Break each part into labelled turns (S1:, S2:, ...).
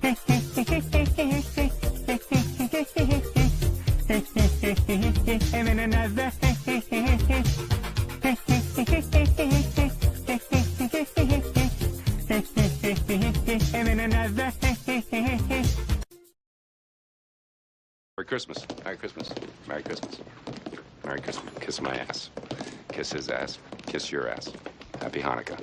S1: Merry Christmas. Merry Christmas. Merry Christmas. Merry Christmas. Kiss my ass. Kiss his ass. Kiss your ass. Happy Hanukkah.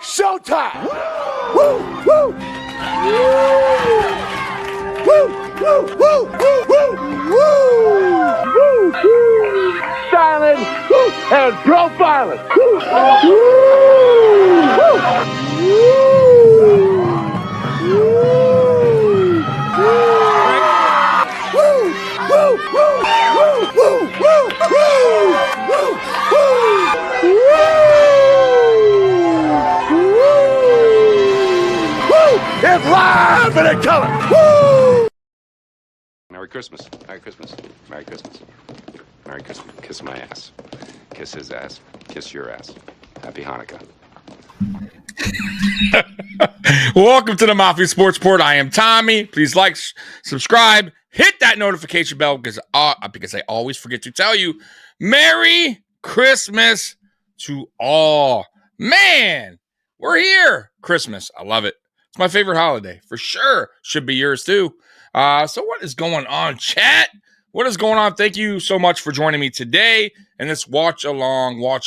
S2: Showtime! Woo! Woo! Woo! Woo! Woo! Woo! Woo! Woo! Silent and profiling. It's live and in color. Woo!
S1: Merry Christmas. Merry Christmas. Merry Christmas. Merry Christmas. Kiss my ass. Kiss his ass. Kiss your ass. Happy Hanukkah.
S3: Welcome to the Mafia Sports Report. I am Tommy. Please like, subscribe, hit that notification bell because I always forget to tell you, Merry Christmas to all. Man, we're here. Christmas. I love it. It's my favorite holiday for sure. Should be yours too. So what is going on, chat? What is going on? Thank you so much for joining me today in this watch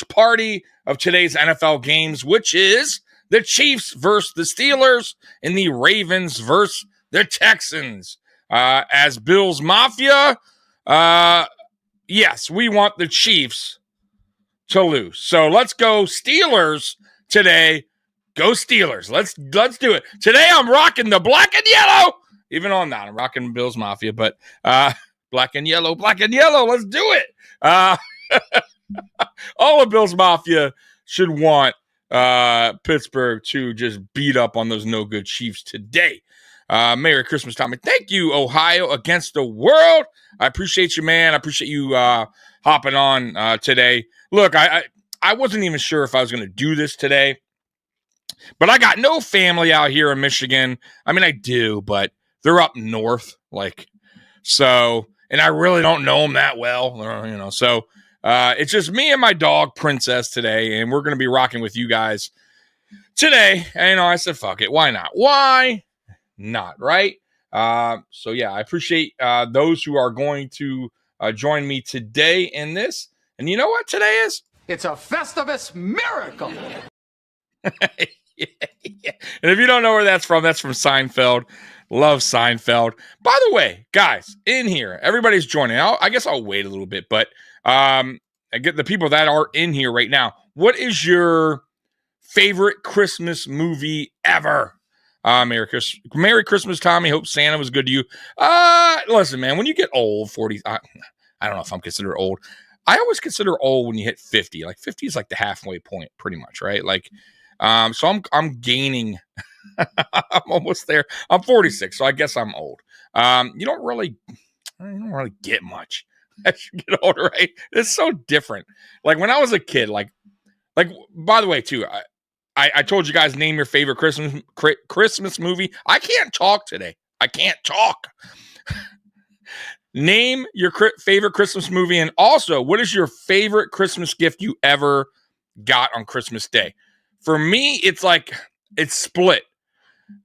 S3: party of today's NFL games, which is the Chiefs versus the Steelers and the Ravens versus the Texans. As Bills Mafia, yes, we want the Chiefs to lose. So let's go Steelers today. Go Steelers. Let's do it. Today I'm rocking the black and yellow. Even on that, I'm rocking Bills Mafia, but black and yellow. Let's do it. All of Bills Mafia should want Pittsburgh to just beat up on those no-good Chiefs today. Merry Christmas, Tommy. Thank you, Ohio against the world. I appreciate you, man. I appreciate you hopping on today. Look, I wasn't even sure if I was going to do this today. But I got no family out here in Michigan. I mean, I do, but they're up north, so, and I really don't know them that well, so it's just me and my dog, Princess, today, and we're going to be rocking with you guys today. And, I said, fuck it. Why not? Why not, right? So, yeah, I appreciate those who are going to join me today in this. And you know what today is?
S2: It's a Festivus miracle.
S3: Yeah. And if you don't know where that's from Seinfeld. Love Seinfeld. By the way, guys, in here, everybody's joining. I guess I'll wait a little bit, but I get the people that are in here right now. What is your favorite Christmas movie ever? Merry Christmas, Tommy. Hope Santa was good to you. Listen, man, when you get old, 40, I don't know if I'm considered old. I always consider old when you hit 50. 50 is like the halfway point, pretty much, right? So I'm gaining. I'm almost there. I'm 46, so I guess I'm old. You don't really get much as you get older, right? It's so different. When I was a kid, by the way, too, I told you guys, name your favorite Christmas movie. I can't talk today. I can't talk. Name your favorite Christmas movie, and also, what is your favorite Christmas gift you ever got on Christmas Day? For me, it's split.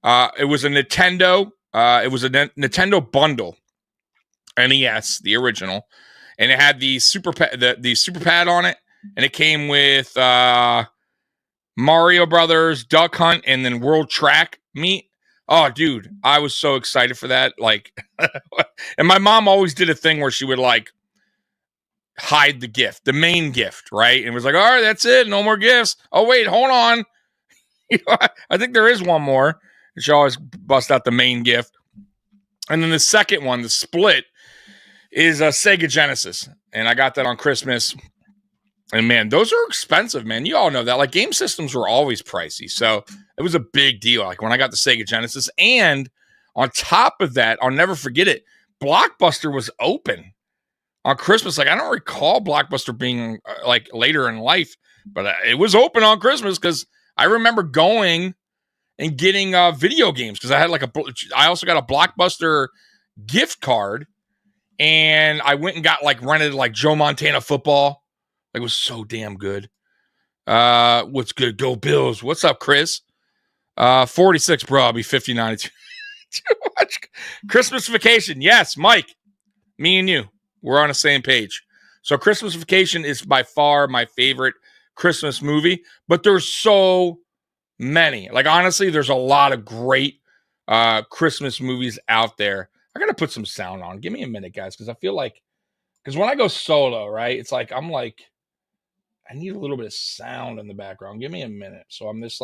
S3: It was a Nintendo. It was a Nintendo bundle, NES, the original, and it had the super pad on it, and it came with Mario Brothers, Duck Hunt, and then World Track Meet. Oh, dude, I was so excited for that. And my mom always did a thing where she would hide the gift, the main gift, right? And it was all right, that's it. No more gifts. Oh, wait, hold on. I think there is one more. And she always bust out the main gift. And then the second one, the split, is a Sega Genesis. And I got that on Christmas. And, man, those are expensive, man. You all know that. Game systems were always pricey. So it was a big deal. When I got the Sega Genesis. And On top of that, I'll never forget it. Blockbuster was open on Christmas. Like, I don't recall Blockbuster being like later in life, but it was open on Christmas because I remember going and getting video games because I also got a Blockbuster gift card, and I went and got rented Joe Montana football. It was so damn good. What's good? Go Bills. What's up, Chris? 46, bro. I'll be 59. Too much. Christmas Vacation. Yes, Mike. Me and you. We're on the same page. So Christmas Vacation is by far my favorite Christmas movie, but there's so many. Honestly, there's a lot of great Christmas movies out there. I gotta put some sound on. Give me a minute, guys, because I feel because when I go solo, right, it's I need a little bit of sound in the background. Give me a minute. So I'm just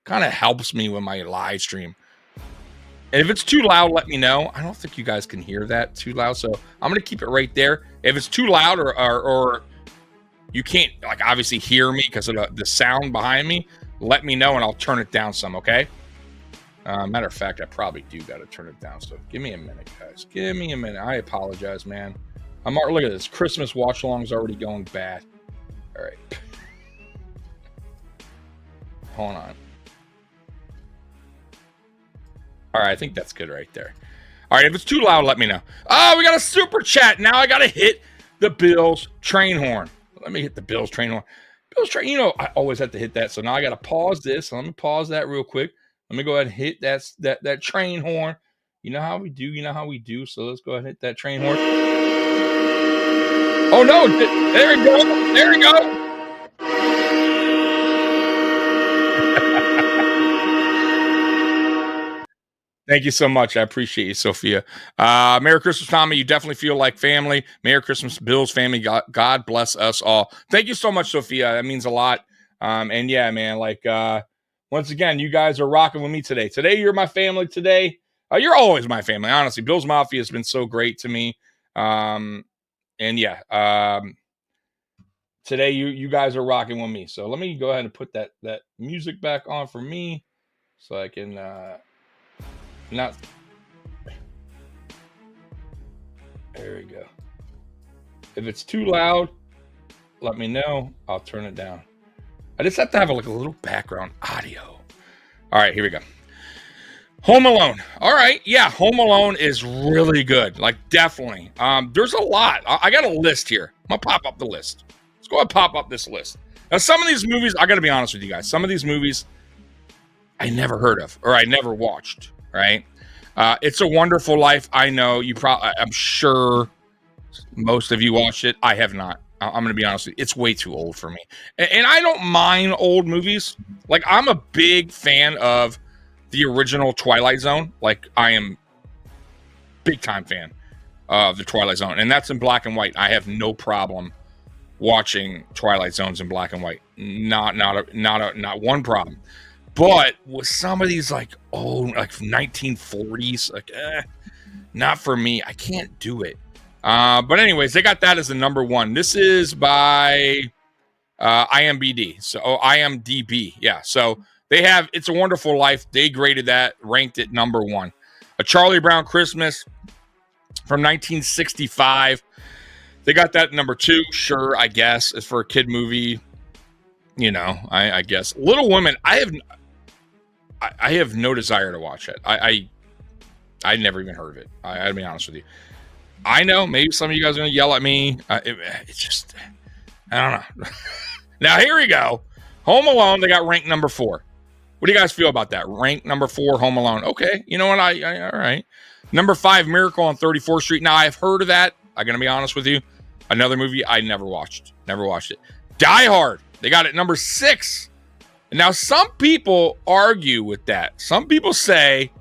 S3: kind of helps me with my live stream. And if it's too loud, let me know. I don't think you guys can hear that too loud, so I'm gonna keep it right there. If it's too loud or you can't obviously hear me because of the sound behind me, let me know and I'll turn it down some, okay? Matter of fact, I probably do got to turn it down, so give me a minute, guys. Give me a minute. I apologize, man. Look at this. Christmas watch-along's already going bad. All right. Hold on. All right, I think that's good right there. All right, if it's too loud, let me know. Oh, we got a super chat. Now I got to hit the Bills train horn. Let me hit the Bills train horn. Bills train, I always have to hit that. So now I got to pause this. So let me pause that real quick. Let me go ahead and hit that train horn. You know how we do. So let's go ahead and hit that train horn. Oh, no. There we go. There we go. Thank you so much. I appreciate you, Sophia. Merry Christmas, Tommy. You definitely feel like family. Merry Christmas, Bills family. God bless us all. Thank you so much, Sophia. That means a lot. And yeah, man, once again, you guys are rocking with me today. Today, you're my family. Today, you're always my family, honestly. Bills Mafia has been so great to me. And yeah, today you guys are rocking with me. So let me go ahead and put that music back on for me so I can not. There we go. If it's too loud, let me know. I'll turn it down. I just have to have a little background audio. All right, here we go. Home Alone. All right, yeah, Home Alone is really good. Definitely. There's a lot. I got a list here. I'm gonna pop up the list. Let's go ahead and pop up this list. Now, some of these movies, I got to be honest with you guys. Some of these movies I never heard of or I never watched. Right? It's a Wonderful Life. I know you probably. I'm sure most of you watched it. I have not. I'm going to be honest with you. It's way too old for me. And I don't mind old movies. I'm a big fan of the original Twilight Zone. I am big time fan of the Twilight Zone. And that's in black and white. I have no problem watching Twilight Zones in black and white. Not one problem. But with some of these old 1940s, not for me. I can't do it. But anyways, they got that as the number one. This is by IMDb. So IMDb, yeah. So they have It's a Wonderful Life. They graded that, ranked it number one. A Charlie Brown Christmas from 1965. They got that number two. Sure, I guess it's for a kid movie. I guess Little Women. I have no desire to watch it. I never even heard of it. I gotta be honest with you. I know maybe some of you guys are gonna yell at me. It's just, I don't know. Now here we go. Home Alone. They got ranked number 4. What do you guys feel about that? Ranked number 4, Home Alone. Okay, you know what? I all right. Number 5, Miracle on 34th Street. Now I've heard of that. I'm gonna be honest with you. Another movie I never watched. Never watched it. Die Hard. They got it number 6. Now, some people argue with that. Some people say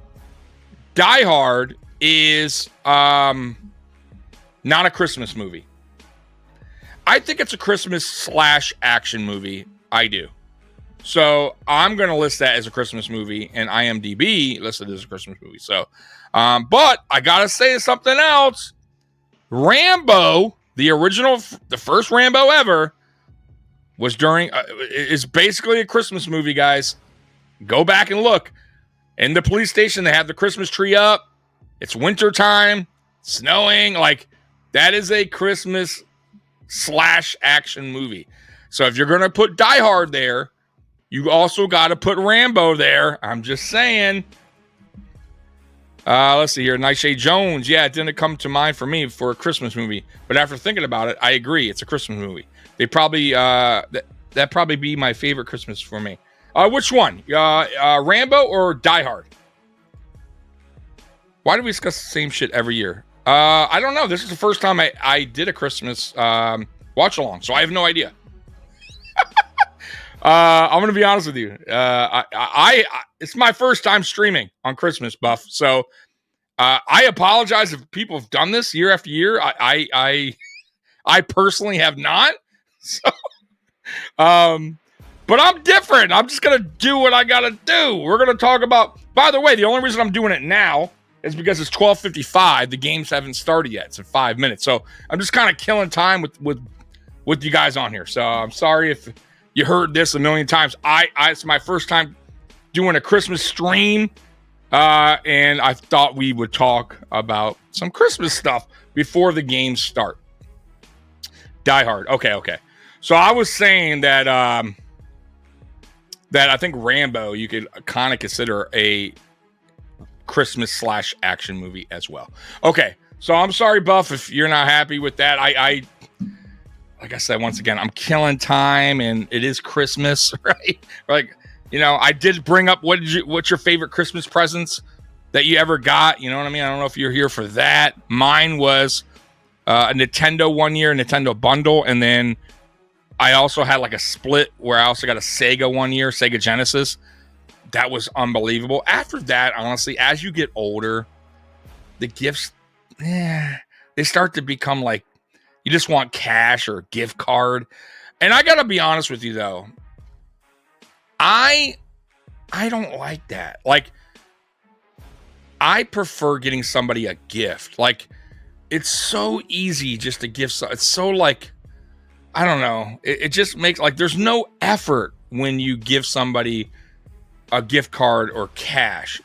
S3: Die Hard is not a Christmas movie. I think it's a Christmas/action movie. I do. So I'm going to list that as a Christmas movie, and IMDb listed it as a Christmas movie. So, but I got to say something else. Rambo, the original, the first Rambo ever, was during, is basically a Christmas movie, guys. Go back and look. In the police station, they have the Christmas tree up. It's wintertime, snowing. Like, that is a Christmas / action movie. So if you're going to put Die Hard there, you also got to put Rambo there. I'm just saying. Let's see here. Nightshade Jones. Yeah, it didn't come to mind for me for a Christmas movie. But after thinking about it, I agree. It's a Christmas movie. They probably, that'd probably be my favorite Christmas for me. Which one? Rambo or Die Hard? Why do we discuss the same shit every year? I don't know. This is the first time I did a Christmas watch along, so I have no idea. I'm gonna be honest with you. It's my first time streaming on Christmas, Buff. So I apologize if people have done this year after year. I personally have not. So, but I'm different. I'm just gonna do what I gotta do. We're gonna talk about. By the way, the only reason I'm doing it now is because it's 12:55. The games haven't started yet. It's in 5 minutes. So I'm just kind of killing time with you guys on here. So I'm sorry if you heard this a million times. It's my first time doing a Christmas stream, and I thought we would talk about some Christmas stuff before the games start. Die Hard. Okay. So I was saying that that I think Rambo you could kind of consider a Christmas / action movie as well. Okay, so I'm sorry, Buff, if you're not happy with that. I like I said, once again, I'm killing time, and it is Christmas, right? Like, I did bring up what's your favorite Christmas presents that you ever got? You know what I mean? I don't know if you're here for that. Mine was a Nintendo one year, a Nintendo bundle, and then I also had like a split where I also got a Sega one year, Sega Genesis. That was unbelievable. After that, honestly, as you get older, the gifts, they start to become like, you just want cash or a gift card. And I got to be honest with you, though. I don't like that. Like, I prefer getting somebody a gift. Like, it's so easy just to give. It's so like, I don't know. It just makes like, there's no effort when you give somebody a gift card or cash.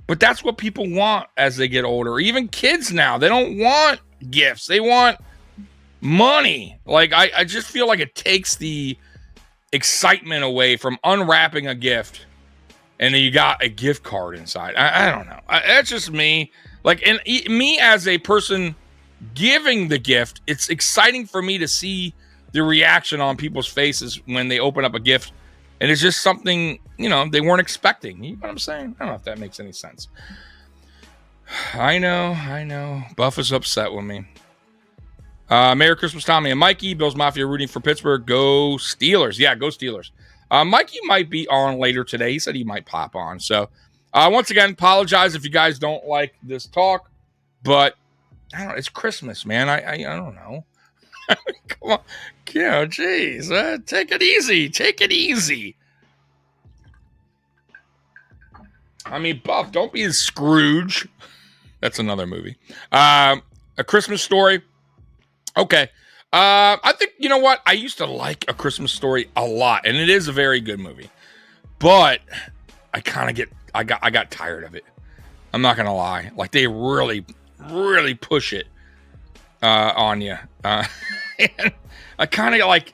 S3: But that's what people want as they get older. Even kids now, they don't want gifts. They want money. Like, I just feel like it takes the excitement away from unwrapping a gift and then you got a gift card inside. I don't know. That's just me. Like, and me as a person giving the gift, it's exciting for me to see the reaction on people's faces when they open up a gift. And it's just something, they weren't expecting. You know what I'm saying? I don't know if that makes any sense. I know. Buff is upset with me. Merry Christmas, Tommy and Mikey. Bill's Mafia rooting for Pittsburgh. Go Steelers. Yeah, go Steelers. Mikey might be on later today. He said he might pop on. So, once again, apologize if you guys don't like this talk. But, I don't know. It's Christmas, man. I don't know. Come on. Geez. Take it easy. Take it easy. I mean, Buff, don't be a Scrooge. That's another movie. A Christmas Story. Okay. I think, you know what? I used to like A Christmas Story a lot, and it is a very good movie. But I kind of I got tired of it. I'm not going to lie. Like, they really, really push it on you. And I kind of like,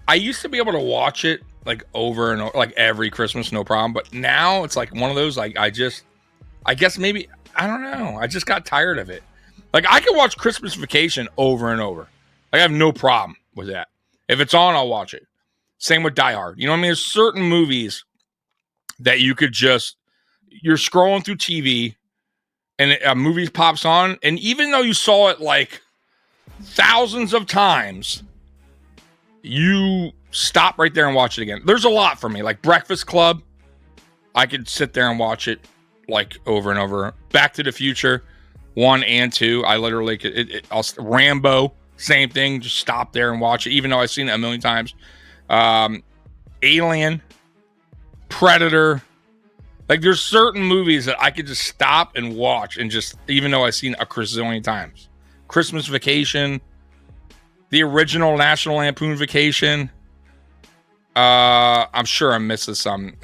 S3: I used to be able to watch it like over and over, like every Christmas, no problem. But now it's like one of those, like, I guess maybe, I don't know. I just got tired of it. Like, I can watch Christmas Vacation over and over. Like, I have no problem with that. If it's on, I'll watch it. Same with Die Hard. You know what I mean? There's certain movies that you could just, you're scrolling through TV and a movie pops on. And even though you saw it like thousands of times, you stop right there and watch it again. There's a lot for me. Like Breakfast Club, I could sit there and watch it like over and over. Back to the Future 1 and 2, I literally could. Rambo, same thing. Just stop there and watch it, even though I've seen it a million times. Alien, Predator. Like, there's certain movies that I could just stop and watch, and just, even though I've seen a gazillion times. Christmas Vacation, the original National Lampoon Vacation. I'm sure I'm missing some.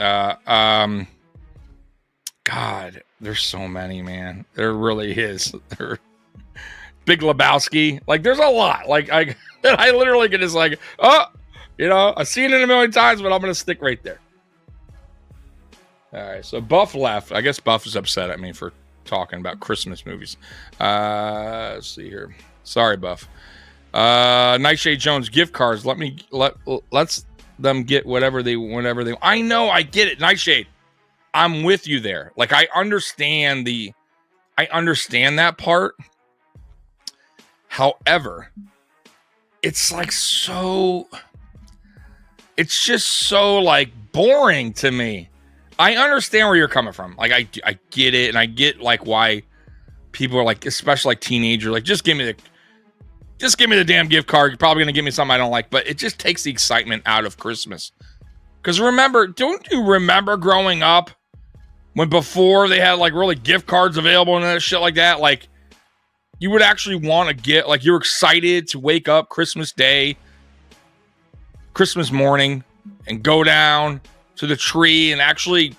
S3: God, there's so many, man. There really is. Big Lebowski. Like, there's a lot. Like, I literally can just like, oh, you know, I've seen it a million times, but I'm going to stick right there. All right, so Buff left. I guess Buff is upset at me for talking about Christmas movies. Let's see here. Sorry, Buff. Nightshade Jones gift cards. Let's them get whatever they. I know, I get it, Nightshade. I'm with you there. Like, I understand that part. However, it's like it's just so like boring to me. I understand where you're coming from. Like, I get it, and I get like why people are like, especially like teenagers, like just give me the damn gift card. You're probably gonna give me something I don't like, but it just takes the excitement out of Christmas. Because don't you remember growing up when before they had like really gift cards available and shit like that? Like, you would actually want to get, like, you're excited to wake up Christmas Day, Christmas morning, and go down to the tree and actually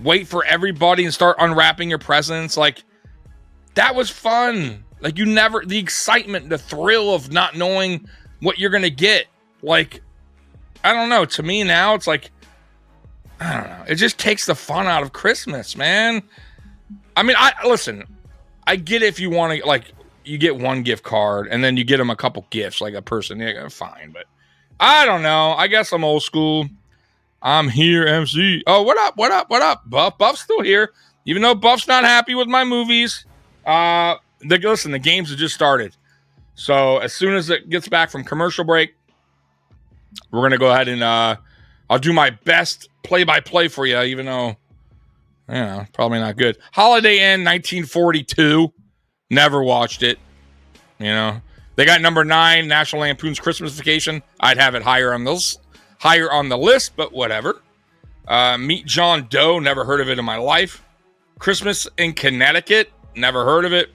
S3: wait for everybody and start unwrapping your presents. Like, that was fun. Like, the excitement, the thrill of not knowing what you're going to get. Like, I don't know. To me now, it's like, I don't know. It just takes the fun out of Christmas, man. I mean, listen, I get it if you want to, like, you get one gift card and then you get them a couple gifts, like a person. Yeah, fine. But I don't know. I guess I'm old school. I'm here, MC. Oh, what up? Buff's still here. Even though Buff's not happy with my movies. Listen, the games have just started. So as soon as it gets back from commercial break, we're going to go ahead and I'll do my best play-by-play for you, even though, you know, probably not good. Holiday Inn, 1942. Never watched it. You know, they got number 9, National Lampoon's Christmas Vacation. I'd have it higher on the list, but whatever. Meet John Doe, never heard of it in my life. Christmas in Connecticut, never heard of it.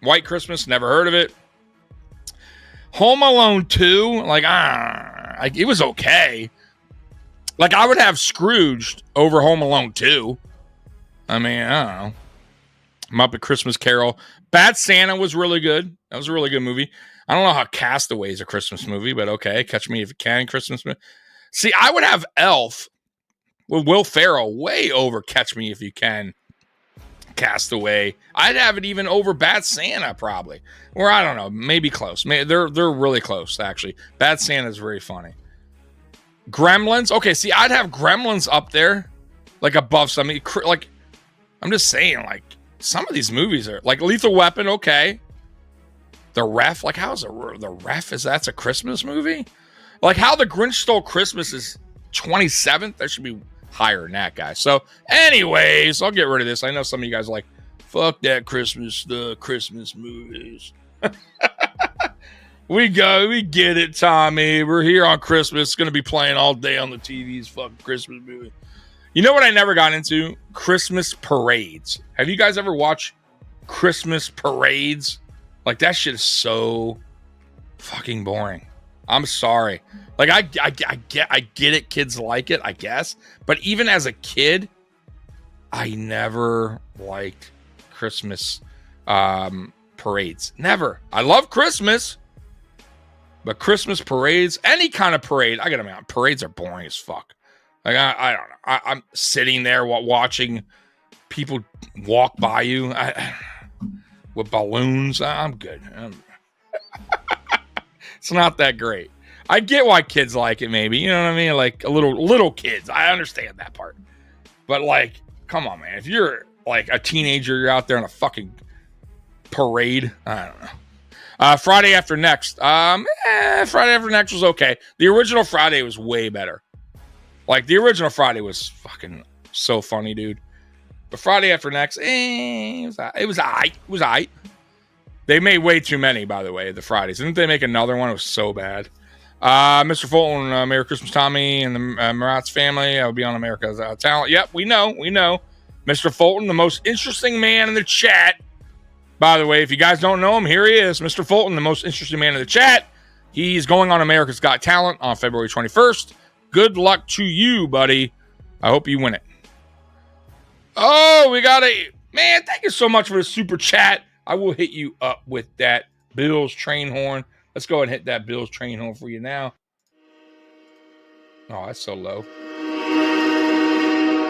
S3: White Christmas, never heard of it. Home Alone 2, like, it was okay. Like, I would have Scrooged over Home Alone 2. I mean, I don't know. Muppet Christmas Carol. Bad Santa was really good. That was a really good movie. I don't know how Castaway is a Christmas movie, but okay. Catch Me If You Can Christmas movie. See, I would have Elf with Will Ferrell way over Catch Me If You Can Castaway. I'd have it even over Bad Santa, probably. Or I don't know, maybe close. They're really close, actually. Bad Santa is very funny. Gremlins. Okay, see, I'd have Gremlins up there, like above something. Like, I'm just saying, like, some of these movies are like Lethal Weapon. Okay, The Ref. Like, how's The Ref? That's a Christmas movie? Like, how The Grinch Stole Christmas is 27th. That should be higher than that, guys. So, anyways, I'll get rid of this. I know some of you guys are like, fuck that Christmas movies. We get it, Tommy. We're here on Christmas. It's going to be playing all day on the TVs. Fucking Christmas movie. You know what I never got into? Christmas parades. Have you guys ever watched Christmas parades? Like, that shit is so fucking boring. I'm sorry. Like, I get it. Kids like it, I guess. But even as a kid, I never liked Christmas parades. Never. I love Christmas. But Christmas parades, any kind of parade, I gotta admit, parades are boring as fuck. Like, I don't know. I'm sitting there watching people walk by you with balloons. I'm good. It's not that great. I get why kids like it, maybe. You know what I mean? Like, a little kids. I understand that part. But, like, come on, man. If you're, like, a teenager, you're out there on a fucking parade. I don't know. Friday After Next. Friday After Next was okay. The original Friday was way better. Like, the original Friday was fucking so funny, dude. But Friday After Next, it was aight. They made way too many, by the way, the Fridays. Didn't they make another one? It was so bad. Mr. Fulton, Merry Christmas, Tommy, and the Maratz family. I'll be on America's Talent. Yep, we know. Mr. Fulton, the most interesting man in the chat. By the way, if you guys don't know him, here he is. Mr. Fulton, the most interesting man in the chat. He's going on America's Got Talent on February 21st. Good luck to you, buddy. I hope you win it. Oh, we got a man. Thank you so much for the super chat. I will hit you up with that Bills train horn. Let's go ahead and hit that Bills train horn for you now. Oh, that's so low.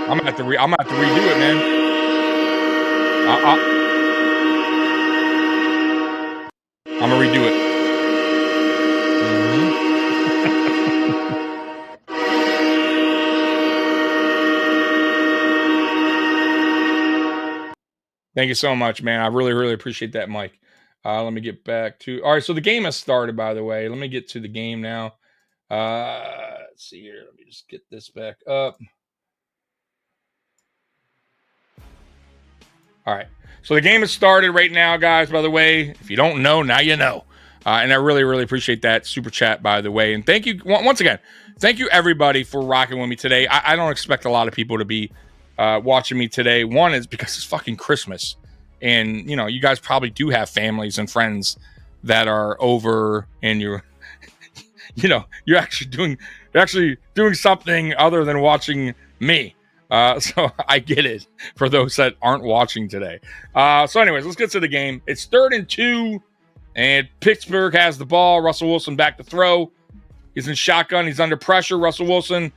S3: I'm gonna have to redo it, man. I'm gonna redo it. Thank you so much, man. I really, really appreciate that, Mike. Let me get back to... All right, so the game has started, by the way. Let me get to the game now. Let's see here. Let me just get this back up. All right. So the game has started right now, guys, by the way. If you don't know, now you know. And I really, really appreciate that super chat, by the way. And thank you, once again, thank you, everybody, for rocking with me today. I don't expect a lot of people to be watching me today. One is because it's fucking Christmas, and you guys probably do have families and friends that are over, and you're actually doing something other than watching me. So I get it for those that aren't watching today. So anyways, let's get to the game. It's 3rd and 2, and Pittsburgh has the ball. Russell Wilson back to throw. He's in shotgun. He's under pressure. Russell Wilson.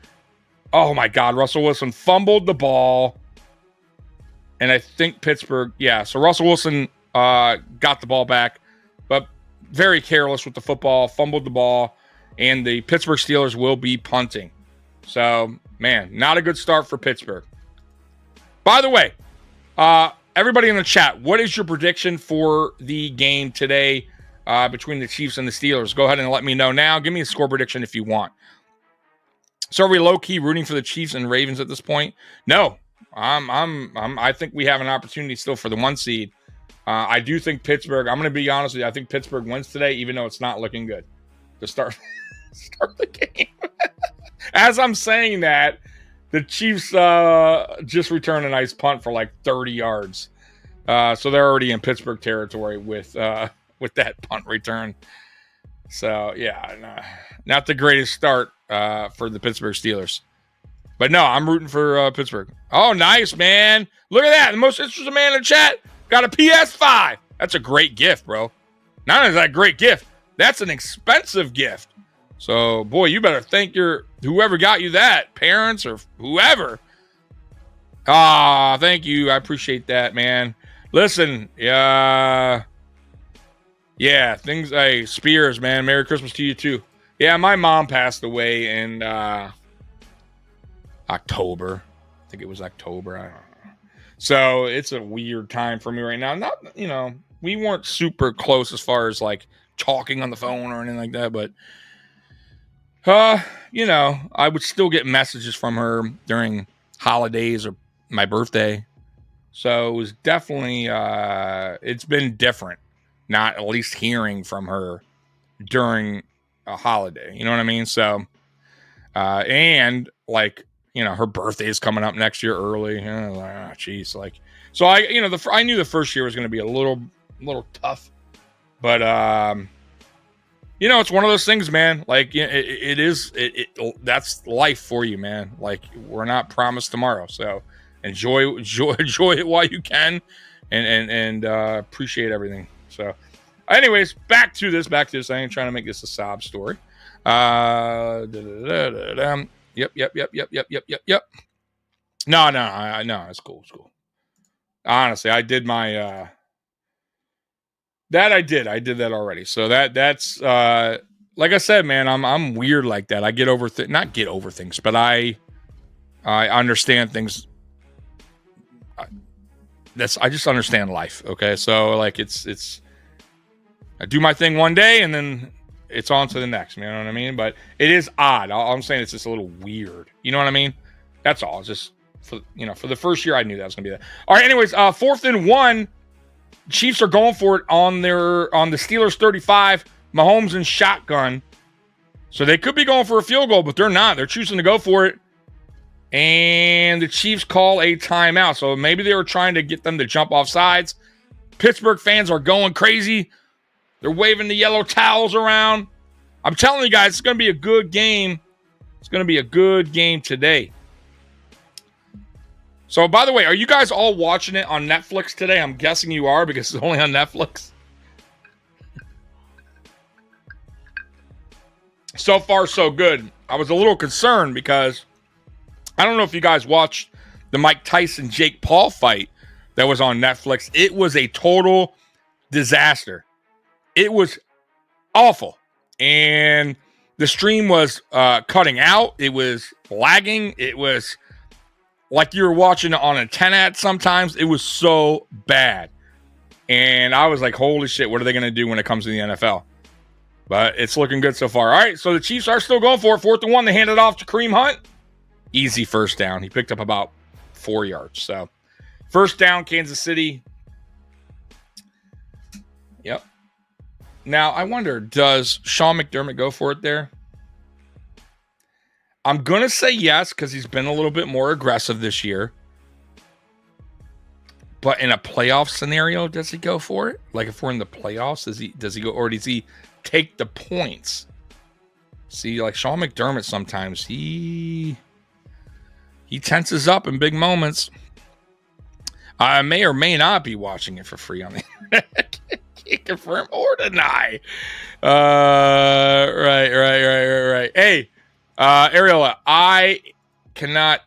S3: Oh, my God. Russell Wilson fumbled the ball. And I think Pittsburgh, yeah. So Russell Wilson got the ball back, but very careless with the football, fumbled the ball, and the Pittsburgh Steelers will be punting. So, man, not a good start for Pittsburgh. By the way, everybody in the chat, what is your prediction for the game today between the Chiefs and the Steelers? Go ahead and let me know now. Give me a score prediction if you want. So are we low-key rooting for the Chiefs and Ravens at this point? No. I think we have an opportunity still for the 1 seed. I do think Pittsburgh, I'm going to be honest with you, I think Pittsburgh wins today, even though it's not looking good to start the game. As I'm saying that, the Chiefs just returned a nice punt for like 30 yards. So they're already in Pittsburgh territory with that punt return. So, yeah, not the greatest start for the Pittsburgh Steelers. But no, I'm rooting for Pittsburgh. Oh, nice, man. Look at that. The most interesting man in the chat got a PS5. That's a great gift, bro. Not only is that a great gift, that's an expensive gift. So, boy, you better thank whoever got you that, parents or whoever. Thank you. I appreciate that, man. Listen, yeah, things. Hey, Spears, man. Merry Christmas to you too. Yeah, my mom passed away in October. I think it was October. I don't know. So it's a weird time for me right now. Not, we weren't super close as far as like talking on the phone or anything like that, but I would still get messages from her during holidays or my birthday. So it was definitely it's been different. Not at least hearing from her during a holiday. You know what I mean? So, and like, her birthday is coming up next year early. Geez. Like, so I knew the first year was going to be a little tough, but, it's one of those things, man. Like, that's life for you, man. Like, we're not promised tomorrow. So enjoy it while you can and appreciate everything. So, anyways, back to this. I ain't trying to make this a sob story. Yep. No, it's cool. Honestly, I did my that I did that already. So that's like I said, man, I'm weird like that. I not get over things, but I understand things. I just understand life. Okay. So like it's I do my thing one day and then it's on to the next. You know what I mean? But it is odd. All I'm saying it's just a little weird. You know what I mean? That's all. It's just for the first year I knew that was gonna be that. All right, anyways, 4th and 1. Chiefs are going for it on the Steelers 35. Mahomes in shotgun. So they could be going for a field goal, but they're not. They're choosing to go for it. And the Chiefs call a timeout. So maybe they were trying to get them to jump off sides. Pittsburgh fans are going crazy. They're waving the yellow towels around. I'm telling you guys, it's going to be a good game. It's going to be a good game today. So, by the way, are you guys all watching it on Netflix today? I'm guessing you are because it's only on Netflix. So far, so good. I was a little concerned because I don't know if you guys watched the Mike Tyson-Jake Paul fight that was on Netflix. It was a total disaster. It was awful. And the stream was cutting out. It was lagging. It was like you were watching it on a 10 at sometimes. It was so bad. And I was like, holy shit, what are they going to do when it comes to the NFL? But it's looking good so far. All right, so the Chiefs are still going for it. 4th and 1. They hand it off to Kareem Hunt. Easy first down. He picked up about 4 yards. So, first down, Kansas City. Yep. Now, I wonder, does Sean McDermott go for it there? I'm going to say yes because he's been a little bit more aggressive this year. But in a playoff scenario, does he go for it? Like if we're in the playoffs, does he go, or does he take the points? See, like Sean McDermott sometimes he tenses up in big moments. I may or may not be watching it for free on the internet. Can't confirm or deny. Right. Hey, Ariola, I cannot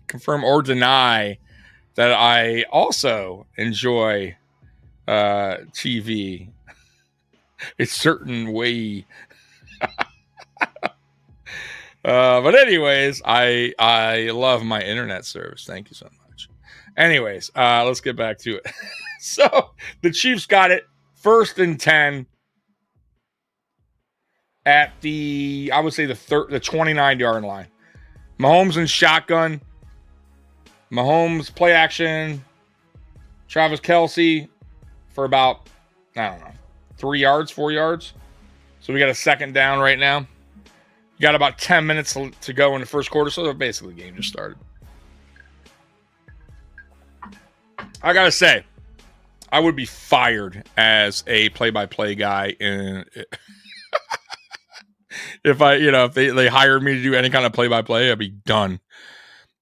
S3: confirm or deny that I also enjoy TV a certain way. But anyways, I love my internet service. Thank you so much. Anyways, let's get back to it. So the Chiefs got it 1st and 10 at the, I would say the 29-yard line. Mahomes in shotgun. Mahomes play action. Travis Kelce for about, I don't know, 3 yards, 4 yards. So we got a 2nd down right now. You got about 10 minutes to go in the first quarter. So basically the game just started. I got to say, I would be fired as a play-by-play guy if they hired me to do any kind of play-by-play, I'd be done.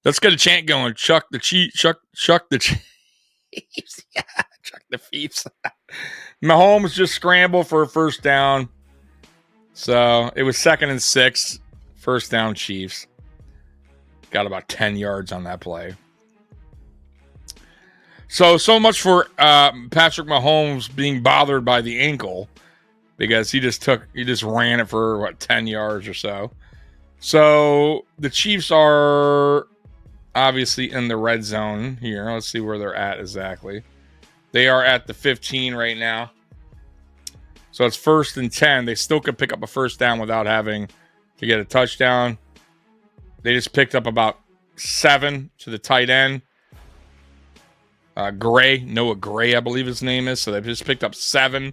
S3: Let's get a chant going. Chuck the Chiefs. Yeah, Chuck the Chiefs. Mahomes just scrambled for a first down. So it was 2nd and 6. First down, Chiefs. Got about 10 yards on that play. So much for Patrick Mahomes being bothered by the ankle because he just ran it for 10 yards or so. So the Chiefs are obviously in the red zone here. Let's see where they're at exactly. They are at the 15 right now. So it's 1st and 10. They still could pick up a first down without having to get a touchdown. They just picked up about 7 to the tight end. Noah Gray, I believe his name is. So they just picked up 7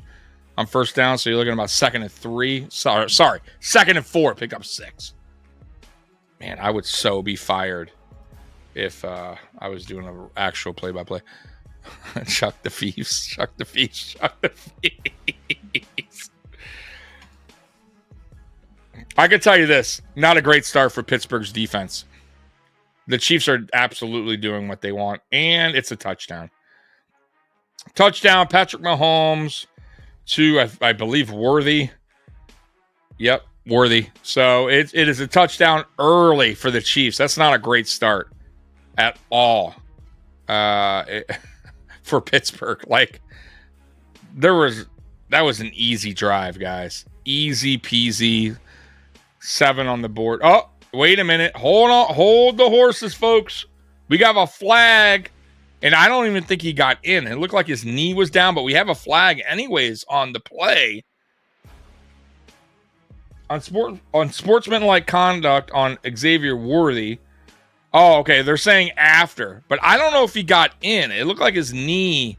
S3: on first down. So you're looking at about 2nd and 3. Sorry, 2nd and 4. Picked up 6. Man, I would so be fired if I was doing an actual play-by-play. Chuck the Chiefs. Chuck the Chiefs. Chuck the Chiefs. I can tell you this. Not a great start for Pittsburgh's defense. The Chiefs are absolutely doing what they want, and it's a touchdown. Touchdown, Patrick Mahomes to, I believe, Worthy. Yep, Worthy. So it is a touchdown early for the Chiefs. That's not a great start at all for Pittsburgh. Like, that was an easy drive, guys. Easy peasy. 7 on the board. Oh, wait a minute. Hold on. Hold the horses, folks. We got a flag, and I don't even think he got in. It looked like his knee was down, but we have a flag anyways on the play. On sportsmanlike conduct on Xavier Worthy. Oh, okay. They're saying after, but I don't know if he got in. It looked like his knee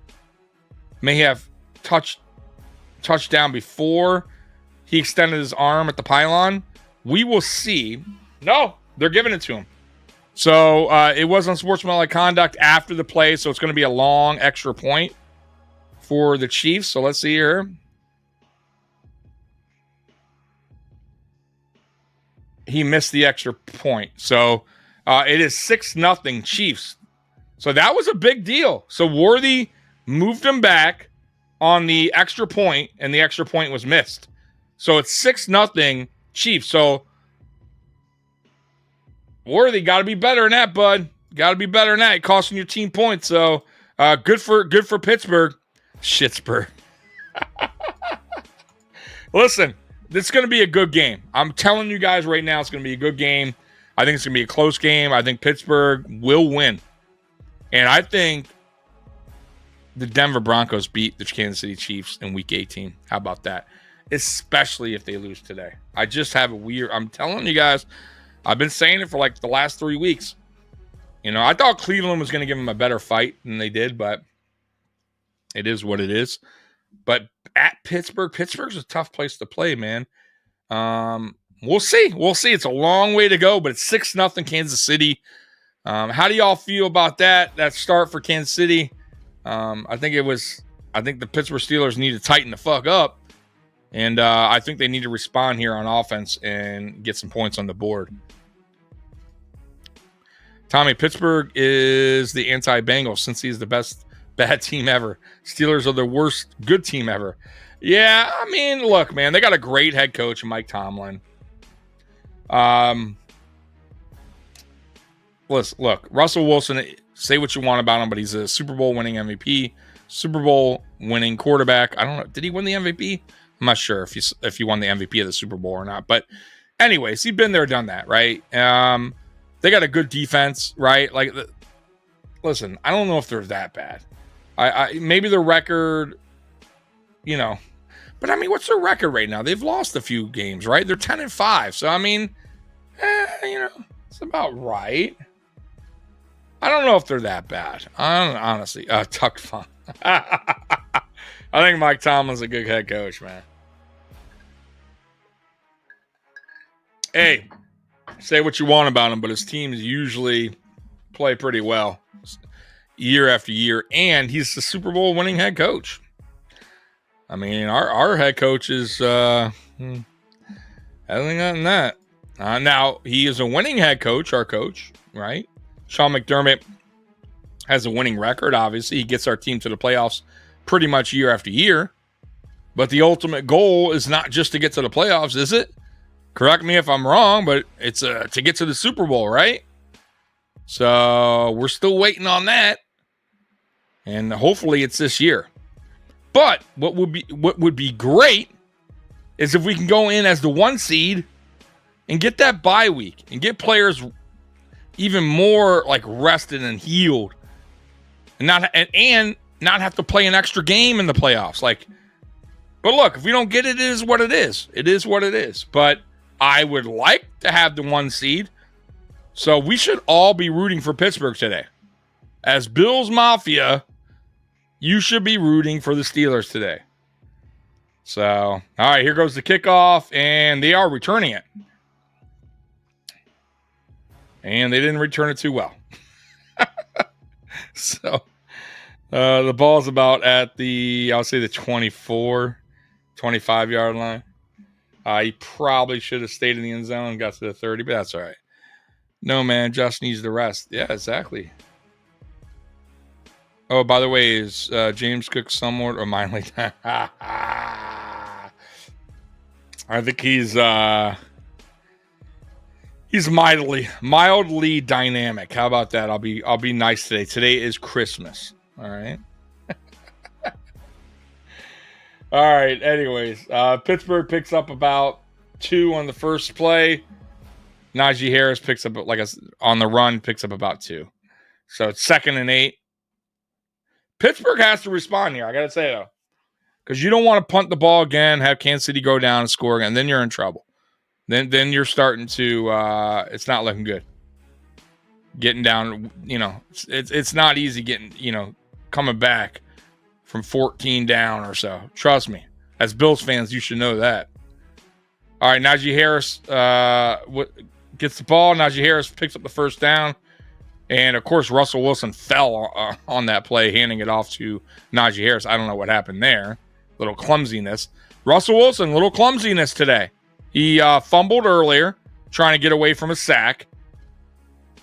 S3: may have touched down before he extended his arm at the pylon. We will see. No, they're giving it to him. So it was unsportsmanlike conduct after the play, so it's going to be a long extra point for the Chiefs. So let's see here. He missed the extra point. So It is 6-0 Chiefs. So that was a big deal. So Worthy moved them back on the extra point, and the extra point was missed. So it's 6-0 Chiefs. So Worthy, got to be better than that, bud. Got to be better than that. It costing your team points. So good for Pittsburgh. Shitsburg. Listen, this is going to be a good game. I'm telling you guys right now, it's going to be a good game. I think it's going to be a close game. I think Pittsburgh will win. And I think the Denver Broncos beat the Kansas City Chiefs in Week 18. How about that? Especially if they lose today. I just have a weird... I'm telling you guys, I've been saying it for like the last 3 weeks. You know, I thought Cleveland was going to give them a better fight than they did, but it is what it is. But at Pittsburgh's a tough place to play, man. We'll see. We'll see. It's a long way to go, but it's 6-0 Kansas City. How do y'all feel about that start for Kansas City? I think the Pittsburgh Steelers need to tighten the fuck up. And I think they need to respond here on offense and get some points on the board. Tommy, Pittsburgh is the anti-Bengals since he's the best bad team ever. Steelers are the worst good team ever. Yeah, I mean, look, man, they got a great head coach, Mike Tomlin. Listen, look, Russell Wilson, say what you want about him, but he's a Super Bowl winning MVP, Super Bowl winning quarterback. I don't know. Did he win the MVP? I'm not sure if he won the MVP of the Super Bowl or not. But anyways, he's been there, done that, right? They got a good defense, right? Like, listen, I don't know if they're that bad. I maybe the record, you know, but I mean, what's their record right now? They've lost a few games, right? They're 10-5. So I mean, you know, it's about right. I don't know if they're that bad. Honestly, Tuck Fun. I think Mike Tomlin's a good head coach, man. Hey, say what you want about him, but his teams usually play pretty well year after year, and he's the Super Bowl winning head coach. I mean, our head coach is hasn't gotten that. Now, he is a winning head coach, our coach, right? Sean McDermott has a winning record, obviously. He gets our team to the playoffs pretty much year after year. But the ultimate goal is not just to get to the playoffs, is it? Correct me if I'm wrong, but it's to get to the Super Bowl, right? So we're still waiting on that. And hopefully it's this year. But what would be great is if we can go in as the 1 seed and get that bye week and get players even more like rested and healed, and not have to play an extra game in the playoffs. Like, but look, if we don't get it, it is what it is. It is what it is. But I would like to have the 1 seed. So we should all be rooting for Pittsburgh today. As Bills Mafia, you should be rooting for the Steelers today. So, all right, here goes the kickoff, and they are returning it. And they didn't return it too well. So, the ball's about at I'll say the 24, 25-yard line. He probably should have stayed in the end zone and got to the 30, but that's all right. No, man, Josh needs the rest. Yeah, exactly. Oh, by the way, is James Cook somewhat or mildly? I think he's mildly dynamic. How about that? I'll be nice today. Today is Christmas. All right. All right. Anyways, Pittsburgh picks up about 2 on the first play. Najee Harris picks up on the run, picks up about 2. So it's 2nd and 8. Pittsburgh has to respond here. I got to say, though, because you don't want to punt the ball again, have Kansas City go down and score again. Then you're in trouble. Then you're starting to it's not looking good. Getting down, you know, it's not easy getting, you know, coming back from 14 down or so. Trust me. As Bills fans, you should know that. All right, Najee Harris gets the ball. Najee Harris picks up the first down. And, of course, Russell Wilson fell on that play, handing it off to Najee Harris. I don't know what happened there. Little clumsiness. Russell Wilson, little clumsiness today. He fumbled earlier, trying to get away from a sack.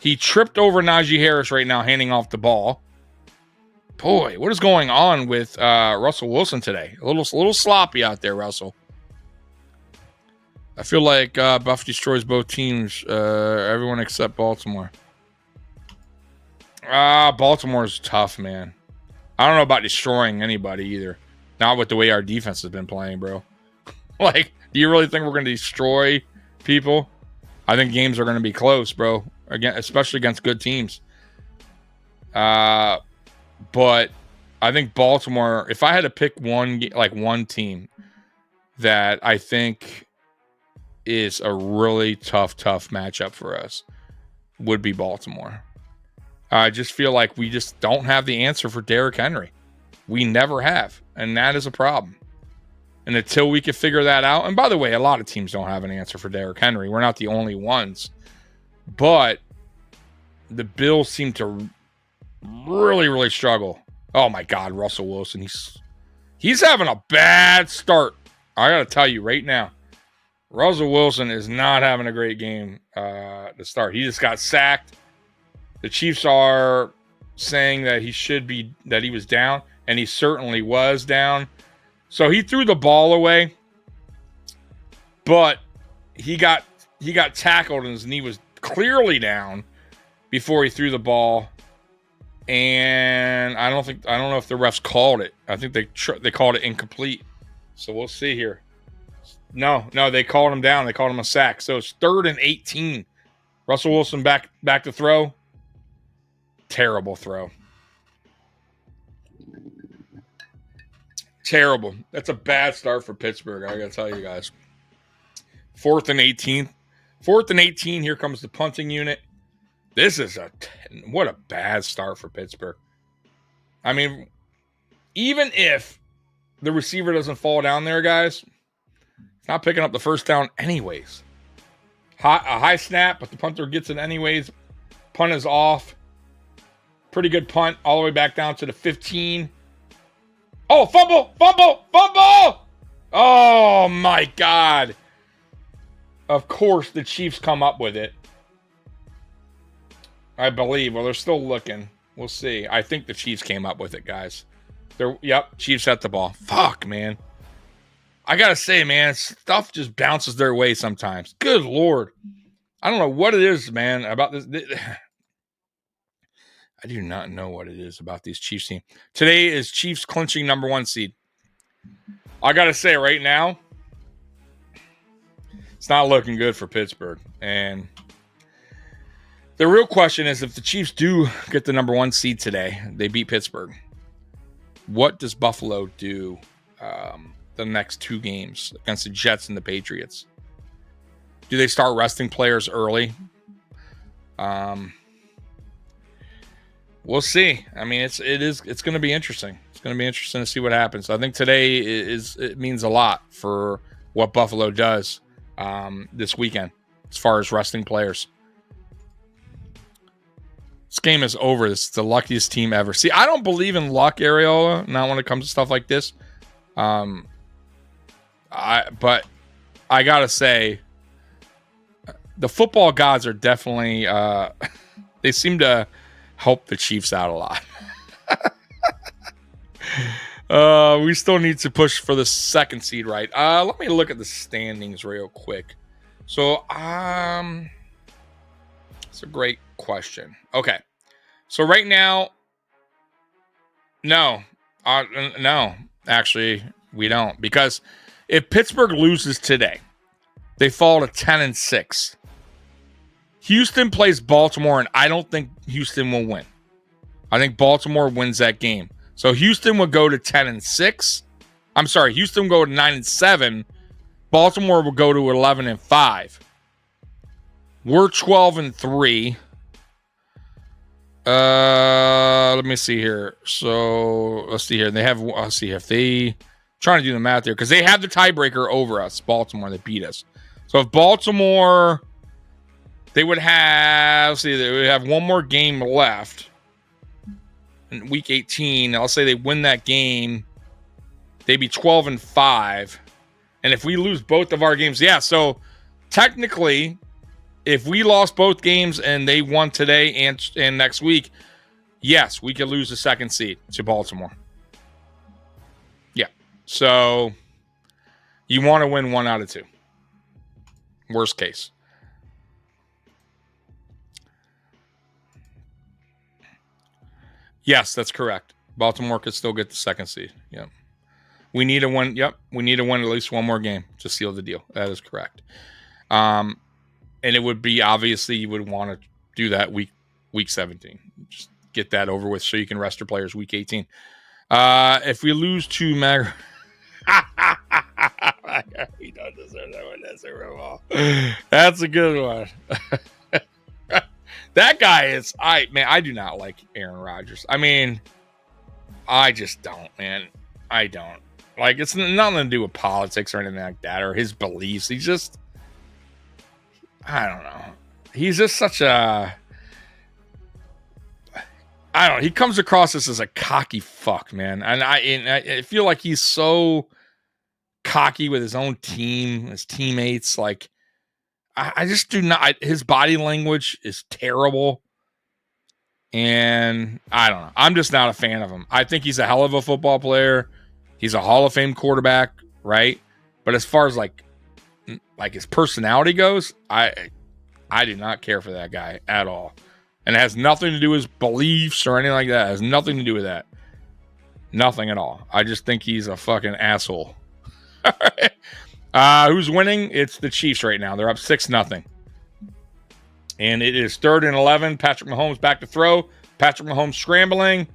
S3: He tripped over Najee Harris right now, handing off the ball. Boy, what is going on with Russell Wilson today? A little sloppy out there, Russell. I feel like Buff destroys both teams. Everyone except Baltimore. Baltimore's tough, man. I don't know about destroying anybody either. Not with the way our defense has been playing, bro. Like, do you really think we're going to destroy people? I think games are going to be close, bro. Again, especially against good teams. But I think Baltimore, if I had to pick one team that I think is a really tough matchup for us, would be Baltimore. I just feel like we just don't have the answer for Derrick Henry. We never have, and that is a problem. And until we can figure that out, and by the way, a lot of teams don't have an answer for Derrick Henry. We're not the only ones. But the Bills seem to really struggle. Oh my God, Russell Wilson. He's having a bad start. I got to tell you right now. Russell Wilson is not having a great game to start. He just got sacked. The Chiefs are saying that he was down, and he certainly was down. So he threw the ball away, but he got tackled and his knee was clearly down before he threw the ball. And I don't know if the refs called it. I think they called it incomplete. So we'll see here. No, they called him down. They called him a sack. So it's 3rd and 18. Russell Wilson back to throw. Terrible throw. Terrible. That's a bad start for Pittsburgh, I got to tell you guys. 4th and 18. 4th and 18. Here comes the punting unit. This is what a bad start for Pittsburgh. I mean, even if the receiver doesn't fall down there, guys, it's not picking up the first down anyways. A high snap, but the punter gets it anyways. Punt is off. Pretty good punt all the way back down to the 15. Oh, fumble! Oh, my God. Of course, the Chiefs come up with it. I believe. Well, they're still looking. We'll see. I think the Chiefs came up with it, guys. Chiefs at the ball. Fuck, man. I got to say, man, stuff just bounces their way sometimes. Good Lord. I don't know what it is, man, about this. I do not know what it is about these Chiefs team. Today is Chiefs clinching number 1 seed. I got to say right now, it's not looking good for Pittsburgh. And the real question is, if the Chiefs do get the number 1 seed today, they beat Pittsburgh, what does Buffalo do the next 2 games against the Jets and the Patriots? Do they start resting players early? We'll see. I mean, it's going to be interesting. It's going to be interesting to see what happens. I think today it means a lot for what Buffalo does this weekend as far as resting players. This game is over. This is the luckiest team ever. See, I don't believe in luck, Areola, not when it comes to stuff like this. But I gotta say, the football gods are definitely they seem to help the Chiefs out a lot. We still need to push for the 2nd seed, right? Let me look at the standings real quick. So, it's a great question. Okay. So right now, no, actually we don't, because if Pittsburgh loses today, they fall to 10-6. Houston plays Baltimore, and I don't think Houston will win. I think Baltimore wins that game. So Houston would go to 10-6. I'm sorry, Houston will go to 9-7. Baltimore will go to 11-5. We're 12-3. Let me see here. So let's see here. Let's see if they trying to do the math here, because they have the tiebreaker over us, Baltimore, that beat us. So if Baltimore, they would have one more game left in week 18. I'll say they win that game, they'd be 12-5. And if we lose both of our games, so technically if we lost both games and they won today and next week, yes, we could lose the second seed to Baltimore. Yeah. So you want to win 1 out of 2. Worst case. Yes, that's correct. Baltimore could still get the second seed. Yep. We need to win. Yep. We need to win at least one more game to seal the deal. That is correct. And it would be, obviously, you would want to do that week 17. Just get that over with so you can rest your players week 18. If we lose to he don't deserve that one. That's a Super Bowl. That's a good one. That guy is, I do not like Aaron Rodgers. I mean, I just don't, man. I don't. Like, it's nothing to do with politics or anything like that or his beliefs. He's just, I don't know. He's just such a, I don't know. He comes across as a cocky fuck, man. And I feel like he's so cocky with his own team, his teammates. Like, I just do not. His body language is terrible. And I don't know. I'm just not a fan of him. I think he's a hell of a football player. He's a Hall of Fame quarterback, right? But as far as like his personality goes, I do not care for that guy at all. And it has nothing to do with his beliefs or anything like that. It has nothing to do with that. Nothing at all. I just think he's a fucking asshole. All right. Who's winning? It's the Chiefs right now. They're up 6-0. And it is 3rd and 11. Patrick Mahomes back to throw. Patrick Mahomes scrambling.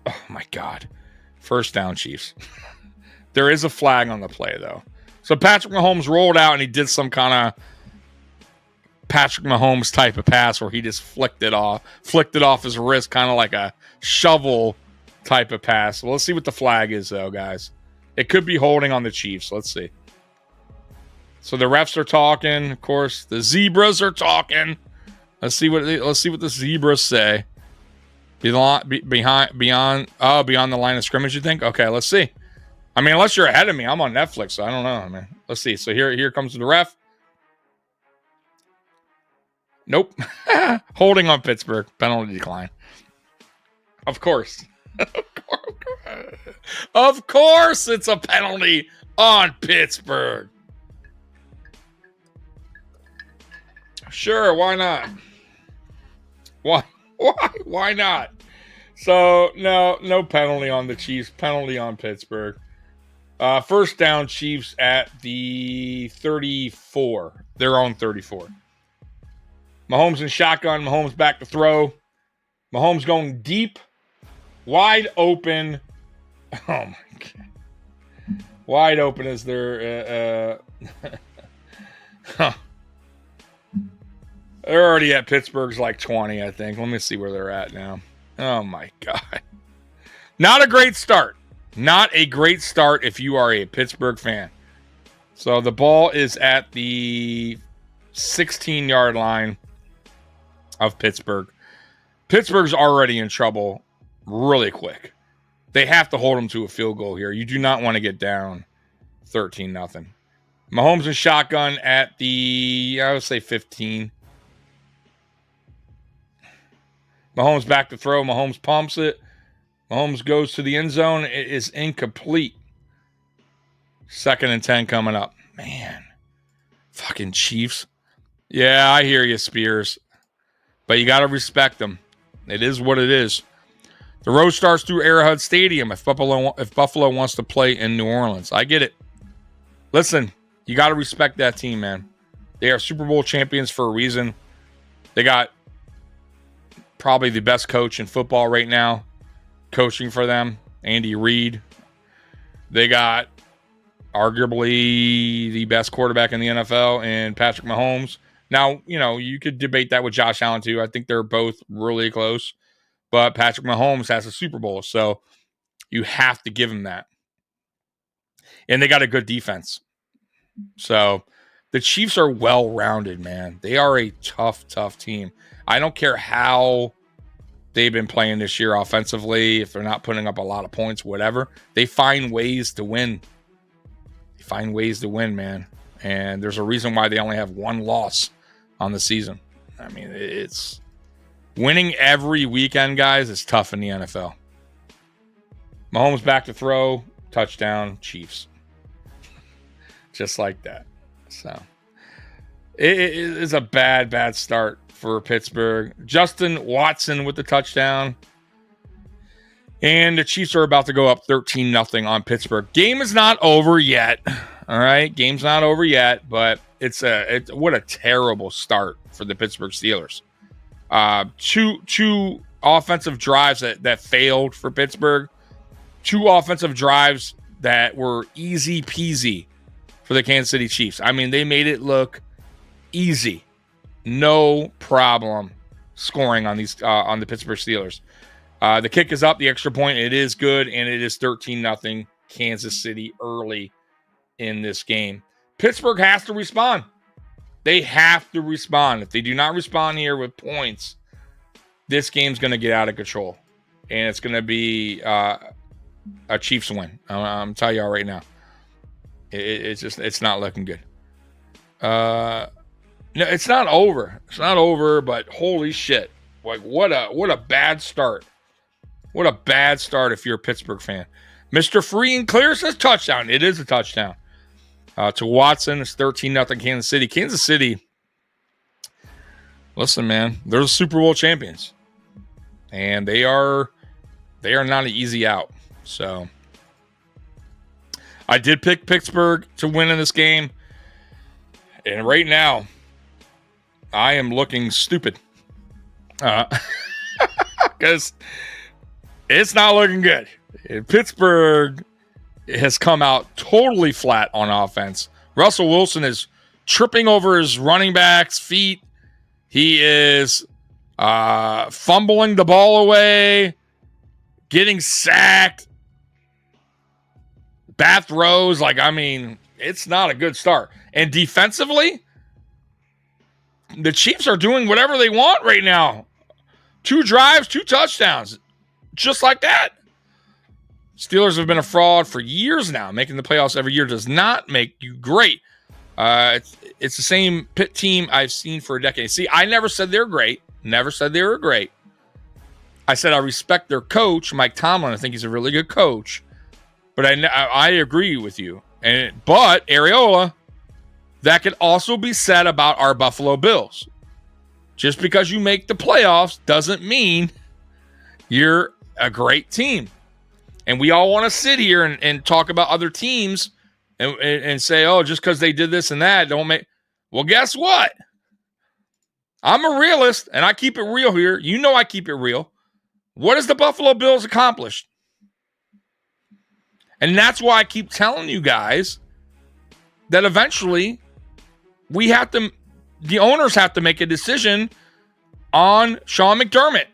S3: Oh, my God. First down, Chiefs. There is a flag on the play, though. So Patrick Mahomes rolled out, and he did some kind of Patrick Mahomes type of pass where he just flicked it off his wrist, kind of like a shovel type of pass. Well, let's see what the flag is, though, guys. It could be holding on the Chiefs. Let's see. So the refs are talking. Of course, the zebras are talking. Let's see what the zebras say. Beyond the line of scrimmage, you think? Okay, let's see. I mean, unless you're ahead of me, I'm on Netflix, so I don't know, man. Let's see. So here comes the ref. Nope. Holding on Pittsburgh. Penalty decline. Of course. Of course it's a penalty on Pittsburgh. Sure, why not? Why not? So, no penalty on the Chiefs. Penalty on Pittsburgh. First down, Chiefs at the 34. Their own 34. Mahomes in shotgun. Mahomes back to throw. Mahomes going deep. Wide open. Oh, my God. Wide open is their... They're already at Pittsburgh's like 20, I think. Let me see where they're at now. Oh, my God. Not a great start. Not a great start if you are a Pittsburgh fan. So the ball is at the 16-yard line of Pittsburgh. Pittsburgh's already in trouble really quick. They have to hold them to a field goal here. You do not want to get down 13-0. Mahomes in shotgun at the, I would say 15. Mahomes back to throw. Mahomes pumps it. Mahomes goes to the end zone. It is incomplete. 2nd and 10 coming up. Man. Fucking Chiefs. Yeah, I hear you, Spears. But you got to respect them. It is what it is. The road starts through Arrowhead Stadium if Buffalo wants to play in New Orleans. I get it. Listen, you got to respect that team, man. They are Super Bowl champions for a reason. They got probably the best coach in football right now coaching for them, Andy Reid. They got arguably the best quarterback in the NFL in Patrick Mahomes. Now, you could debate that with Josh Allen too. I think they're both really close. But Patrick Mahomes has a Super Bowl, so you have to give him that. And they got a good defense. So the Chiefs are well-rounded, man. They are a tough, tough team. I don't care how they've been playing this year offensively, if they're not putting up a lot of points, whatever. They find ways to win. They find ways to win, man. And there's a reason why they only have one loss on the season. I mean, it's winning every weekend, guys, is tough in the NFL. Mahomes back to throw, touchdown, Chiefs. Just like that. So it is a bad start for Pittsburgh. Justin Watson with the touchdown. And the Chiefs are about to go up 13-0 on Pittsburgh. Game is not over yet. All right, game's not over yet, but it's what a terrible start for the Pittsburgh Steelers. Two offensive drives that failed for Pittsburgh. Two offensive drives that were easy peasy for the Kansas City Chiefs. I mean, they made it look easy. No problem scoring on the Pittsburgh Steelers. The kick is up, the extra point. It is good, and it is 13-0 Kansas City early in this game. Pittsburgh has to respond. They have to respond. If they do not respond here with points, this game's going to get out of control, and it's going to be a Chiefs win. I'm telling y'all right now. It's not looking good. No, it's not over. It's not over, but holy shit. Like, what a bad start. What a bad start if you're a Pittsburgh fan. Mr. Free and Clear says touchdown. It is a touchdown. To Watson, it's 13-0 Kansas City. Kansas City, listen, man, they're the Super Bowl champions. And they are not an easy out. So I did pick Pittsburgh to win in this game. And right now, I am looking stupid. Because it's not looking good. Pittsburgh has come out totally flat on offense. Russell Wilson is tripping over his running back's feet. He is fumbling the ball away, getting sacked, bad throws. Like, I mean, it's not a good start. And defensively, the Chiefs are doing whatever they want right now. 2 drives, 2 touchdowns. Just like that. Steelers have been a fraud for years now. Making the playoffs every year does not make you great. It's the same Pitt team I've seen for a decade. See, I never said they're great. Never said they were great. I said I respect their coach, Mike Tomlin. I think he's a really good coach. But I agree with you. But Areola, that could also be said about our Buffalo Bills. Just because you make the playoffs doesn't mean you're a great team. And we all want to sit here and talk about other teams and say, oh, just because they did this and that, don't make. Well, guess what? I'm a realist, and I keep it real here. You know I keep it real. What has the Buffalo Bills accomplished? And that's why I keep telling you guys that eventually the owners have to make a decision on Sean McDermott.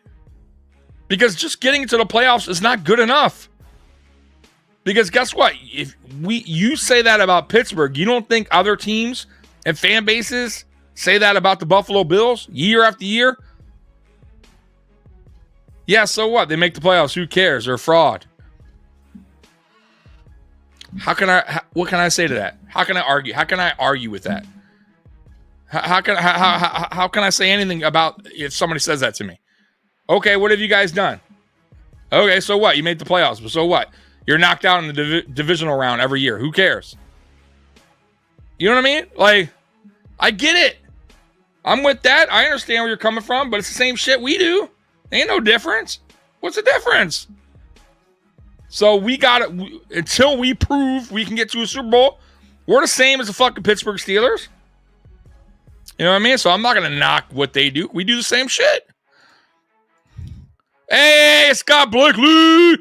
S3: Because just getting into the playoffs is not good enough. Because guess what? If you say that about Pittsburgh, you don't think other teams and fan bases say that about the Buffalo Bills year after year? Yeah, so what? They make the playoffs. Who cares? They're a fraud. What can I say to that? How can I argue? How can I argue with that? How can I say anything about if somebody says that to me? Okay, what have you guys done? Okay, so what? You made the playoffs, but so what? You're knocked out in the divisional round every year. Who cares? You know what I mean? Like, I get it. I'm with that. I understand where you're coming from, but it's the same shit we do. Ain't no difference. What's the difference? So we got it. Until we prove we can get to a Super Bowl, we're the same as the fucking Pittsburgh Steelers. You know what I mean? So I'm not going to knock what they do. We do the same shit. Hey, Scott Blakely.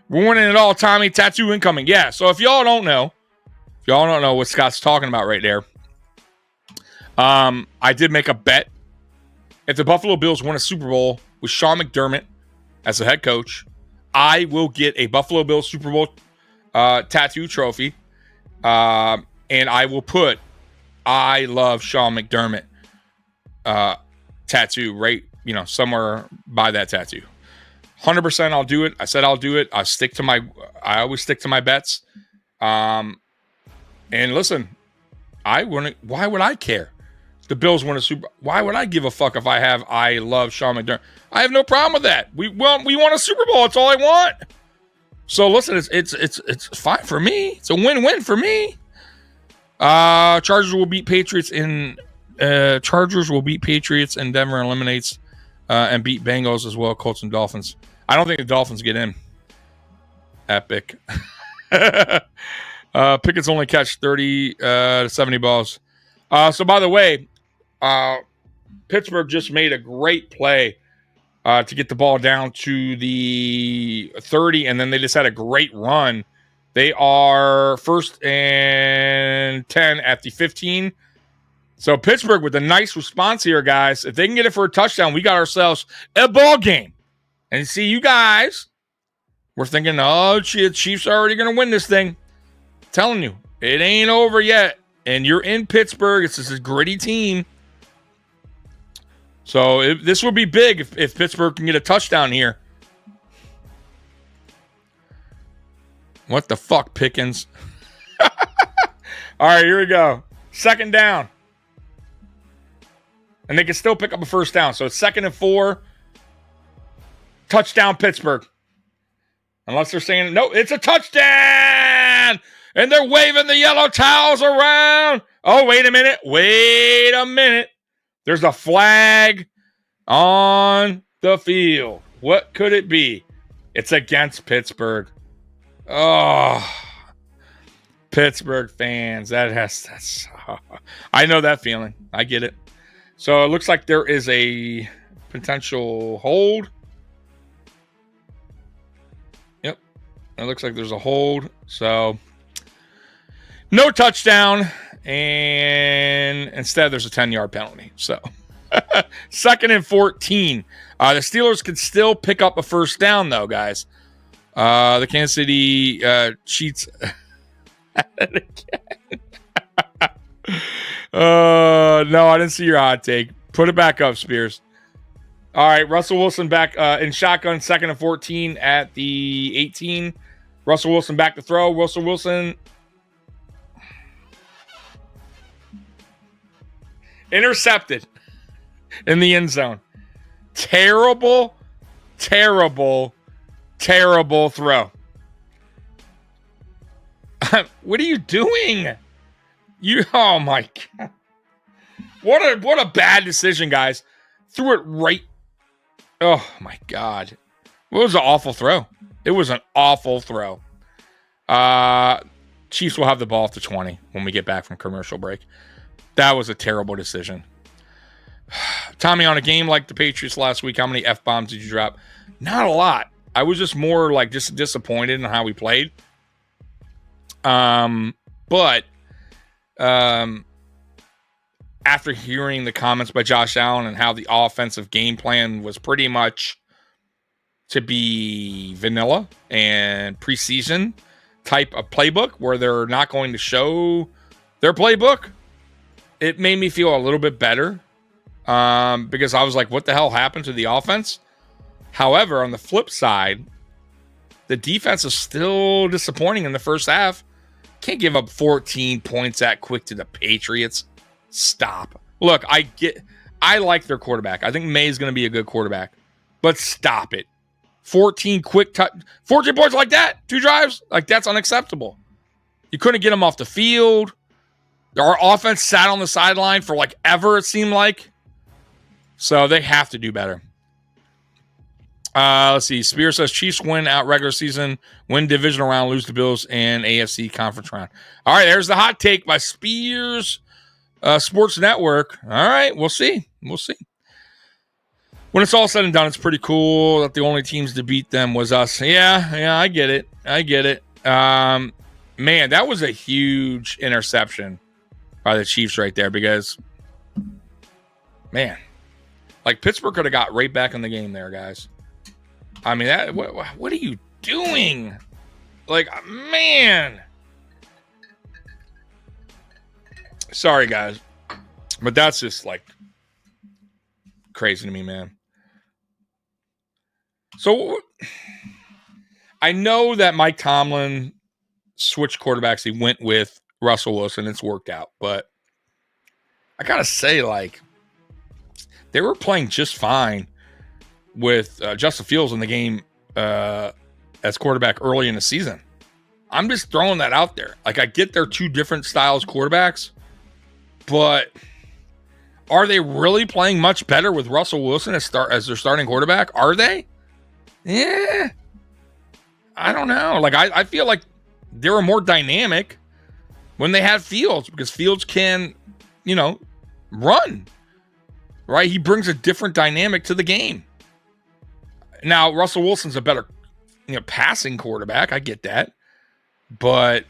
S3: We're winning it all, Tommy. Tattoo incoming. Yeah, so if y'all don't know what Scott's talking about right there, I did make a bet. If the Buffalo Bills win a Super Bowl with Sean McDermott as the head coach, I will get a Buffalo Bills Super Bowl tattoo trophy, and I will put I love Sean McDermott tattoo right, somewhere by that tattoo. 100% I'll do it. I said I'll do it. I always stick to my bets. And listen, I wouldn't. Why would I care? The Bills win a Super. Why would I give a fuck if I love Sean McDermott? I have no problem with that. We want a Super Bowl. That's all I want. So listen, it's fine for me. It's a win-win for me. Chargers will beat Patriots in Denver and eliminates and beat Bengals as well. Colts and Dolphins. I don't think the Dolphins get in. Epic. Pickett's only catch 30 to 70 balls. So by the way, Pittsburgh just made a great play to get the ball down to the 30, and then they just had a great run. They are 1st and 10 at the 15. So Pittsburgh with a nice response here, guys. If they can get it for a touchdown, we got ourselves a ball game. And see, you guys, we're thinking, oh, shit, Chiefs are already going to win this thing. I'm telling you, it ain't over yet. And you're in Pittsburgh. It's just a gritty team. So this would be big if Pittsburgh can get a touchdown here. What the fuck, Pickens? All right, here we go. 2nd down. And they can still pick up a 1st down. So it's 2nd and 4. Touchdown, Pittsburgh. Unless they're saying, no, it's a touchdown. And they're waving the yellow towels around. Oh, wait a minute. There's a flag on the field. What could it be? It's against Pittsburgh. Oh, Pittsburgh fans. That's I know that feeling. I get it. So it looks like there is a potential hold. Yep. It looks like there's a hold. So no touchdown. And instead, there's a 10-yard penalty. So, 2nd and 14. The Steelers could still pick up a 1st down, though, guys. The Kansas City cheats at it again. No, I didn't see your hot take. Put it back up, Spears. All right, Russell Wilson back in shotgun, 2nd and 14 at the 18. Russell Wilson back to throw. Wilson. Intercepted in the end zone. Terrible throw. What are you doing? Oh my God. What a bad decision, guys. Threw it right. Oh my God. It was an awful throw. It was an awful throw. Chiefs will have the ball at the 20 when we get back from commercial break. That was a terrible decision. Tommy, on a game like the Patriots last week, how many F-bombs did you drop? Not a lot. I was just more like just disappointed in how we played. But after hearing the comments by Josh Allen and how the offensive game plan was pretty much to be vanilla and preseason type of playbook where they're not going to show their playbook, it made me feel a little bit better because I was like, what the hell happened to the offense? However, on the flip side, the defense is still disappointing in the first half. Can't give up 14 points that quick to the Patriots. Stop. Look, I like their quarterback. I think May's going to be a good quarterback. But stop it. 14 points like that, 2 drives? Like, that's unacceptable. You couldn't get them off the field. Our offense sat on the sideline for like ever, it seemed like. So they have to do better. Let's see. Spears says Chiefs win out regular season, win divisional round, lose the Bills, and AFC conference round. All right, there's the hot take by Spears Sports Network. All right, we'll see. We'll see. When it's all said and done, it's pretty cool that the only teams to beat them was us. Yeah, I get it. Man, that was a huge interception by the Chiefs right there because, man, like Pittsburgh could have got right back in the game there, guys. I mean, what are you doing? Like, man. Sorry, guys. But that's just, like, crazy to me, man. So, I know that Mike Tomlin switched quarterbacks. He went with Russell Wilson. It's worked out. But I gotta say, like, they were playing just fine with Justin Fields in the game as quarterback early in the season. I'm just throwing that out there. Like, I get they're two different styles quarterbacks, but are they really playing much better with Russell Wilson as their starting quarterback? Are they? Yeah. I don't know. Like, I feel like they were more dynamic when they had Fields, because Fields can, run, right? He brings a different dynamic to the game. Now, Russell Wilson's a better, passing quarterback. I get that. But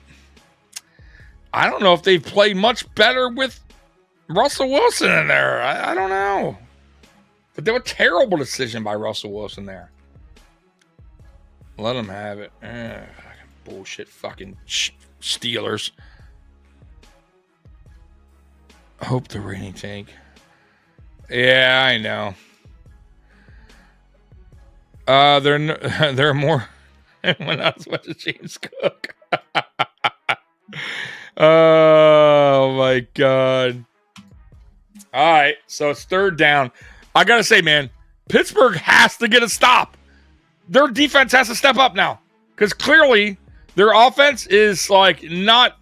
S3: I don't know if they've played much better with Russell Wilson in there. I don't know. But they were a terrible decision by Russell Wilson there. Let him have it. Bullshit fucking Steelers. Hope the rating tank. Yeah, I know. They're more when I was watching James Cook. Oh my God. All right, so it's third down. I gotta say, man, Pittsburgh has to get a stop. Their defense has to step up now, because clearly their offense is like not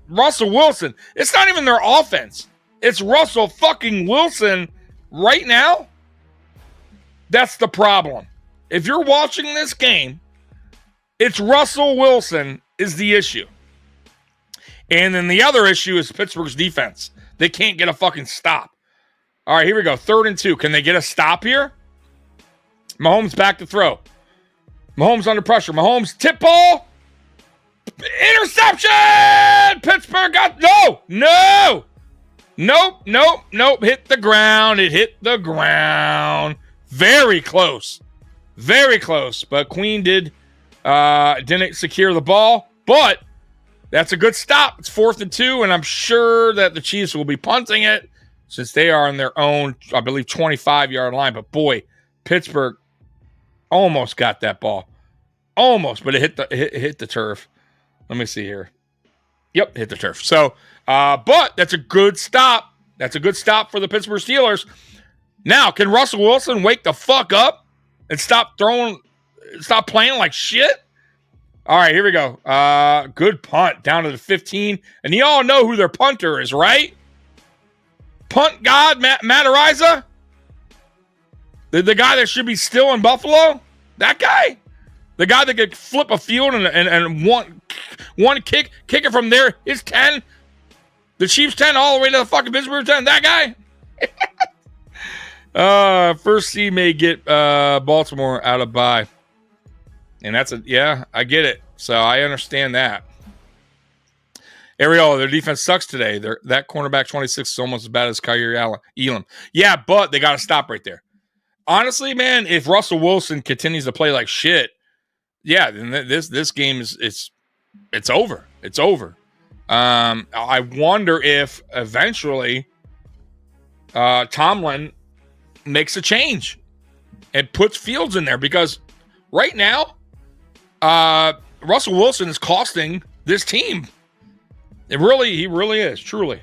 S3: Russell Wilson. It's not even their offense. It's Russell fucking Wilson right now. That's the problem. If you're watching this game, it's Russell Wilson is the issue. And then the other issue is Pittsburgh's defense. They can't get a fucking stop. All right, here we go. 3rd and 2. Can they get a stop here? Mahomes back to throw. Mahomes under pressure. Mahomes tip ball. Interception! Pittsburgh got... No! Nope. Hit the ground. It hit the ground. Very close. But Queen didn't secure the ball. But that's a good stop. It's 4th and 2, and I'm sure that the Chiefs will be punting it since they are on their own, I believe, 25-yard line. But boy, Pittsburgh almost got that ball. Almost, but it hit the turf. Let me see here. Yep, hit the turf. So, but that's a good stop. That's a good stop for the Pittsburgh Steelers. Now, can Russell Wilson wake the fuck up and stop playing like shit? All right, here we go. Good punt down to the 15. And you all know who their punter is, right? Punt god, Matt Ariza? The guy that should be still in Buffalo? That guy? The guy that could flip a field and one kick it from there, his 10. The Chiefs 10 all the way to the fucking Pittsburgh 10. That guy? First seed may get Baltimore out of bye. And I get it. So I understand that. Ariel, their defense sucks today. That cornerback 26 is almost as bad as Kyrie Elam. Yeah, but they got to stop right there. Honestly, man, if Russell Wilson continues to play like shit, yeah, then this game it's over. It's over. I wonder if eventually Tomlin makes a change and puts Fields in there, because right now, Russell Wilson is costing this team. He really is, truly.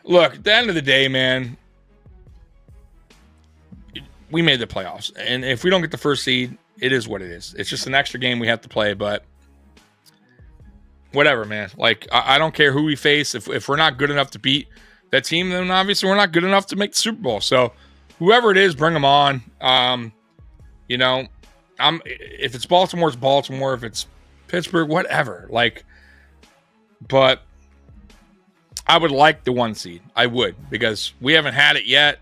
S3: Look, at the end of the day, man, we made the playoffs. And if we don't get the first seed, it is what it is. It's just an extra game we have to play, but whatever, man. Like, I don't care who we face. If we're not good enough to beat that team, then obviously we're not good enough to make the Super Bowl. So whoever it is, bring them on. If it's Baltimore, it's Baltimore. If it's Pittsburgh, whatever. Like, but I would like the 1 seed. I would, because we haven't had it yet.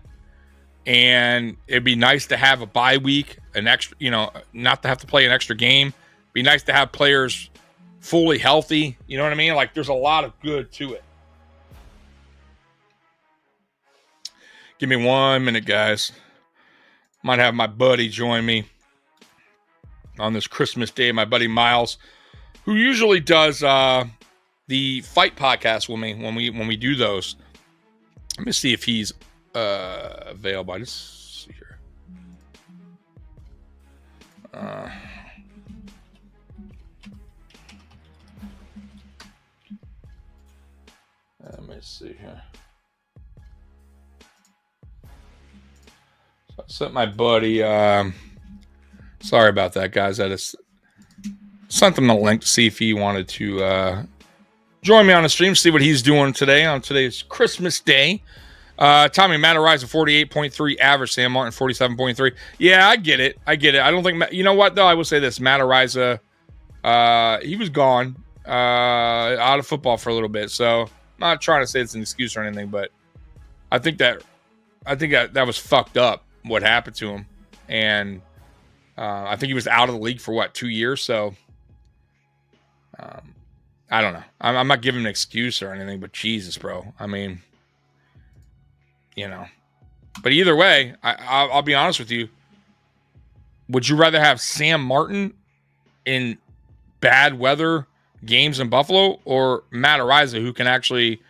S3: And it'd be nice to have a bye week, an extra, not to have to play an extra game. It'd be nice to have players fully healthy. You know what I mean? Like, there's a lot of good to it. Give me 1 minute, guys. Might have my buddy join me on this Christmas day. My buddy Miles, who usually does the fight podcast with me when we do those. Let me see if he's available. I just see here. see here. So I sent my buddy. Sorry about that, guys. I just sent him a link to see if he wanted to join me on the stream, see what he's doing today on today's Christmas Day. Tommy Matarazza 48.3 average, Sam Martin 47.3. Yeah, I get it. I don't think you know what though. I will say this: Matarazza, he was gone out of football for a little bit. So I'm not trying to say it's an excuse or anything, but I think that was fucked up what happened to him, and I think he was out of the league for what 2 years. So I don't know. I'm not giving an excuse or anything, but Jesus, bro. I mean. But either way, I'll be honest with you. Would you rather have Sam Martin in bad weather games in Buffalo or Matarazza, who can actually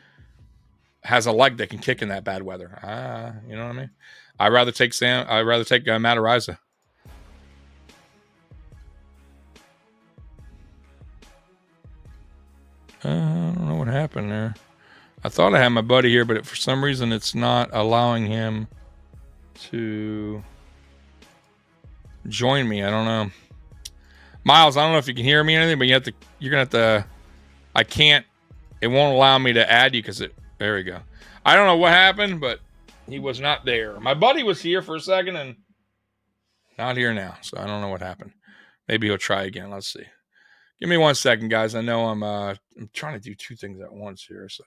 S3: has a leg that can kick in that bad weather? You know what I mean? I'd rather take Matarazza. I don't know what happened there. I thought I had my buddy here, but for some reason it's not allowing him to join me. I don't know. Miles, I don't know if you can hear me or anything, but you're going to have to, I can't, it won't allow me to add you because there we go. I don't know what happened, but he was not there. My buddy was here for a second and not here now. So I don't know what happened. Maybe he'll try again. Let's see. Give me 1 second, guys. I know I'm trying to do two things at once here, so.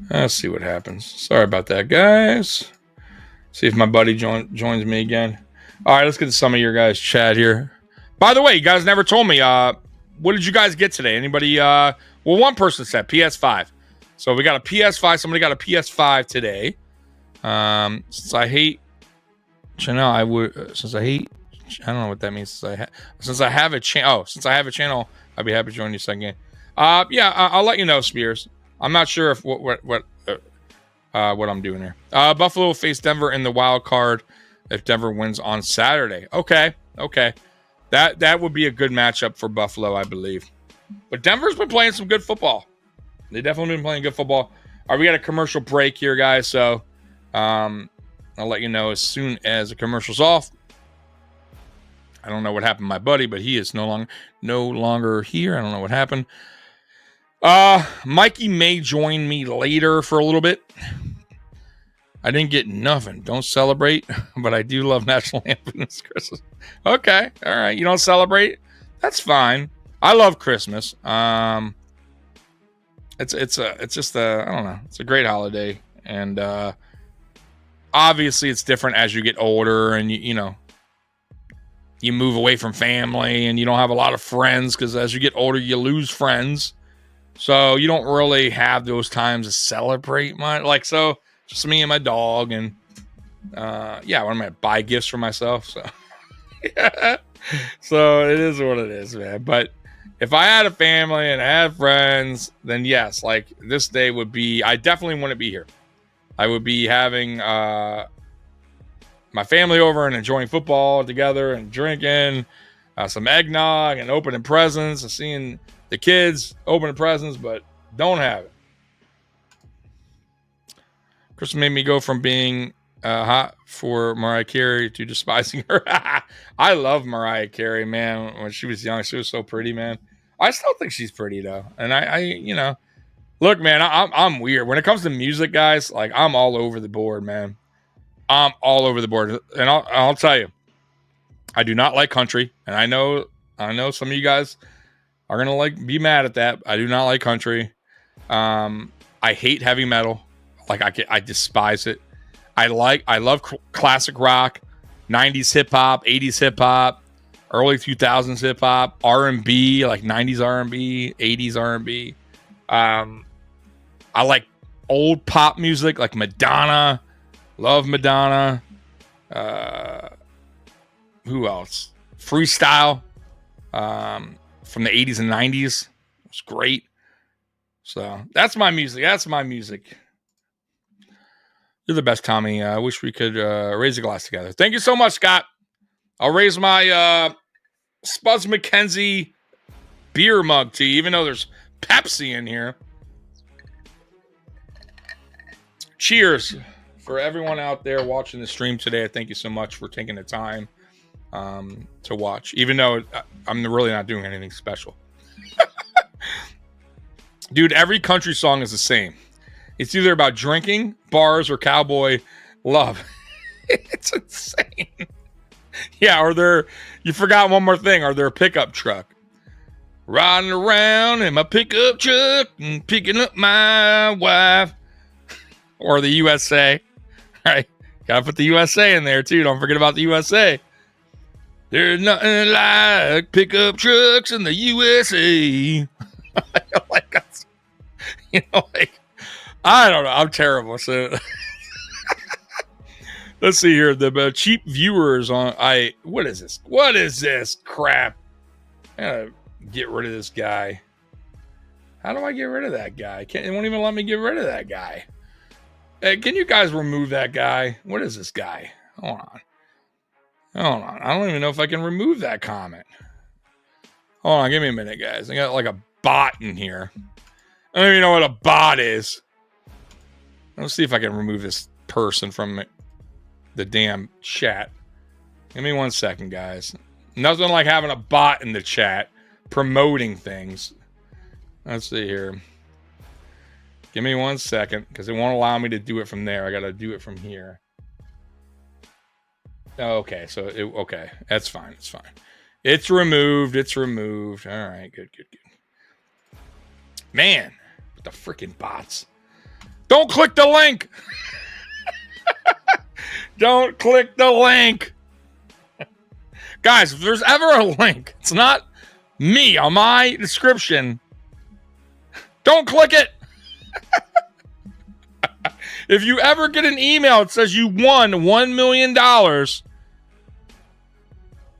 S3: Let's see what happens. Sorry about that, guys. See if my buddy joins me again. All right, let's get to some of your guys' chat here. By the way, you guys never told me, what did you guys get today? Anybody? Well, one person said PS5. So we got a PS5. Somebody got a PS5 today. Since I hate channel, I don't know what that means. Since I have a channel, I'd be happy to join you second game. Yeah, I'll let you know, Spears. I'm not sure if what I'm doing here. Buffalo will face Denver in the wild card if Denver wins on Saturday. Okay. That would be a good matchup for Buffalo, I believe. But Denver's been playing some good football. They definitely been playing good football. All right, we got a commercial break here, guys. So I'll let you know as soon as the commercial's off. I don't know what happened to my buddy, but he is no longer here. I don't know what happened. Mikey may join me later for a little bit. I didn't get nothing. Don't celebrate, but I do love National Anthem this Christmas. Okay, all right. You don't celebrate? That's fine. I love Christmas. It's just I don't know. It's a great holiday, and obviously it's different as you get older, and you move away from family, and you don't have a lot of friends because as you get older, you lose friends. So you don't really have those times to celebrate much. Like, so just me and my dog, and yeah, I'm gonna buy gifts for myself. So yeah. So it is what it is, man. But if I had a family and I had friends, then yes, like this day would be, I definitely wouldn't be here. I would be having my family over and enjoying football together and drinking some eggnog and opening presents and seeing the kids opening presents, but don't have it. Chris made me go from being hot for Mariah Carey to despising her. I love Mariah Carey, man. When she was young, she was so pretty, man. I still think she's pretty though. And I look, man, I'm weird. When it comes to music, guys, like I'm all over the board, man. I'm all over the board. And I'll tell you, I do not like country. And I know some of you guys are gonna be mad at that. I do not like country. I hate heavy metal. Like I despise it. I love classic rock, 90s hip hop, 80s hip hop, early 2000s hip hop, R&B, like 90s R&B, 80s R&B. I like old pop music, like Madonna. Love Madonna. Who else? Freestyle. From the 80s and 90s. It's great. So that's my music. You're the best, Tommy. I wish we could raise a glass together. Thank you so much, Scott. I'll raise my Spuds McKenzie beer mug to you, even though there's Pepsi in here. Cheers for everyone out there watching the stream today. Thank you so much for taking the time to watch, even though I'm really not doing anything special. Dude, every country song is the same. It's either about drinking, bars, or cowboy love. It's insane. Yeah, or you forgot one more thing, or they're a pickup truck. Riding around in my pickup truck and picking up my wife. Or the USA. Right? Gotta put the USA in there too. Don't forget about the USA. There's nothing like pickup trucks in the USA. I don't know. I'm terrible. So let's see here. The cheap viewers on what is this? What is this crap? I gotta get rid of this guy. How do I get rid of that guy? It won't even let me get rid of that guy. Hey, can you guys remove that guy? What is this guy? Hold on. I don't even know if I can remove that comment. Hold on. Give me a minute, guys. I got like a bot in here. I don't even know what a bot is. Let's see if I can remove this person from the damn chat. Give me 1 second, guys. Nothing like having a bot in the chat promoting things. Let's see here. Give me 1 second, because it won't allow me to do it from there. I got to do it from here. Okay, okay. That's fine. It's fine. It's removed. All right, good. Man, with the freaking bots. Don't click the link. Don't click the link. Guys, if there's ever a link, it's not me on my description. Don't click it. If you ever get an email that says you won $1 million,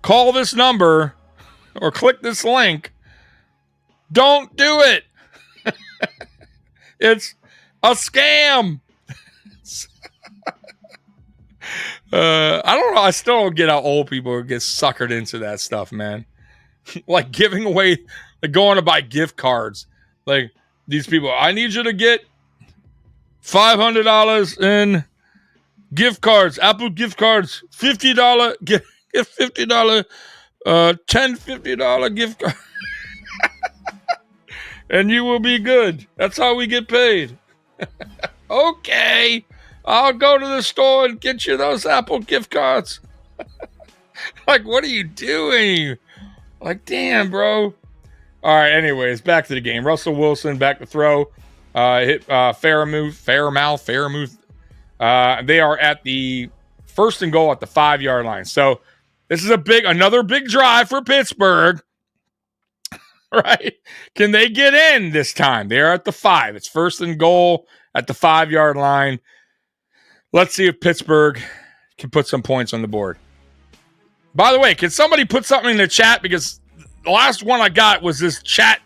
S3: call this number or click this link. Don't do it. It's a scam. I don't know. I still don't get how old people get suckered into that stuff, man. Like giving away, like going to buy gift cards. Like these people, I need you to get $500 in gift cards, Apple gift cards, $50 get $50, $50 gift card. And you will be good. That's how we get paid. Okay. I'll go to the store and get you those Apple gift cards. Like, what are you doing? Like, damn, bro. All right, anyways, back to the game. Russell Wilson back to throw. Hit Fairmouth. They are at the 1st and goal at the 5-yard line. So this is another big drive for Pittsburgh. Right? Can they get in this time? They're at the 5. It's 1st and goal at the 5-yard line. Let's see if Pittsburgh can put some points on the board. By the way, can somebody put something in the chat? Because the last one I got was this chat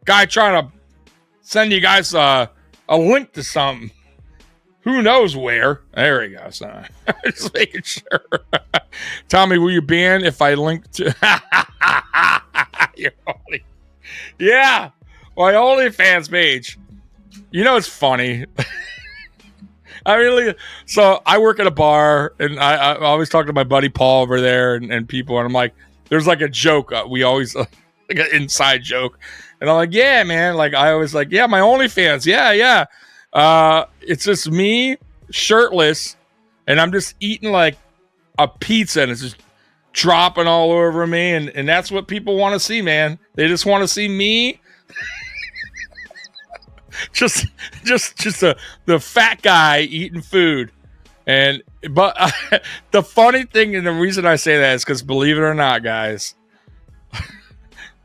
S3: guy trying to send you guys a link to something. Who knows where? There we go. So, just making sure. Tommy, will you ban if I link to... Yeah, my OnlyFans page. You know, it's funny. So I work at a bar, and I always talk to my buddy Paul over there and people, and I'm like, there's like a joke. We always like an inside joke, and I'm like, yeah, man. Like I always like, yeah, my OnlyFans, yeah. It's just me, shirtless, and I'm just eating like a pizza, and it's just dropping all over me, and that's what people want to see, man. They just want to see me. just the fat guy eating food. But the funny thing, and the reason I say that is because, believe it or not, guys,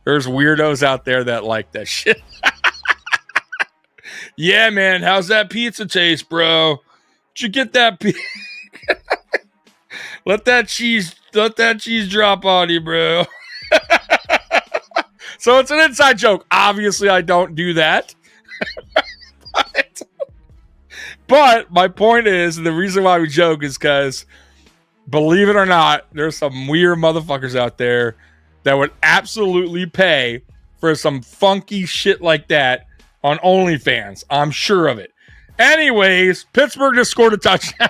S3: there's weirdos out there that like that shit. Yeah, man, how's that pizza taste, bro? Did you get that let that cheese drop on you, bro. So it's an inside joke. Obviously, I don't do that. But my point is, the reason why we joke is because, believe it or not, there's some weird motherfuckers out there that would absolutely pay for some funky shit like that on OnlyFans. I'm sure of it. Anyways, Pittsburgh just scored a touchdown.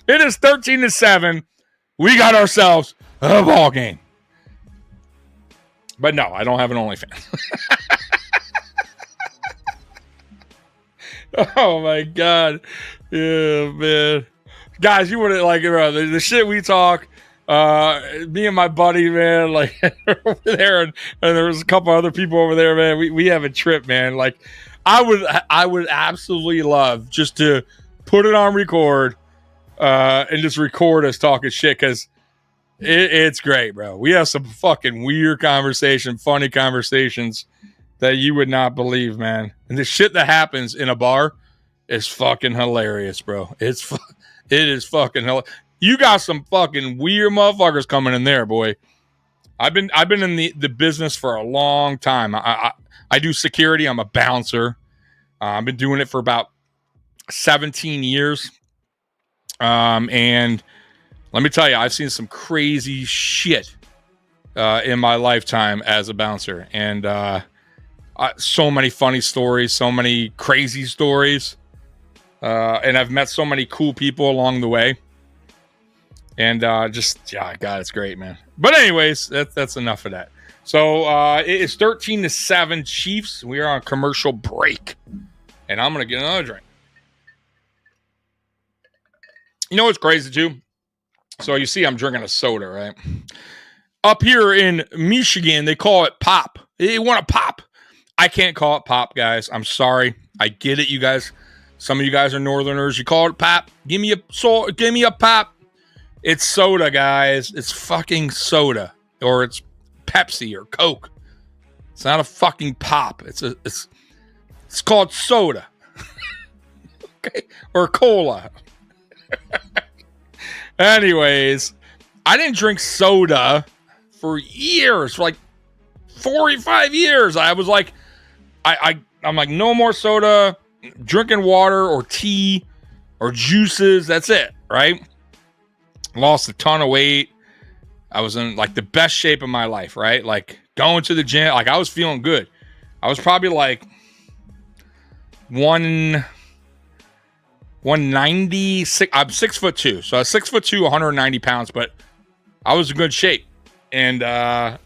S3: It is 13-7. We got ourselves a ball game. But no, I don't have an OnlyFans. Oh my God. Yeah, man. Guys, you wouldn't like it, bro. The shit we talk, me and my buddy, man, like over there, and there was a couple other people over there, man. We have a trip, man. Like, I would absolutely love just to put it on record, and just record us talking shit, because it's great, bro. We have some fucking weird conversation, funny conversations that you would not believe, man. And the shit that happens in a bar is fucking hilarious, bro. It is fucking hilarious. You got some fucking weird motherfuckers coming in there, boy. I've been in the business for a long time. I do security. I'm a bouncer. I've been doing it for about 17 years. And let me tell you, I've seen some crazy shit in my lifetime as a bouncer. And so many funny stories, so many crazy stories. And I've met so many cool people along the way. And God, it's great, man. But anyways, that's enough of that. So it is 13-7 Chiefs. We are on commercial break. And I'm going to get another drink. You know what's crazy, too? So you see I'm drinking a soda, right? Up here in Michigan, they call it pop. They want a pop. I can't call it pop, guys. I'm sorry. I get it, you guys. Some of you guys are Northerners. You call it pop. Give me a pop. It's soda, guys. It's fucking soda. Or it's Pepsi or Coke. It's not a fucking pop. It's called soda. Okay. Or cola. Anyways, I didn't drink soda for years, for like 45 years. I was like, I'm like, no more soda, drinking water or tea or juices. That's it, right? Lost a ton of weight. I was in like the best shape of my life, right? Like going to the gym, like I was feeling good. I was probably like 196. I'm 6'2", so I was 6'2", 190 pounds, but I was in good shape. And I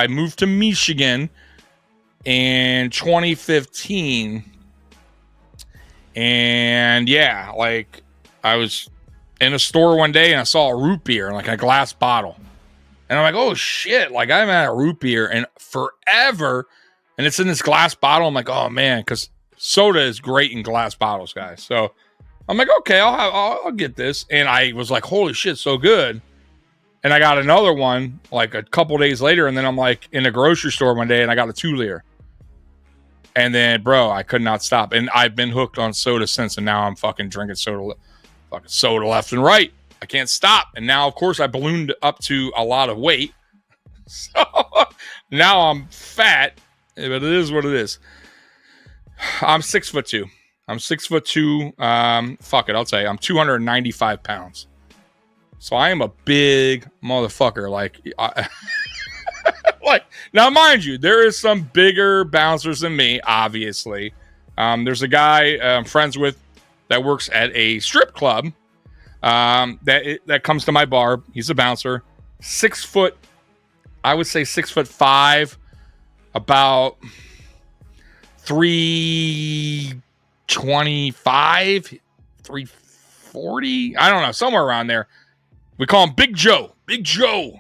S3: moved to Michigan in 2015. And yeah, like I was in a store one day and I saw a root beer in like a glass bottle. And I'm like, oh shit, like I haven't had a root beer in forever. And it's in this glass bottle. I'm like, oh man, because soda is great in glass bottles, guys. So I'm like, okay, I'll get this. And I was like, holy shit, so good. And I got another one like a couple days later. And then I'm like in a grocery store one day and I got a 2-liter. And then, bro, I could not stop. And I've been hooked on soda since. And now I'm fucking drinking soda left and right. I can't stop. And now, of course, I ballooned up to a lot of weight. So now I'm fat. But it is what it is. I'm 6'2". I'm 6'2". Fuck it, I'll tell you. I'm 295 pounds. So I am a big motherfucker. Like, like now, mind you, there is some bigger bouncers than me, obviously. There's a guy I'm friends with that works at a strip club that comes to my bar. He's a bouncer. 6 foot, I would say 6'5", about 325, 340. I don't know, somewhere around there. We call him Big Joe. Big Joe.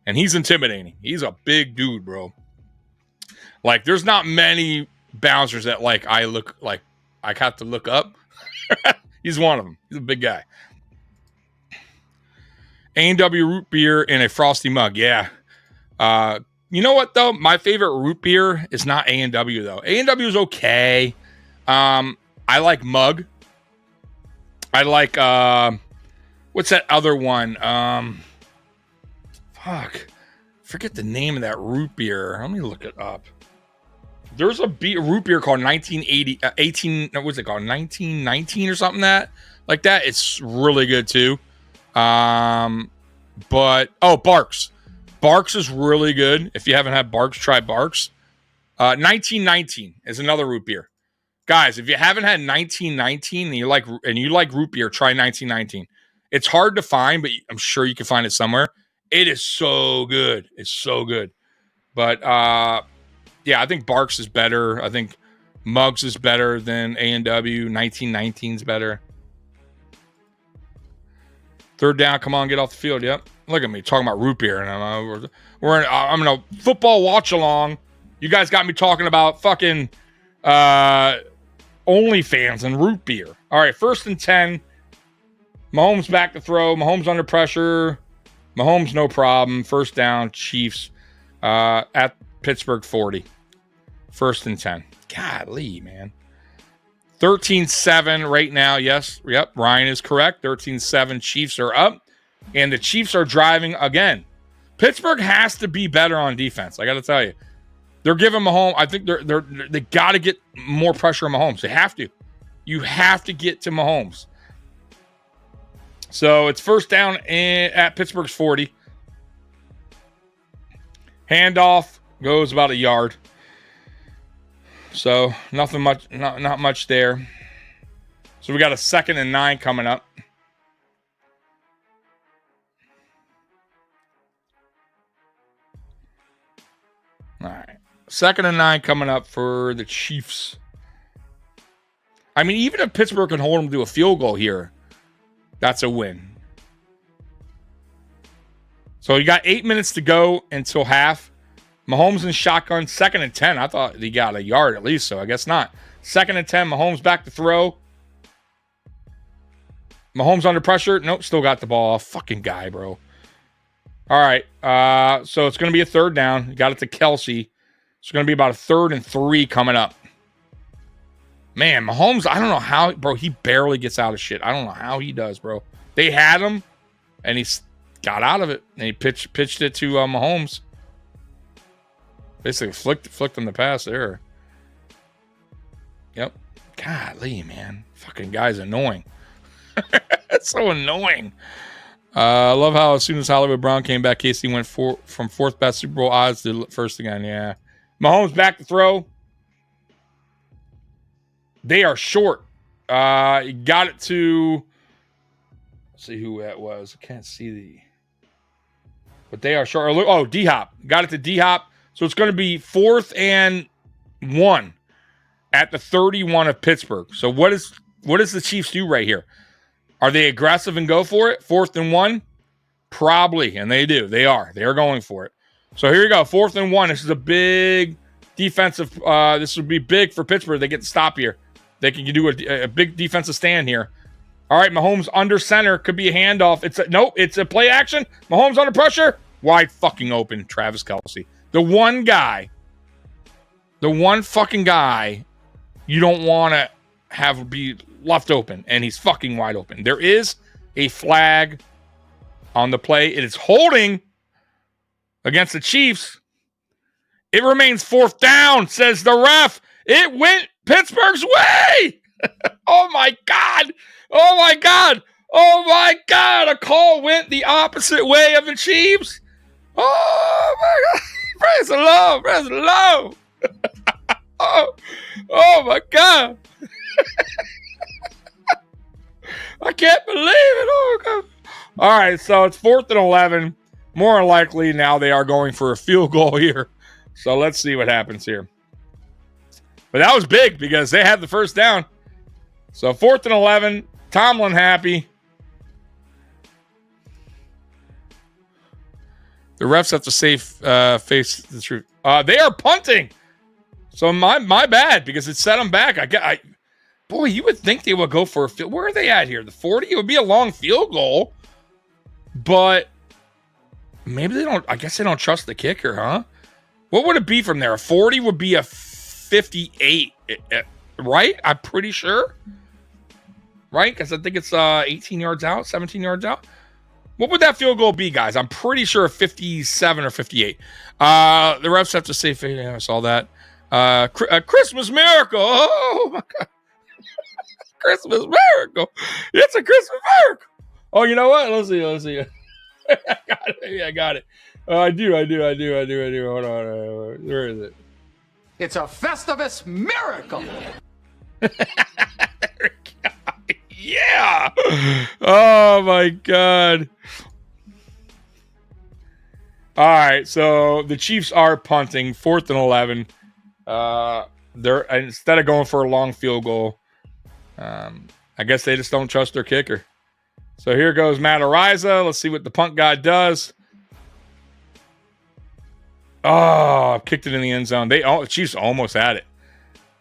S3: And he's intimidating. He's a big dude, bro. Like, there's not many bouncers that, like, I have to look up. He's one of them. He's a big guy. A&W root beer in a frosty mug. Yeah. You know what, though? My favorite root beer is not A&W, though. A&W is okay. I like mug. I like... what's that other one? Forget the name of that root beer. Let me look it up. There's a root beer called 1980, 18, what's it called? 1919 or something like that. It's really good too. But Barks. Barks is really good. If you haven't had Barks, try Barks. 1919 is another root beer. Guys, if you haven't had 1919 and you like root beer, try 1919. It's hard to find, but I'm sure you can find it somewhere. It is so good. It's so good. But yeah, I think Barks is better. I think Muggs is better than A&W. 1919 is better. Third down, come on, get off the field. Yep. Look at me talking about root beer, and I'm in a football watch along. You guys got me talking about fucking OnlyFans and root beer. All right, 1st and 10. Mahomes back to throw. Mahomes under pressure. Mahomes no problem. First down, Chiefs at Pittsburgh 40. 1st and 10. Golly, man. 13-7 right now. Yes. Yep. Ryan is correct. 13-7. Chiefs are up. And the Chiefs are driving again. Pittsburgh has to be better on defense. I got to tell you. They're giving Mahomes. I think they got to get more pressure on Mahomes. They have to. You have to get to Mahomes. So it's first down at Pittsburgh's 40. Handoff goes about a yard. So nothing much, not much there. So we got a 2nd and 9 coming up. All right. 2nd and 9 coming up for the Chiefs. I mean, even if Pittsburgh can hold them to a field goal here, that's a win. So you got 8 minutes to go until half. Mahomes in shotgun, 2nd and 10. I thought he got a yard at least, so I guess not. 2nd and 10, Mahomes back to throw. Mahomes under pressure. Nope, still got the ball. Fucking guy, bro. All right, so it's going to be a 3rd down. Got it to Kelsey. It's going to be about a 3rd and 3 coming up. Man, Mahomes, I don't know how, bro, he barely gets out of shit. I don't know how he does, bro. They had him, and he got out of it, and he pitched it to Mahomes. Basically flicked him the pass there. Yep. Golly, man. Fucking guy's annoying. That's so annoying. I love how as soon as Hollywood Brown came back, KC went from 4th best Super Bowl odds to 1st again. Yeah. Mahomes back to throw. They are short. Got it to... Let's see who that was. I can't see but they are short. Oh, D-Hop. Got it to D-Hop. So it's going to be 4th and 1 at the 31 of Pittsburgh. So what does the Chiefs do right here? Are they aggressive and go for it? 4th and 1? Probably, and they do. They are. They are going for it. So here you go. 4th and 1. This is a big defensive. This would be big for Pittsburgh. They get to stop here. They can do a big defensive stand here. All right, Mahomes under center. Could be a handoff. It's a play action. Mahomes under pressure. Wide fucking open. Travis Kelce. The one fucking guy you don't want to have be left open, and he's fucking wide open. There is a flag on the play. It is holding against the Chiefs. It remains 4th down, says the ref. It went Pittsburgh's way. Oh, my God. Oh, my God. Oh, my God. A call went the opposite way of the Chiefs. Oh, my God. Praise the Lord. Praise the Lord. Oh, my God. I can't believe it. Oh, my God. All right, so it's 4th and 11. More than likely now they are going for a field goal here. So let's see what happens here. But that was big because they had the first down. So 4th and 11. Tomlin happy. The refs have to face the truth. They are punting. So my bad because it set them back. Boy, you would think they would go for a field. Where are they at here? The 40? It would be a long field goal. But maybe they don't. I guess they don't trust the kicker, huh? What would it be from there? A 40 would be a 58, right? I'm pretty sure. Right? Because I think it's 18 yards out, 17 yards out. What would that field goal be, guys? I'm pretty sure 57 or 58. The refs have to say, I saw that. A Christmas miracle. Oh my God. Christmas miracle. It's a Christmas miracle. Oh, you know what? Let's see. I got it. Yeah, I got it. I do. Hold on. Where is it?
S2: It's a Festivus miracle.
S3: Yeah. Oh my God. All right. So the Chiefs are punting 4th and 11. They're instead of going for a long field goal. I guess they just don't trust their kicker. So here goes Matt Ariza. Let's see what the punt guy does. Oh, kicked it in the end zone. Chiefs almost had it.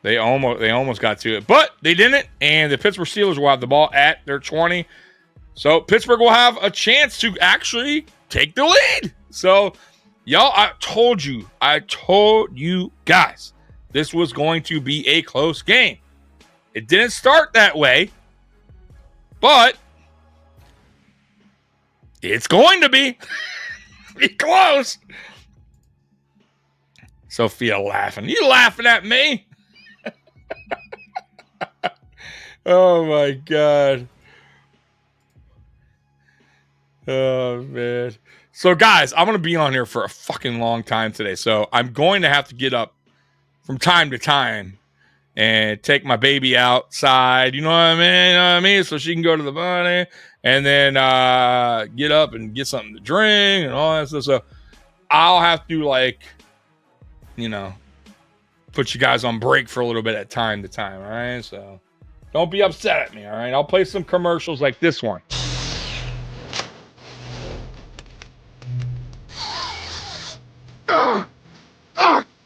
S3: They almost got to it, but they didn't. And the Pittsburgh Steelers will have the ball at their 20. So Pittsburgh will have a chance to actually take the lead. So, y'all, I told you guys, this was going to be a close game. It didn't start that way, but it's going to be close. Sophia laughing. You laughing at me? Oh my God. Oh man. So guys, I'm going to be on here for a fucking long time today. So I'm going to have to get up from time to time and take my baby outside. You know what I mean? So she can go to the bunny and then get up and get something to drink and all that stuff. So I'll have to put you guys on break for a little bit at time to time. All right. So don't be upset at me. All right. I'll play some commercials like this one.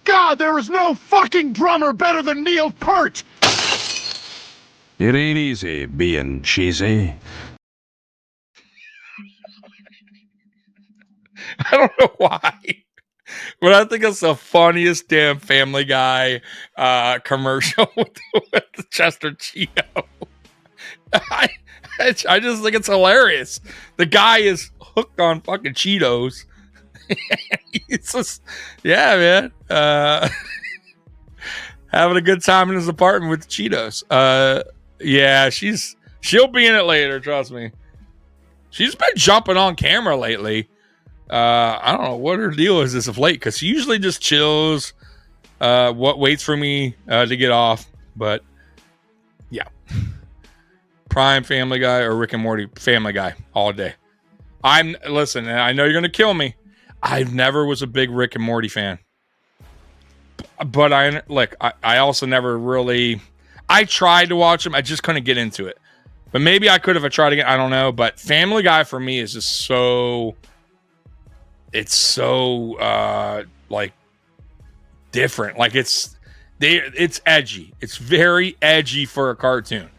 S2: God, there is no fucking drummer better than Neil Peart.
S4: It ain't easy being cheesy.
S3: I don't know why, but I think it's the funniest damn Family Guy commercial with Chester Cheeto. I just think it's hilarious. The guy is hooked on fucking Cheetos. He's just, yeah, man. Having a good time in his apartment with the Cheetos. Yeah, she'll be in it later, trust me. She's been jumping on camera lately. I don't know what her deal is as of late, because she usually just chills, waits for me to get off. But yeah, Prime Family Guy or Rick and Morty Family Guy all day. Listen, I know you're gonna kill me. I never was a big Rick and Morty fan, but I also never really. I tried to watch them. I just couldn't get into it. But maybe I could if I tried again. I don't know. But Family Guy for me is just so. It's so different. Like it's edgy. It's very edgy for a cartoon,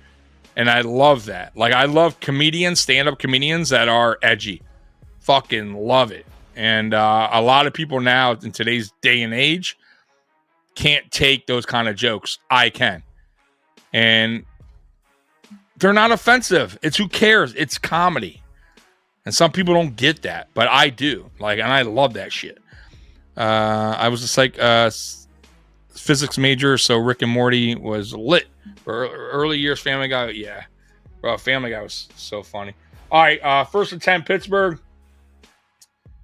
S3: and I love that. Like I love stand-up comedians that are edgy. Fucking love it. And a lot of people now in today's day and age can't take those kind of jokes. I can. And they're not offensive. It's who cares? It's comedy. And some people don't get that, but I do. And I love that shit. I was just physics major, so Rick and Morty was lit. For early years Family Guy, yeah. Bro, Family Guy was so funny. All right, 1st and 10 Pittsburgh.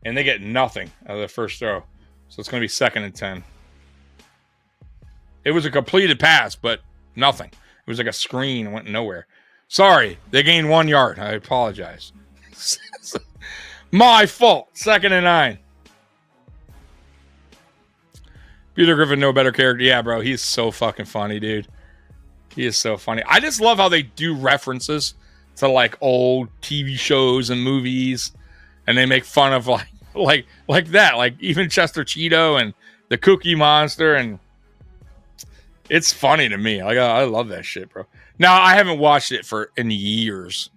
S3: And they get nothing out of the first throw. So it's going to be 2nd and 10. It was a completed pass, but nothing. It was like a screen and went nowhere. Sorry, they gained 1 yard. I apologize. My fault. 2nd and 9. Peter Griffin, no better character. Yeah, bro. He's so fucking funny, dude. He is so funny. I just love how they do references to old TV shows and movies. And they make fun of like that, like even Chester Cheeto and the Cookie Monster, and it's funny to me. I love that shit, bro. Now I haven't watched it in years,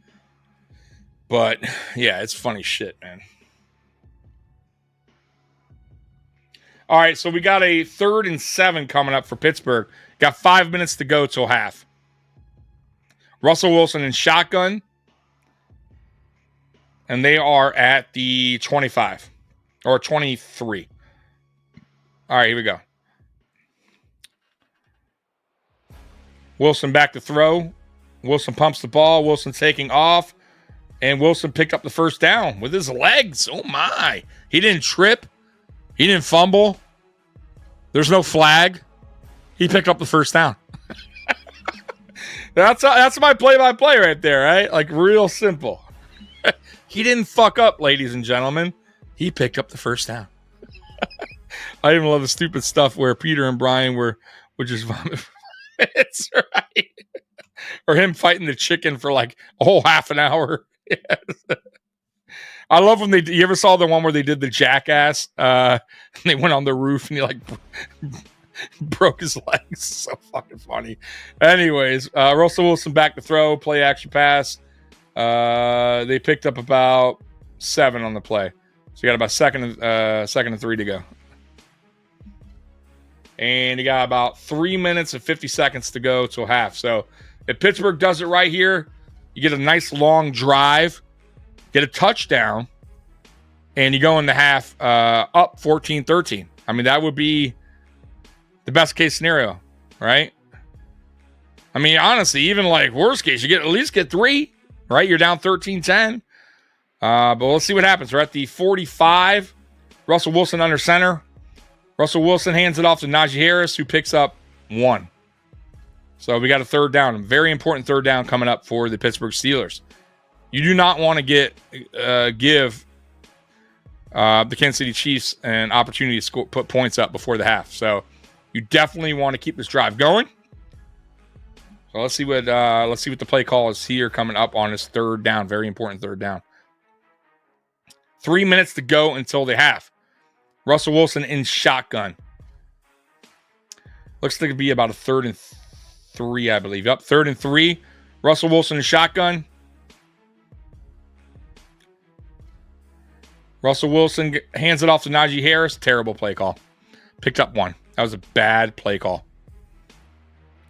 S3: but yeah, it's funny shit, man. All right, so we got a 3rd and 7 coming up for Pittsburgh. Got 5 minutes to go till half. Russell Wilson in shotgun. And they are at the 25 or 23. All right, here we go. Wilson back to throw. Wilson pumps the ball. Wilson taking off. And Wilson picked up the first down with his legs. Oh, my. He didn't trip. He didn't fumble. There's no flag. He picked up the first down. That's my play-by-play right there, right? Like, real simple. He didn't fuck up, ladies and gentlemen. He picked up the first down. I even love the stupid stuff where Peter and Brian would just vomit. It's right. Or him fighting the chicken for like a whole half an hour. Yes. I love when you ever saw the one where they did the jackass? And they went on the roof and he like broke his legs. So fucking funny. Anyways, Russell Wilson back to throw, play action pass. They picked up about 7 on the play. So you got about second and 3 to go. And you got about 3 minutes and 50 seconds to go till half. So if Pittsburgh does it right here, you get a nice long drive, get a touchdown, and you go in the half up 14-13. I mean, that would be the best case scenario, right? I mean, honestly, even like worst case, you at least get 3, right? You're down 13-10. But we'll see what happens. We're at the 45. Russell Wilson under center. Russell Wilson hands it off to Najee Harris, who picks up 1. So we got a third down. A very important third down coming up for the Pittsburgh Steelers. You do not want to give the Kansas City Chiefs an opportunity to put points up before the half. So you definitely want to keep this drive going. So let's see what the play call is here coming up on this third down. Very important third down. 3 minutes to go until the half. Russell Wilson in shotgun. Looks like it'd be about a 3rd and 3, I believe. Yep, 3rd and 3. Russell Wilson in shotgun. Russell Wilson hands it off to Najee Harris. Terrible play call. Picked up 1. That was a bad play call.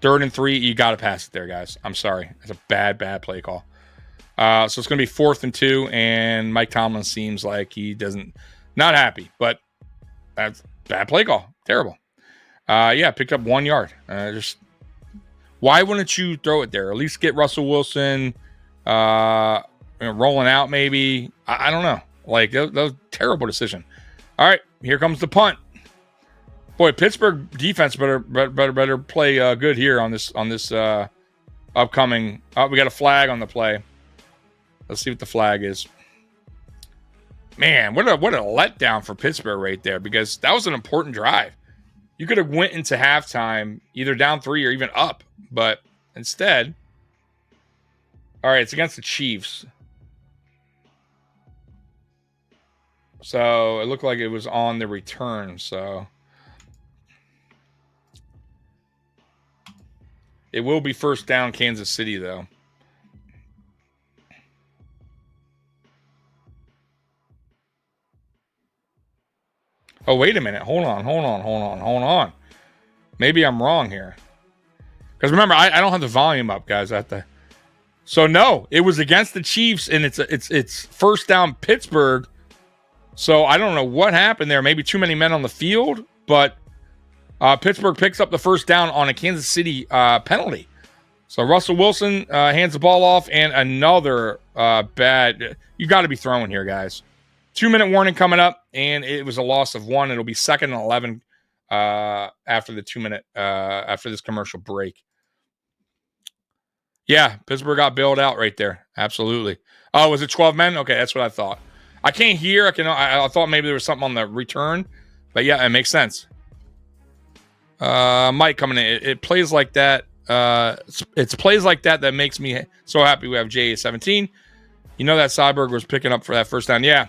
S3: 3rd and 3. You got to pass it there, guys. I'm sorry. It's a bad play call. So it's going to be 4th and 2, and Mike Tomlin seems like he not happy, but that's bad play call. Terrible. Picked up 1 yard. Why wouldn't you throw it there? At least get Russell Wilson rolling out maybe. I don't know. Like, that was a terrible decision. All right, here comes the punt. Boy, Pittsburgh defense better play good here on this upcoming. We got a flag on the play. Let's see what the flag is. Man, what a letdown for Pittsburgh right there, because that was an important drive. You could have went into halftime either down 3 or even up, but instead, all right, it's against the Chiefs. So it looked like it was on the return. So it will be first down Kansas City, though. Oh, wait a minute. Hold on. Maybe I'm wrong here. Because remember, I don't have the volume up, guys. So no, it was against the Chiefs, and it's first down Pittsburgh. So I don't know what happened there. Maybe too many men on the field, but Pittsburgh picks up the first down on a Kansas City penalty. So Russell Wilson hands the ball off, and another bad. You got to be throwing here, guys. 2-minute warning coming up, and it was a loss of 1. It'll be 2nd and 11 after the 2-minute after this commercial break. Yeah, Pittsburgh got bailed out right there. Absolutely. Oh, was it 12 men? Okay, that's what I thought. I can't hear. I thought maybe there was something on the return, but yeah, it makes sense. Mike coming in. It plays like that. It's plays like that makes me so happy. We have J17. You know that Cyborg was picking up for that first down. Yeah.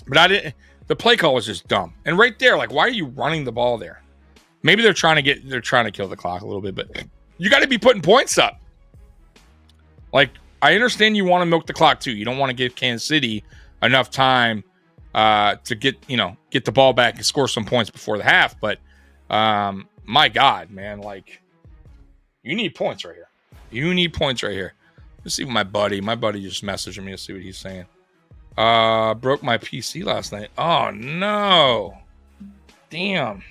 S3: But I didn't. The play call was just dumb. And right there, like, why are you running the ball there? Maybe they're trying to kill the clock a little bit, but you got to be putting points up. Like, I understand you want to milk the clock too. You don't want to give Kansas City enough time to get the ball back and score some points before the half. But my God, man, like, you need points right here. Let's see what my buddy just messaged me. Let's see what he's saying. Broke my PC last night. Oh no. Damn.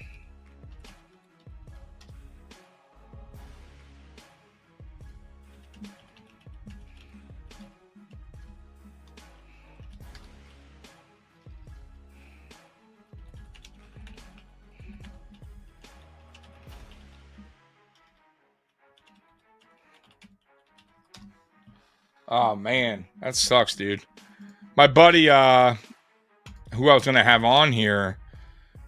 S3: Oh man, that sucks, dude. My buddy, who I was gonna have on here,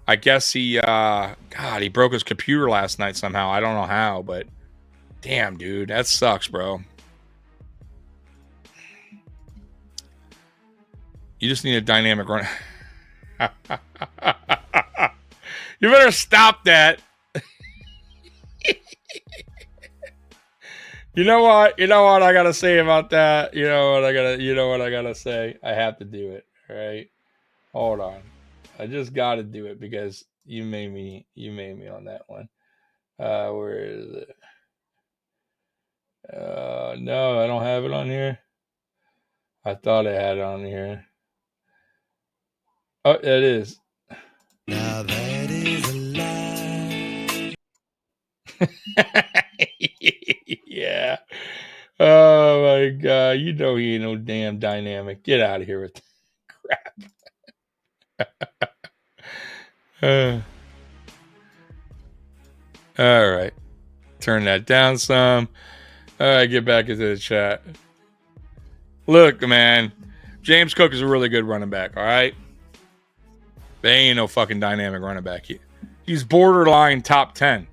S3: I guess he broke his computer last night somehow. I don't know how, but damn, dude, that sucks, bro. You just need a dynamic run. You better stop that. You know what I gotta say about that? You know what I gotta say? I have to do it. All right. Hold on. I just gotta do it because you made me on that one. Where is it? No, I don't have it on here. I thought I had it on here. Oh, it is.
S5: Now that is a lie.
S3: Yeah. Oh my god. You know he ain't no damn dynamic. Get out of here with that crap. All right. Turn that down some. All right, get back into the chat. Look, man. James Cook is a really good running back, all right? They ain't no fucking dynamic running back. He's borderline top 10.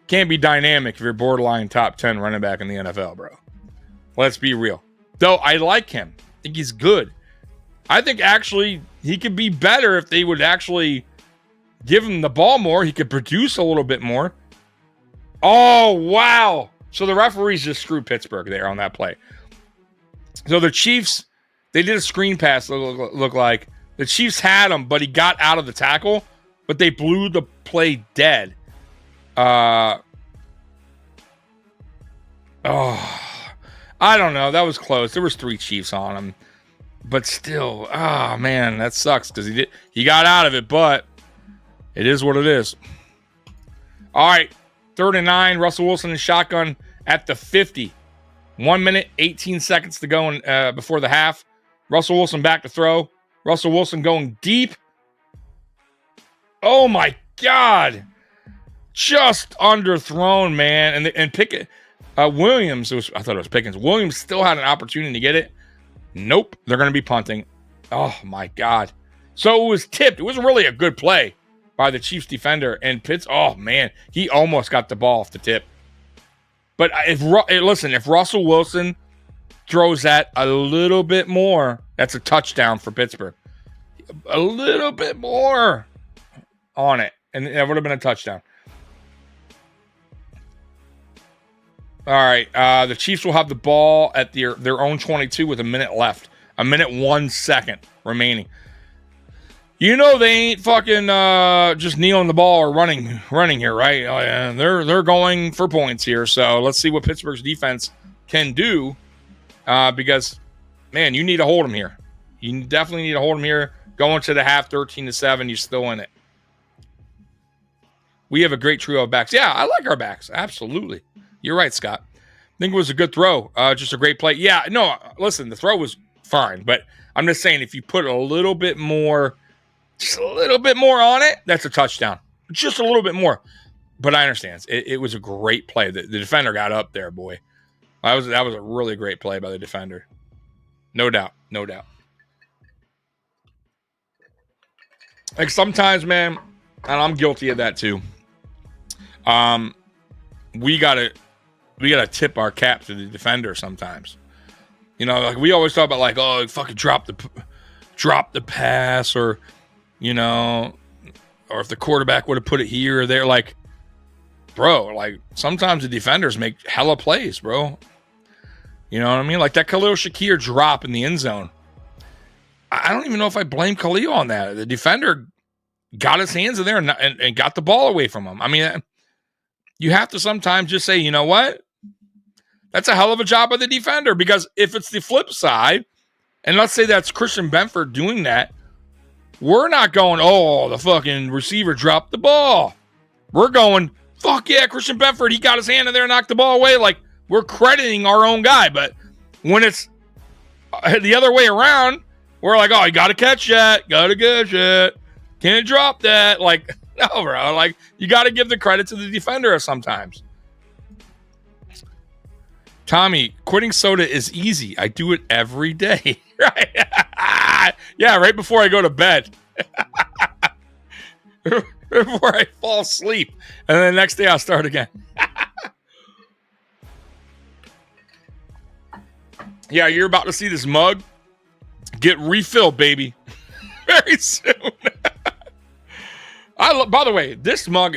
S3: Can't be dynamic if you're borderline top 10 running back in the NFL, bro. Let's be real. Though I like him. I think he's good. I think actually he could be better if they would actually give him the ball more. He could produce a little bit more. Oh, wow. So the referees just screwed Pittsburgh there on that play. So the Chiefs, they did a screen pass, look like. The Chiefs had him, but he got out of the tackle, but they blew the play dead. I don't know. That was close. There was 3 Chiefs on him. But still, man, that sucks because he got out of it, but it is what it is. All right, 3rd and 9. Russell Wilson in shotgun at the 50. 1 minute, 18 seconds to go before the half. Russell Wilson back to throw. Russell Wilson going deep. Oh my God. Just underthrown, man. And Pickett, Williams, I thought it was Pickens. Williams still had an opportunity to get it. Nope. They're going to be punting. Oh my God. So it was tipped. It was really a good play by the Chiefs defender. And Pitts, oh man, he almost got the ball off the tip. But if Russell Wilson throws that a little bit more, that's a touchdown for Pittsburgh. A little bit more on it, and that would have been a touchdown. All right, the Chiefs will have the ball at their own 22 with a minute left. A minute 1 second remaining. You know they ain't fucking just kneeling the ball or running here, right? Oh, yeah, they're going for points here. So let's see what Pittsburgh's defense can do. Because, man, you need to hold them here. You definitely need to hold them here. Going to the half, 13-7, you're still in it. We have a great trio of backs. Yeah, I like our backs. Absolutely. You're right, Scott. I think it was a good throw. Just a great play. Yeah, no, listen, the throw was fine. But I'm just saying, if you put a little bit more, just a little bit more on it, that's a touchdown. Just a little bit more. But I understand. It was a great play. The defender got up there, boy. That was a really great play by the defender. No doubt. No doubt. Like sometimes, man, and I'm guilty of that too. We gotta tip our cap to the defender sometimes. You know, like we always talk about like, oh, fucking drop the pass, or you know, or if the quarterback would have put it here or there. Like, bro, like sometimes the defenders make hella plays, bro. You know what I mean? Like that Khalil Shakir drop in the end zone. I don't even know if I blame Khalil on that. The defender got his hands in there and got the ball away from him. I mean, you have to sometimes just say, you know what? That's a hell of a job by the defender, because if it's the flip side, and let's say that's Christian Benford doing that, we're not going, oh, the fucking receiver dropped the ball. We're going, fuck yeah, Christian Benford, he got his hand in there and knocked the ball away. Like, we're crediting our own guy. But when it's the other way around, we're like, oh, you got to catch that. Got to catch it. Can't drop that. Like, no, bro. Like, you got to give the credit to the defender sometimes. Tommy, quitting soda is easy. I do it every day. Right? Yeah, right before I go to bed. Before I fall asleep. And then the next day I'll start again. Yeah, you're about to see this mug get refilled, baby. Very soon. By the way, this mug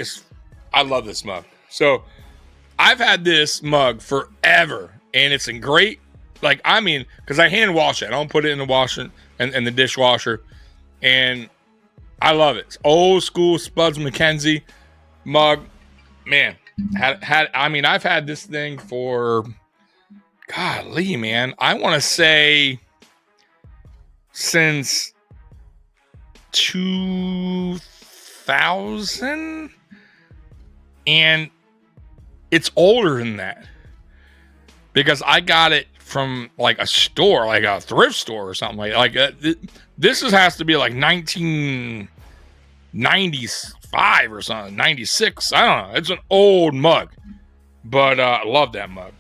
S3: I love this mug. So I've had this mug forever, and it's in great, like, I mean, because I hand wash it. I don't put it in the washer and the dishwasher, and I love it. It's old school Spuds MacKenzie mug. Man, I've had this thing for, golly, man, I want to say since 2000, and it's older than that because I got it from like a store, like a thrift store or something like this has to be like 1995 or something, 96. I don't know. It's an old mug, but I love that mug.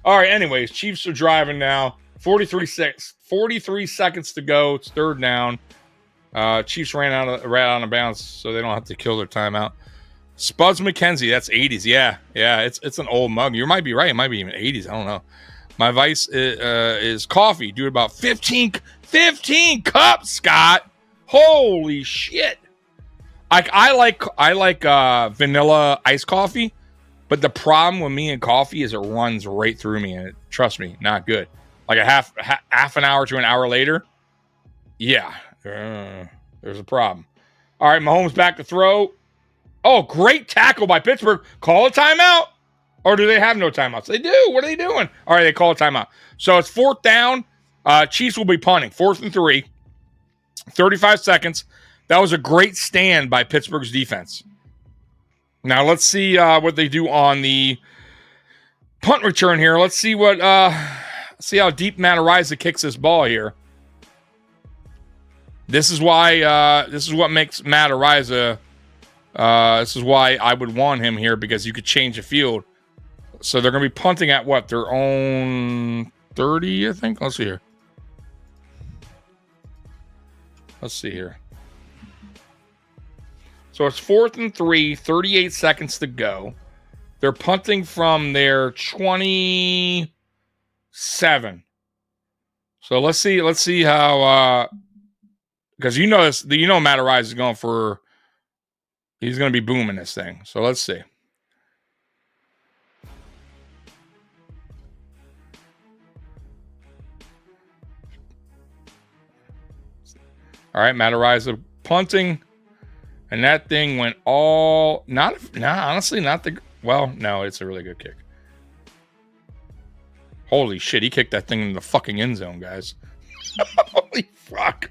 S3: All right. Anyways, Chiefs are driving now. 43 seconds to go. It's third down. Chiefs ran out of bounds, so they don't have to kill their timeout. Spuds MacKenzie, that's 80s. Yeah, it's an old mug. You might be right. It might be even 80s. I don't know. My vice is coffee. Do about 15 cups, Scott. Holy shit! I like vanilla iced coffee, but the problem with me and coffee is it runs right through me, and trust me, not good. Like a half an hour to an hour later, yeah, there's a problem. All right, Mahomes back to throw. Oh, great tackle by Pittsburgh. Call a timeout. Or do they have no timeouts? They do. What are they doing? All right, they call a timeout. So it's fourth down. Chiefs will be punting. 4th and 3. 35 seconds. That was a great stand by Pittsburgh's defense. Now let's see what they do on the punt return here. Let's see what see how deep Matt Araiza kicks this ball here. This is why this is what makes Matt Araiza this is why I would want him here, because you could change the field. So they're going to be punting at what? Their own 30, I think. Let's see here. So it's 4th and 3, 38 seconds to go. They're punting from their 27. So let's see how because Matt Araiza is going for, he's going to be booming this thing. So let's see. All right, Matt Araiza punting, and that thing went honestly, not the, well, no, it's a really good kick. Holy shit, he kicked that thing in the fucking end zone, guys. Holy fuck.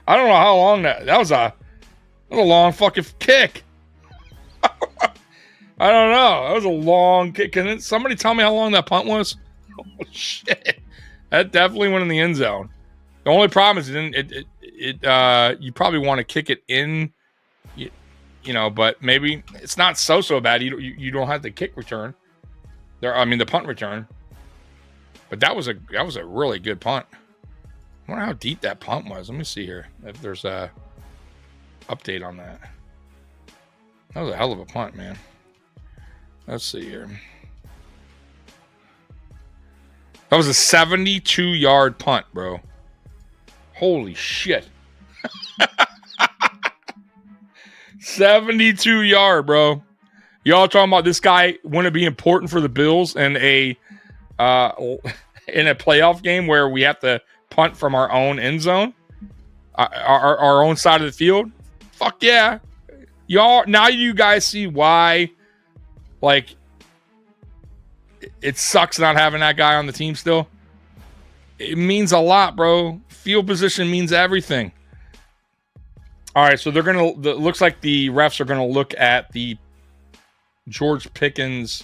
S3: I don't know how long that was a long fucking kick. I don't know. That was a long kick. Can somebody tell me how long that punt was? Oh shit. That definitely went in the end zone. The only problem is you probably want to kick it in, you know, but maybe it's not so bad. You don't have the kick return. The punt return. But that was a really good punt. I wonder how deep that punt was. Let me see here if there's a update on that. That was a hell of a punt, man. Let's see here. That was a 72-yard punt, bro. Holy shit. 72-yard, bro. Y'all talking about this guy wouldn't be important for the Bills in a playoff game where we have to punt from our own end zone, our own side of the field? Fuck yeah. Y'all, now you guys see why, like, it sucks not having that guy on the team still. It means a lot, bro. Field position means everything. All right, so looks like the refs are gonna look at the George Pickens.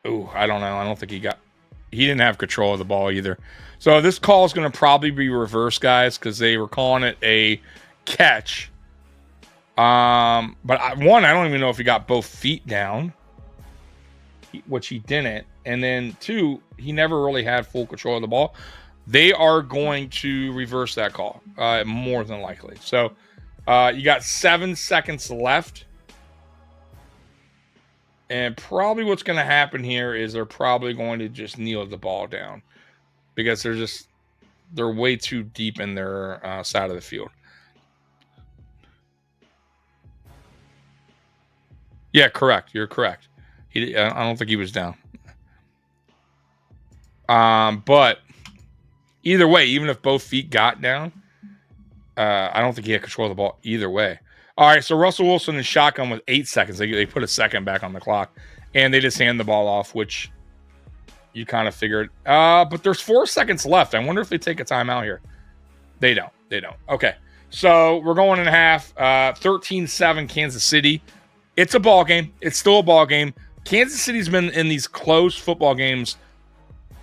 S3: Ooh, I don't know. I don't think he didn't have control of the ball either. So this call is gonna probably be reversed, guys, because they were calling it a catch. But I don't even know if he got both feet down. which he didn't. And then 2, he never really had full control of the ball. They are going to reverse that call, more than likely. So you got 7 seconds left. And probably what's going to happen here is they're probably going to just kneel the ball down because they're way too deep in their side of the field. Yeah, correct. You're correct. I don't think he was down. But either way, even if both feet got down, I don't think he had control of the ball either way. All right, so Russell Wilson is shotgun with 8 seconds. They put a second back on the clock, and they just hand the ball off, which you kind of figured. But there's 4 seconds left. I wonder if they take a timeout here. They don't. Okay, so we're going in half. 13-7 Kansas City. It's a ball game. It's still a ball game. Kansas City's been in these close football games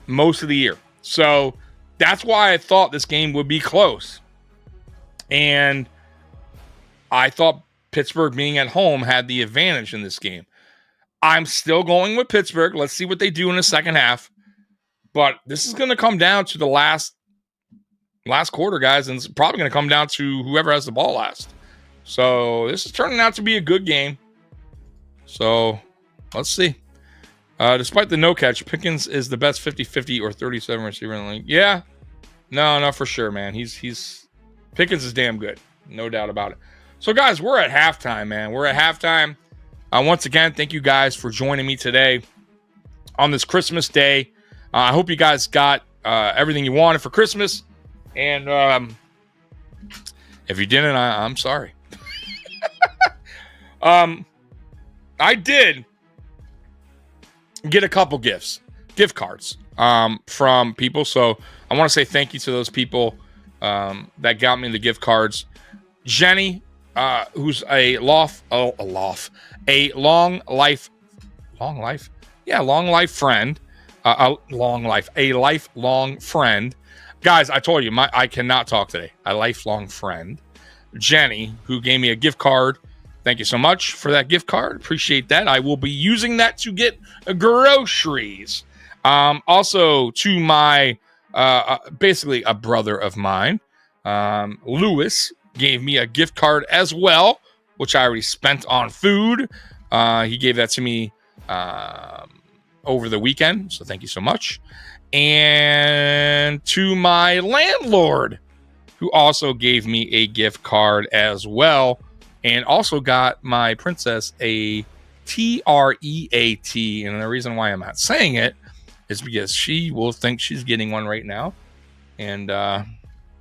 S3: most of the year. So that's why I thought this game would be close. And I thought Pittsburgh being at home had the advantage in this game. I'm still going with Pittsburgh. Let's see what they do in the second half. But this is going to come down to the last quarter, guys, and it's probably going to come down to whoever has the ball last. So this is turning out to be a good game. So let's see. Despite the no catch, Pickens is the best 50-50 or 37 receiver in the league. Yeah. No, for sure, man. Pickens is damn good. No doubt about it. So, guys, we're at halftime, man. We're at halftime. Once again, thank you guys for joining me today on this Christmas day. I hope you guys got everything you wanted for Christmas. And if you didn't, I'm sorry. I did get a couple gift cards from people. So I want to say thank you to those people that got me the gift cards. Jenny, who's a long life friend, a lifelong friend. Guys, I told you, I cannot talk today. A lifelong friend, Jenny, who gave me a gift card. Thank you so much for that gift card. Appreciate that. I will be using that to get groceries. Also to my, basically a brother of mine, Lewis, gave me a gift card as well, which I already spent on food. He gave that to me over the weekend, so thank you so much. And to my landlord, who also gave me a gift card as well, and also got my princess a TREAT. And the reason why I'm not saying it is because she will think she's getting one right now. And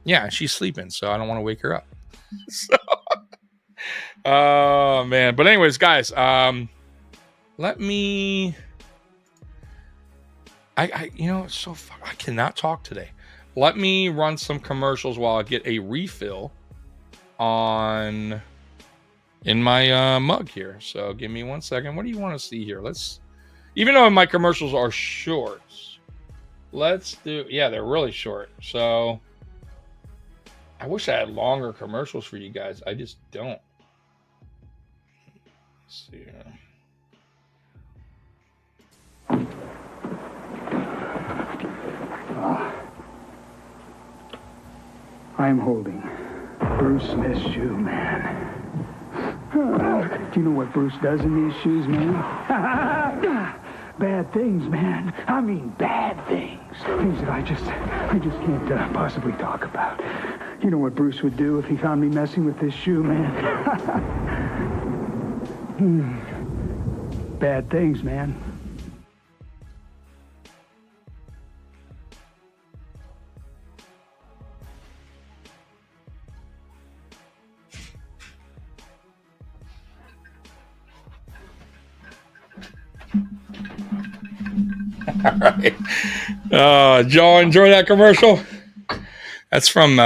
S3: yeah, she's sleeping, so I don't want to wake her up. So, oh man. But anyways, guys, let me. It's so I cannot talk today. Let me run some commercials while I get a refill in my mug here. So give me 1 second. What do you want to see here? Even though my commercials are short, they're really short. So I wish I had longer commercials for you guys. I just don't. Let's see here.
S6: I'm holding Bruce Smith's shoe, man. Do you know what Bruce does in these shoes, man? Bad things, man. I mean bad things. Things that I just can't possibly talk about. You know what Bruce would do if he found me messing with this shoe, man? Bad things, man.
S3: All right. Did y'all enjoy that commercial? That's from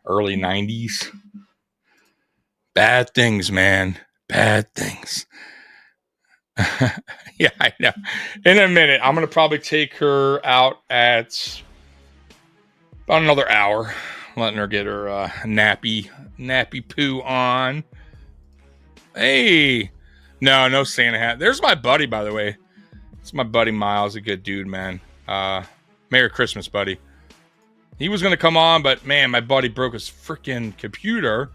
S3: early 90s. Bad things, man. Bad things. Yeah, I know. In a minute, I'm going to probably take her out at about another hour, letting her get her nappy poo on. Hey. No Santa hat. There's my buddy, by the way. It's my buddy Miles, a good dude, man. Merry Christmas, buddy. He was going to come on, but man, my buddy broke his freaking computer,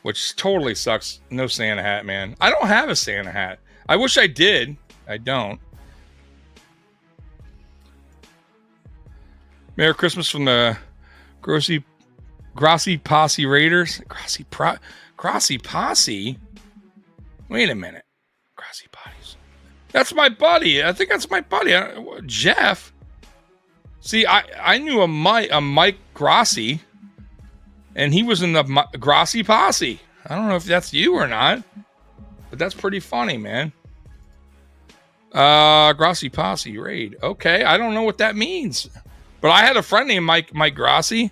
S3: which totally sucks. No Santa hat, man. I don't have a Santa hat. I wish I did. I don't. Merry Christmas from the Grossi Posse Raiders. Grossi Posse? Wait a minute. Grossi Posse. That's my buddy. I think that's my buddy. Jeff. See, I knew a Mike Grossi, and he was in the Grossi Posse. I don't know if that's you or not, but that's pretty funny, man. Grossi Posse raid. Okay, I don't know what that means, but I had a friend named Mike Grossi.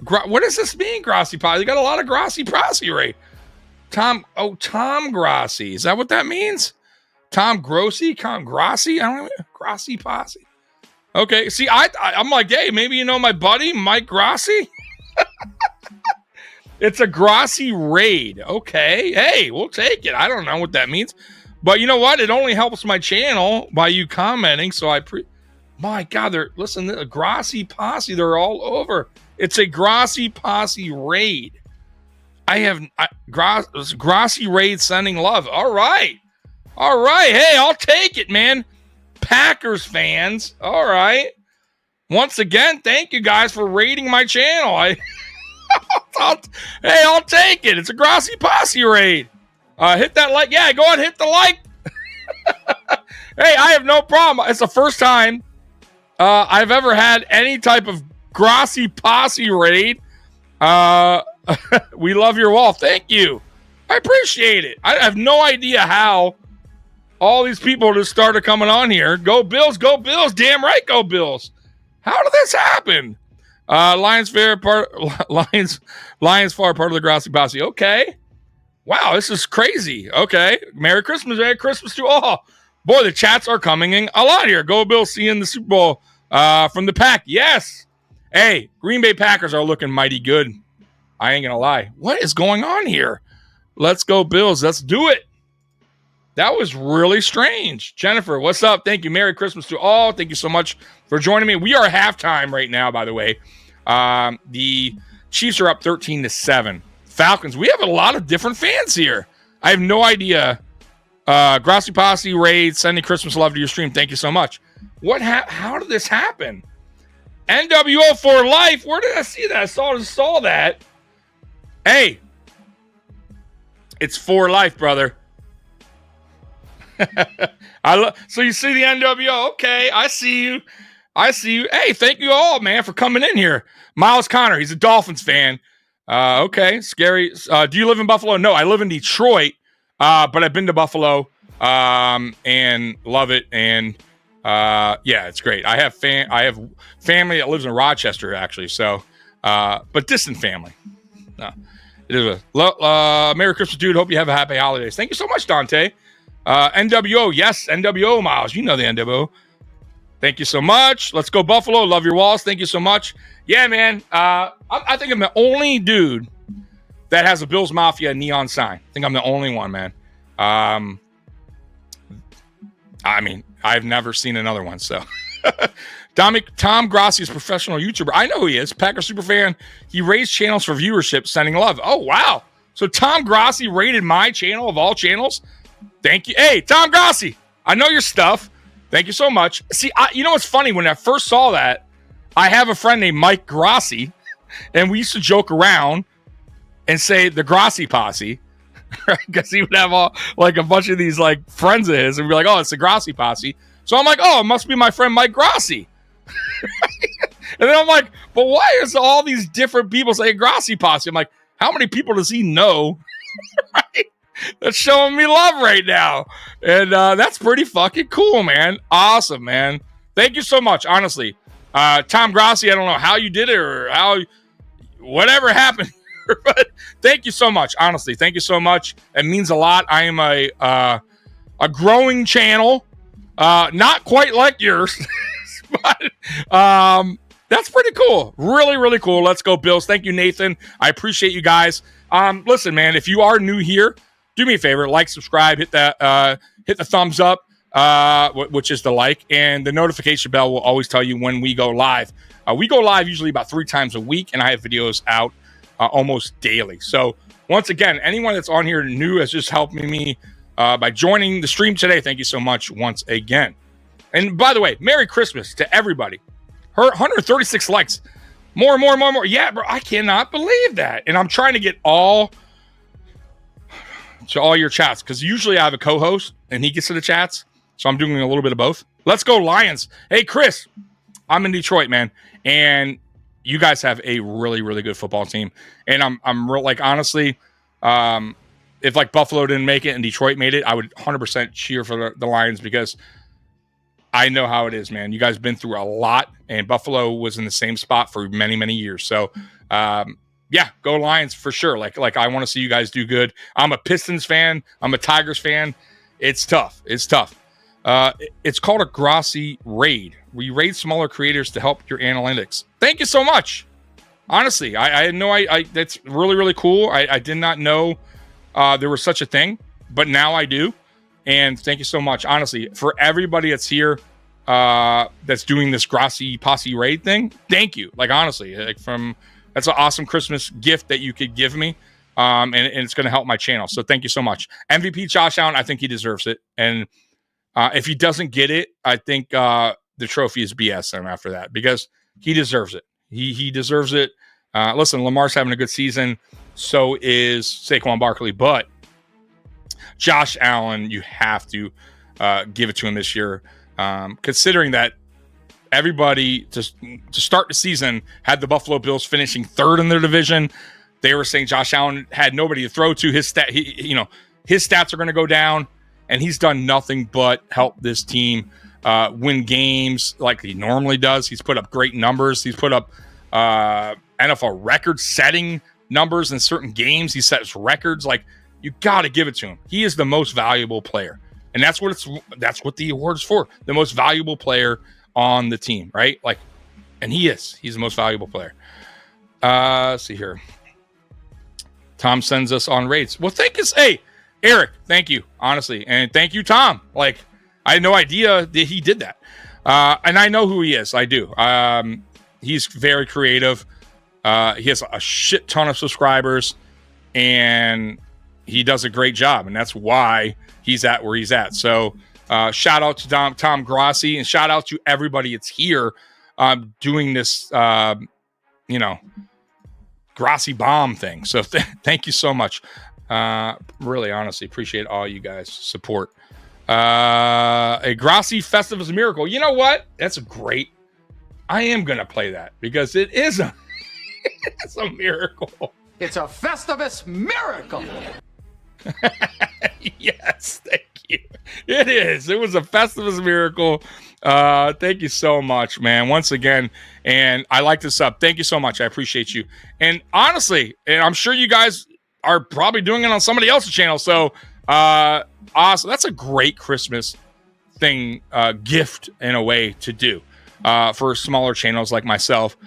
S3: What does this mean, Grossi Posse? You got a lot of Grossi Posse raid. Tom Grossi. Is that what that means? Tom Grossi? Grossi? I don't know. Grossi Posse. Okay, see, I'm like, hey, maybe you know my buddy, Mike Grossi? It's a Grossi raid. Okay, hey, we'll take it. I don't know what that means. But you know what? It only helps my channel by you commenting, so my God, listen, the Grossi Posse, they're all over. It's a Grossi Posse raid. Grossi raid sending love. All right. Hey, I'll take it, man. Packers fans. All right. Once again, thank you guys for raiding my channel. I'll take it. It's a Grossi Posse raid. Hit that like. Yeah, go ahead, hit the like. Hey, I have no problem. It's the first time I've ever had any type of Grossi Posse raid. We love your wall. Thank you. I appreciate it. I have no idea how all these people just started coming on here. Go Bills, go Bills. Damn right, go Bills. How did this happen? Lions Far part of the Grossi Posse. Okay. Wow, this is crazy. Okay. Merry Christmas to all. Boy, the chats are coming in a lot here. Go Bills, seeing the Super Bowl from the pack. Yes. Hey, Green Bay Packers are looking mighty good. I ain't gonna lie. What is going on here? Let's go Bills. Let's do it. That was really strange. Jennifer, what's up? Thank you. Merry Christmas to all. Thank you so much for joining me. We are halftime right now, by the way. The Chiefs are up 13-7. Falcons. We have a lot of different fans here. I have no idea. Grossi Posse raid, sending Christmas love to your stream. Thank you so much. How did this happen? NWO for life. Where did I see that? I saw that. Hey, it's for life, brother. So you see the NWO. Okay, I see you. Hey, thank you all, man, for coming in here. Miles Connor, he's a Dolphins fan. Okay, scary. Do you live in Buffalo? No, I live in Detroit, but I've been to Buffalo and love it. And yeah, it's great. I have family that lives in Rochester, actually. So, but distant family. It is a Merry Christmas, dude. Hope you have a happy holidays. Thank you so much, Dante. NWO, yes, NWO, Miles. You know the NWO. Thank you so much. Let's go Buffalo. Love your walls. Thank you so much. Yeah, man. I think I'm the only dude that has a Bills Mafia neon sign. I think I'm the only one, man. I mean, I've never seen another one. So, Tom Grossi is a professional YouTuber. I know who he is. Packer super fan. He raised channels for viewership, sending love. Oh, wow. So Tom Grossi rated my channel of all channels. Thank you. Hey, Tom Grossi, I know your stuff. Thank you so much. See, you know what's funny? When I first saw that, I have a friend named Mike Grossi, and we used to joke around and say the Grossi Posse, because he would have a bunch of these like friends of his, and be like, "Oh, it's the Grossi Posse." So I'm like, "Oh, it must be my friend Mike Grossi." And then I'm like, "But why is all these different people saying Grossi Posse?" I'm like, "How many people does he know?" Right? That's showing me love right now. And that's pretty fucking cool, man. Awesome, man. Thank you so much, honestly. Tom Grossi, I don't know how you did it or whatever happened. But thank you so much, honestly. Thank you so much. It means a lot. I am a growing channel. Not quite like yours. But that's pretty cool. Really, really cool. Let's go, Bills. Thank you, Nathan. I appreciate you guys. Listen, man, if you are new here, do me a favor, like, subscribe, hit the thumbs up. which is the like, and the notification bell will always tell you when we go live. We go live usually about 3 times a week, and I have videos out almost daily. So once again, anyone that's on here new has just helped me by joining the stream today. Thank you so much once again. And by the way, Merry Christmas to everybody. Her 136 likes. More. Yeah, bro, I cannot believe that. And I'm trying to get all your chats, because usually I have a co-host and he gets to the chats. So I'm doing a little bit of both. Let's go Lions. Hey, Chris, I'm in Detroit, man. And you guys have a really, really good football team. And I'm real, like, honestly, if like Buffalo didn't make it and Detroit made it, I would 100% cheer for the Lions, because I know how it is, man. You guys been through a lot, and Buffalo was in the same spot for many, many years. So, yeah, go Lions for sure. Like I want to see you guys do good. I'm a Pistons fan. I'm a Tigers fan. It's tough. It's called a Grossi raid. We raid smaller creators to help your analytics. Thank you so much. Honestly, I had no idea. That's really, really cool. I did not know there was such a thing, but now I do. And thank you so much, honestly, for everybody that's here, that's doing this Grossi Posse raid thing. Thank you. Like, honestly, that's an awesome Christmas gift that you could give me. And it's going to help my channel. So thank you so much. MVP Josh Allen, I think he deserves it. And if he doesn't get it, I think the trophy is BS him after that, because he deserves it. He deserves it. Listen, Lamar's having a good season. So is Saquon Barkley. But Josh Allen, you have to give it to him this year, considering that everybody to start the season had the Buffalo Bills finishing 3rd in their division. They were saying Josh Allen had nobody to throw to. His stats are going to go down, and he's done nothing but help this team win games like he normally does. He's put up great numbers. He's put up NFL record-setting numbers in certain games. He sets records. Like, you got to give it to him. He is the most valuable player, and that's what the award's for. The most valuable player on the team, right? Like, and he's the most valuable player. Let's see here. Tom sends us on raids. Well, hey, Eric, thank you, honestly, and thank you, Tom. Like, I had no idea that he did that, and I know who he is. I do. He's very creative. He has a shit ton of subscribers, and he does a great job, and that's why he's at where he's at. So shout out to Tom Grossi, and shout out to everybody that's here doing this, Grossi bomb thing. So thank you so much. Really, honestly, appreciate all you guys' support. A Grossi Festivus Miracle. You know what? That's great. I am going to play that, because it is it's a miracle.
S2: It's a Festivus miracle.
S3: Yes, thank you. It is. It was a Festivus miracle. Thank you so much, man. Once again, and I like this up. Thank you so much. I appreciate you. And honestly, and I'm sure you guys are probably doing it on somebody else's channel. So awesome. That's a great Christmas thing, gift in a way to do for smaller channels like myself.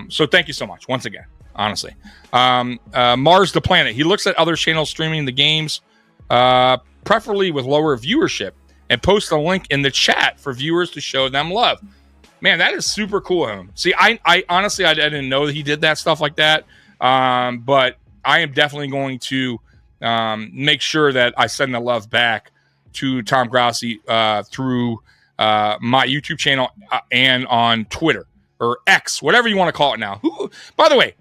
S3: So thank you so much once again. Honestly, Mars the Planet. He looks at other channels streaming the games, preferably with lower viewership, and posts a link in the chat for viewers to show them love. Man, that is super cool of him. See, I honestly, I didn't know that he did that stuff like that. But I am definitely going to make sure that I send the love back to Tom Grossi through my YouTube channel and on Twitter or X, whatever you want to call it now. By the way,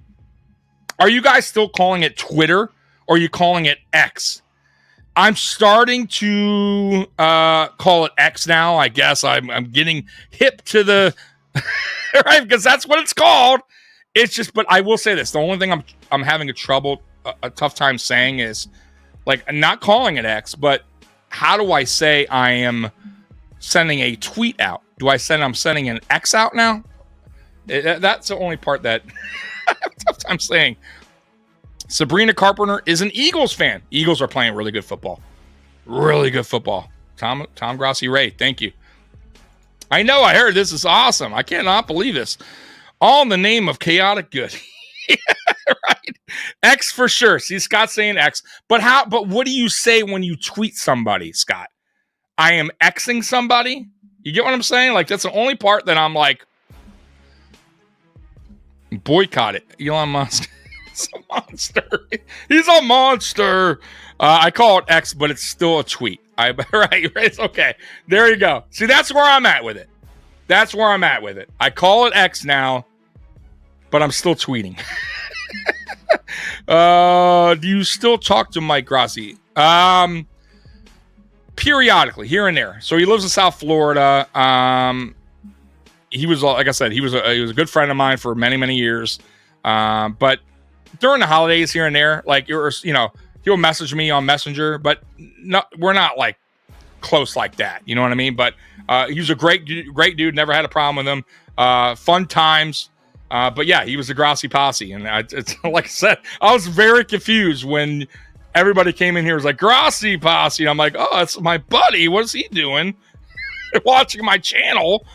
S3: are you guys still calling it Twitter, or are you calling it X? I'm starting to call it X now. I guess I'm getting hip to the right, because that's what it's called. It's just, but I will say this: the only thing I'm having a tough time saying is, like, not calling it X, but how do I say I am sending a tweet out? I'm sending an X out now? That's the only part that I have a tough time saying. Sabrina Carpenter is an Eagles fan. Eagles are playing really good football. Really good football. Tom Grossi Ray, thank you. I know, I heard this is awesome. I cannot believe this. All in the name of chaotic good. Yeah, right. X for sure. See, Scott's saying X. But what do you say when you tweet somebody, Scott? I am Xing somebody. You get what I'm saying? Like, that's the only part that I'm like, boycott it. Elon Musk is a monster. He's a monster. I call it X, but it's still a tweet. Right? It's okay. There you go. See, that's where I'm at with it. That's where I'm at with it. I call it X now, but I'm still tweeting. Do you still talk to Mike Grassi? Periodically, here and there. So he lives in South Florida. He was, like I said, he was a good friend of mine for many, many years. But during the holidays, here and there, like he'll message me on Messenger, but we're not like close like that. You know what I mean? But he was a great dude. Never had a problem with him. Fun times. But yeah, he was the Grassi posse, and it's like I said, I was very confused when everybody came in here. Was like Grassi posse. I'm like, oh, it's my buddy. What is he doing? Watching my channel.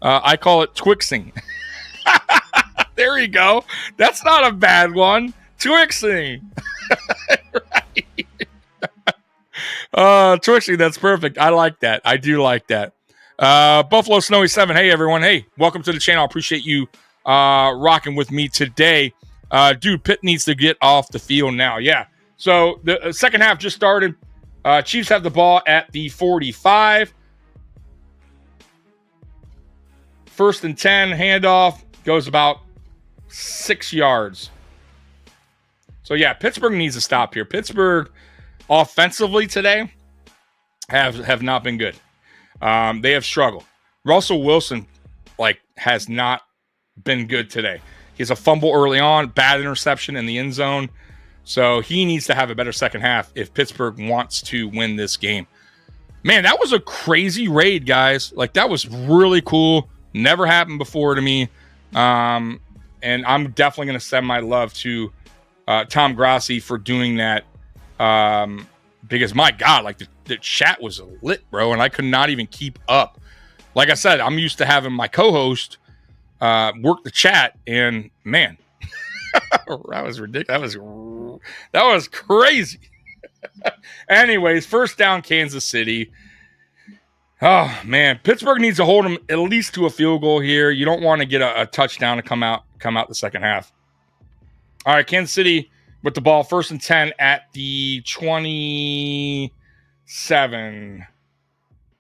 S3: I call it Twixing. There you go. That's not a bad one. Twixing. Right. Twixing. That's perfect. I like that. I do like that. Buffalo Snowy 7. Hey everyone. Hey, welcome to the channel. I appreciate you rocking with me today. Dude, Pitt needs to get off the field now. Yeah. So the second half just started. Chiefs have the ball at the 45. 1st and 10, handoff goes about 6 yards. So yeah, Pittsburgh needs to stop here. Pittsburgh offensively today have not been good. They have struggled. Russell Wilson has not been good today. He has a fumble early on, bad interception in the end zone. So he needs to have a better second half if Pittsburgh wants to win this game. Man, that was a crazy raid, guys. Like, that was really cool. Never happened before to me. And I'm definitely going to send my love to Tom Grassi for doing that. Because, my God, like, the chat was lit, bro, and I could not even keep up. Like I said, I'm used to having my co-host work the chat, and, man, that was ridiculous. That was crazy. Anyways, first down, Kansas City. Oh, man. Pittsburgh needs to hold them at least to a field goal here. You don't want to get a touchdown to come out the second half. All right, Kansas City with the ball, 1st and 10 at the 27.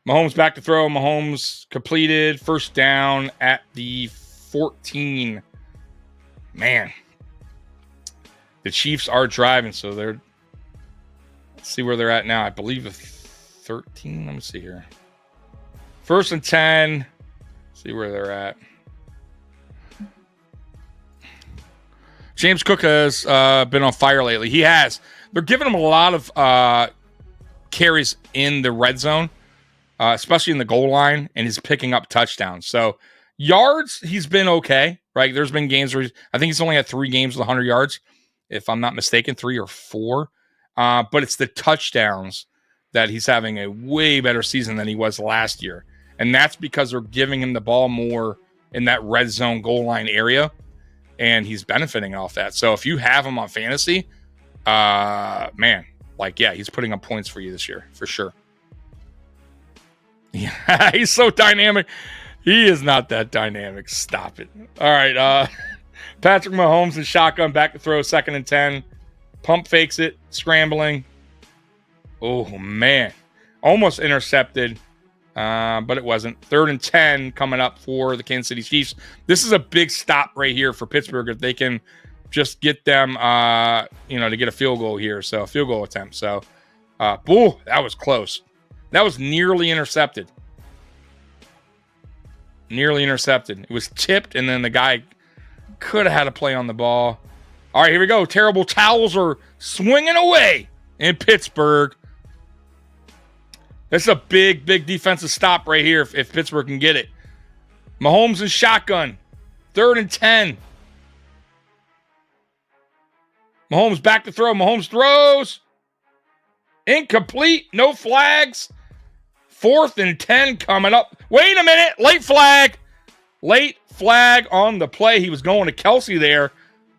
S3: Mahomes back to throw. Mahomes completed. First down at the 14. Man. The Chiefs are driving, so let's see where they're at now. I believe a 13. Let me see here. 1st and 10. See where they're at. James Cook has been on fire lately. He has. They're giving him a lot of carries in the red zone, especially in the goal line, and he's picking up touchdowns. So yards, he's been okay, right? There's been games where I think he's only had 3 games with 100 yards, if I'm not mistaken, 3 or 4. But it's the touchdowns that he's having a way better season than he was last year. And that's because they're giving him the ball more in that red zone goal line area, and he's benefiting off that. So if you have him on fantasy, man, he's putting up points for you this year, for sure. Yeah, he's so dynamic. He is not that dynamic. Stop it. All right, Patrick Mahomes in shotgun, back to throw, 2nd and 10. Pump fakes it, scrambling. Oh, man. Almost intercepted, but it wasn't. 3rd and 10 coming up for the Kansas City Chiefs. This is a big stop right here for Pittsburgh if they can just get them, to get a field goal here. So, field goal attempt. So, that was close. That was nearly intercepted. Nearly intercepted. It was tipped, and then the guy could have had a play on the ball. All right, here we go. Terrible towels are swinging away in Pittsburgh. This is a big, big defensive stop right here if Pittsburgh can get it. Mahomes in shotgun. 3rd and 10. Mahomes back to throw. Mahomes throws. Incomplete. No flags. 4th and 10 coming up. Wait a minute. Late flag. Late flag on the play. He was going to Kelsey there.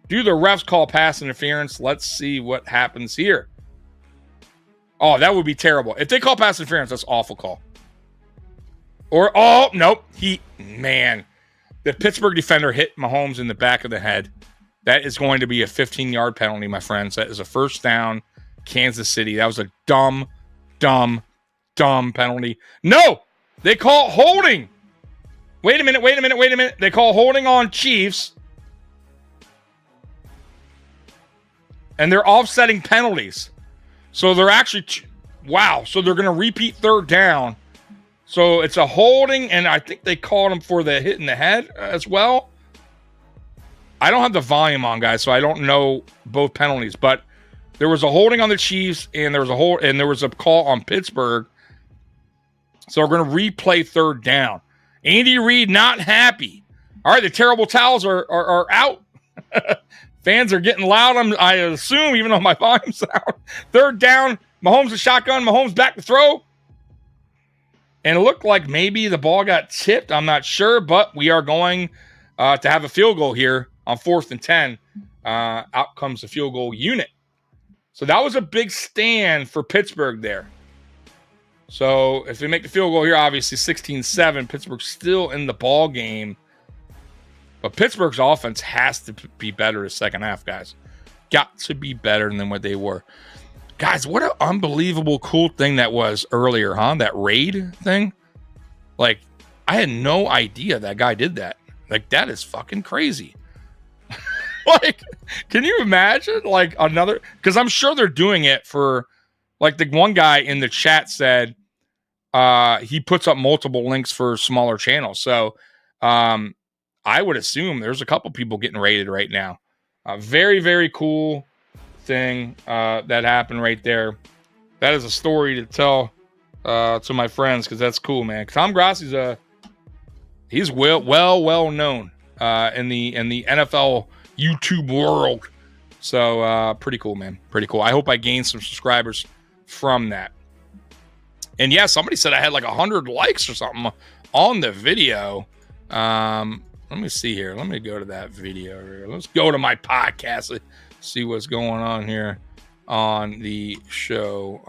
S3: Do the refs call pass interference? Let's see what happens here. Oh, that would be terrible. If they call pass interference, that's awful call. Or, oh, nope. Man, the Pittsburgh defender hit Mahomes in the back of the head. That is going to be a 15-yard penalty, my friends. That is a first down, Kansas City. That was a dumb penalty. No, they call holding. Wait a minute. They call holding on Chiefs. And they're offsetting penalties. So they're actually, wow. So they're going to repeat third down. So it's a holding, and I think they called him for the hit in the head as well. I don't have the volume on, guys, so I don't know both penalties. But there was a holding on the Chiefs, and there was a call on Pittsburgh. So we're going to replay third down. Andy Reid not happy. All right, the terrible towels are out. Fans are getting loud, I assume, even though my volume's out. Third down, Mahomes a shotgun, Mahomes back to throw. And it looked like maybe the ball got tipped. I'm not sure, but we are going to have a field goal here on 4th and 10. Out comes the field goal unit. So that was a big stand for Pittsburgh there. So if they make the field goal here, obviously 16-7, Pittsburgh's still in the ball game. But Pittsburgh's offense has to be better the second half, guys. Got to be better than what they were. Guys, what an unbelievable cool thing that was earlier, huh? That raid thing. Like, I had no idea that guy did that. Like, that is fucking crazy. Like, can you imagine? Like, another... Because I'm sure they're doing it for... Like, the one guy in the chat said he puts up multiple links for smaller channels. So, I would assume there's a couple people getting raided right now. Very, very cool thing that happened right there. That is a story to tell to my friends, because that's cool, man. Tom Grassi's he's well known in the NFL YouTube world. So pretty cool, man. Pretty cool. I hope I gained some subscribers from that. And yeah, somebody said I had like 100 likes or something on the video. Let me see here. Let me go to that video here. Let's go to my podcast. Let's see what's going on here on the show.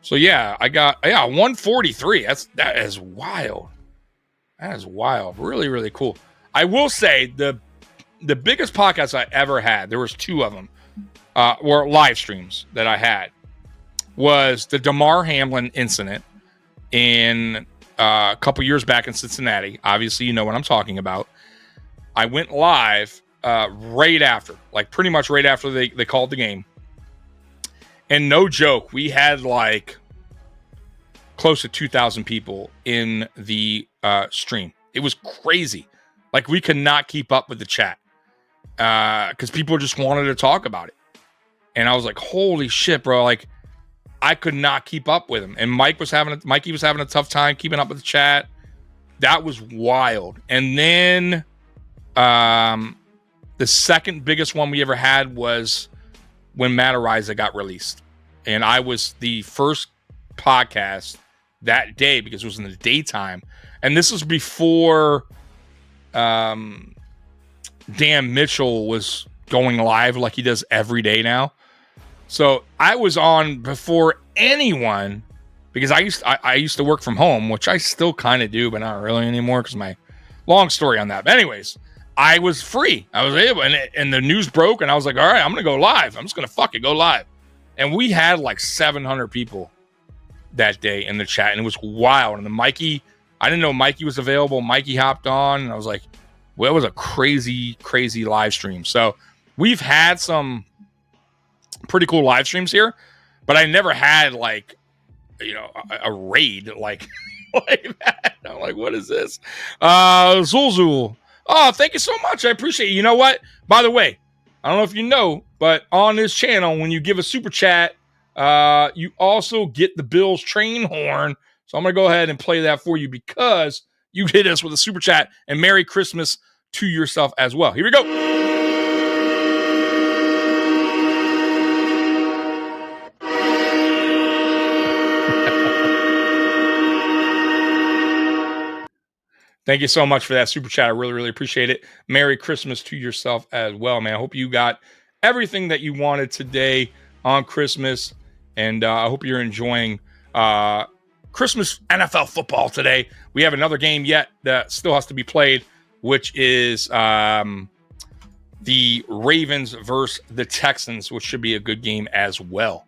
S3: So yeah, I got 143. That is wild. That is wild. Really, really cool. I will say the biggest podcast I ever had, there was 2 of them, were live streams that I had, was the Damar Hamlin incident in a couple years back in Cincinnati. Obviously, you know what I'm talking about. I went live right after, like pretty much right after they called the game. And no joke, we had like close to 2,000 people in the stream. It was crazy. Like, we could not keep up with the chat because people just wanted to talk about it. And I was like, holy shit, bro. Like, I could not keep up with him. And Mikey was having a tough time keeping up with the chat. That was wild. And then the second biggest one we ever had was when Matt Ariza got released. And I was the first podcast that day because it was in the daytime. And this was before Dan Mitchell was going live like he does every day now. So I was on before anyone because I used to work from home, which I still kind of do, but not really anymore because my long story on that. But anyways, I was free. I was able, and the news broke, and I was like, all right, I'm going to go live. I'm just going to go live. And we had like 700 people that day in the chat, and it was wild. And the Mikey, I didn't know Mikey was available. Mikey hopped on, and I was like, well, it was a crazy, crazy live stream. So we've had some pretty cool live streams here, but I never had like, you know, a raid like that. I'm like, what is this? Zulzul. Oh, thank you so much. I appreciate it. You know what? By the way, I don't know if you know, but on this channel, when you give a super chat, you also get the Bills train horn. So I'm going to go ahead and play that for you because you hit us with a super chat, and Merry Christmas to yourself as well. Here we go. Thank you so much for that super chat. I really, really appreciate it. Merry Christmas to yourself as well, man. I hope you got everything that you wanted today on Christmas. And I hope you're enjoying Christmas NFL football today. We have another game yet that still has to be played, which is the Ravens versus the Texans, which should be a good game as well.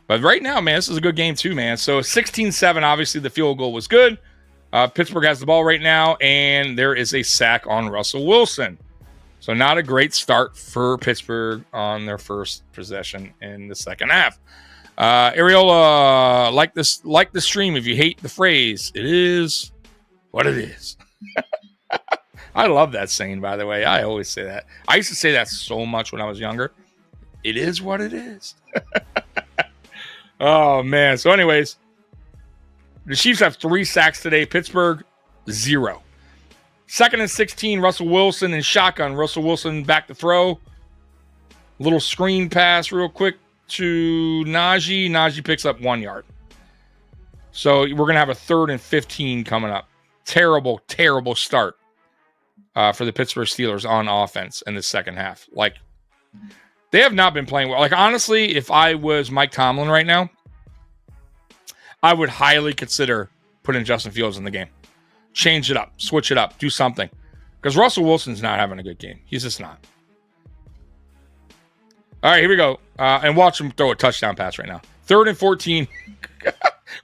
S3: But right now, man, this is a good game too, man. So 16-7, obviously the field goal was good. Pittsburgh has the ball right now, and there is a sack on Russell Wilson. So not a great start for Pittsburgh on their first possession in the second half. Ariola, like the stream if you hate the phrase. It is what it is. I love that saying, by the way. I always say that. I used to say that so much when I was younger. It is what it is. Oh, man. So anyways, the Chiefs have 3 sacks today. Pittsburgh, 0. 2nd and 16, Russell Wilson in shotgun. Russell Wilson back to throw. Little screen pass real quick to Najee. Najee picks up 1 yard. So we're going to have a 3rd and 15 coming up. Terrible, terrible start for the Pittsburgh Steelers on offense in the second half. Like, they have not been playing well. Like, honestly, if I was Mike Tomlin right now, I would highly consider putting Justin Fields in the game. Change it up. Switch it up. Do something. Because Russell Wilson's not having a good game. He's just not. All right, here we go. And watch him throw a touchdown pass right now. 3rd and 14.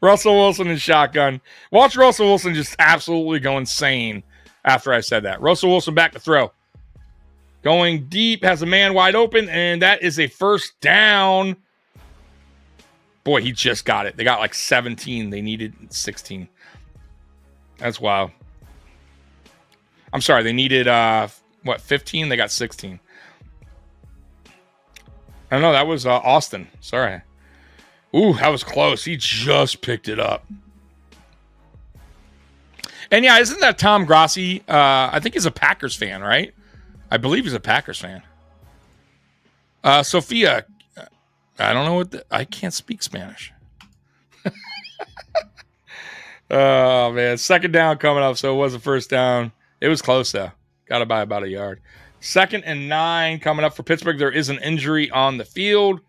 S3: Russell Wilson in shotgun. Watch Russell Wilson just absolutely go insane after I said that. Russell Wilson back to throw. Going deep, has a man wide open, and that is a first down. Boy, he just got it. They got like 17. They needed 16. That's wild. I'm sorry. They needed, 15? They got 16. I don't know. That was Austin. Sorry. Ooh, that was close. He just picked it up. And yeah, isn't that Tom Grossi? I think he's a Packers fan, right? I believe he's a Packers fan. Sophia, I don't know what I can't speak Spanish. Oh, man. 2nd down coming up, so it was a first down. It was close, though. Got to by about a yard. 2nd and 9 coming up for Pittsburgh. There is an injury on the field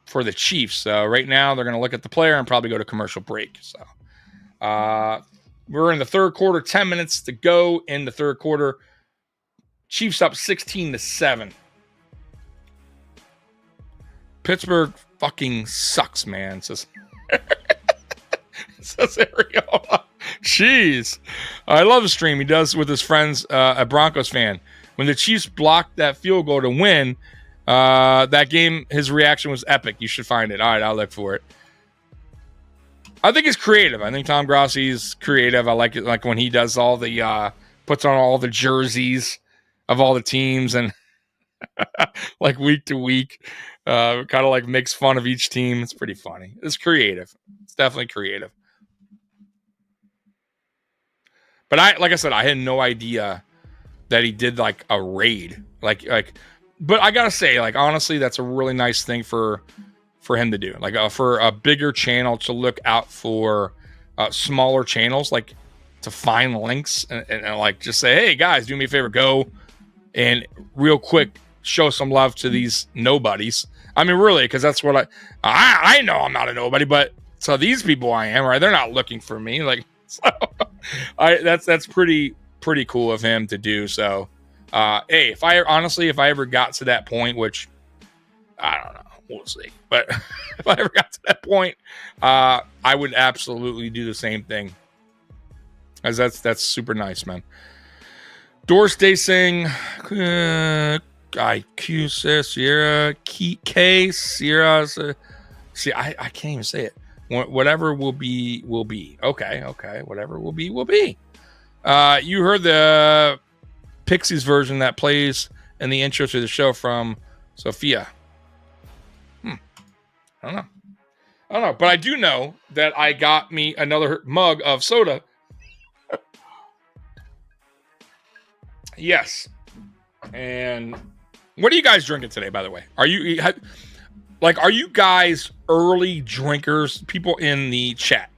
S3: for the Chiefs. So right now, they're going to look at the player and probably go to commercial break. So we're in the 3rd quarter. 10 minutes to go in the 3rd quarter. Chiefs up 16-7. Pittsburgh fucking sucks, man. Says Ariola. Jeez. I love the stream he does with his friends, a Broncos fan. When the Chiefs blocked that field goal to win that game, his reaction was epic. You should find it. All right, I'll look for it. I think it's creative. I think Tom Grossi's creative. I like it, like when he does all the puts on all the jerseys of all the teams and like week to week, kind of like makes fun of each team. It's pretty funny. It's creative. It's definitely creative. But like I said, I had no idea that he did like a raid. Like, but I gotta say, like, honestly, that's a really nice thing for him to do. Like, for a bigger channel to look out for smaller channels, like to find links and like just say, hey guys, do me a favor, go and real quick show some love to these nobodies. I mean, really, because that's what I know. I'm not a nobody, but so these people I am, right? They're not looking for me. Like, so that's pretty cool of him to do. So, hey, if I ever got to that point, which I don't know, we'll see. But if I ever got to that point, I would absolutely do the same thing. As that's super nice, man. Doris Day saying, IQ says Sierra K Sierra. See, I can't even say it. Whatever will be, will be. Okay. Whatever will be, will be. You heard the Pixies version that plays in the intro to the show from Sophia. I don't know. But I do know that I got me another mug of soda. Yes. And what are you guys drinking today, by the way? Are you guys early drinkers? People in the chat,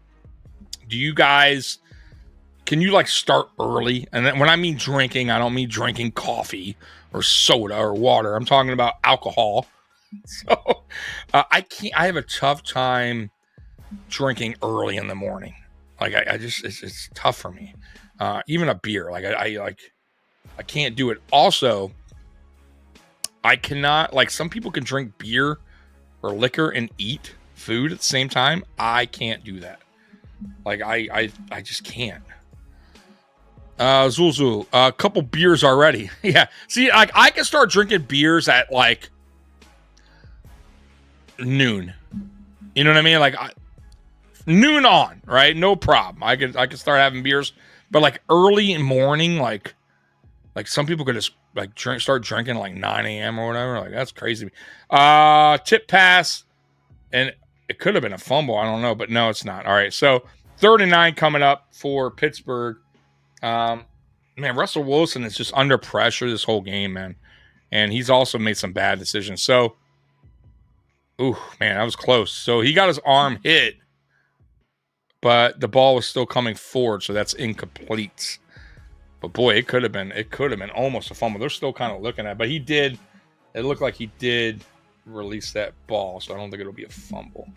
S3: can you like start early? And then when I mean drinking, I don't mean drinking coffee or soda or water. I'm talking about alcohol. So I can't. I have a tough time drinking early in the morning. Like I just it's tough for me. Even a beer, like I can't do it. Also, I cannot, like, some people can drink beer or liquor and eat food at the same time. I can't do that. Like I just can't. Zulzul, a couple beers already. Yeah. See, like I can start drinking beers at like noon. You know what I mean? Like noon on, right? No problem. I could start having beers, but like early in morning, like some people could just like start drinking like 9 a.m. or whatever. Like that's crazy. Tip pass, and it could have been a fumble. I don't know, but no, it's not. All right, so 3rd and 9 coming up for Pittsburgh. Man, Russell Wilson is just under pressure this whole game, man, and he's also made some bad decisions. So, ooh, man, that was close. So he got his arm hit, but the ball was still coming forward, so that's incomplete. But boy, it could have been almost a fumble. They're still kind of looking at it, but he did. It looked like he did release that ball, so I don't think it'll be a fumble.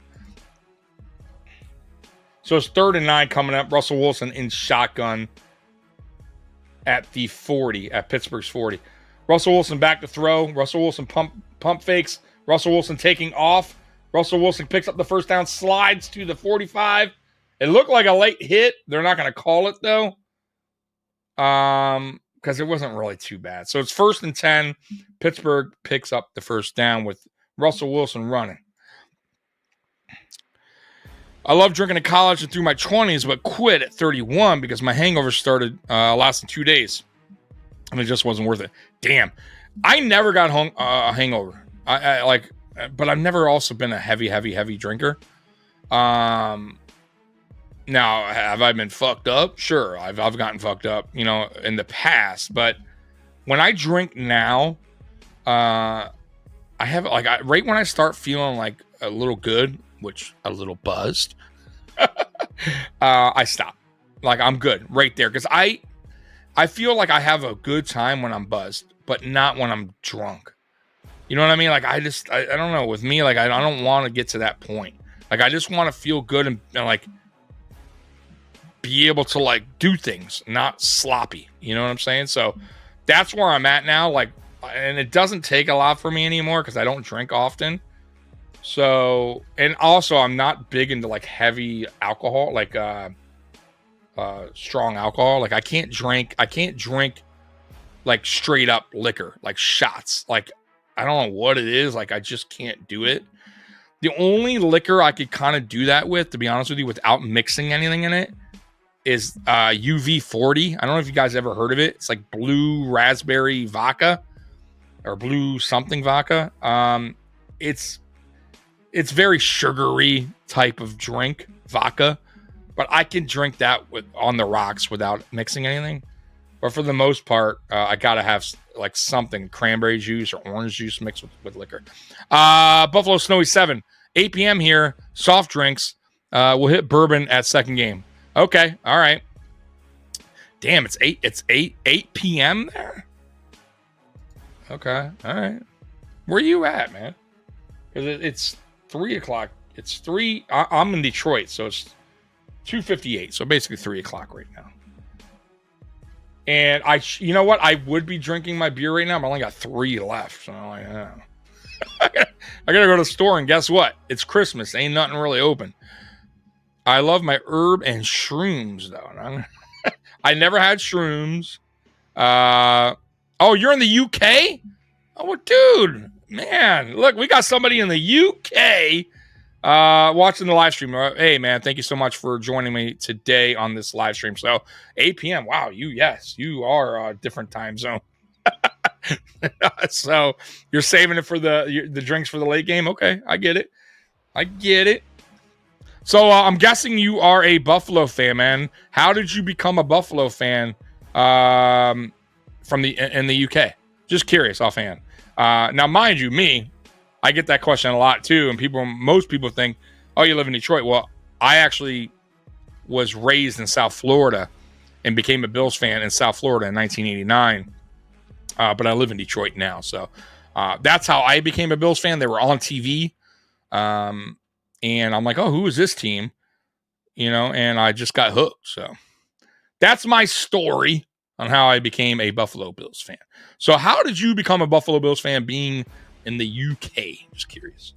S3: So it's 3rd and 9 coming up. Russell Wilson in shotgun at the 40, at Pittsburgh's 40. Russell Wilson back to throw. Russell Wilson pump fakes. Russell Wilson taking off. Russell Wilson picks up the first down, slides to the 45. It looked like a late hit. They're not going to call it though. Because it wasn't really too bad. So it's 1st and 10. Pittsburgh picks up the first down with Russell Wilson running. I love drinking in college and through my 20s, but quit at 31 because my hangover started lasting 2 days. And it just wasn't worth it. Damn. I never got a hangover. But I've never also been a heavy drinker. Now, have I been fucked up? Sure, I've gotten fucked up, you know, in the past. But when I drink now, I have right when I start feeling like a little good, which a little buzzed, I stop. Like I'm good right there because I feel like I have a good time when I'm buzzed, but not when I'm drunk. You know what I mean? Like I don't know. With me, like I don't want to get to that point. Like I just want to feel good and like be able to like do things, not sloppy. You know what I'm saying? So that's where I'm at now. Like, and it doesn't take a lot for me anymore because I don't drink often. So, and also I'm not big into like heavy alcohol, like strong alcohol. Like I can't drink like straight up liquor, like shots. Like I don't know what it is. Like I just can't do it. The only liquor I could kind of do that with, to be honest with you, without mixing anything in it, is UV40. I don't know if you guys ever heard of it. It's like blue raspberry vodka or blue something vodka. It's very sugary type of drink, vodka, but I can drink that on the rocks without mixing anything. But for the most part, I gotta have like something, cranberry juice or orange juice mixed with liquor. Buffalo Snowy 7, 8 p.m. here. Soft drinks. We'll hit bourbon at second game. Okay, all right. Damn, it's 8 p.m. there? Okay, all right. Where you at, man? Because it's 3 o'clock. It's 3. I'm in Detroit, so it's 2:58. So basically 3 o'clock right now. And you know what? I would be drinking my beer right now, but I only got 3 left. So I'm like, I gotta go to the store, and guess what? It's Christmas. Ain't nothing really open. I love my herb and shrooms, though. I never had shrooms. Oh, you're in the UK? Oh, dude, man, look, we got somebody in the UK watching the live stream. Hey, man, thank you so much for joining me today on this live stream. So 8 p.m. Wow, you are a different time zone. So you're saving it for the drinks for the late game. Okay, I get it. So I'm guessing you are a Buffalo fan, man. How did you become a Buffalo fan in the UK? Just curious, offhand. Now, mind you, I get that question a lot too, and most people think, "Oh, you live in Detroit." Well, I actually was raised in South Florida and became a Bills fan in South Florida in 1989. But I live in Detroit now, so that's how I became a Bills fan. They were on TV And I'm like, oh, who is this team? And I just got hooked. So that's my story on how I became a Buffalo Bills fan. So how did you become a Buffalo Bills fan being in the UK? Just curious.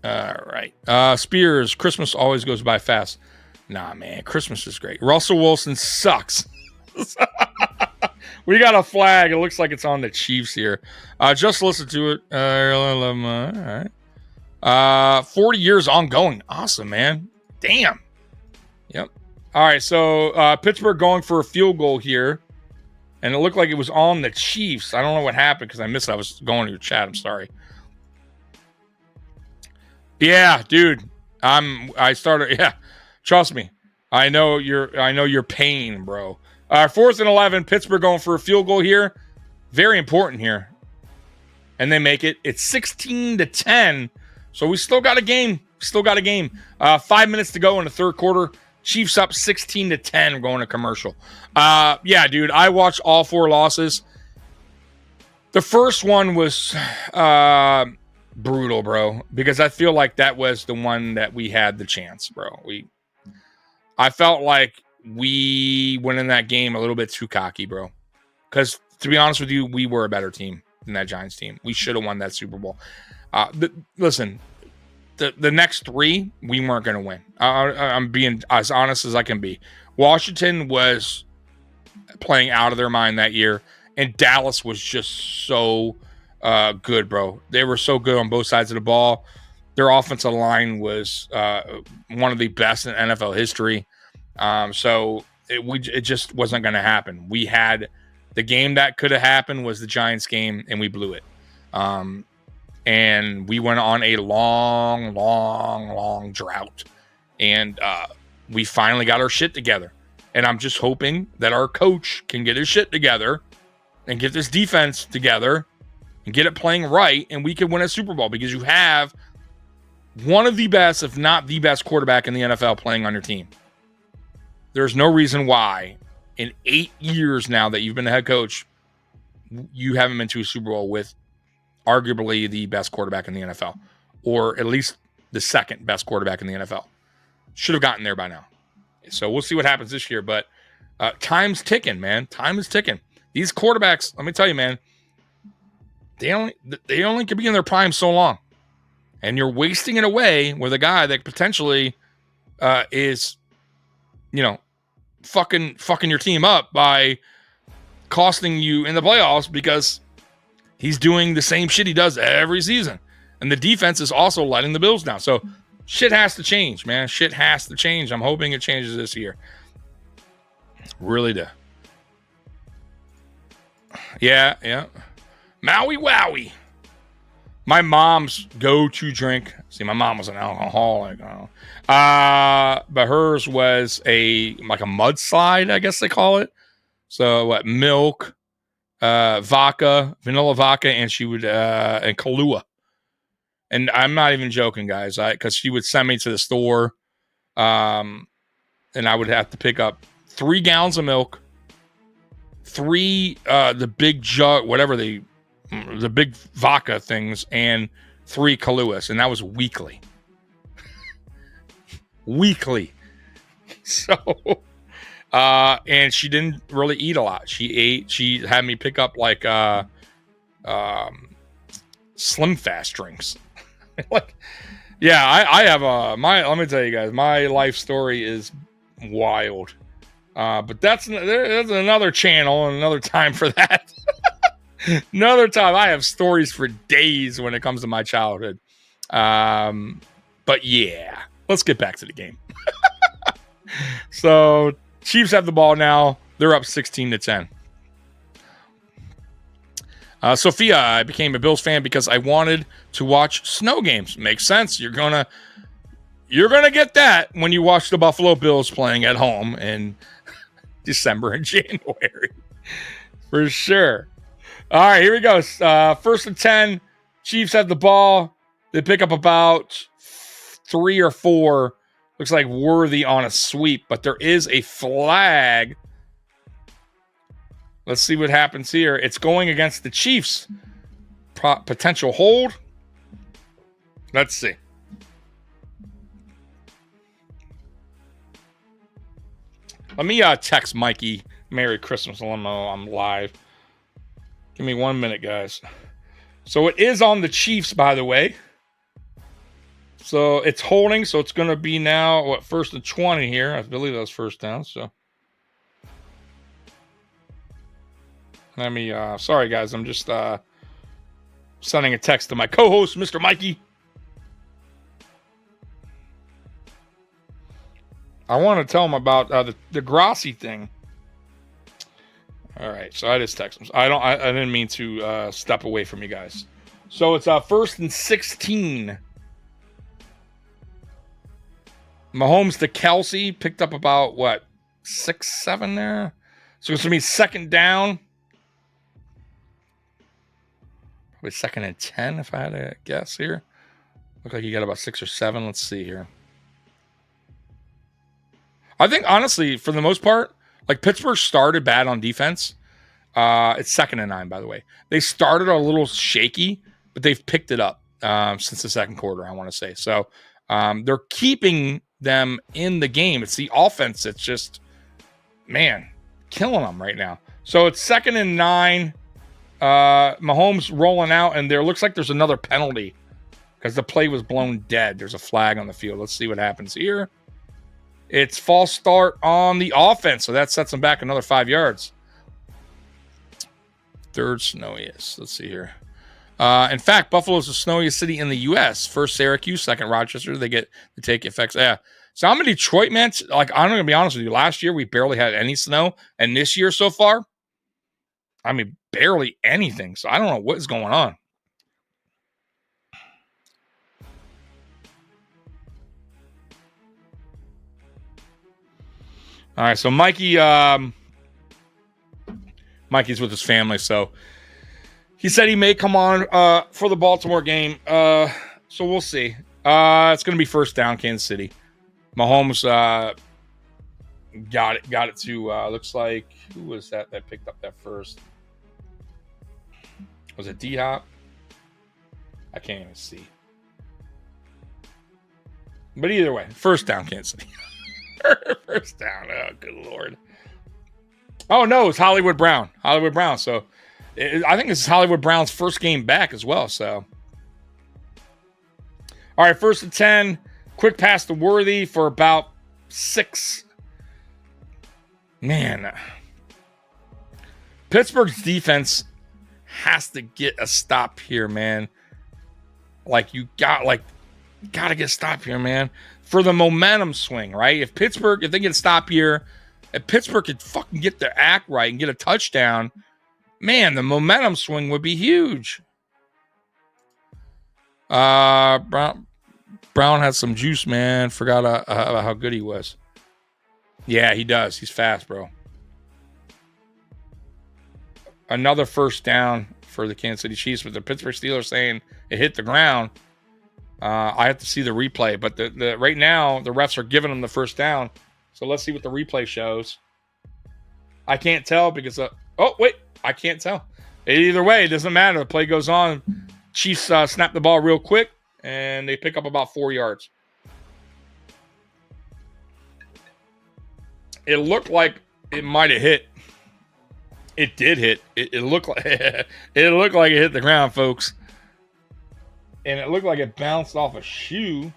S3: All right. Spears, Christmas always goes by fast. Nah, man, Christmas is great. Russell Wilson sucks. We got a flag. It looks like it's on the Chiefs here. Just listen to it. All right. 40 years ongoing. Awesome, man. Damn. Yep. All right, so Pittsburgh going for a field goal here. And it looked like it was on the Chiefs. I don't know what happened because I missed it. I was going to your chat. I'm sorry. Yeah, dude. Yeah. Trust me. I know your pain, bro. 4th and 11. Pittsburgh going for a field goal here. Very important here. And they make it. It's 16-10. So we still got a game. 5 minutes to go in the third quarter. Chiefs up 16-10. We're going to commercial. Yeah, dude. I watched all 4 losses. The first one was brutal, bro. Because I feel like that was the one that we had the chance, bro. I felt like we went in that game a little bit too cocky, bro. Because to be honest with you, we were a better team than that Giants team. We should have won that Super Bowl. Listen, the next 3, we weren't going to win. I'm being as honest as I can be. Washington was playing out of their mind that year, and Dallas was just so good, bro. They were so good on both sides of the ball. Their offensive line was one of the best in NFL history. So it just wasn't going to happen. We had the game that could have happened was the Giants game, and we blew it. And we went on a long drought. And we finally got our shit together. And I'm just hoping that our coach can get his shit together and get this defense together and get it playing right, and we can win a Super Bowl because you have one of the best, if not the best quarterback in the NFL playing on your team. There's no reason why in 8 years now that you've been a head coach, you haven't been to a Super Bowl with arguably the best quarterback in the NFL, or at least the second best quarterback in the NFL. Should have gotten there by now. So we'll see what happens this year, but time's ticking, man. Time is ticking. These quarterbacks, let me tell you, man, they only can be in their prime so long. And you're wasting it away with a guy that potentially is, fucking your team up by costing you in the playoffs because he's doing the same shit he does every season. And the defense is also letting the Bills down. So shit has to change, man. Shit has to change. I'm hoping it changes this year. Really do. Yeah. Maui Wowie. My mom's go-to drink. See, my mom was an alcoholic. But hers was like a mudslide, I guess they call it. So what? Milk, vodka, vanilla vodka, and she would and Kahlua. And I'm not even joking, guys, because she would send me to the store, and I would have to pick up 3 gallons of milk, 3 the big jug, whatever the big vodka things, and 3 Kaluas, and that was weekly. So, and she didn't really eat a lot. She had me pick up like Slim Fast drinks. Like, yeah, I have let me tell you guys, my life story is wild. But there's another channel and another time for that. Another time. I have stories for days when it comes to my childhood. But yeah, let's get back to the game. So Chiefs have the ball now. They're up 16-10. Sophia, I became a Bills fan because I wanted to watch snow games. Makes sense. You're gonna get that when you watch the Buffalo Bills playing at home in December and January. For sure. All right, here we go. 1st and 10. Chiefs have the ball. They pick up about 3 or 4. Looks like Worthy on a sweep, but there is a flag. Let's see what happens here. It's going against the Chiefs. potential hold. Let's see. Let me text Mikey Merry Christmas. Let him know I'm live. Give me 1 minute, guys. So it is on the Chiefs, by the way. So it's holding. So it's going to be now, what, 1st and 20 here. I believe that was first down. So let me, sorry, guys. I'm just sending a text to my co-host, Mr. Mikey. I want to tell him about the Grassi thing. All right, so I just text him. I didn't mean to step away from you guys. So it's 1st and 16. Mahomes to Kelsey picked up about what 6-7 there. So it's gonna be 2nd down. Probably 2nd and 10 if I had to guess here. Look like you got about 6 or 7. Let's see here. I think, honestly, for the most part, like Pittsburgh started bad on defense. It's 2nd and 9, by the way. They started a little shaky, but they've picked it up since the second quarter, I want to say. So they're keeping them in the game. It's the offense that's just, man, killing them right now. So it's 2nd and 9. Mahomes rolling out, and there looks like there's another penalty because the play was blown dead. There's a flag on the field. Let's see what happens here. It's false start on the offense, so that sets them back another 5 yards. 3rd snowiest. Let's see here. In fact, Buffalo's the snowiest city in the U.S. First Syracuse, 2nd Rochester. They get to take effects. Yeah. So I'm in Detroit, man. Like, I'm going to be honest with you. Last year, we barely had any snow. And this year so far, I mean, barely anything. So I don't know what is going on. All right, so Mikey's with his family, so he said he may come on for the Baltimore game. So we'll see. It's going to be 1st down, Kansas City. Mahomes got it to looks like, who was that picked up that first? Was it D-Hop? I can't even see. But either way, 1st down, Kansas City. 1st down. Oh, good Lord. Oh, no, it's Hollywood Brown. So I think this is Hollywood Brown's first game back as well. So, all right, 1st and 10. Quick pass to Worthy for about 6. Man. Pittsburgh's defense has to get a stop here, man. Like, you got to get a stop here, man. For the momentum swing, right? If they get a stop here, if Pittsburgh could fucking get their act right and get a touchdown, man, the momentum swing would be huge. Brown had some juice, man. Forgot how good he was. Yeah, he does. He's fast, bro. Another 1st down for the Kansas City Chiefs, with the Pittsburgh Steelers saying it hit the ground. I have to see the replay, but the right now the refs are giving them the 1st down. So let's see what the replay shows. I can't tell because I can't tell. Either way, it doesn't matter. The play goes on. Chiefs snap the ball real quick, and they pick up about 4 yards. It looked like it might have hit. It did hit. It looked like it hit the ground, folks. And it looked like it bounced off a shoe.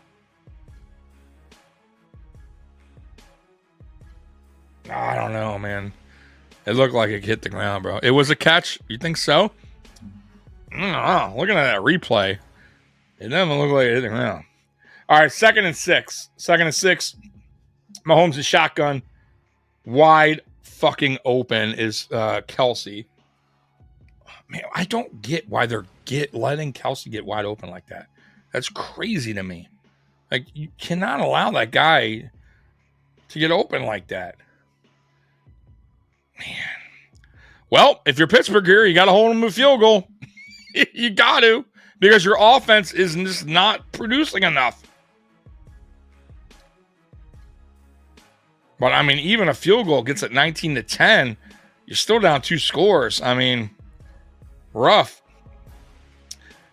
S3: I don't know, man. It looked like it hit the ground, bro. It was a catch. You think so? I don't know. Looking at that replay, it doesn't look like it hit the ground. All right, 2nd and 6. 2nd and 6. Mahomes is shotgun. Wide fucking open is Kelsey. Man, I don't get why they're letting Kelsey get wide open like that. That's crazy to me. Like, you cannot allow that guy to get open like that. Man. Well, if you're Pittsburgh here, you got to hold them to a field goal. You got to, because your offense is just not producing enough. But, I mean, even a field goal gets it 19-10. You're still down 2 scores. I mean, rough.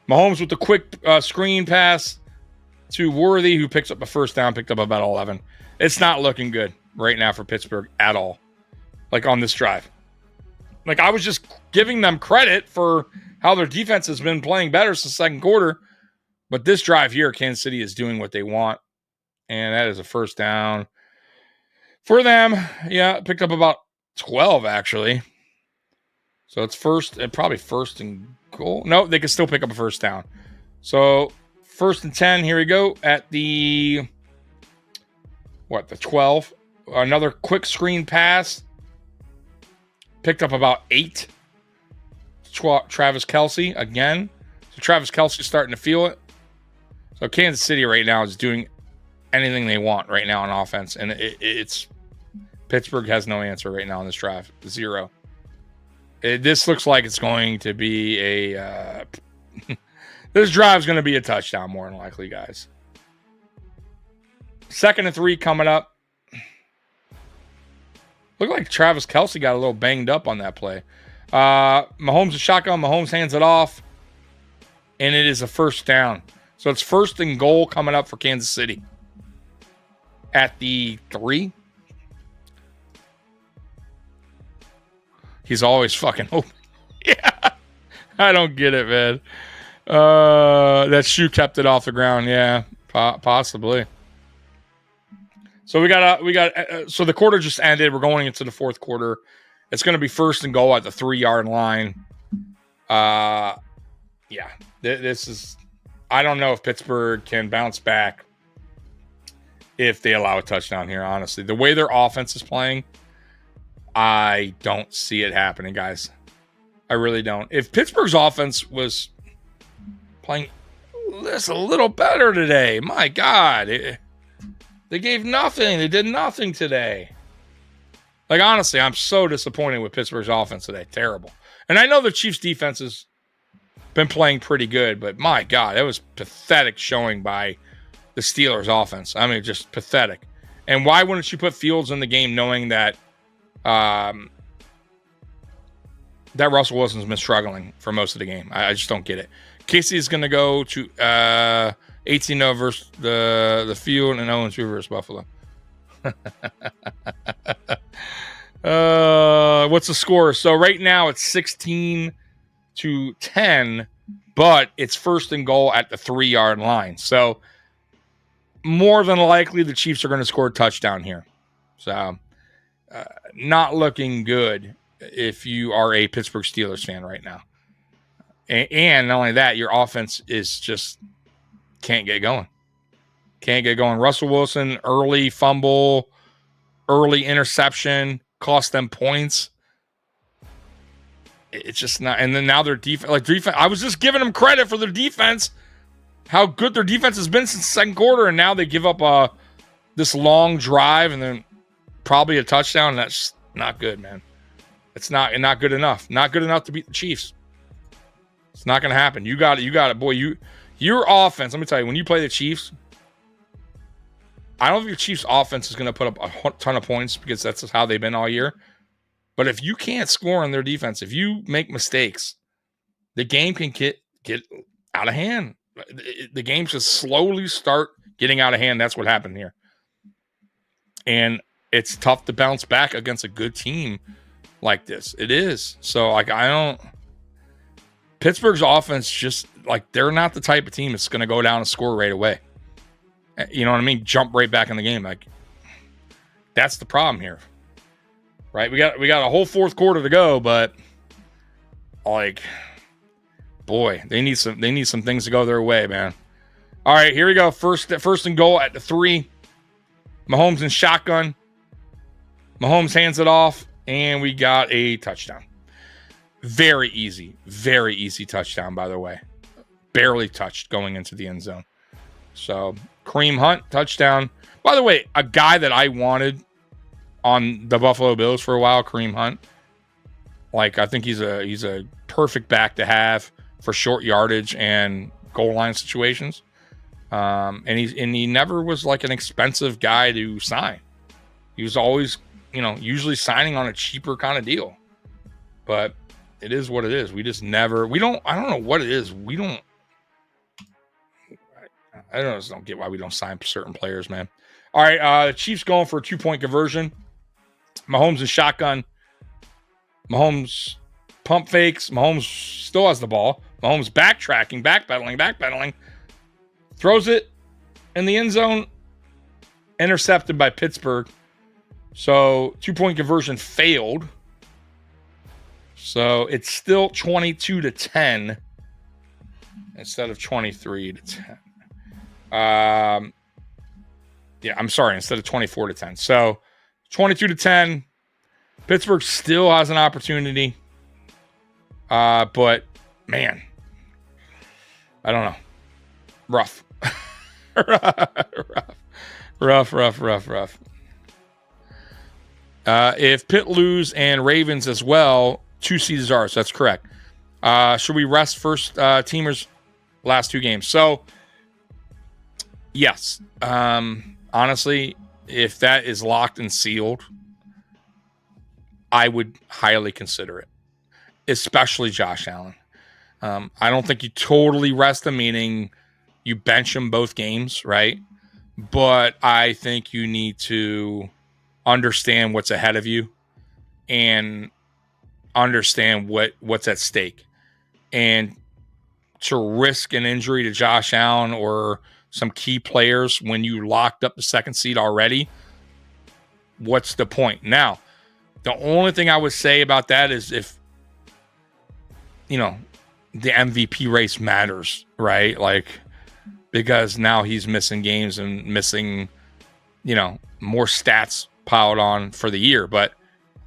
S3: Mahomes with the quick screen pass to Worthy, who picks up a first down, picked up about 11. It's not looking good right now for Pittsburgh at all, like on this drive. Like, I was just giving them credit for how their defense has been playing better since the second quarter. But this drive here, Kansas City is doing what they want. And that is a first down for them. Yeah, picked up about 12, actually. So it's probably first and goal. No, they can still pick up a first down. So 1st and 10, here we go at the 12. Another quick screen pass. Picked up about 8. Travis Kelce again. So Travis Kelce's starting to feel it. So Kansas City right now is doing anything they want right now on offense. And it's Pittsburgh has no answer right now on this drive. 0. This looks like it's going to be a... this drive's going to be a touchdown more than likely, guys. 2nd and 3 coming up. Looked like Travis Kelce got a little banged up on that play. Mahomes is shotgun. Mahomes hands it off. And it is a first down. So it's 1st and goal coming up for Kansas City. At the 3. He's always fucking open. Yeah. I don't get it, man. That shoe kept it off the ground. Yeah, possibly. So so the quarter just ended. We're going into the 4th quarter. It's going to be 1st and goal at the 3-yard line. Yeah, this is, I don't know if Pittsburgh can bounce back if they allow a touchdown here, honestly. The way their offense is playing, I don't see it happening, guys. I really don't. If Pittsburgh's offense was playing this a little better today, my God, they gave nothing. They did nothing today. Like, honestly, I'm so disappointed with Pittsburgh's offense today. Terrible. And I know the Chiefs' defense has been playing pretty good, but my God, that was pathetic showing by the Steelers' offense. I mean, just pathetic. And why wouldn't you put Fields in the game knowing that that Russell Wilson's been struggling for most of the game? I just don't get it. Casey is going to go to 18-0 versus the field and 0-2 versus Buffalo. What's the score? So right now it's 16-10, but it's 1st and goal at the 3-yard line. So more than likely the Chiefs are going to score a touchdown here. So not looking good if you are a Pittsburgh Steelers fan right now. And not only that, your offense is just can't get going. Can't get going. Russell Wilson, early fumble, early interception, cost them points. It's just not. And then now their defense, I was just giving them credit for their defense, how good their defense has been since the 2nd quarter, and now they give up this long drive and then probably a touchdown. And that's not good, man. It's not good enough. Not good enough to beat the Chiefs. It's not going to happen. You got it, boy. Your offense. Let me tell you, when you play the Chiefs, I don't think the Chiefs' offense is going to put up a ton of points because that's how they've been all year. But if you can't score on their defense, if you make mistakes, the game can get out of hand. The game just slowly start getting out of hand. That's what happened here. And it's tough to bounce back against a good team like this. It is. So, like, Pittsburgh's offense just, like, they're not the type of team that's going to go down and score right away. You know what I mean? Jump right back in the game. Like, that's the problem here. Right? We got a whole 4th quarter to go, but, like, boy, they need some things to go their way, man. All right, here we go. First and goal at the 3. Mahomes in shotgun. Mahomes hands it off, and we got a touchdown. Very easy touchdown, by the way. Barely touched going into the end zone. So, Kareem Hunt, touchdown. By the way, a guy that I wanted on the Buffalo Bills for a while, Kareem Hunt. Like, I think he's a perfect back to have for short yardage and goal line situations. And he never was like an expensive guy to sign. He was always, usually signing on a cheaper kind of deal. But it is what it is. We just never, I don't know what it is. We don't I don't get why we don't sign certain players, man. All right, the Chiefs going for a 2-point conversion. Mahomes and shotgun. Mahomes pump fakes. Mahomes still has the ball. Mahomes backtracking, backpedaling. Throws it in the end zone. Intercepted by Pittsburgh. So 2-point conversion failed. So it's still 22-10 instead of 23-10. Yeah, I'm sorry, instead of 24-10. So 22-10. Pittsburgh still has an opportunity. But man, I don't know. Rough. Rough. If Pitt lose and Ravens as well, 2 seeds are ours. That's correct. Should we rest first teamers last 2 games? So, yes. Honestly, if that is locked and sealed, I would highly consider it, especially Josh Allen. I don't think you totally rest him, meaning you bench him both games, right? But I think you need to understand what's ahead of you and understand what's at stake. And to risk an injury to Josh Allen or some key players when you locked up the 2nd seed already, what's the point? Now, the only thing I would say about that is if, the MVP race matters, right? Like, because now he's missing games and missing, more stats piled on for the year. But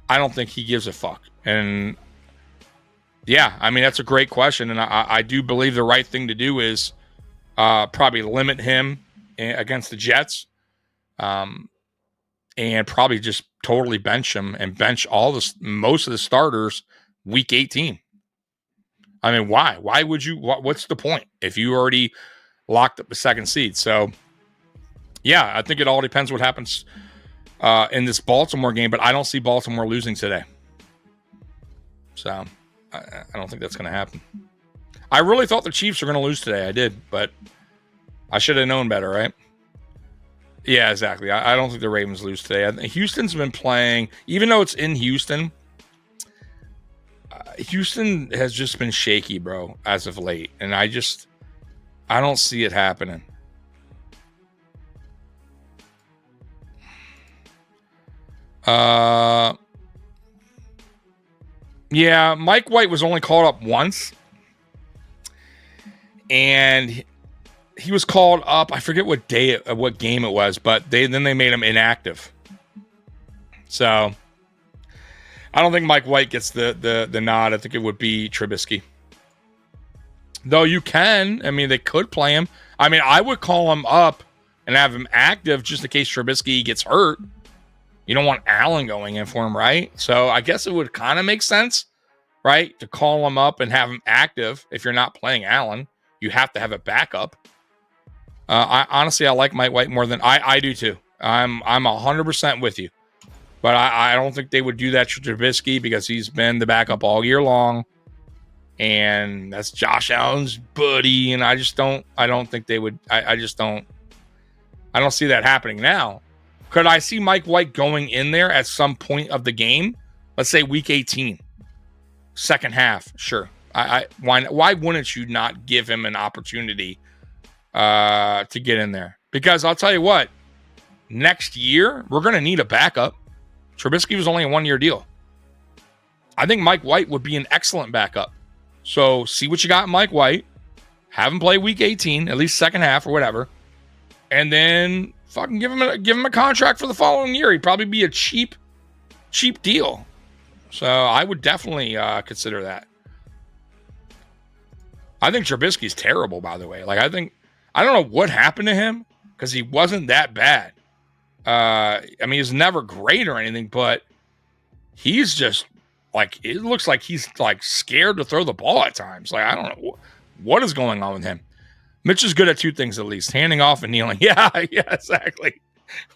S3: I don't think he gives a fuck. And yeah, I mean, that's a great question. And I do believe the right thing to do is probably limit him against the Jets. And probably just totally bench him and bench most of the starters week 18. I mean, why? Why would you? What's the point if you already locked up the 2nd seed? So, yeah, I think it all depends what happens in this Baltimore game, but I don't see Baltimore losing today. So, I don't think that's going to happen. I really thought the Chiefs were going to lose today. I did, but I should have known better, right? Yeah, exactly. I don't think the Ravens lose today. I think Houston's been playing, even though it's in Houston, Houston has just been shaky, bro, as of late. And I don't see it happening. Yeah, Mike White was only called up once. And he was called up. I forget what game it was, but then they made him inactive. So I don't think Mike White gets the nod. I think it would be Trubisky. Though you can. I mean, they could play him. I mean, I would call him up and have him active just in case Trubisky gets hurt. You don't want Allen going in for him, right? So I guess it would kind of make sense, right? To call him up and have him active if you're not playing Allen. You have to have a backup. I honestly like Mike White more than I do too. I'm 100% with you. But I don't think they would do that to Trubisky because he's been the backup all year long. And that's Josh Allen's buddy. And I don't think they would. I don't see that happening now. Could I see Mike White going in there at some point of the game? Let's say week 18, second half. Sure. Why wouldn't you not give him an opportunity to get in there? Because I'll tell you what, next year, we're going to need a backup. Trubisky was only a 1-year deal. I think Mike White would be an excellent backup. So see what you got in Mike White. Have him play week 18, at least second half or whatever. And then fucking give him a contract for the following year. He'd probably be a cheap deal. So I would definitely consider that. I think Trubisky's terrible, by the way. Like, I don't know what happened to him because he wasn't that bad. I mean, he's never great or anything, but he's just like, it looks like he's like scared to throw the ball at times. Like, I don't know what is going on with him. Mitch is good at 2 things at least: handing off and kneeling. Yeah, exactly.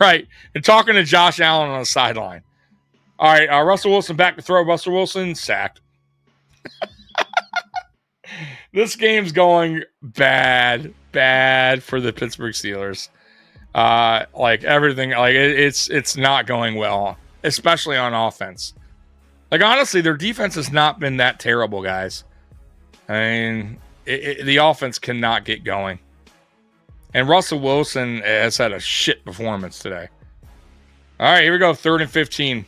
S3: Right. And talking to Josh Allen on the sideline. All right, Russell Wilson back to throw. Russell Wilson sacked. This game's going bad. bad for the Pittsburgh Steelers. Like everything, like it's not going well, especially on offense. Like honestly, their defense has not been that terrible, guys. I mean, the offense cannot get going. And Russell Wilson has had a shit performance today. All right, here we go. 3rd and 15.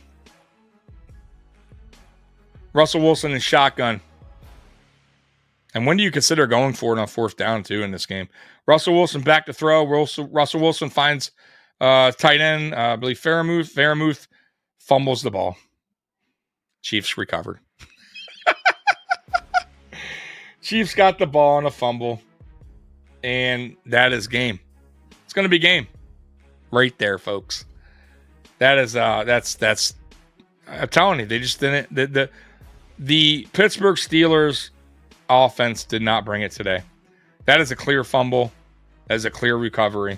S3: Russell Wilson in shotgun. And when do you consider going for it on 4th down, too, in this game? Russell Wilson back to throw. Russell Wilson finds tight end, I believe Faramuth. Faramuth fumbles the ball. Chiefs recovered. Chiefs got the ball on a fumble. And that is game. It's going to be game. Right there, folks. That is, that's, I'm telling you, they just didn't, the Pittsburgh Steelers offense did not bring it today. That is a clear fumble. That is a clear recovery.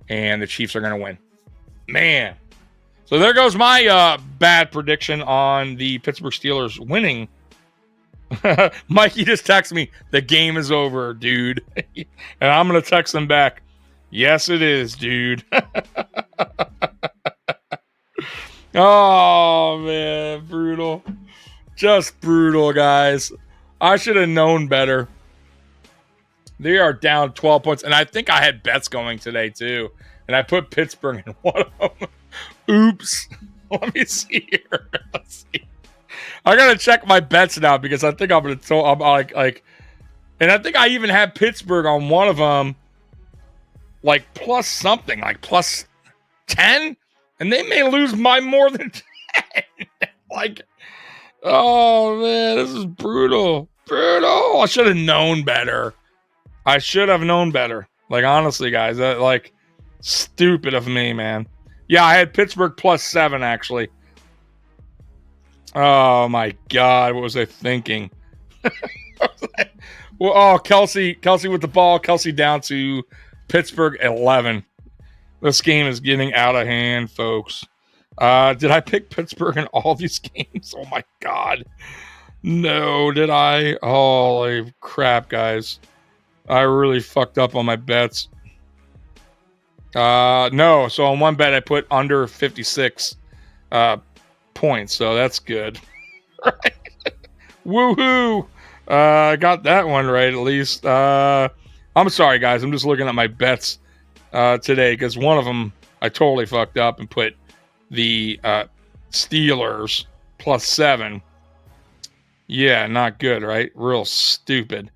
S3: And the Chiefs are going to win. Man. So there goes my bad prediction on the Pittsburgh Steelers winning. Mikey just texted me, the game is over, dude. And I'm going to text him back, yes, it is, dude. Oh, man. Brutal. Just brutal, guys. I should have known better. They are down 12 points. And I think I had bets going today, too. And I put Pittsburgh in one of them. Oops. Let me see here. Let's see. I gotta check my bets now because I think I'm like, and I think I even had Pittsburgh on one of them, like plus something, like plus 10, and they may lose by more than 10. Like, oh man, this is brutal. I should have known better. Like honestly, guys, like stupid of me, man. Yeah, I had Pittsburgh plus 7 actually. Oh my God, what was I thinking? Well, oh, Kelsey with the ball. Kelsey down to Pittsburgh 11. This game is getting out of hand, folks. Did I pick Pittsburgh in all these games? Oh my God. No, did I? Holy crap, guys. I really fucked up on my bets. No, so on one bet I put under 56 points, so that's good. Right? Woohoo! I got that one right at least. I'm sorry, guys. I'm just looking at my bets today because one of them I totally fucked up and put the Steelers plus 7. Yeah, not good, right? Real stupid.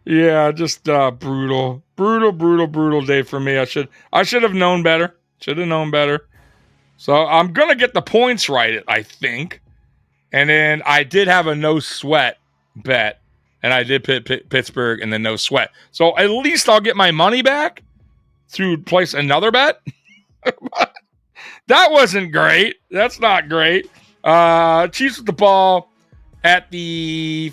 S3: Yeah, just brutal day for me. I should have known better. So I'm gonna get the points right, I think. And then I did have a no sweat bet, and I did put Pittsburgh and then no sweat. So at least I'll get my money back to place another bet. That wasn't great. That's not great. Chiefs with the ball at the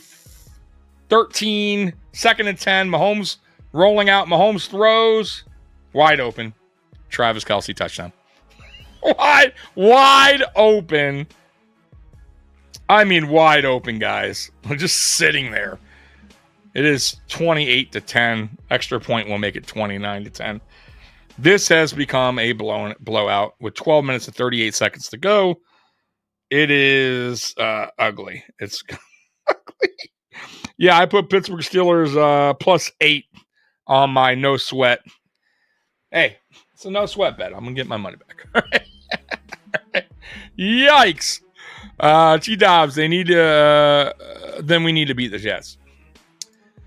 S3: 13, 2nd and 10. Mahomes rolling out. Mahomes throws. Wide open. Travis Kelce touchdown. Wide open. I mean, wide open, guys. Just sitting there. It is 28-10. Extra point will make it 29-10. This has become a blowout with 12 minutes and 38 seconds to go. It is ugly. It's ugly. Yeah, I put Pittsburgh Steelers plus 8 on my no sweat. Hey, it's a no sweat bet. I'm going to get my money back. Yikes. G-Dobbs, they need to, then we need to beat the Jets.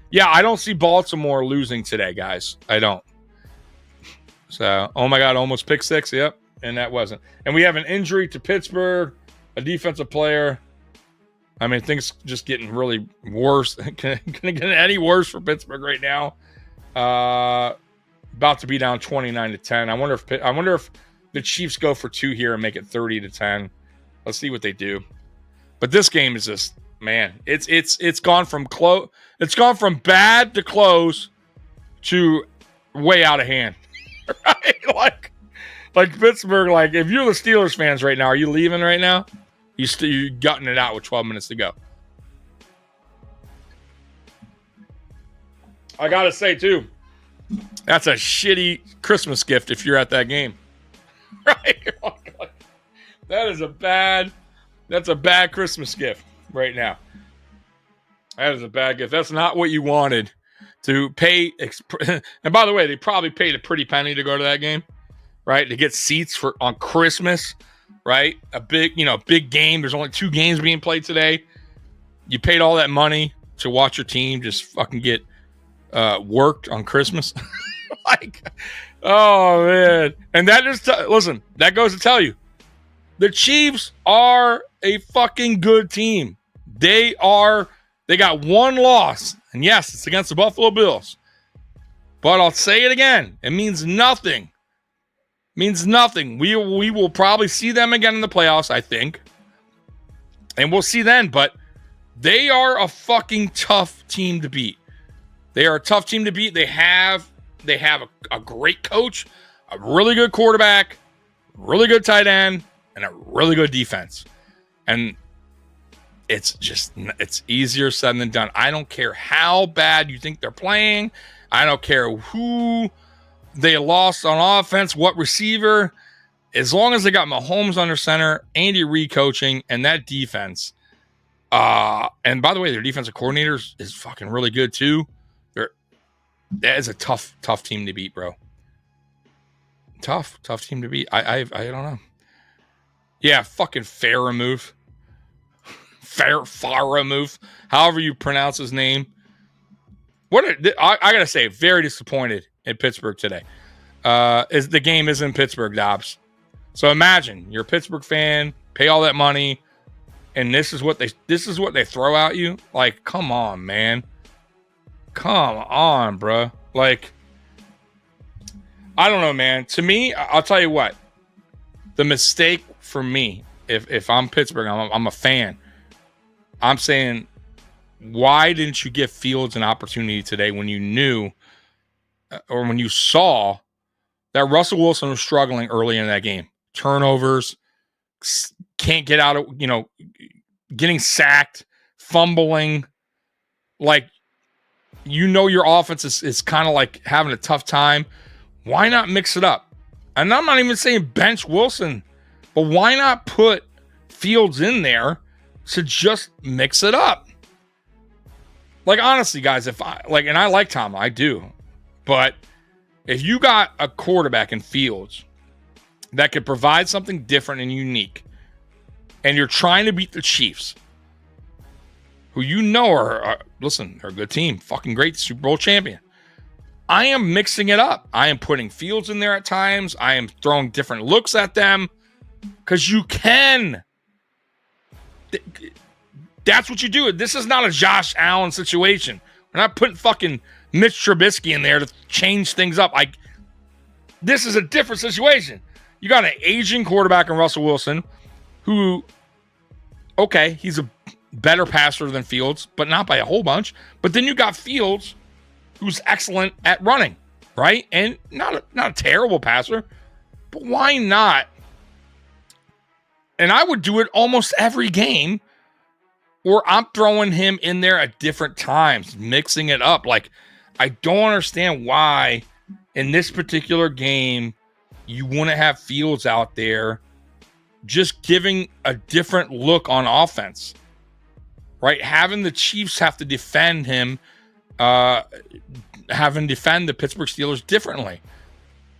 S3: Yeah, I don't see Baltimore losing today, guys. I don't. So, oh my God, almost pick 6. Yep, and that wasn't. And we have an injury to Pittsburgh, a defensive player. I mean, things just getting really worse. Can it get any worse for Pittsburgh right now? About to be down 29-10. I wonder if the Chiefs go for 2 here and make it 30-10. Let's see what they do. But this game is just, man, it's gone from close. It's gone from bad to close to way out of hand. Right? Like Pittsburgh. Like if you're the Steelers fans right now, are you leaving right now? You're gutting it out with 12 minutes to go. I got to say, too, that's a shitty Christmas gift if you're at that game. Right? That's a bad Christmas gift right now. That is a bad gift. That's not what you wanted to pay. And by the way, they probably paid a pretty penny to go to that game, right? To get seats on Christmas, right? A big game. There's only 2 games being played today. You paid all that money to watch your team just fucking get worked on Christmas. Oh man. And that just listen, that goes to tell you, the Chiefs are a fucking good team. They got 1 loss. And yes, it's against the Buffalo Bills. But I'll say it again. It means nothing. It means nothing. We will probably see them again in the playoffs, I think. And we'll see then. But they are a fucking tough team to beat. They are a tough team to beat. They have a great coach, a really good quarterback, really good tight end, and a really good defense. And it's easier said than done. I don't care how bad you think they're playing. I don't care who they lost on offense, what receiver. As long as they got Mahomes under center, Andy Reid coaching, and that defense. And by the way, their defensive coordinator is fucking really good too. That is a tough team to beat, bro. Tough team to beat. I don't know. Yeah, fucking Faramove. Faramove. However you pronounce his name. I gotta say, very disappointed in Pittsburgh today. The game is in Pittsburgh, Dobbs. So imagine you're a Pittsburgh fan, pay all that money, and this is what they throw at you. Like, come on, man. Come on, bro. Like, I don't know, man. To me, I'll tell you what. The mistake for me, if I'm Pittsburgh, I'm a fan. I'm saying, why didn't you give Fields an opportunity today when you knew or when you saw that Russell Wilson was struggling early in that game? Turnovers, can't get out of, getting sacked, fumbling. Like, your offense is kind of like having a tough time. Why not mix it up? And I'm not even saying bench Wilson, but why not put Fields in there to just mix it up? Like, honestly, guys, and I like Tom, I do. But if you got a quarterback in Fields that could provide something different and unique, and you're trying to beat the Chiefs, who are they're a good team, fucking great, Super Bowl champion. I am mixing it up. I am putting Fields in there at times. I am throwing different looks at them because you can. That's what you do. This is not a Josh Allen situation. We're not putting fucking Mitch Trubisky in there to change things up. This is a different situation. You got an aging quarterback in Russell Wilson who, okay, he's a better passer than Fields, but not by a whole bunch. But then you got Fields, who's excellent at running, right? And not a terrible passer, but why not? And I would do it almost every game where I'm throwing him in there at different times, mixing it up. Like, I don't understand why in this particular game you wouldn't have Fields out there just giving a different look on offense. Right, having the Chiefs have to defend him, having defend the Pittsburgh Steelers differently.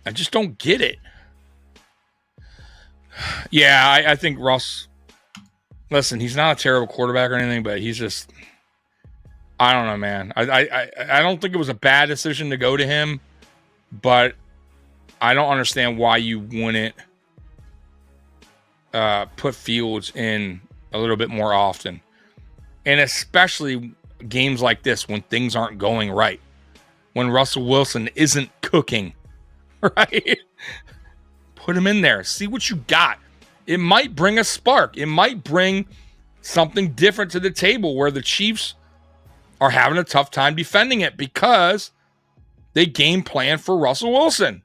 S3: I just don't get it. Yeah, I think Russ. Listen, he's not a terrible quarterback or anything, but he's just. I don't know, man. I don't think it was a bad decision to go to him, but I don't understand why you wouldn't put Fields in a little bit more often. And especially games like this when things aren't going right. When Russell Wilson isn't cooking, right? Put him in there. See what you got. It might bring a spark. It might bring something different to the table where the Chiefs are having a tough time defending it because they game plan for Russell Wilson.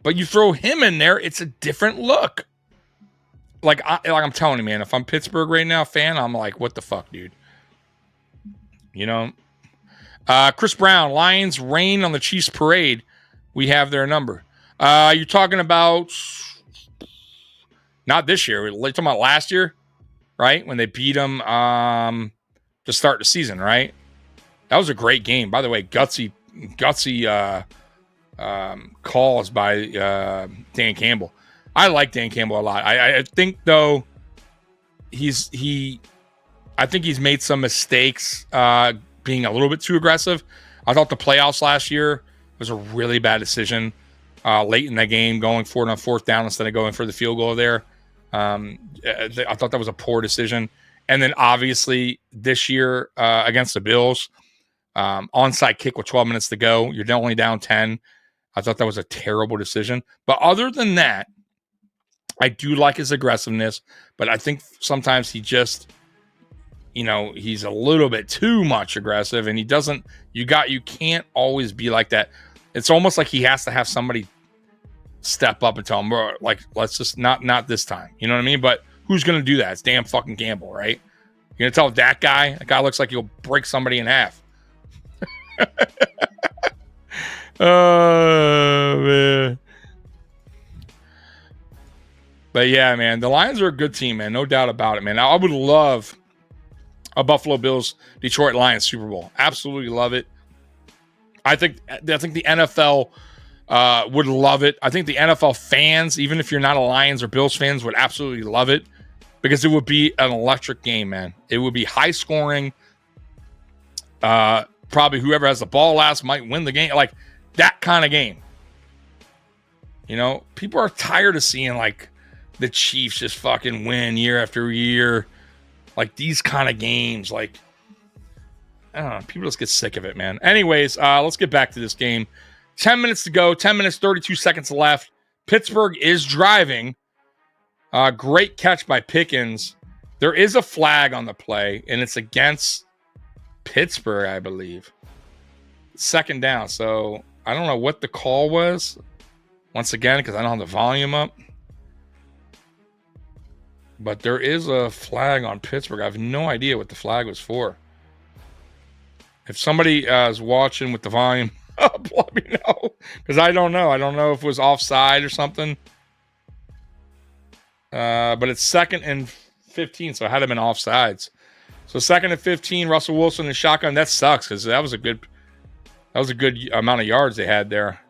S3: But you throw him in there, it's a different look. Like I'm telling you, man, if I'm Pittsburgh right now fan, I'm like, what the fuck, dude? Chris Brown, Lions rain on the Chiefs parade. We have their number. You're talking about not this year. You're talking about last year, right? When they beat them to start the season, right? That was a great game. By the way, gutsy calls by Dan Campbell. I like Dan Campbell a lot. I think though I think he's made some mistakes being a little bit too aggressive. I thought the playoffs last year was a really bad decision late in that game, going for it on fourth down instead of going for the field goal there. I thought that was a poor decision. And then obviously this year against the Bills, onside kick with 12 minutes to go. You're only down 10. I thought that was a terrible decision. But other than that, I do like his aggressiveness, but I think sometimes he just, he's a little bit too much aggressive, and you can't always be like that. It's almost like he has to have somebody step up and tell him, bro, like, let's just not this time. You know what I mean? But who's going to do that? It's Dan fucking Campbell, right? You're going to tell that guy looks like he'll break somebody in half. Oh, man. But yeah, man, the Lions are a good team, man. No doubt about it, man. I would love a Buffalo Bills Detroit Lions Super Bowl. Absolutely love it. I think the NFL would love it. I think the NFL fans, even if you're not a Lions or Bills fans, would absolutely love it because it would be an electric game, man. It would be high scoring. Probably whoever has the ball last might win the game. Like that kind of game. People are tired of seeing like the Chiefs just fucking win year after year. Like these kind of games, like, I don't know. People just get sick of it, man. Anyways, let's get back to this game. 10 minutes to go. 10 minutes, 32 seconds left. Pittsburgh is driving. Great catch by Pickens. There is a flag on the play, and it's against Pittsburgh, I believe. Second down. So I don't know what the call was. Once again, because I don't have the volume up. But there is a flag on Pittsburgh. I have no idea what the flag was for. If somebody is watching with the volume up, let me know. Because I don't know. I don't know if it was offside or something. But it's 2nd and 15, so it had to have been offsides. So 2nd and 15, Russell Wilson and shotgun. That sucks because that was a good amount of yards they had there.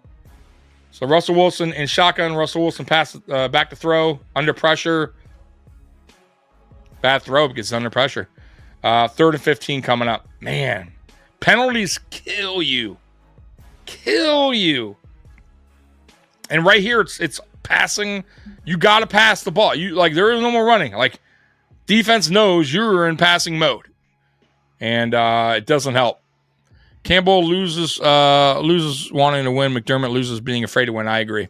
S3: So Russell Wilson and shotgun. Russell Wilson passed back to throw under pressure. Bad throw because it's under pressure. 3rd and 15 coming up. Man, penalties kill you. Kill you. And right here, it's passing. You got to pass the ball. There is no more running. Like, defense knows you're in passing mode. And it doesn't help. Campbell loses wanting to win. McDermott loses being afraid to win. I agree.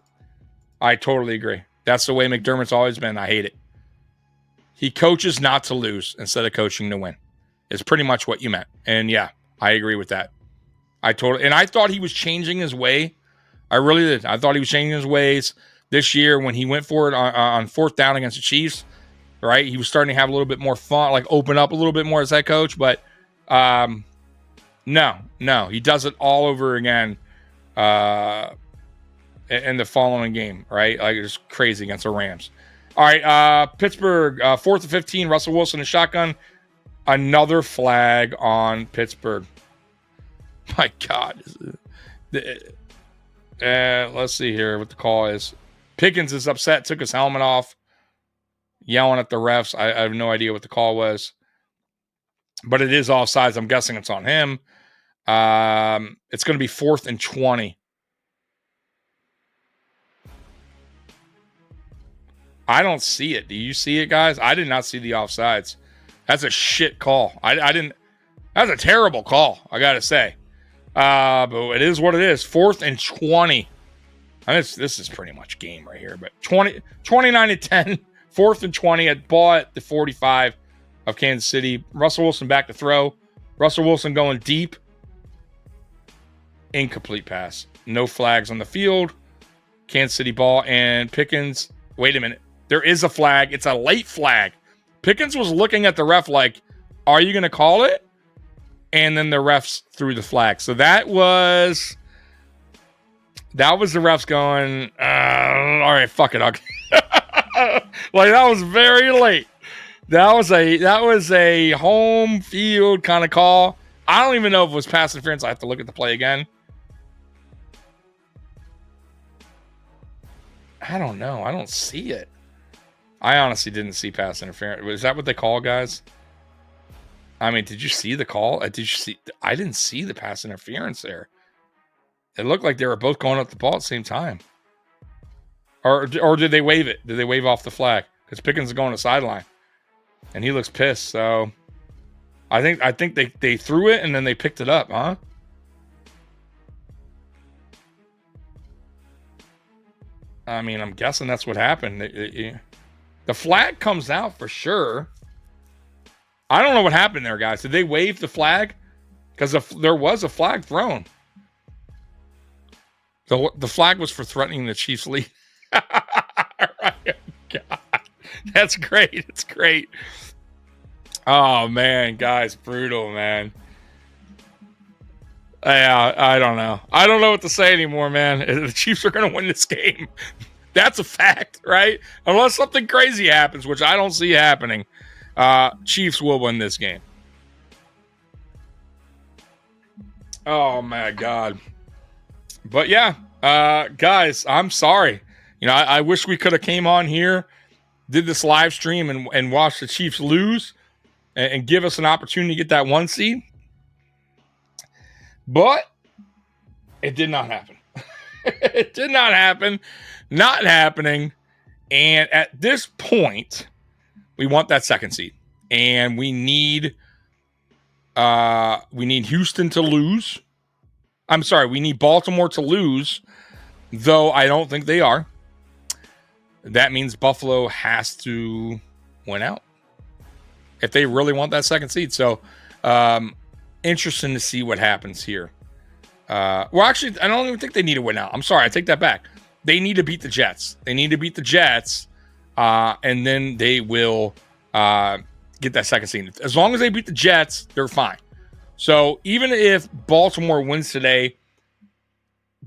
S3: I totally agree. That's the way McDermott's always been. I hate it. He coaches not to lose instead of coaching to win. It's pretty much what you meant. And yeah, I agree with that. I thought he was changing his way. I really did. I thought he was changing his ways this year when he went for it on 4th down against the Chiefs. Right? He was starting to have a little bit more fun, like open up a little bit more as head coach. But no, he does it all over again in the following game. Right? Like it's crazy against the Rams. All right, Pittsburgh, 4th and 15, Russell Wilson and shotgun. Another flag on Pittsburgh. My God. Let's see here what the call is. Pickens is upset, took his helmet off, yelling at the refs. I have no idea what the call was. But it is offsides. I'm guessing it's on him. It's going to be 4th and 20. I don't see it. Do you see it, guys? I did not see the offsides. That's a shit call. I didn't. That's a terrible call, I got to say. But it is what it is. 4th and 20. This is pretty much game right here. But 29 to 10. 4th and 20 at ball at the 45 of Kansas City. Russell Wilson back to throw. Russell Wilson going deep. Incomplete pass. No flags on the field. Kansas City ball. And Pickens. Wait a minute. There is a flag. It's a late flag. Pickens was looking at the ref like, are you going to call it? and then the refs threw the flag. So that was the refs going, all right, fuck it. Like, that was very late. That was a home field kind of call. I don't even know if it was pass interference. I have to look at the play again. I don't know. I don't see it. I honestly didn't see pass interference. Was that what they call, guys? I mean, did you see the call? Did you see? I didn't see the pass interference there. It looked like they were both going up the ball at the same time. Or did they wave it? Did they wave off the flag? Because Pickens is going to sideline, and he looks pissed. So I think they threw it and then they picked it up, huh? I mean, I'm guessing that's what happened. The flag comes out for sure. I don't know what happened there, guys. Did they wave the flag? Because there was a flag thrown. The flag was for threatening the Chiefs' lead. Right. God. That's great. It's great. Oh, man, guys. Brutal, man. Yeah, I don't know. I don't know what to say anymore, man. The Chiefs are going to win this game. That's a fact, right? Unless something crazy happens, which I don't see happening. Chiefs will win this game. Oh, my God. But, yeah, guys, I'm sorry. You know, I wish we could have came on here, did this live stream, and watched the Chiefs lose and give us an opportunity to get that 1 seed. But it did not happen. It did not happen. Not happening. And at this point, we want that 2nd seed. And we need Houston to lose. I'm sorry, we need Baltimore to lose, though I don't think they are. That means Buffalo has to win out if they really want that 2nd seed. So, interesting to see what happens here. Well, actually, I don't even think they need to win out. I'm sorry, I take that back. They need to beat the Jets. They need to beat the Jets, and then they will get that 2nd seed. As long as they beat the Jets, they're fine. So even if Baltimore wins today,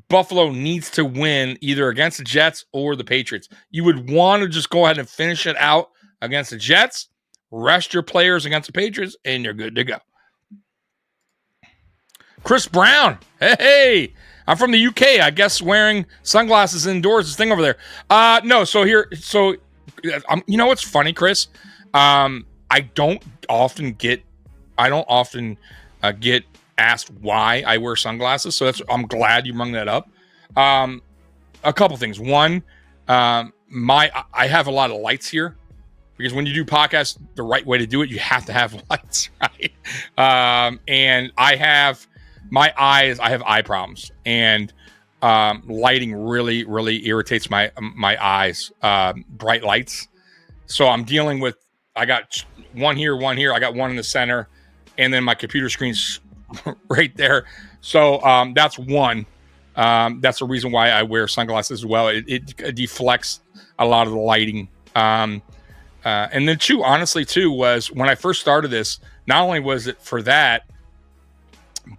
S3: Buffalo needs to win either against the Jets or the Patriots. You would want to just go ahead and finish it out against the Jets, rest your players against the Patriots, and you're good to go. Chris Brown. Hey, I'm from the UK. I guess wearing sunglasses indoors is a thing over there. No, you know what's funny, Chris? I don't often get asked why I wear sunglasses, so I'm glad you brought that up. A couple things. One, I have a lot of lights here because when you do podcasts, the right way to do it, you have to have lights, right? And I have eye problems, and lighting really, really irritates my eyes. Bright lights. So I'm dealing with. I got one here. I got one in the center, and then my computer screen's right there. So that's one. That's the reason why I wear sunglasses as well. It deflects a lot of the lighting. And then two, honestly, too, was when I first started this, not only was it for that,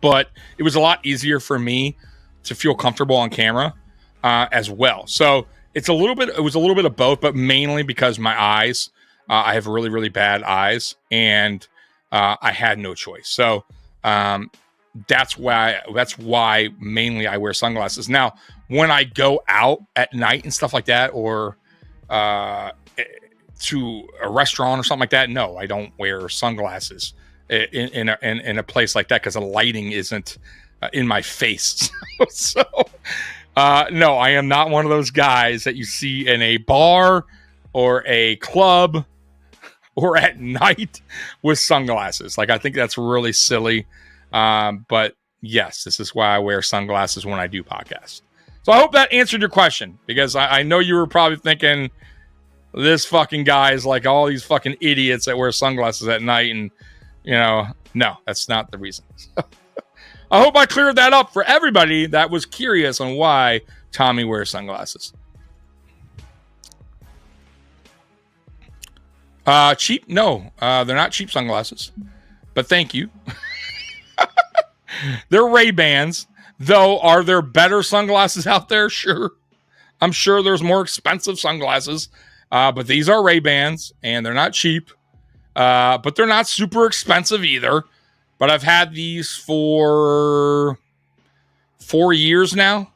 S3: but it was a lot easier for me to feel comfortable on camera as well. So it was a little bit of both, but mainly because my eyes, I have really, really bad eyes, and I had no choice. So that's why mainly I wear sunglasses. Now, when I go out at night and stuff like that, or to a restaurant or something like that, no, I don't wear sunglasses in a place like that because the lighting isn't in my face. So no, I am not one of those guys that you see in a bar or a club or at night with sunglasses. Like, I think that's really silly. But yes, this is why I wear sunglasses when I do podcasts. So I hope that answered your question, because I know you were probably thinking this fucking guy is like all these fucking idiots that wear sunglasses at night. And, no, that's not the reason. I hope I cleared that up for everybody that was curious on why Tommy wears sunglasses. Cheap? No, they're not cheap sunglasses, but thank you. They're Ray-Bans, though. Are there better sunglasses out there? Sure. I'm sure there's more expensive sunglasses, but these are Ray-Bans, and they're not cheap, but they're not super expensive either. But I've had these for 4 years now.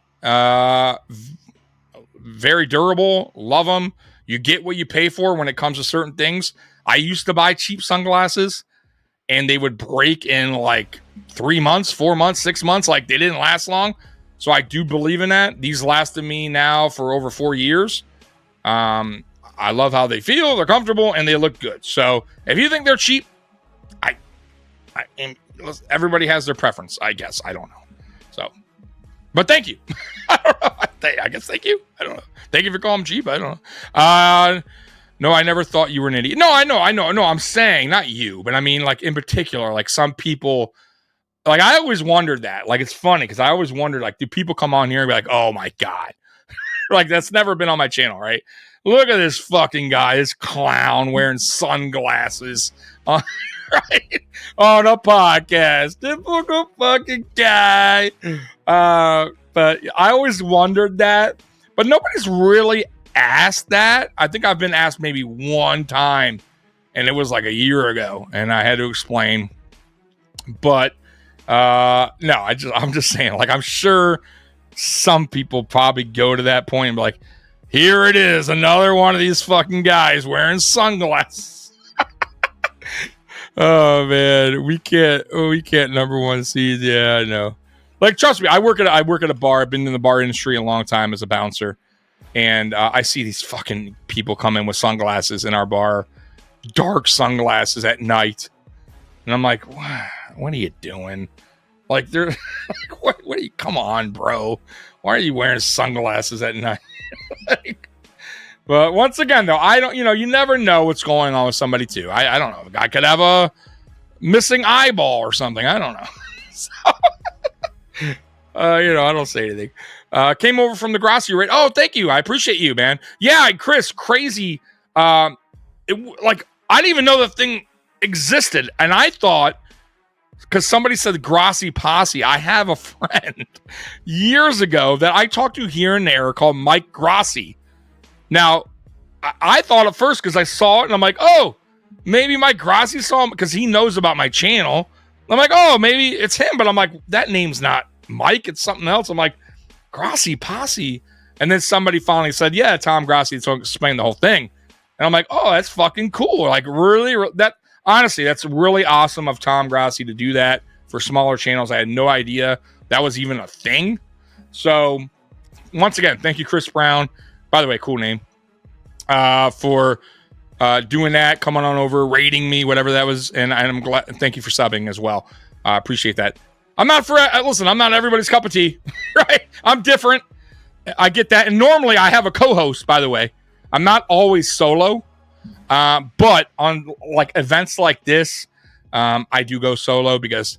S3: Very durable. Love them. You get what you pay for when it comes to certain things. I used to buy cheap sunglasses, and they would break in like 3 months, 4 months, 6 months. Like they didn't last long. So I do believe in that. These lasted me now for over 4 years. I love how they feel. They're comfortable and they look good. So if you think they're cheap, everybody has their preference, I guess. I don't know. So, but thank you. I don't know. I guess thank you. I don't know. Thank you for calling them cheap. I don't know. No, I never thought you were an idiot. No, I know. No, I'm saying not you, but I mean like in particular, like some people. Like, I always wondered that. Like, it's funny because I always wondered, like, do people come on here and be like, oh, my God. Like, that's never been on my channel, right? Look at this fucking guy, this clown wearing sunglasses on, right? On a podcast. Typical fucking guy. But I always wondered that. But nobody's really asked that. I think I've been asked maybe one time, and it was like a year ago, and I had to explain. But no, I'm just saying, like, I'm sure some people probably go to that point and be like, here it is, another one of these fucking guys wearing sunglasses. Oh man, we can't number one seed. Yeah, I know. Like, trust me, I work at a bar. I've been in the bar industry a long time as a bouncer, and I see these fucking people come in with sunglasses in our bar, dark sunglasses at night, and I'm like, what are you doing? Like, they're like, what are you? Come on, bro. Why are you wearing sunglasses at night? Like, but once again, though, I don't, you never know what's going on with somebody, too. I don't know. I could have a missing eyeball or something. I don't know. So, I don't say anything. Came over from the Grassi rate. Oh, thank you. I appreciate you, man. Yeah, Chris, crazy. I didn't even know the thing existed. And I thought, because somebody said Grassi Posse, I have a friend years ago that I talked to here and there called Mike Grassi. Now, I thought at first, because I saw it, and I'm like, oh, maybe Mike Grassi saw him, because he knows about my channel. I'm like, oh, maybe it's him. But I'm like, that name's not Mike. It's something else. I'm like, Grassi Posse. And then somebody finally said, yeah, Tom Grassi. So explain the whole thing. And I'm like, oh, that's fucking cool. Like, really? Honestly, that's really awesome of Tom Grassi to do that for smaller channels. I had no idea that was even a thing. So, once again, thank you, Chris Brown. By the way, cool name. For doing that, coming on over, rating me, whatever that was. And I'm glad. Thank you for subbing as well. I appreciate that. I'm not everybody's cup of tea, right? I'm different. I get that. And normally I have a co-host, by the way. I'm not always solo. But on like events like this, I do go solo because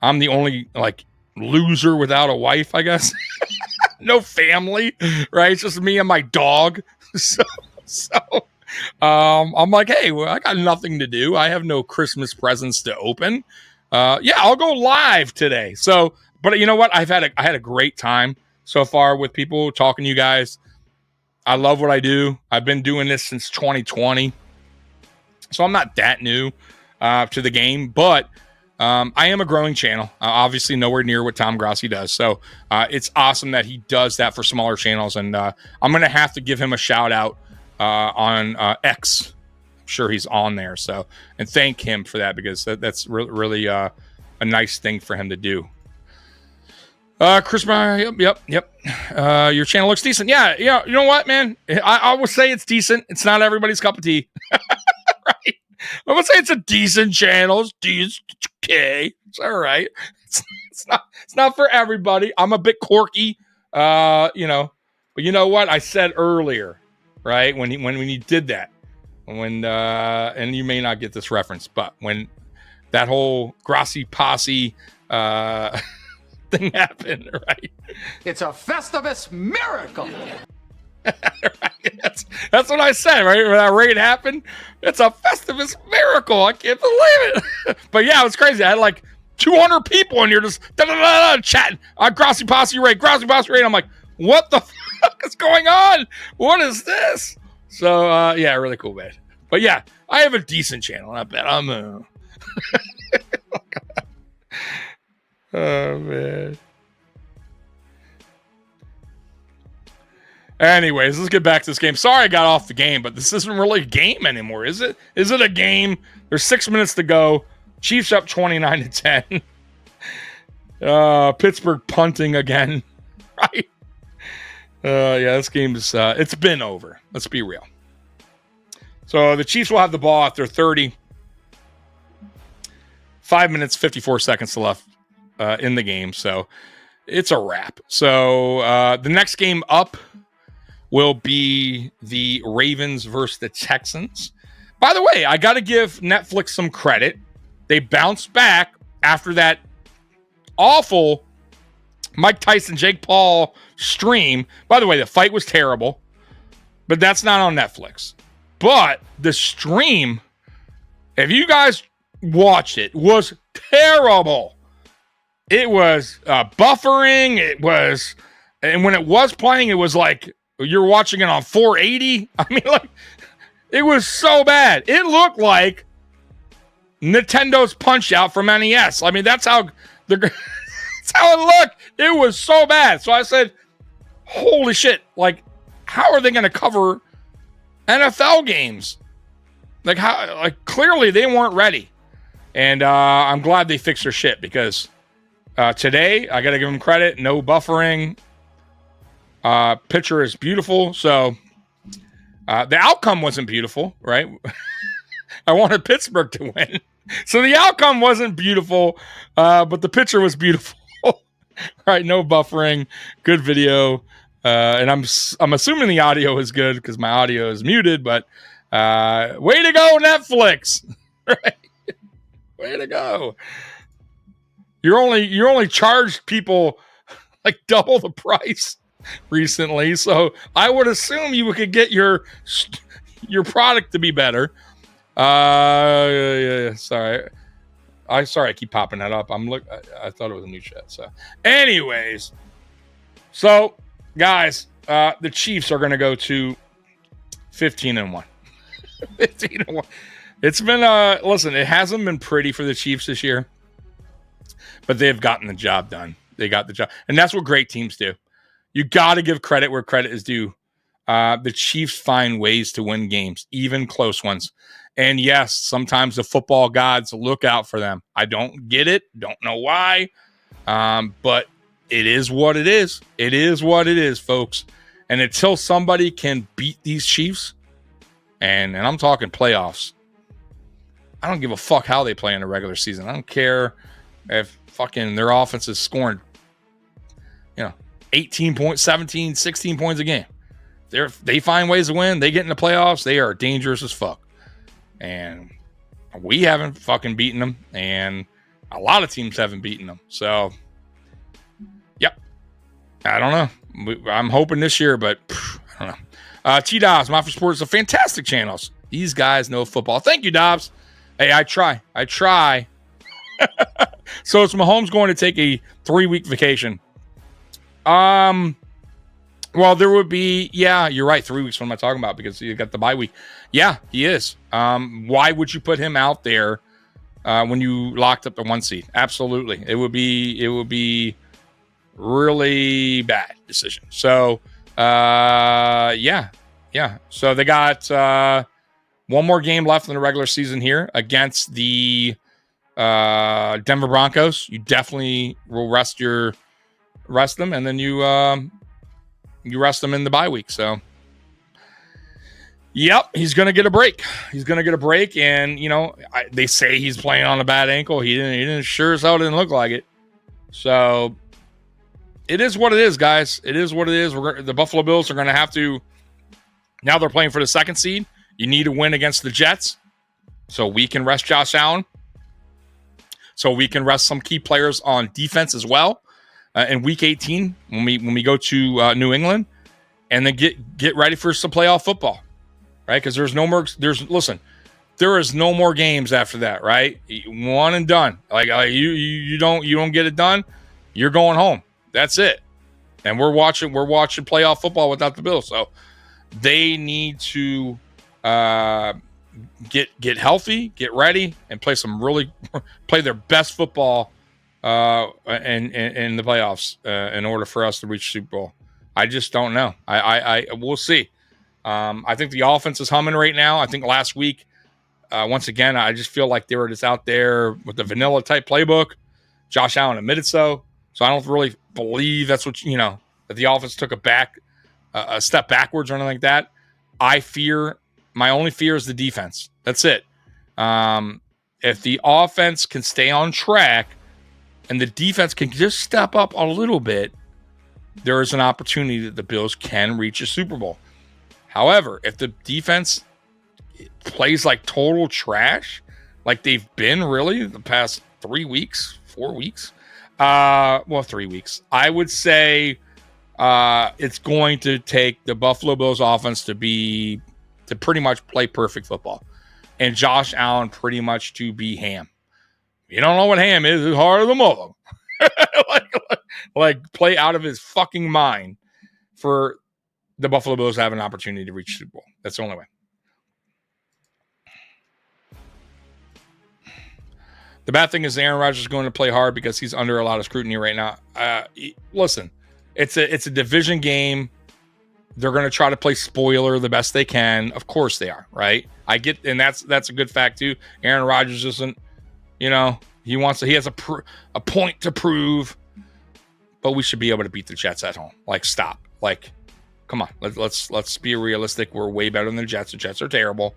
S3: I'm the only like loser without a wife, I guess. No family, right? It's just me and my dog. So I'm like, hey, well, I got nothing to do. I have no Christmas presents to open. Yeah, I'll go live today. So, but you know what? I had a great time so far with people talking to you guys. I love what I do. I've been doing this since 2020. So I'm not that new to the game, but I am a growing channel. Obviously nowhere near what Tom Grassi does. So it's awesome that he does that for smaller channels. And I'm going to have to give him a shout out on X. I'm sure he's on there. So, and thank him for that, because that's really a nice thing for him to do. Chris, yep. Your channel looks decent. Yeah. You know what, man? I will say it's decent. It's not everybody's cup of tea. Right? I would say it's a decent channel. It's okay. It's all right. It's not for everybody. I'm a bit quirky, but you know what I said earlier, right? When you did that, and you may not get this reference, but when that whole Grassi Posse thing happened, right?
S2: It's a Festivus miracle.
S3: Right? That's what I said, right? When that raid happened, it's a Festivus miracle. I can't believe it. But yeah, it was crazy. I had like 200 people and you're just chatting. Grassy Posse Ray. I'm like, what the fuck is going on? What is this? So, yeah, really cool, man. But yeah, I have a decent channel. Not bad. Oh, man. Anyways, let's get back to this game. Sorry I got off the game, but this isn't really a game anymore, is it? Is it a game? There's 6 minutes to go. Chiefs up 29-10. Pittsburgh punting again. Right? Yeah, this game is, it's been over. Let's be real. So the Chiefs will have the ball after 30. 5 minutes, 54 seconds left in the game. So it's a wrap. So the next game up will be the Ravens versus the Texans. By the way, I got to give Netflix some credit. They bounced back after that awful Mike Tyson, Jake Paul stream. By the way, the fight was terrible, but that's not on Netflix. But the stream, if you guys watched it, was terrible. It was buffering. It was, and when it was playing, it was like you're watching it on 480. I mean, like, it was so bad. It looked like Nintendo's Punch-Out from NES. I mean, that's how that's how it looked. It was so bad. So I said, holy shit, like, how are they going to cover NFL games? Like, how? Like, clearly they weren't ready. And I'm glad they fixed their shit, because today, I got to give them credit, no buffering. Picture is beautiful. So the outcome wasn't beautiful, right? I wanted Pittsburgh to win. So the outcome wasn't beautiful, but the picture was beautiful. Right? No buffering, good video. And I'm assuming the audio is good because my audio is muted, but way to go, Netflix. Right? Way to go. You only charged people like double the price recently, so I would assume you could get your product to be better. Yeah, sorry. I keep popping that up. I thought it was a new chat. So, anyways, so guys, the Chiefs are going to go to 15-1. 15-1. It's been listen, it hasn't been pretty for the Chiefs this year, but they've gotten the job done. They got the job, and that's what great teams do. You got to give credit where credit is due. The Chiefs find ways to win games, even close ones. And yes, sometimes the football gods look out for them. I don't get it. Don't know why. But it is what it is. It is what it is, folks. And until somebody can beat these Chiefs, and I'm talking playoffs, I don't give a fuck how they play in the regular season. I don't care if fucking their offense is scoring, 18 points, 17, 16 points a game. They find ways to win. They get in the playoffs. They are dangerous as fuck. And we haven't fucking beaten them. And a lot of teams haven't beaten them. So, yep. I don't know. I'm hoping this year, but I don't know. T-Dobbs, Mafia Sports, are fantastic channels. These guys know football. Thank you, Dobbs. Hey, I try. So it's Mahomes going to take a 3-week vacation. Well, there would be, yeah, you're right. 3 weeks. What am I talking about? Because you got the bye week. Yeah, he is. Why would you put him out there when you locked up the 1 seed? Absolutely. It would be really bad decision. So, yeah. So they got one more game left in the regular season here against the Denver Broncos. You definitely will rest them, and then you rest them in the bye week. So, yep, he's going to get a break. And, they say he's playing on a bad ankle. He didn't sure as hell didn't look like it. So, it is what it is, guys. It is what it is. The Buffalo Bills are going to have to, now they're playing for the 2nd seed. You need to win against the Jets so we can rest Josh Allen. So we can rest some key players on defense as well. In Week 18, when we go to New England, and then get ready for some playoff football, right? Because there's no more. Listen, there is no more games after that, right? One and done. Like you don't get it done, you're going home. That's it. And we're watching playoff football without the Bills. So they need to get healthy, get ready, and play their best football in the playoffs in order for us to reach Super Bowl. I just don't know. We'll see. I think the offense is humming right now. I think last week, once again, I just feel like they were just out there with the vanilla type playbook. Josh Allen admitted so. So I don't really believe that's what, that the offense took a step backwards or anything like that. My only fear is the defense. That's it. If the offense can stay on track and the defense can just step up a little bit, there is an opportunity that the Bills can reach a Super Bowl. However, if the defense plays like total trash, like they've been really the past 3 weeks, 4 weeks, 3 weeks, I would say it's going to take the Buffalo Bills offense to pretty much play perfect football, and Josh Allen pretty much to be ham. You don't know what ham is? It's harder than mother. like play out of his fucking mind for the Buffalo Bills to have an opportunity to reach Super Bowl. That's the only way. The bad thing is Aaron Rodgers is going to play hard because he's under a lot of scrutiny right now. Listen, it's a division game. They're going to try to play spoiler the best they can. Of course they are, right? I get, and that's a good fact too. Aaron Rodgers isn't, he has a point to prove, but we should be able to beat the Jets at home. Like, stop. Like, come on. Let's be realistic. We're way better than the Jets. The Jets are terrible,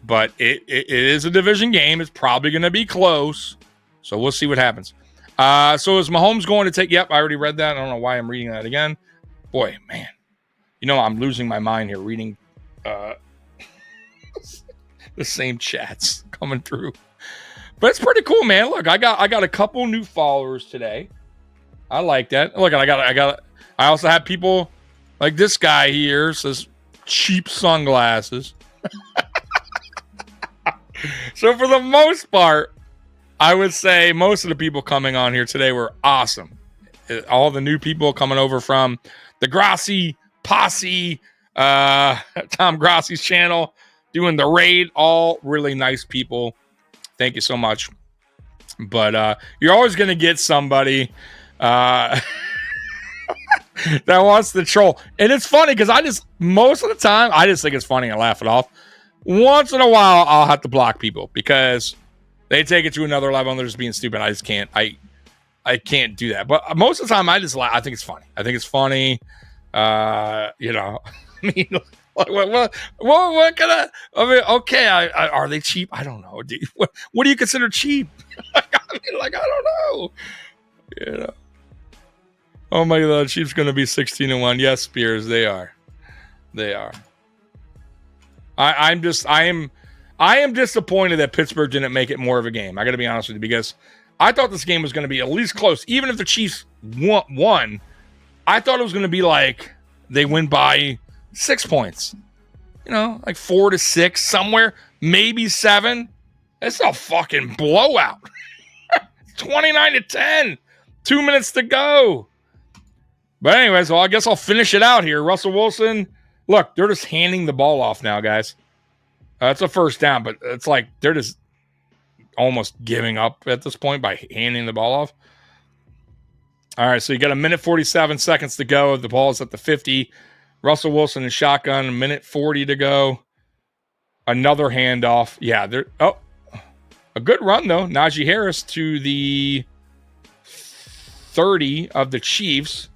S3: but it is a division game. It's probably going to be close, so we'll see what happens. So is Mahomes going to take? Yep, I already read that. I don't know why I'm reading that again. Boy, man. I'm losing my mind here reading the same chats coming through. But it's pretty cool, man. Look, I got a couple new followers today. I like that. Look, I also have people like this guy here says cheap sunglasses. So for the most part, I would say most of the people coming on here today were awesome. All the new people coming over from the Grassi Posse, Tom Grassi's channel, doing the raid, all really nice people. Thank you so much. But you're always going to get somebody that wants to troll. And it's funny because most of the time, I just think it's funny and laugh it off. Once in a while, I'll have to block people because they take it to another level and they're just being stupid. I just can't. I can't do that. But most of the time, I just laugh. I think it's funny. I mean, what can okay, are they cheap? I don't know. What do you consider cheap? I don't know. Oh my God, Chiefs going to be 16-1. Yes, Spears, they are. I am disappointed that Pittsburgh didn't make it more of a game. I got to be honest with you because I thought this game was going to be at least close. Even if the Chiefs won, I thought it was going to be like they win by 6 points. Like 4-6 somewhere, maybe 7. It's a fucking blowout. 29-10. 2 minutes to go. But anyways, I guess I'll finish it out here. Russell Wilson, look, they're just handing the ball off now, guys. It's a first down, but it's like they're just almost giving up at this point by handing the ball off. All right, so you got 1:47 seconds to go. The ball is at the 50. Russell Wilson in shotgun, 1:40 to go. Another handoff. Yeah, a good run, though. Najee Harris to the 30 of the Chiefs.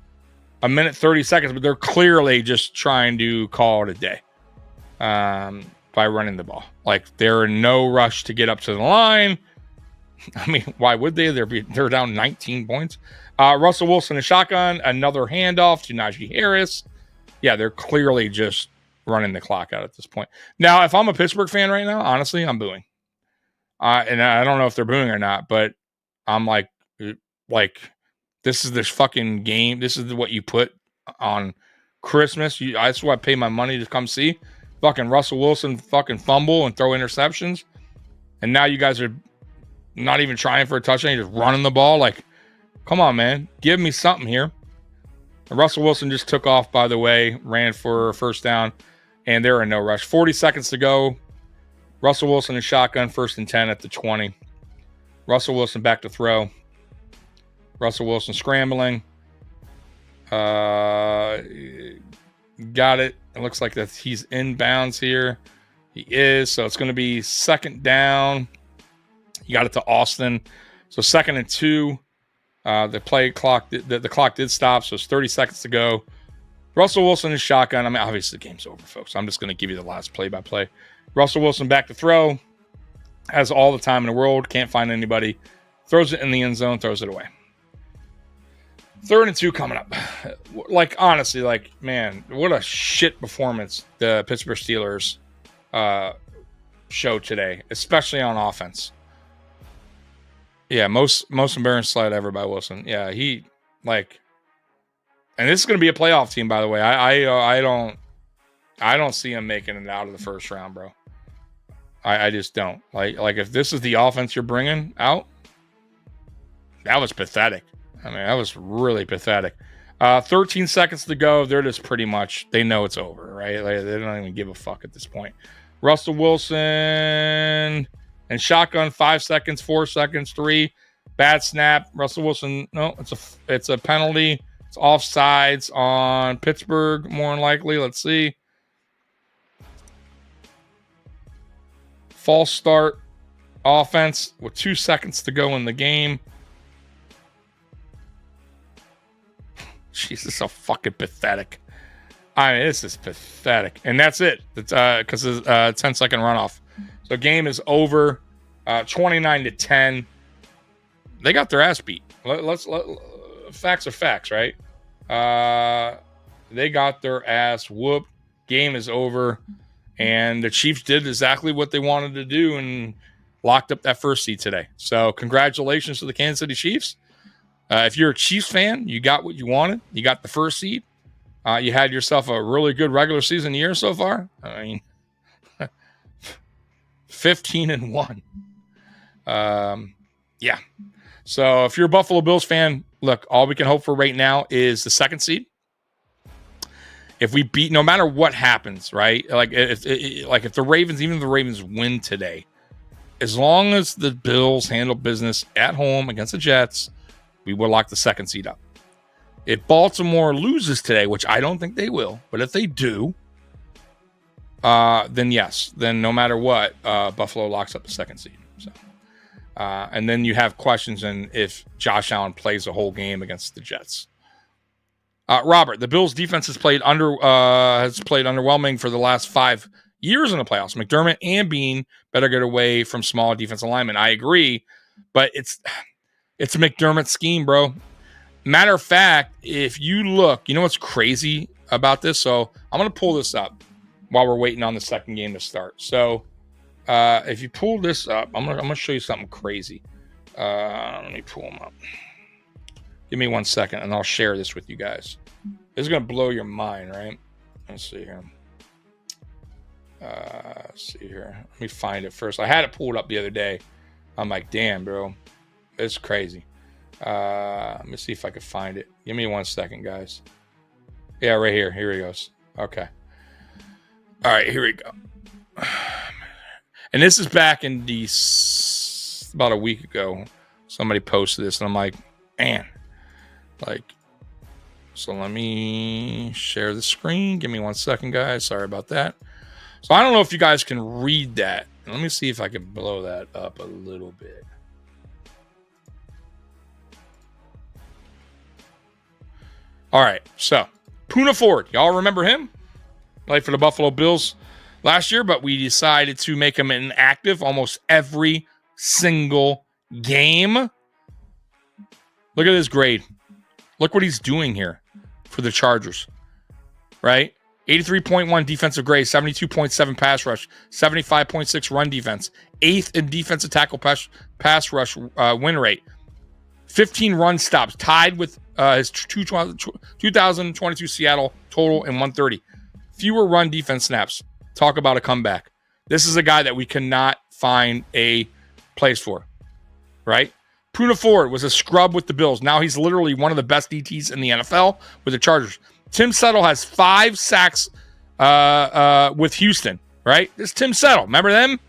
S3: 1:30 seconds, but they're clearly just trying to call it a day by running the ball. Like, they're in no rush to get up to the line. I mean, why would they? They're down 19 points. Russell Wilson in shotgun, another handoff to Najee Harris. Yeah, they're clearly just running the clock out at this point. Now, if I'm a Pittsburgh fan right now, honestly, I'm booing. And I don't know if they're booing or not, but I'm like, this is this fucking game. This is what you put on Christmas. That's why I pay my money to come see. fucking Russell Wilson fucking fumble and throw interceptions. And now you guys are not even trying for a touchdown. You're just running the ball. Like, come on, man. Give me something here. And Russell Wilson just took off, by the way, ran for a first down, and they're in no rush. 40 seconds to go. Russell Wilson in shotgun, 1st and 10 at the 20. Russell Wilson back to throw. Russell Wilson scrambling. Got it. It looks like that he's inbounds here. He is. So it's going to be 2nd down. You got it to Austin. So 2nd and 2. The play clock, the clock did stop. So it's 30 seconds to go. Russell Wilson is shotgun. I mean, obviously the game's over, folks. I'm just going to give you the last play-by-play. Russell Wilson back to throw. Has all the time in the world. Can't find anybody. Throws it in the end zone. Throws it away. 3rd and 2 coming up. Like, honestly, like, man, what a shit performance the Pittsburgh Steelers showed today, especially on offense. Yeah, most embarrassing slide ever by Wilson. Yeah, he, like, and this is going to be a playoff team, by the way. I don't see him making it out of the first round, bro. I just don't. Like if this is the offense you're bringing out, that was pathetic. I mean, that was really pathetic. 13 seconds to go. They're just pretty much, they know it's over, right? Like, they don't even give a fuck at this point. Russell Wilson and shotgun, 5 seconds, 4 seconds, 3. Bad snap. Russell Wilson, no, it's a penalty. It's offsides on Pittsburgh, more than likely. Let's see. False start offense with 2 seconds to go in the game. Jesus, so fucking pathetic. I mean, this is pathetic. And that's it. It's because it's a 10-second runoff. So game is over. 29-10. They got their ass beat. Facts are facts, right? They got their ass whooped. Game is over. And the Chiefs did exactly what they wanted to do and locked up that first seed today. So congratulations to the Kansas City Chiefs. If you're a Chiefs fan, you got what you wanted. You got the first seed. You had yourself a really good regular season year so far. I mean, 15-1. Yeah. So if you're a Buffalo Bills fan, look, all we can hope for right now is the 2nd seed. If we beat, no matter what happens, right? Like if the Ravens, even if the Ravens win today, as long as the Bills handle business at home against the Jets, we will lock the 2nd seed up. If Baltimore loses today, which I don't think they will, but if they do, then yes. Then no matter what, Buffalo locks up the 2nd seed. So, and then you have questions in if Josh Allen plays a whole game against the Jets. Robert, the Bills' defense has played underwhelming for the last 5 years in the playoffs. McDermott and Bean better get away from small defensive linemen. I agree, but it's a McDermott scheme, bro. Matter of fact, if you look, you know what's crazy about this? So I'm going to pull this up while we're waiting on the second game to start. So if you pull this up, I'm going to show you something crazy. Let me pull them up. Give me 1 second, and I'll share this with you guys. This is going to blow your mind, right? Let's see here. Let me find it first. I had it pulled up the other day. I'm like, damn, bro. It's crazy. Let me see if I can find it. Give me 1 second, guys. Yeah, right here. Here he goes. Okay. All right, here we go. And this is back in about a week ago. Somebody posted this, and I'm like, man. Like, so let me share the screen. Give me 1 second, guys. Sorry about that. So I don't know if you guys can read that. Let me see if I can blow that up a little bit. All right. So Poona Ford, y'all remember him? Played for the Buffalo Bills last year, but we decided to make him inactive almost every single game. Look at his grade. Look what he's doing here for the Chargers, right? 83.1 defensive grade, 72.7 pass rush, 75.6 run defense, 8th in defensive tackle pass rush win rate, 15 run stops, tied with his 2022 Seattle total in 130. Fewer run defense snaps, Talk about a comeback. This is a guy that we cannot find a place for, right? Puna Ford was a scrub with the Bills. Now he's literally one of the best DTs in the NFL with the Chargers. Tim Settle has 5 sacks with Houston, right? This is Tim Settle. Remember them?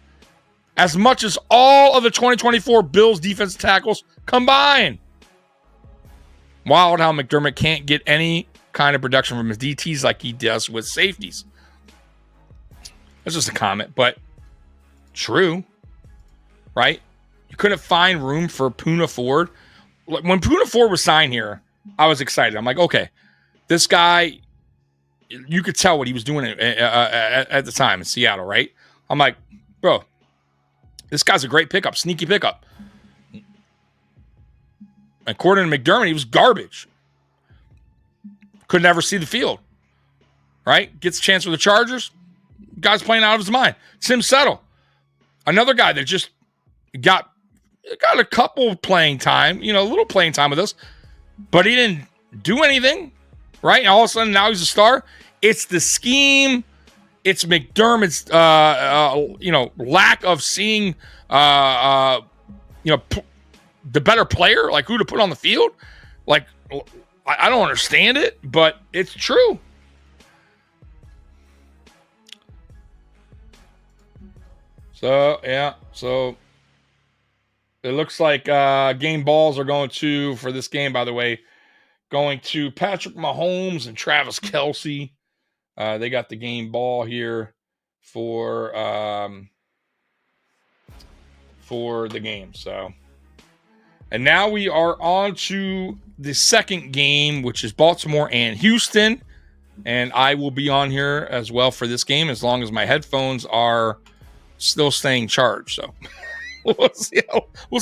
S3: As much as all of the 2024 Bills defensive tackles combined. Wild how McDermott can't get any kind of production from his DTs like he does with safeties. That's just a comment, but true, right? You couldn't find room for Puna Ford. When Puna Ford was signed here, I was excited. I'm like, okay, this guy, you could tell what he was doing at the time in Seattle, right? I'm like, bro, this guy's a great pickup, sneaky pickup. According to McDermott, he was garbage. Could never see the field, right? Gets a chance with the Chargers. Guy's playing out of his mind. Tim Settle, another guy that just got a couple playing time, a little playing time with us, but he didn't do anything, right? And all of a sudden, now he's a star. It's the scheme. It's McDermott's, lack of seeing, the better player, like who to put on the field. Like, I don't understand it, but it's true. So, yeah. So, it looks like game balls are going to, for this game, by the way, going to Patrick Mahomes and Travis Kelce. They got the game ball here for the game. So, and now we are on to the second game, which is Baltimore and Houston. And I will be on here as well for this game as long as my headphones are still staying charged. So we'll see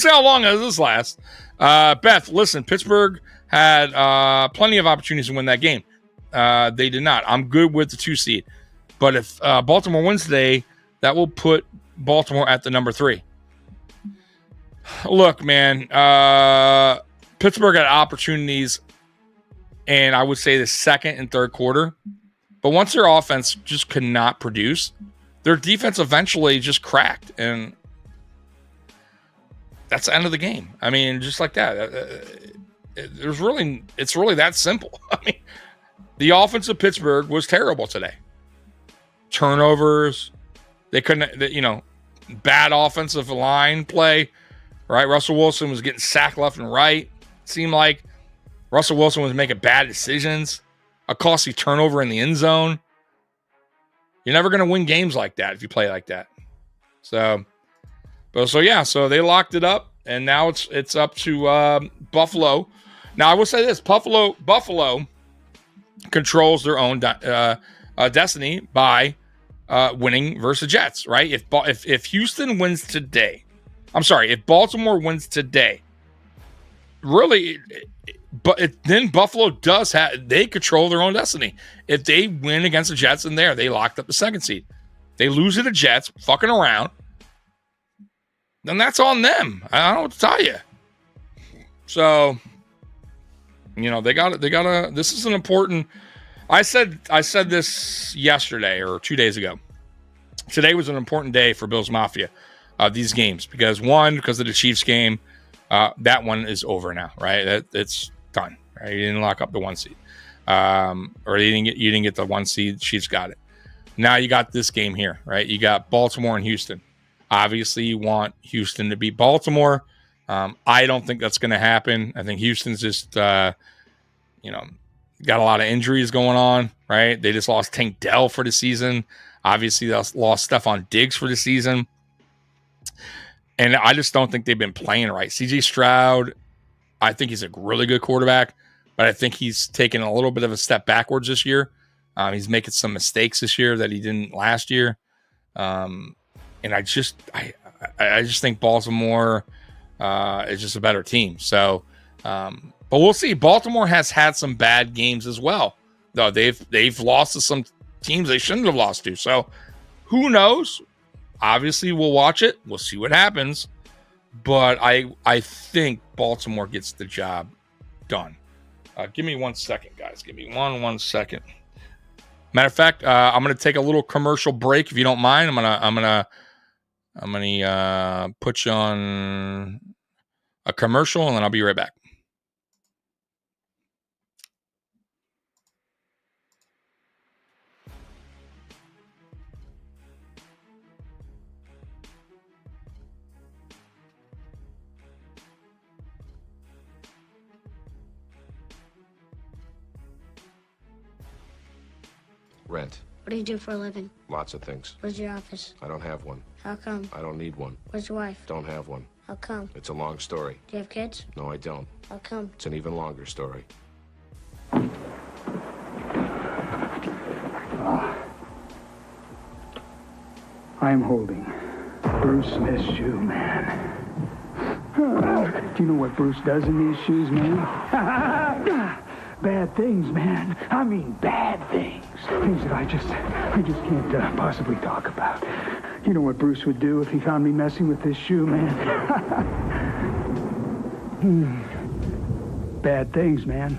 S3: how long this lasts. Beth, listen, Pittsburgh had plenty of opportunities to win that game. They did not. I'm good with the 2 seed. But if Baltimore wins today, that will put Baltimore at the number 3. Look, man, Pittsburgh had opportunities, and I would say the second and third quarter. But once their offense just could not produce, their defense eventually just cracked, and that's the end of the game. I mean, just like that. It's really that simple. I mean, the offense of Pittsburgh was terrible today. Turnovers, they couldn't, bad offensive line play, right? Russell Wilson was getting sacked left and right. It seemed like Russell Wilson was making bad decisions, a costly turnover in the end zone. You're never going to win games like that if you play like that. So they locked it up, and now it's up to Buffalo. Now I will say this: Buffalo controls their own destiny by winning versus Jets, right? If Houston wins today, if Baltimore wins today, really, then Buffalo they control their own destiny. If they win against the Jets in there, they locked up the 2nd seed. They lose to the Jets, fucking around, then that's on them. I don't know what to tell you. So, they got to, this is an important, I said this yesterday or 2 days ago. Today was an important day for Bills Mafia, these games, because of the Chiefs game, that one is over now, right? It's done, right? You didn't lock up the 1 seed, or you didn't get the 1 seed. Chiefs got it. Now you got this game here, right? You got Baltimore and Houston. Obviously, you want Houston to beat Baltimore. I don't think that's going to happen. I think Houston's just, got a lot of injuries going on, right? They just lost Tank Dell for the season. Obviously, they lost Stephon Diggs for the season. And I just don't think they've been playing right. CJ Stroud, I think he's a really good quarterback, but I think he's taken a little bit of a step backwards this year. He's making some mistakes this year that he didn't last year. And I just think Baltimore is just a better team. So, but we'll see. Baltimore has had some bad games as well, though. They've lost to some teams they shouldn't have lost to. So, who knows? Obviously, we'll watch it. We'll see what happens. But I think Baltimore gets the job done. Give me 1 second, guys. Give me one second. Matter of fact, I'm gonna take a little commercial break if you don't mind. I'm gonna put you on a commercial, and then I'll be right back.
S7: Rent.
S8: What do you do for a living?
S7: Lots of things.
S8: Where's your office?
S7: I don't have one.
S8: How come?
S7: I don't need one.
S8: Where's your wife?
S7: Don't have one.
S8: How come?
S7: It's a long story.
S8: Do you have kids?
S7: No, I don't.
S8: How come?
S7: It's an even longer story.
S6: I'm holding Bruce Smith's shoe, man. Do you know what Bruce does in these shoes, man? Bad things, man. I mean bad things. Things that I just can't possibly talk about. You know what Bruce would do if he found me messing with this shoe, man? Bad things, man.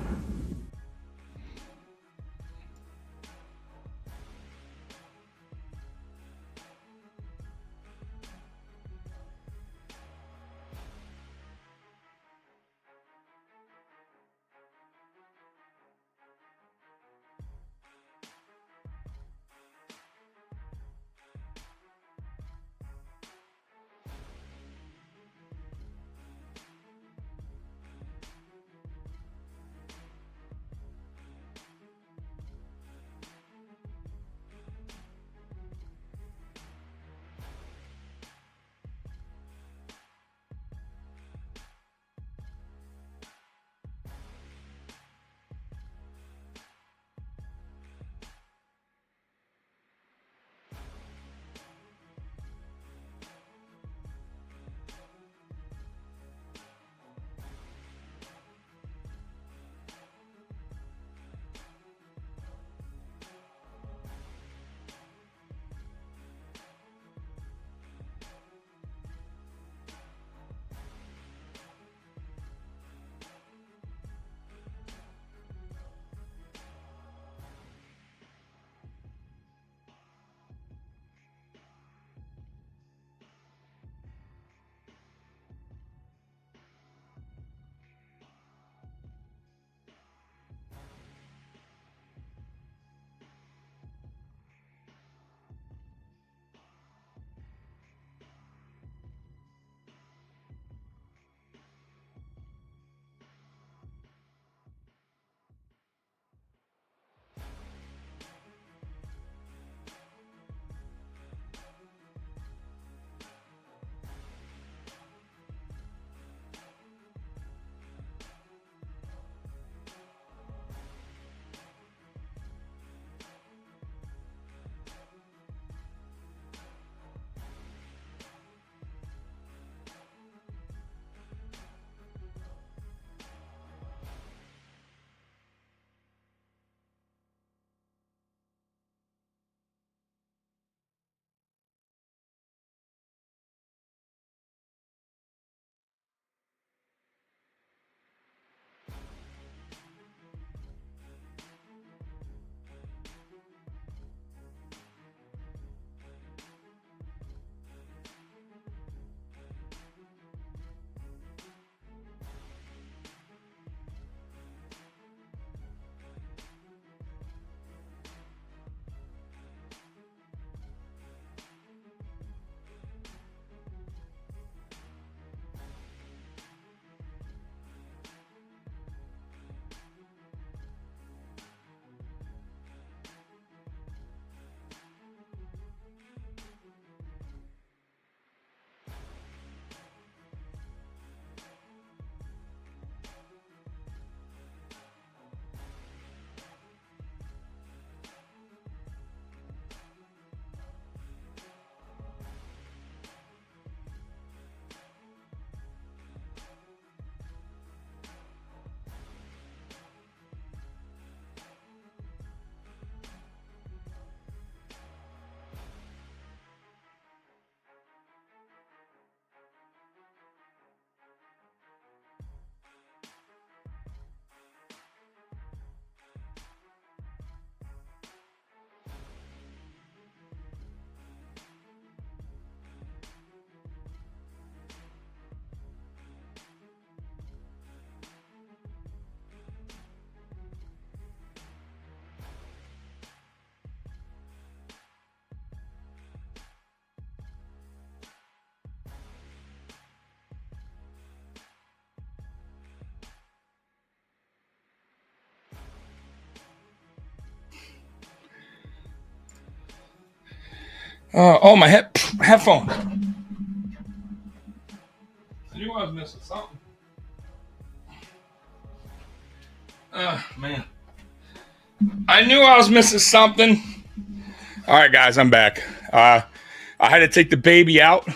S3: Oh, my headphones. I knew I was missing something. Man. I knew I was missing something. All right, guys, I'm back. I had to take the baby out.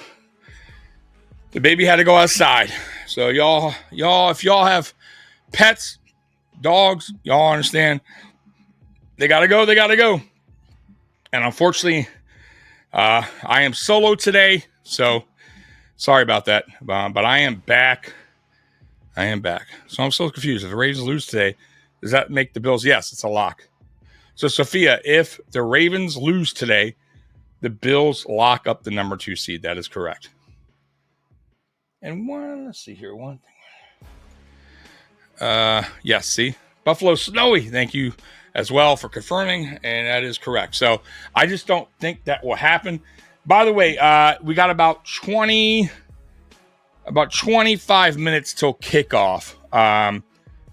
S3: The baby had to go outside. So y'all, if y'all have pets, dogs, y'all understand. They gotta go. And unfortunately, I am solo today, so sorry about that. But I am back. So I'm so confused. If the Ravens lose today, does that make the Bills? Yes, it's a lock. So Sophia, if the Ravens lose today, the Bills lock up the number 2 seed. That is correct. And let's see here. One thing. Yes, see? Buffalo Snowy, thank you as well for confirming, and that is correct. So I just don't think that will happen. By the way, we got about 25 minutes till kickoff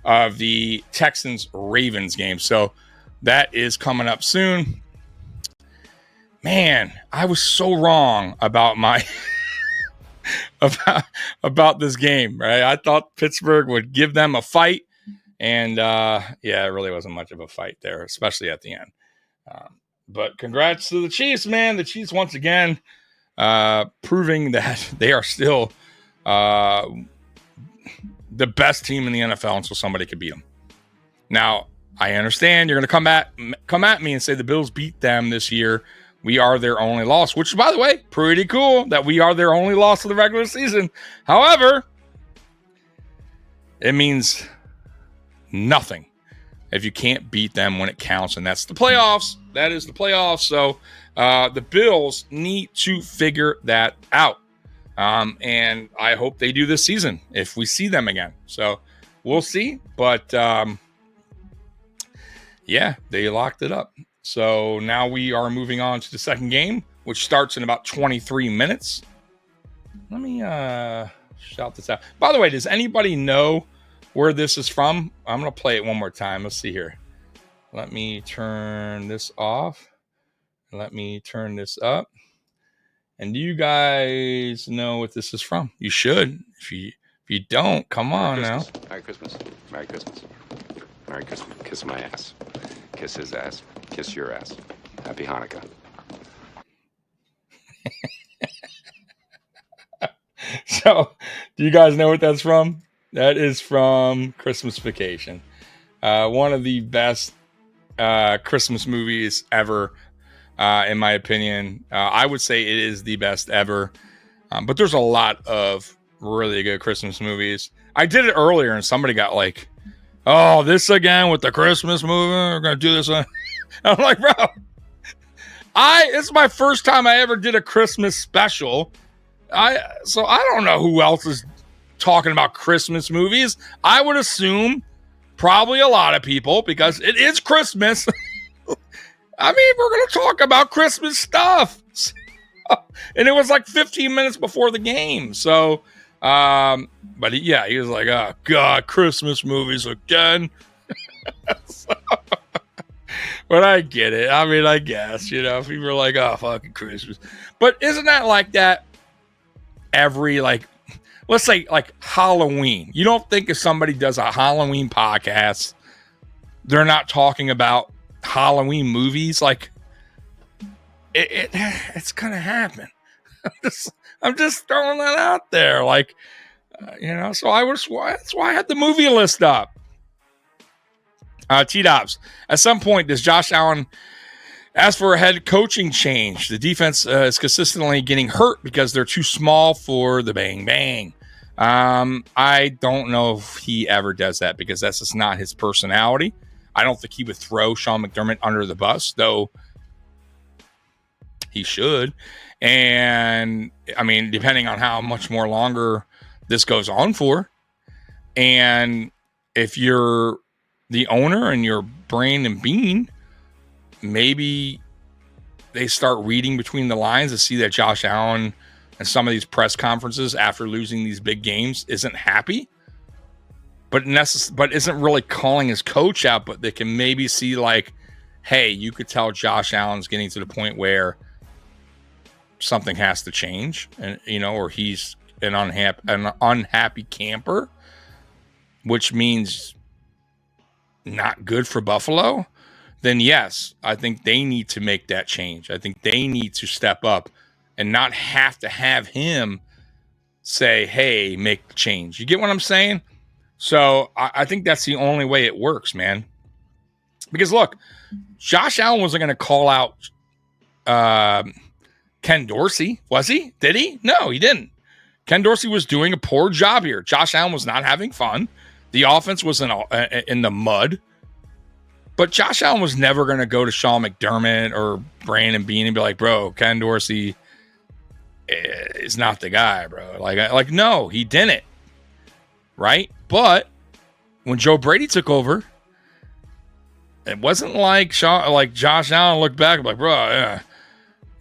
S3: of the Texans-Ravens game. So that is coming up soon. Man, I was so wrong about my about this game, right? I thought Pittsburgh would give them a fight, and it really wasn't much of a fight there, especially at the end. But congrats to the Chiefs, man. The Chiefs once again proving that they are still the best team in the NFL until somebody could beat them. Now, I understand you're going to come at me and say the Bills beat them this year. We are their only loss, which is, by the way, pretty cool that we are their only loss of the regular season. However, it means nothing if you can't beat them when it counts, and that's the playoffs. That is the playoffs. So the Bills need to figure that out. And I hope they do this season if we see them again. So we'll see. But they locked it up. So now we are moving on to the second game, which starts in about 23 minutes. Let me shout this out. By the way, does anybody know where this is from? I'm going to play it one more time. Let's see here. Let me turn this off. Let me turn this up. And do you guys know what this is from? You should. If you don't, come on now.
S1: Merry Christmas. Merry Christmas. Merry Christmas. Kiss my ass. Kiss his ass. Kiss your ass. Happy Hanukkah.
S3: So, do you guys know what that's from? That is from Christmas Vacation. One of the best Christmas movies ever, in my opinion. I would say it is the best ever. But there's a lot of really good Christmas movies. I did it earlier and somebody got like, oh, this again with the Christmas movie? We're going to do this. I'm like, bro, it's my first time I ever did a Christmas special. So I don't know who else is talking about Christmas movies. I would assume probably a lot of people because it is Christmas. I mean, we're going to talk about Christmas stuff. And it was like 15 minutes before the game. So, but he was like, oh, God, Christmas movies again. But I get it. I mean, I guess, people are like, oh, fucking Christmas. But isn't that like that every, let's say, Halloween? You don't think if somebody does a Halloween podcast, they're not talking about Halloween movies? It's going to happen. I'm just throwing that out there. So that's why I had the movie list up. T-Dobbs, at some point, does Josh Allen ask for a head coaching change? The defense is consistently getting hurt because they're too small for the bang bang. I don't know if he ever does that because that's just not his personality. I don't think he would throw Sean McDermott under the bus, though he should. And, I mean, depending on how much more longer this goes on for. And if you're the owner and your brain and bean, maybe they start reading between the lines to see that Josh Allen and some of these press conferences after losing these big games isn't happy, but isn't really calling his coach out. But they can maybe see hey, you could tell Josh Allen's getting to the point where something has to change, and or he's an unhappy camper, which means not good for Buffalo, then yes, I think they need to make that change. I think they need to step up and not have to have him say, hey, make the change. You get what I'm saying? So I think that's the only way it works, man. Because look, Josh Allen wasn't going to call out Ken Dorsey, was he? Did he? No, he didn't. Ken Dorsey was doing a poor job here. Josh Allen was not having fun. The offense was in the mud. But Josh Allen was never going to go to Sean McDermott or Brandon Beane and be like, bro, Ken Dorsey is not the guy, bro. Like, no, he didn't. Right? But when Joe Brady took over, it wasn't like Josh Allen looked back and like, bro, yeah.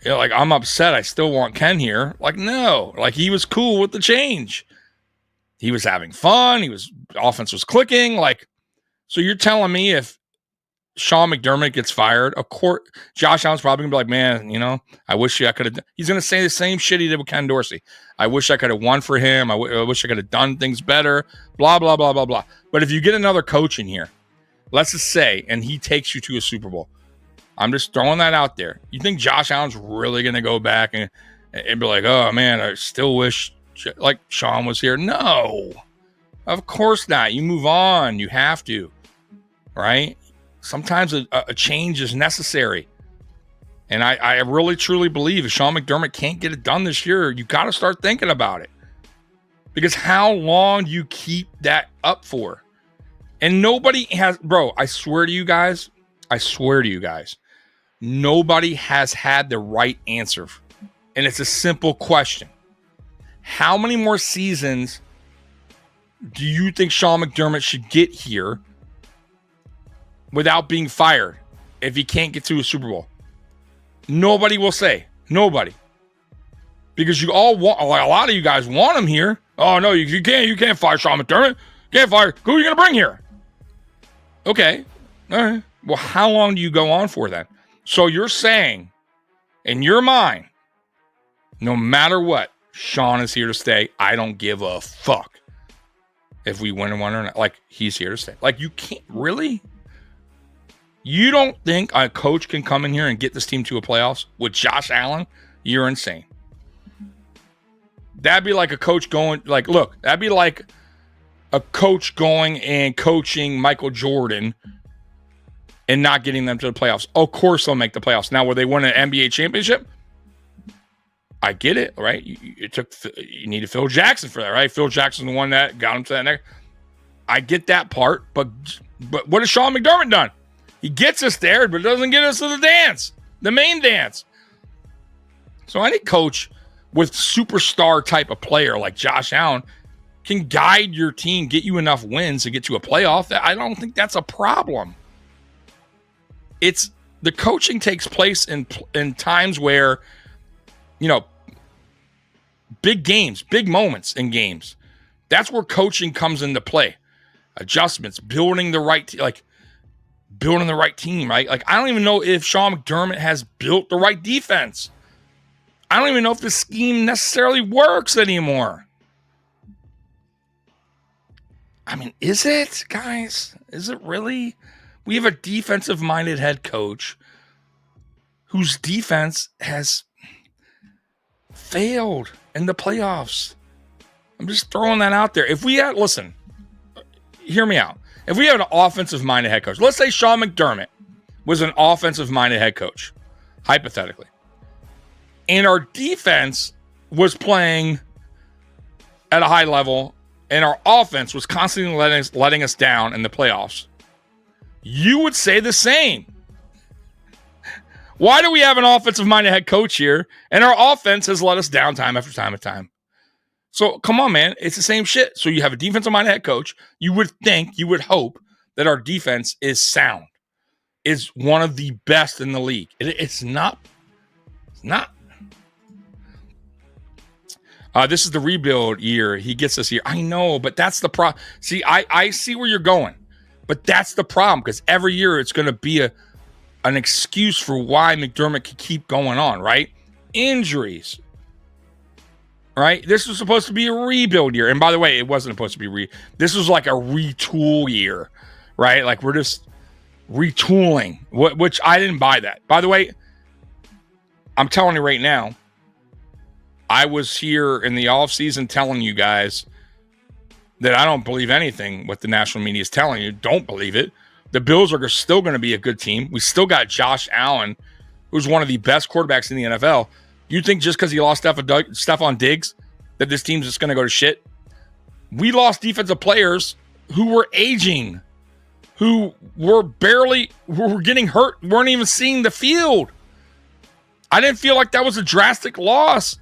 S3: Like, I'm upset. I still want Ken here. Like, no. Like, he was cool with the change. He was having fun. Offense was clicking. Like, so you're telling me if Sean McDermott gets fired, of course, Josh Allen's probably going to be like, man, I wish I could have. He's going to say the same shit he did with Ken Dorsey. I wish I could have won for him. I wish I could have done things better. Blah, blah, blah, blah, blah. But if you get another coach in here, let's just say, and he takes you to a Super Bowl, I'm just throwing that out there. You think Josh Allen's really going to go back and be like, oh, man, I still wish like Sean was here? No, of course not. You move on. You have to, right? Sometimes a change is necessary. And I really, truly believe if Sean McDermott can't get it done this year, you got to start thinking about it. Because how long do you keep that up for? And nobody has, bro, I swear to you guys, nobody has had the right answer. And it's a simple question. How many more seasons do you think Sean McDermott should get here without being fired if he can't get to a Super Bowl? Nobody will say. Nobody. Because you all want, like a lot of you guys want him here. Oh, no, you can't fire Sean McDermott. You can't fire. Who are you going to bring here? Okay. All right. Well, how long do you go on for then? So you're saying, in your mind, no matter what, Sean is here to stay. I don't give a fuck if we win one or not. Like, he's here to stay. Like, you can't really? You don't think a coach can come in here and get this team to a playoffs with Josh Allen? You're insane. That'd be like a coach going, like, look, that'd be like a coach going and coaching Michael Jordan and not getting them to the playoffs. Of course they'll make the playoffs. Now, will they win an NBA championship? I get it, right? You needed Phil Jackson for that, right? Phil Jackson, the one that got him to that next. I get that part, but what has Sean McDermott done? He gets us there, but doesn't get us to the dance, the main dance. So any coach with superstar type of player like Josh Allen can guide your team, get you enough wins to get to a playoff. I don't think that's a problem. It's the coaching takes place in times where, big games, big moments in games. That's where coaching comes into play. Adjustments, building the right team, right? Like, I don't even know if Sean McDermott has built the right defense. I don't even know if the scheme necessarily works anymore. I mean, is it, guys? Is it really? We have a defensive-minded head coach whose defense has failed in the playoffs. I'm just throwing that out there. If we had, listen, hear me out. If we had an offensive-minded head coach, let's say Sean McDermott was an offensive-minded head coach, hypothetically, and our defense was playing at a high level, and our offense was constantly letting us down in the playoffs, you would say the same. Why do we have an offensive-minded head coach here, and our offense has let us down time after time after time? So, come on, man. It's the same shit. So, you have a defensive-minded head coach. You would think, you would hope that our defense is sound, is one of the best in the league. It's not. It's not. This is the rebuild year. He gets us here. I know, but that's the problem. See, I see where you're going, but that's the problem, because every year it's going to be an excuse for why McDermott can keep going on, right? injuries. Right? This was supposed to be a rebuild year. And by the way, it wasn't supposed to be this was like a retool year, right? Like we're just retooling, which I didn't buy that. By the way, I'm telling you right now, I was here in the offseason telling you guys that I don't believe anything what the national media is telling you. Don't believe it. The Bills are still going to be a good team. We still got Josh Allen, who's one of the best quarterbacks in the NFL. You think just because he lost Stephon Diggs that this team's just going to go to shit? We lost defensive players who were aging, who were getting hurt, weren't even seeing the field. I didn't feel like that was a drastic loss.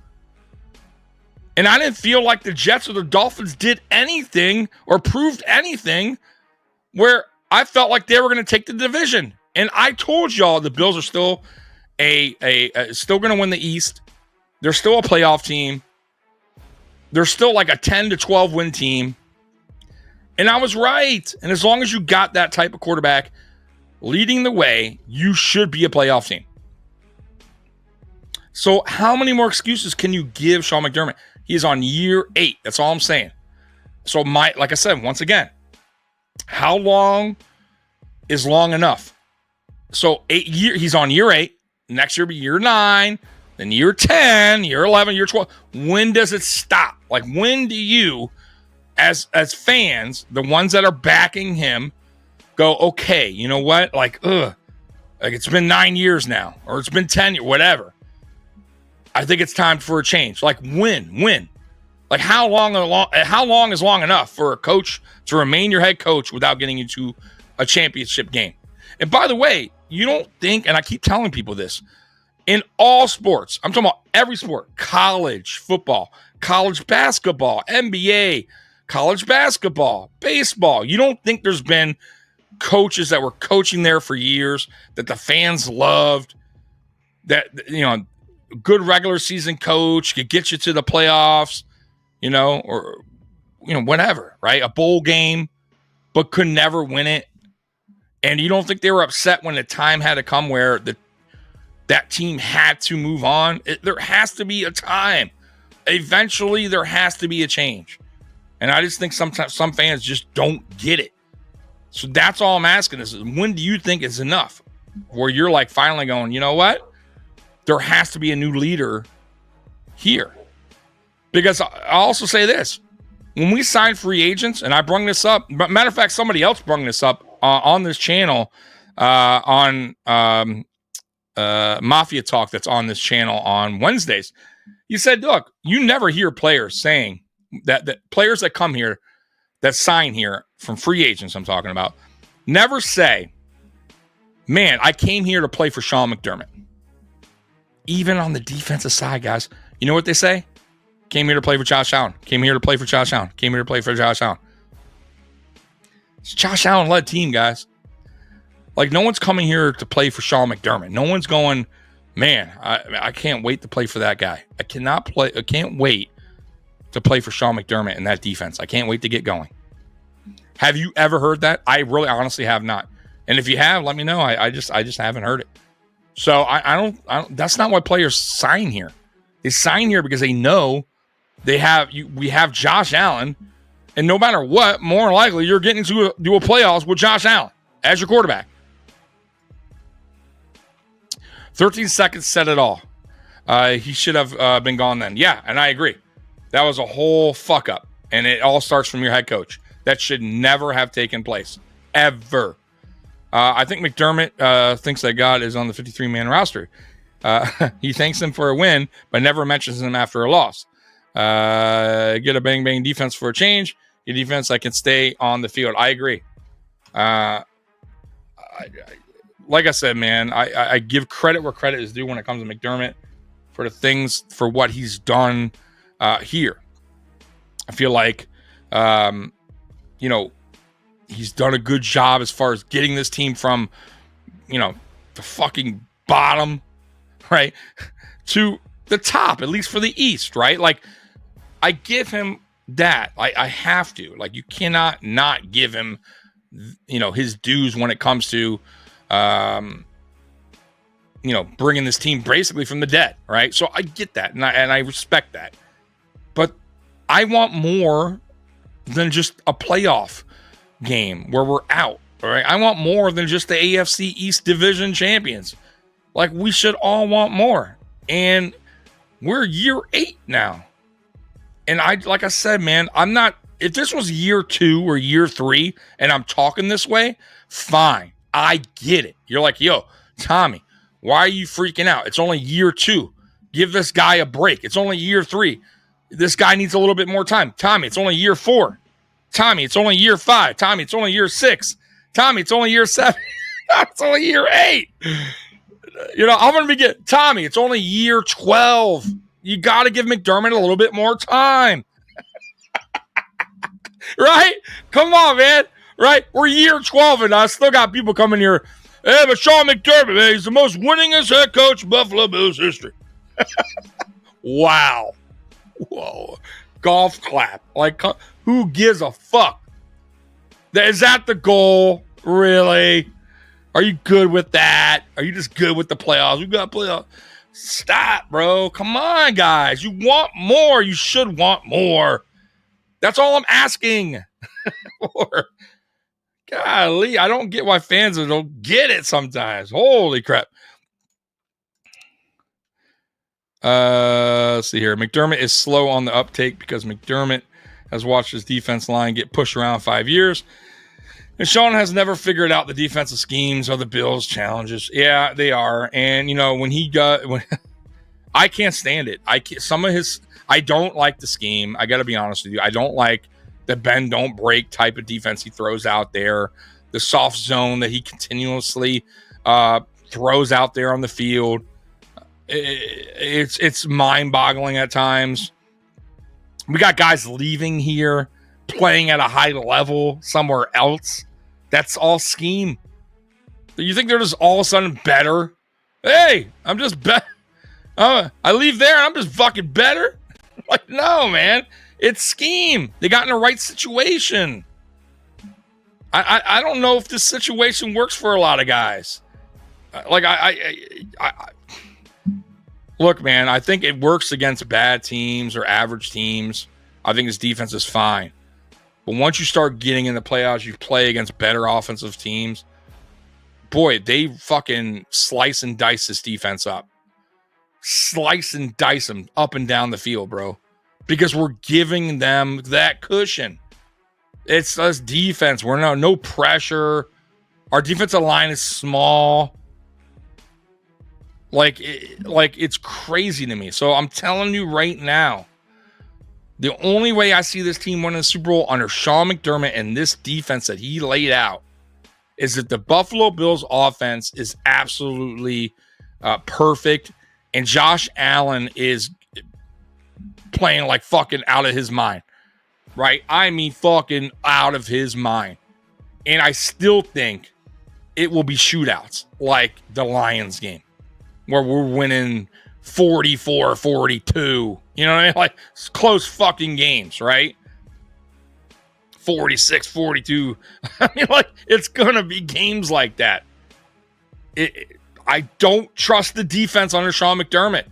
S3: And I didn't feel like the Jets or the Dolphins did anything or proved anything where I felt like they were going to take the division. And I told y'all the Bills are still still going to win the East. They're still a playoff team. They're still like a 10 to 12 win team. And I was right. And as long as you got that type of quarterback leading the way, you should be a playoff team. So how many more excuses can you give Sean McDermott? He's on year 8. That's all I'm saying. So like I said, once again, how long is long enough? So he's on year 8. Next year be year 9, then year 10, year 11, year 12. When does it stop? Like when do you, as fans, the ones that are backing him, go, okay, you know what? Like it's been 9 years now, or it's been 10 years, whatever. I think it's time for a change. Like when? Like how long is long enough for a coach to remain your head coach without getting you to a championship game? And by the way, you don't think, and I keep telling people this, in all sports, I'm talking about every sport, college football, college basketball, NBA, college basketball, baseball. You don't think there's been coaches that were coaching there for years that the fans loved, that, you know, good regular season coach could get you to the playoffs, you know, or, you know, whatever, right? A bowl game, but could never win it. And you don't think they were upset when the time had to come where that team had to move on? There has to be a time. Eventually, there has to be a change. And I just think sometimes some fans just don't get it. So that's all I'm asking is, when do you think is enough? Where you're like finally going, you know what? There has to be a new leader here. Because I also say this. When we sign free agents, and I brung this up, matter of fact, somebody else brung this up on this channel, on Mafia Talk that's on this channel on Wednesdays. You said, look, you never hear players saying that players that come here, that sign here from free agents I'm talking about, never say, man, I came here to play for Sean McDermott. Even on the defensive side, guys, you know what they say? Came here to play for Josh Allen. Came here to play for Josh Allen. Came here to play for Josh Allen. It's Josh Allen-led team, guys. Like, no one's coming here to play for Sean McDermott. No one's going, man, I can't wait to play for that guy. I can't wait to play for Sean McDermott and that defense. I can't wait to get going. Have you ever heard that? I really honestly have not. And if you have, let me know. I just haven't heard it. So I don't, that's not why players sign here. They sign here because they know we have Josh Allen, and no matter what, more likely you're getting to do a playoffs with Josh Allen as your quarterback. 13 seconds said it all. He should have been gone then. Yeah, and I agree. That was a whole fuck up, and it all starts from your head coach. That should never have taken place, ever. I think McDermott thinks that God is on the 53-man roster. He thanks him for a win, but never mentions him after a loss. Get a bang-bang defense for a change. Get defense that can stay on the field. I agree. Like I said, man, I give credit where credit is due when it comes to McDermott for what he's done here. I feel like, he's done a good job as far as getting this team from, the fucking bottom, right, to the top, at least for the East, right? Like, I give him that. I have to. Like, you cannot not give him, his dues when it comes to, bringing this team basically from the dead, right? So I get that, and I respect that. But I want more than just a playoff game where we're out, all right? I want more than just the AFC East Division champions. Like, we should all want more. And we're year 8 now. And like I said, man, if this was year 2 or year 3 and I'm talking this way, fine. I get it. You're like, yo, Tommy, why are you freaking out? It's only year 2. Give this guy a break. It's only year 3. This guy needs a little bit more time. Tommy, it's only year 4. Tommy, it's only year 5. Tommy, it's only year 6. Tommy, it's only year 7. It's only year 8. I'm going to be getting, Tommy, it's only year 12. You got to give McDermott a little bit more time. Right? Come on, man. Right? We're year 12 and I still got people coming here. Hey, but Sean McDermott, man, he's the most winningest head coach in Buffalo Bills history. Wow. Whoa. Golf clap. Like, who gives a fuck? Is that the goal? Really? Are you good with that? Are you just good with the playoffs? We got playoffs. Stop, bro. Come on, guys. You want more. You should want more. That's all I'm asking for. Golly, I don't get why fans don't get it sometimes. Holy crap. Let's see here. McDermott is slow on the uptake because McDermott has watched his defense line get pushed around 5 years. And Sean has never figured out the defensive schemes or the Bills' challenges. Yeah, they are. And, when I can't stand it. I don't like the scheme. I got to be honest with you. I don't like the bend, don't break type of defense he throws out there. The soft zone that he continuously throws out there on the field. It's mind-boggling at times. We got guys leaving here, playing at a high level somewhere else. That's all scheme. You think they're just all of a sudden better? Hey, I'm just better. I leave there and I'm just fucking better? Like, no, man. It's scheme. They got in the right situation. I don't know if this situation works for a lot of guys. Look, man, I think it works against bad teams or average teams. I think his defense is fine. But once you start getting in the playoffs, you play against better offensive teams. Boy, they fucking slice and dice this defense up. Slice and dice them up and down the field, bro. Because we're giving them that cushion. It's us defense. We're no pressure. Our defensive line is small. Like it's crazy to me. So I'm telling you right now, the only way I see this team winning the Super Bowl under Sean McDermott and this defense that he laid out is that the Buffalo Bills offense is absolutely perfect, and Josh Allen is playing like fucking out of his mind, right? I mean fucking out of his mind. And I still think it will be shootouts like the Lions game where we're winning 44-42. You know what I mean? Like close fucking games, right? 46-42. I mean, like, it's going to be games like that. I don't trust the defense under Sean McDermott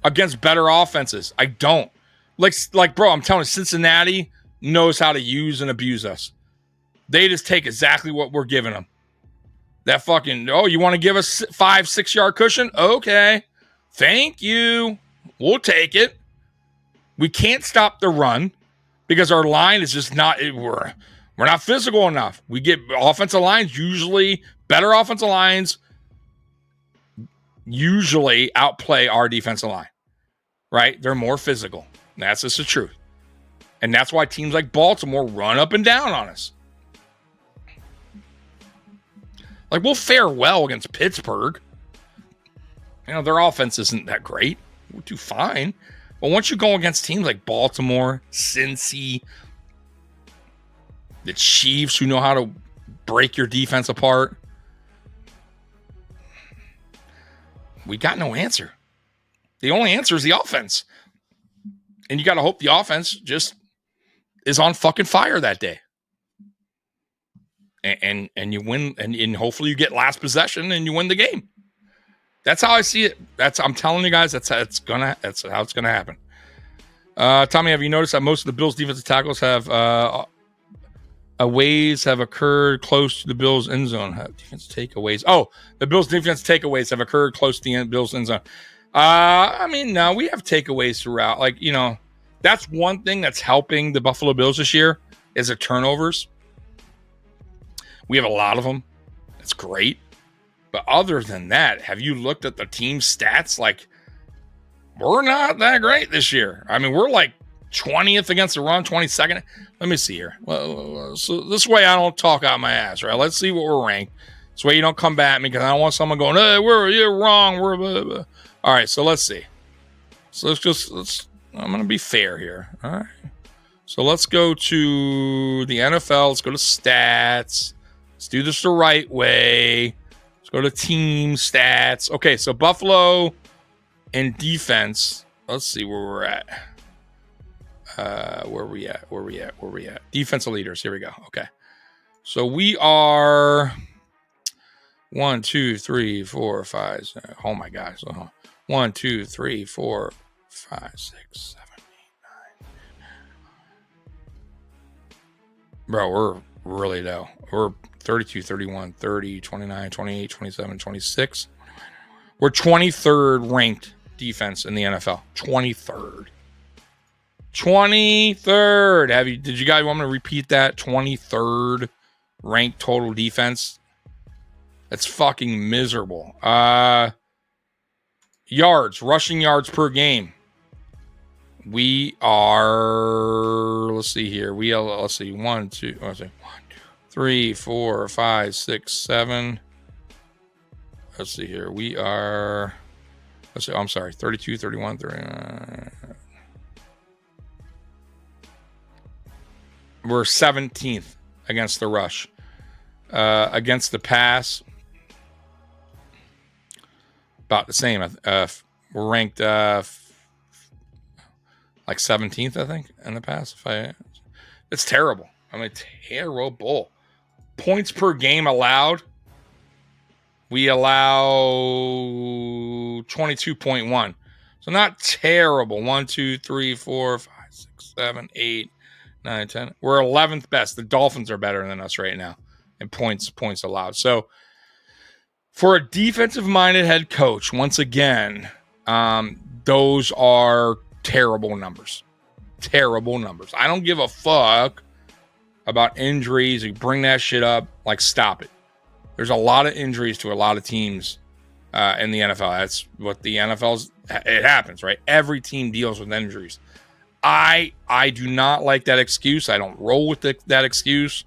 S3: against better offenses. I don't. Like, bro, I'm telling you, Cincinnati knows how to use and abuse us. They just take exactly what we're giving them. That fucking, you want to give us 5-6 yard cushion? Okay. Thank you. We'll take it. We can't stop the run because our line is just not, we're not physical enough. We get offensive lines, usually better offensive lines usually outplay our defensive line, right? They're more physical. That's just the truth. And that's why teams like Baltimore run up and down on us. Like, we'll fare well against Pittsburgh. Their offense isn't that great. We'll do fine. But once you go against teams like Baltimore, Cincy, the Chiefs, who know how to break your defense apart, we got no answer. The only answer is the offense. And you got to hope the offense just is on fucking fire that day. And you win, and hopefully you get last possession and you win the game. That's how I see it. I'm telling you guys, that's how it's gonna happen. Tommy, have you noticed that most of the Bills' defensive tackles have aways have occurred close to the Bills' end zone? Defense takeaways. Oh, the Bills' defense takeaways have occurred close to the Bills' end zone. I mean, no, we have takeaways throughout. Like, you know, that's one thing that's helping the Buffalo Bills this year is the turnovers. We have a lot of them. It's great. But other than that, have you looked at the team stats? Like, we're not that great this year. I mean, we're like 20th against the run, 22nd. Let me see here. Well, so this way I don't talk out my ass, right? Let's see what we're ranked. This way you don't come back at me because I don't want someone going, hey, you're wrong. We're blah, blah. All right, so let's see. So I'm going to be fair here. All right. So let's go to the NFL. Let's go to stats. Let's do this the right way. Let's go to team stats. Okay, so Buffalo and defense. Let's see where we're at. Where we at? Defensive leaders. Here we go. Okay. So we are 1, 2, 3, 4, 5. Oh my gosh. 1, 2, 3, 4, 5, 6, 7, 8, 9. Bro, we're really low. We're 32, 31, 30, 29, 28, 27, 26. We're 23rd ranked defense in the NFL. 23rd. 23rd. Did you guys want me to repeat that? 23rd ranked total defense. That's fucking miserable. Yards, rushing yards per game. We are, let's see here. Let's see, 1, 2, 3, 4, 5, 6, 7. Let's see here. We are, let's see, I'm sorry, 32, 31, 39. We're 17th against the rush. Against the pass, about the same. We're ranked like 17th, I think, in the pass. It's terrible. I mean, terrible. Points per game allowed. We allow 22.1. So not terrible. 1, 2, 3, 4, 5, 6, 7, 8, 9, 10. We're 11th best. The Dolphins are better than us right now in points allowed. So for a defensive-minded head coach, once again, those are terrible numbers. Terrible numbers. I don't give a fuck about injuries. You bring that shit up, like, stop it. There's a lot of injuries to a lot of teams in the NFL. That's what the NFL's. It happens, right? Every team deals with injuries. I do not like that excuse. I don't roll with that excuse.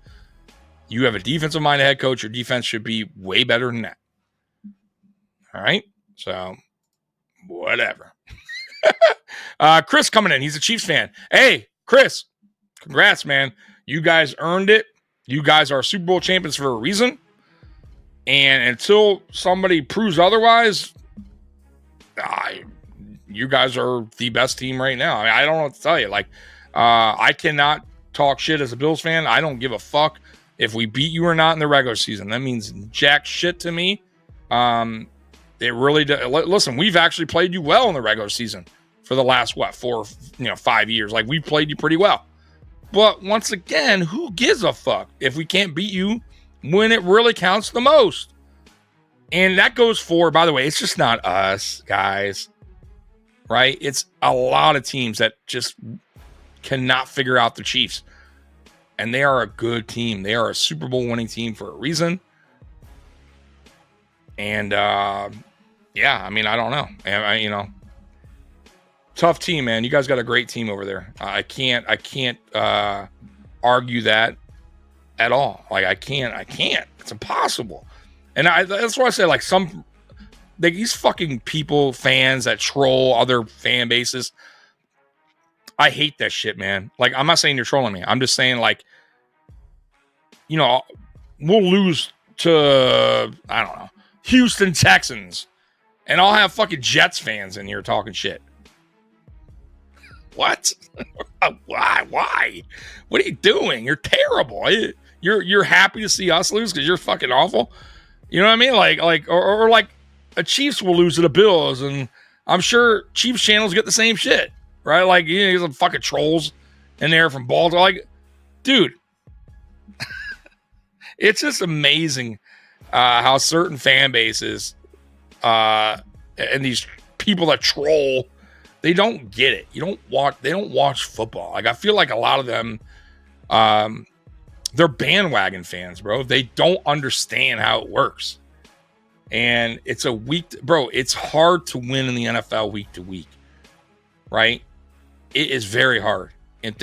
S3: You have a defensive-minded head coach. Your defense should be way better than that. All right? So, whatever. Chris coming in. He's a Chiefs fan. Hey, Chris, congrats, man. You guys earned it. You guys are Super Bowl champions for a reason. And until somebody proves otherwise, you guys are the best team right now. I mean, I don't know what to tell you. Like, I cannot talk shit as a Bills fan. I don't give a fuck if we beat you or not in the regular season. That means jack shit to me. It really does. Listen, we've actually played you well in the regular season for the last, 5 years. Like, we played you pretty well. But once again, who gives a fuck if we can't beat you when it really counts the most? And that goes for, by the way, it's just not us, guys. Right? It's a lot of teams that just cannot figure out the Chiefs. And they are a good team. They are a Super Bowl winning team for a reason. And, yeah, I mean, I don't know. Tough team, man. You guys got a great team over there. I can't argue that at all. Like, I can't. It's impossible. And that's why I say, like, these fucking people, fans that troll other fan bases. I hate that shit, man. Like, I'm not saying you're trolling me. I'm just saying, like, we'll lose to, I don't know, Houston Texans. And I'll have fucking Jets fans in here talking shit. What? Why? What are you doing? You're terrible. You're happy to see us lose because you're fucking awful. You know what I mean? Like, or like, a Chiefs will lose to the Bills, and I'm sure Chiefs channels get the same shit, right? Like, you know, some fucking trolls in there from Baltimore. Like, dude, it's just amazing how certain fan bases and these people that troll, they don't get it. They don't watch football. Like, I feel like a lot of them, they're bandwagon fans, bro. They don't understand how it works. And it's it's hard to win in the NFL week to week, right? It is very hard. And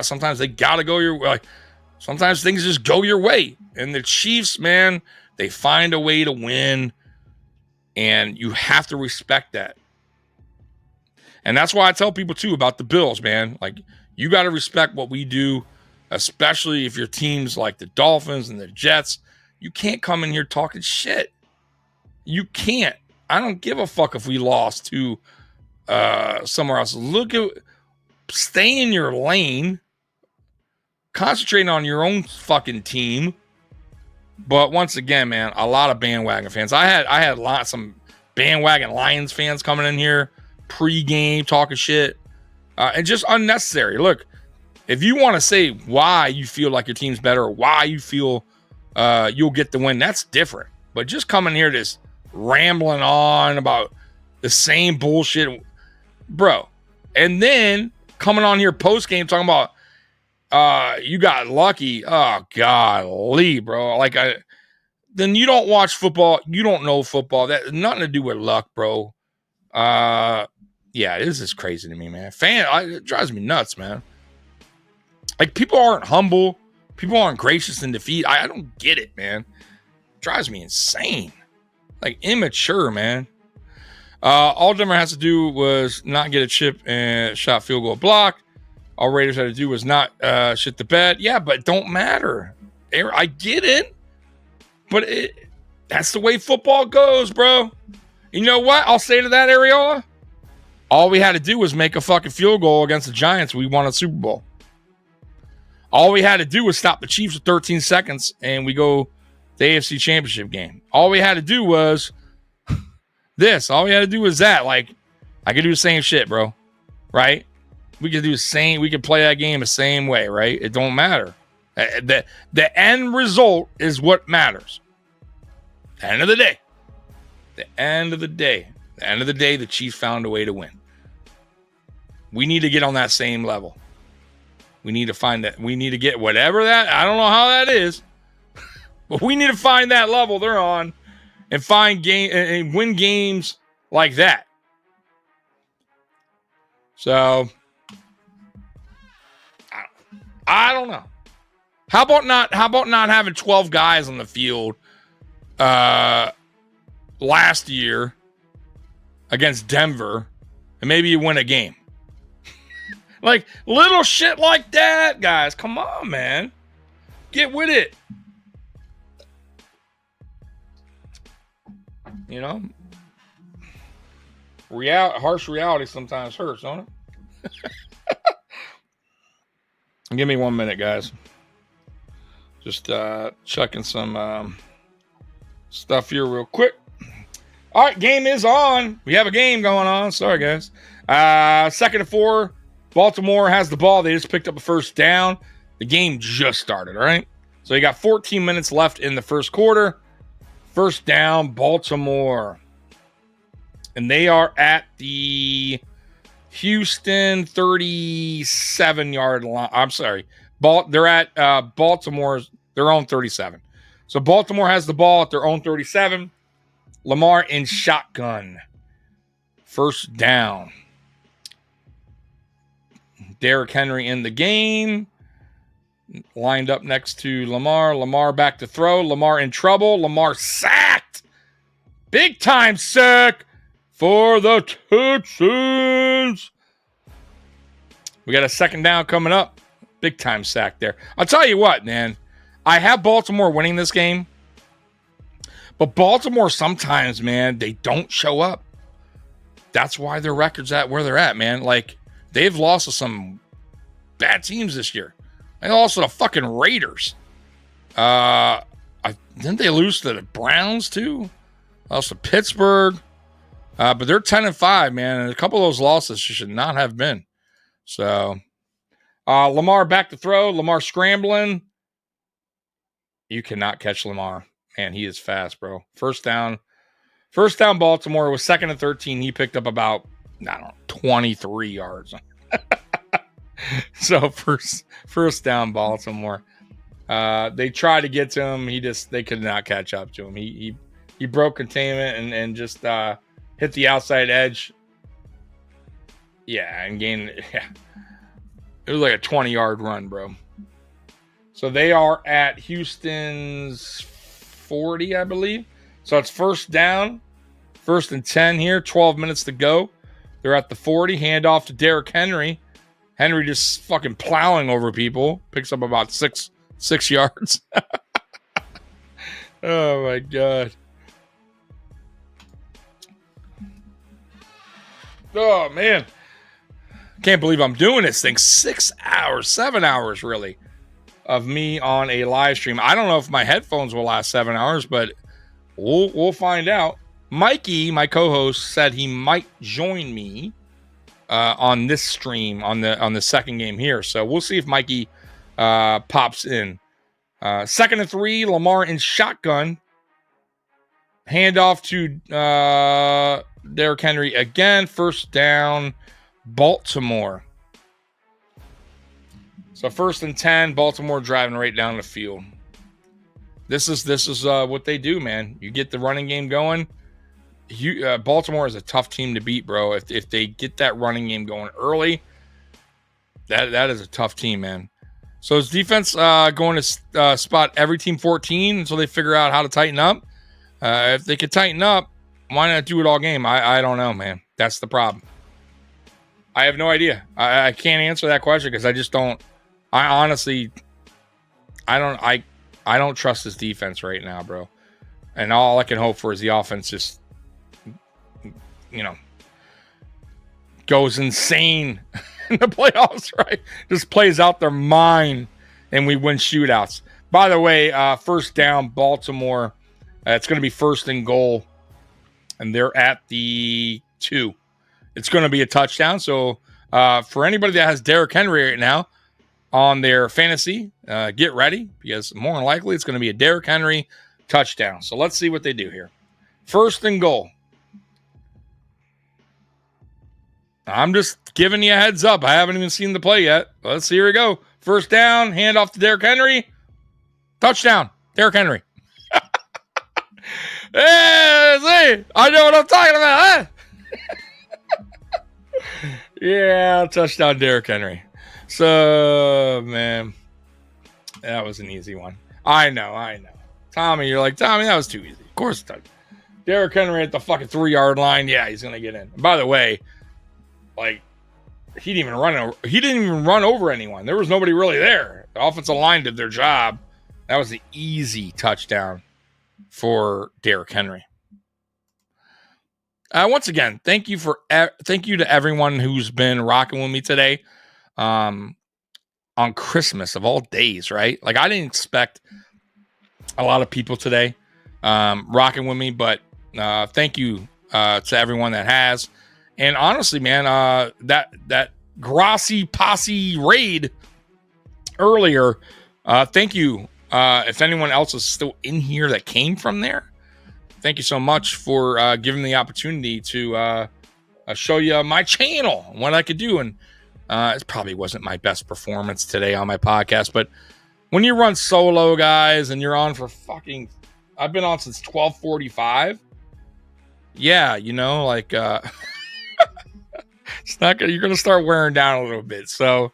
S3: sometimes they got to go your way. Like, sometimes things just go your way. And the Chiefs, man, they find a way to win. And you have to respect that. And that's why I tell people, too, about the Bills, man. Like, you got to respect what we do, especially if your teams like the Dolphins and the Jets. You can't come in here talking shit. You can't. I don't give a fuck if we lost to somewhere else. Stay in your lane. Concentrate on your own fucking team. But once again, man, a lot of bandwagon fans. I had some bandwagon Lions fans coming in here pre-game talking shit. And just unnecessary. Look, if you want to say why you feel like your team's better or why you feel you'll get the win, that's different. But just coming here just rambling on about the same bullshit, bro. And then coming on here post-game talking about you got lucky. Oh, golly, bro. Then you don't watch football. You don't know football. That has nothing to do with luck, bro. Yeah, this is crazy to me, man. It drives me nuts, man. Like, people aren't humble. People aren't gracious in defeat. I don't get it, man. It drives me insane. Like, immature, man. All Denver has to do was not get a chip and shot field goal blocked. All Raiders had to do was not shit the bed. Yeah, but it don't matter. I get it. But that's the way football goes, bro. You know what? I'll say to that, Ariola. All we had to do was make a fucking field goal against the Giants. We won a Super Bowl. All we had to do was stop the Chiefs with 13 seconds, and we go the AFC Championship game. All we had to do was this. All we had to do was that. Like, I could do the same shit, bro. Right? We could do the same. We could play that game the same way, right? It don't matter. The end result is what matters. End of the day. The end of the day. The end of the day, the Chiefs found a way to win. We need to get on that same level. We need to find that. We need to get whatever that. I don't know how that is, but we need to find that level they're on and and win games like that. So I don't know. How about not having 12 guys on the field last year against Denver, and maybe you win a game? Like, little shit like that, guys. Come on, man. Get with it. You know? Harsh reality sometimes hurts, don't it? Give me 1 minute, guys. Just checking some stuff here real quick. All right, game is on. We have a game going on. Sorry, guys. 2nd and 4. Baltimore has the ball. They just picked up a first down. The game just started, all right? So you got 14 minutes left in the first quarter. First down, Baltimore. And they are at the Houston 37-yard line. I'm sorry. They're at Baltimore's, their own 37. So Baltimore has the ball at their own 37. Lamar in shotgun. First down. Derrick Henry in the game. Lined up next to Lamar. Lamar back to throw. Lamar in trouble. Lamar sacked. Big time sack for the Texans. We got a second down coming up. Big time sack there. I'll tell you what, man. I have Baltimore winning this game. But Baltimore sometimes, man, they don't show up. That's why their record's at where they're at, man. Like, they've lost to some bad teams this year. They lost to the fucking Raiders. Didn't they lose to the Browns, too? Lost to Pittsburgh. But they're 10-5, man, and a couple of those losses should not have been. So Lamar back to throw. Lamar scrambling. You cannot catch Lamar. Man, he is fast, bro. First down Baltimore. It was 2nd and 13. He picked up about, 23 yards. So first down Baltimore. They tried to get to him. They could not catch up to him. He broke containment and just hit the outside edge. Yeah, and gained. Yeah. It was like a 20-yard run, bro. So they are at Houston's 40, I believe. So it's first down, 1st and 10 here, 12 minutes to go. They're at the 40, handoff to Derrick Henry. Henry just fucking plowing over people. Picks up about six yards. Oh, my God. Oh, man. Can't believe I'm doing this thing. 6 hours, 7 hours, really, of me on a live stream. I don't know if my headphones will last 7 hours, but we'll find out. Mikey, my co-host, said he might join me on this stream on the second game here. So we'll see if Mikey pops in. 2nd and 3, Lamar in shotgun. Handoff to Derrick Henry again. First down, Baltimore. So 1st and 10, Baltimore driving right down the field. This is what they do, man. You get the running game going. Baltimore is a tough team to beat, bro. If they get that running game going early, that is a tough team, man. So is defense going to spot every team 14 until they figure out how to tighten up? If they could tighten up, why not do it all game? I don't know, man. That's the problem. I have no idea. I can't answer that question because I just don't. I honestly, I don't trust this defense right now, bro. And all I can hope for is the offense just, goes insane in the playoffs, right? Just plays out their mind and we win shootouts. By the way, first down, Baltimore. It's going to be 1st and goal. And they're at the 2. It's going to be a touchdown. So for anybody that has Derrick Henry right now on their fantasy, get ready because more than likely it's going to be a Derrick Henry touchdown. So let's see what they do here. 1st and goal. I'm just giving you a heads up. I haven't even seen the play yet. Let's see. Here we go. First down, handoff to Derrick Henry. Touchdown, Derrick Henry. Hey, see, I know what I'm talking about, huh? Yeah, touchdown, Derrick Henry. So, man, that was an easy one. I know. Tommy, you're like, Tommy, that was too easy. Of course it's touchdown. Derrick Henry at the fucking 3-yard line. Yeah, he's going to get in. And by the way, like, he didn't even run over anyone. There was nobody really there. The offensive line did their job. That was an easy touchdown for Derrick Henry. Once again, thank you to everyone who's been rocking with me today on Christmas of all days, right? Like, I didn't expect a lot of people today rocking with me, but thank you to everyone that has. And honestly, man, that Grassi Posse raid earlier, thank you. If anyone else is still in here that came from there, thank you so much for giving me the opportunity to show you my channel and what I could do. And it probably wasn't my best performance today on my podcast, but when you run solo, guys, and you're on for fucking, I've been on since 12:45. Yeah, like it's not gonna. You're gonna start wearing down a little bit. So,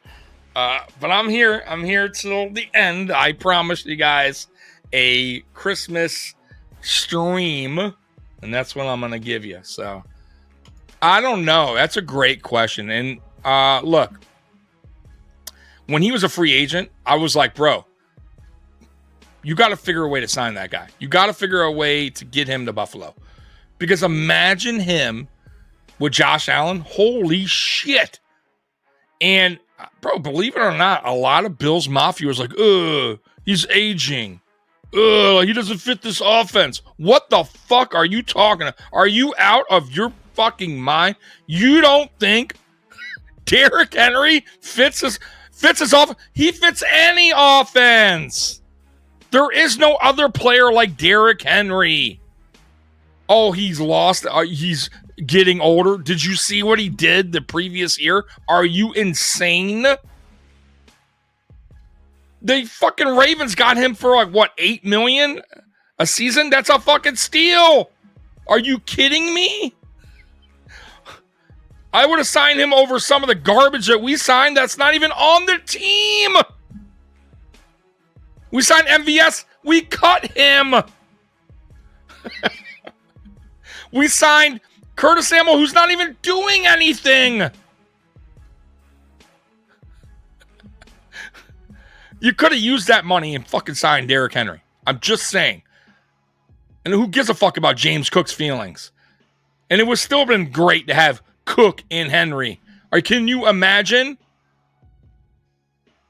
S3: but I'm here. I'm here till the end. I promised you guys a Christmas stream, and that's what I'm gonna give you. So, I don't know. That's a great question. And look, when he was a free agent, I was like, bro, you got to figure a way to sign that guy. You got to figure a way to get him to Buffalo, because imagine him with Josh Allen. Holy shit. And bro, believe it or not, a lot of Bills Mafia was like, he's aging. He doesn't fit this offense. What the fuck are you talking about? Are you out of your fucking mind? You don't think Derrick Henry fits his offense? He fits any offense. There is no other player like Derrick Henry. Oh, he's lost. He's getting older. Did you see what he did the previous year? Are you insane? The fucking Ravens got him for like, what, $8 million a season? That's a fucking steal. Are you kidding me? I would have signed him over some of the garbage that we signed that's not even on the team. We signed MVS. We cut him. We signed Curtis Samuel, who's not even doing anything. You could have used that money and fucking signed Derrick Henry. I'm just saying. And who gives a fuck about James Cook's feelings? And it would still been great to have Cook and Henry. Can you imagine?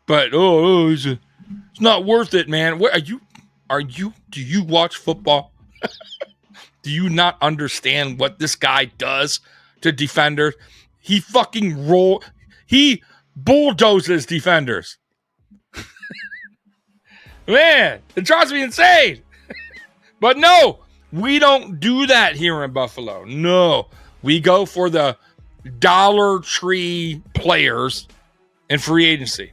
S3: But it's not worth it, man. Where are you? Do you watch football? Do you not understand what this guy does to defenders? He bulldozes defenders. Man, it drives me insane. But no, we don't do that here in Buffalo. No, we go for the Dollar Tree players in free agency.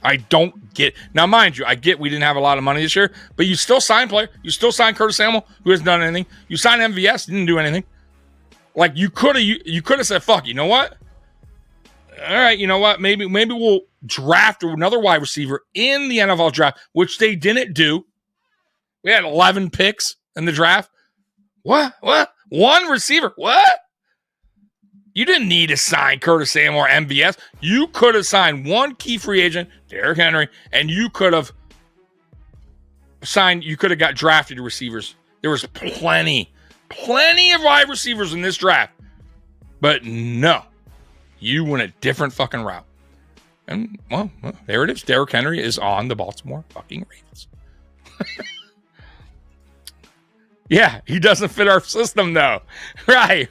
S3: I don't get. Now, mind you, I get we didn't have a lot of money this year, but you still sign player. You still sign Curtis Samuel, who hasn't done anything. You signed MVS, didn't do anything. Like you could have said, "Fuck, you know what? All right, you know what? Maybe we'll draft another wide receiver in the NFL draft," which they didn't do. We had 11 picks in the draft. What? One receiver? What? You didn't need to sign Curtis Samuel or MVS. You could have signed one key free agent, Derrick Henry, and you could have got drafted receivers. There was plenty of wide receivers in this draft. But no, you went a different fucking route. And, well, there it is. Derrick Henry is on the Baltimore fucking Ravens. Yeah, he doesn't fit our system, though. Right.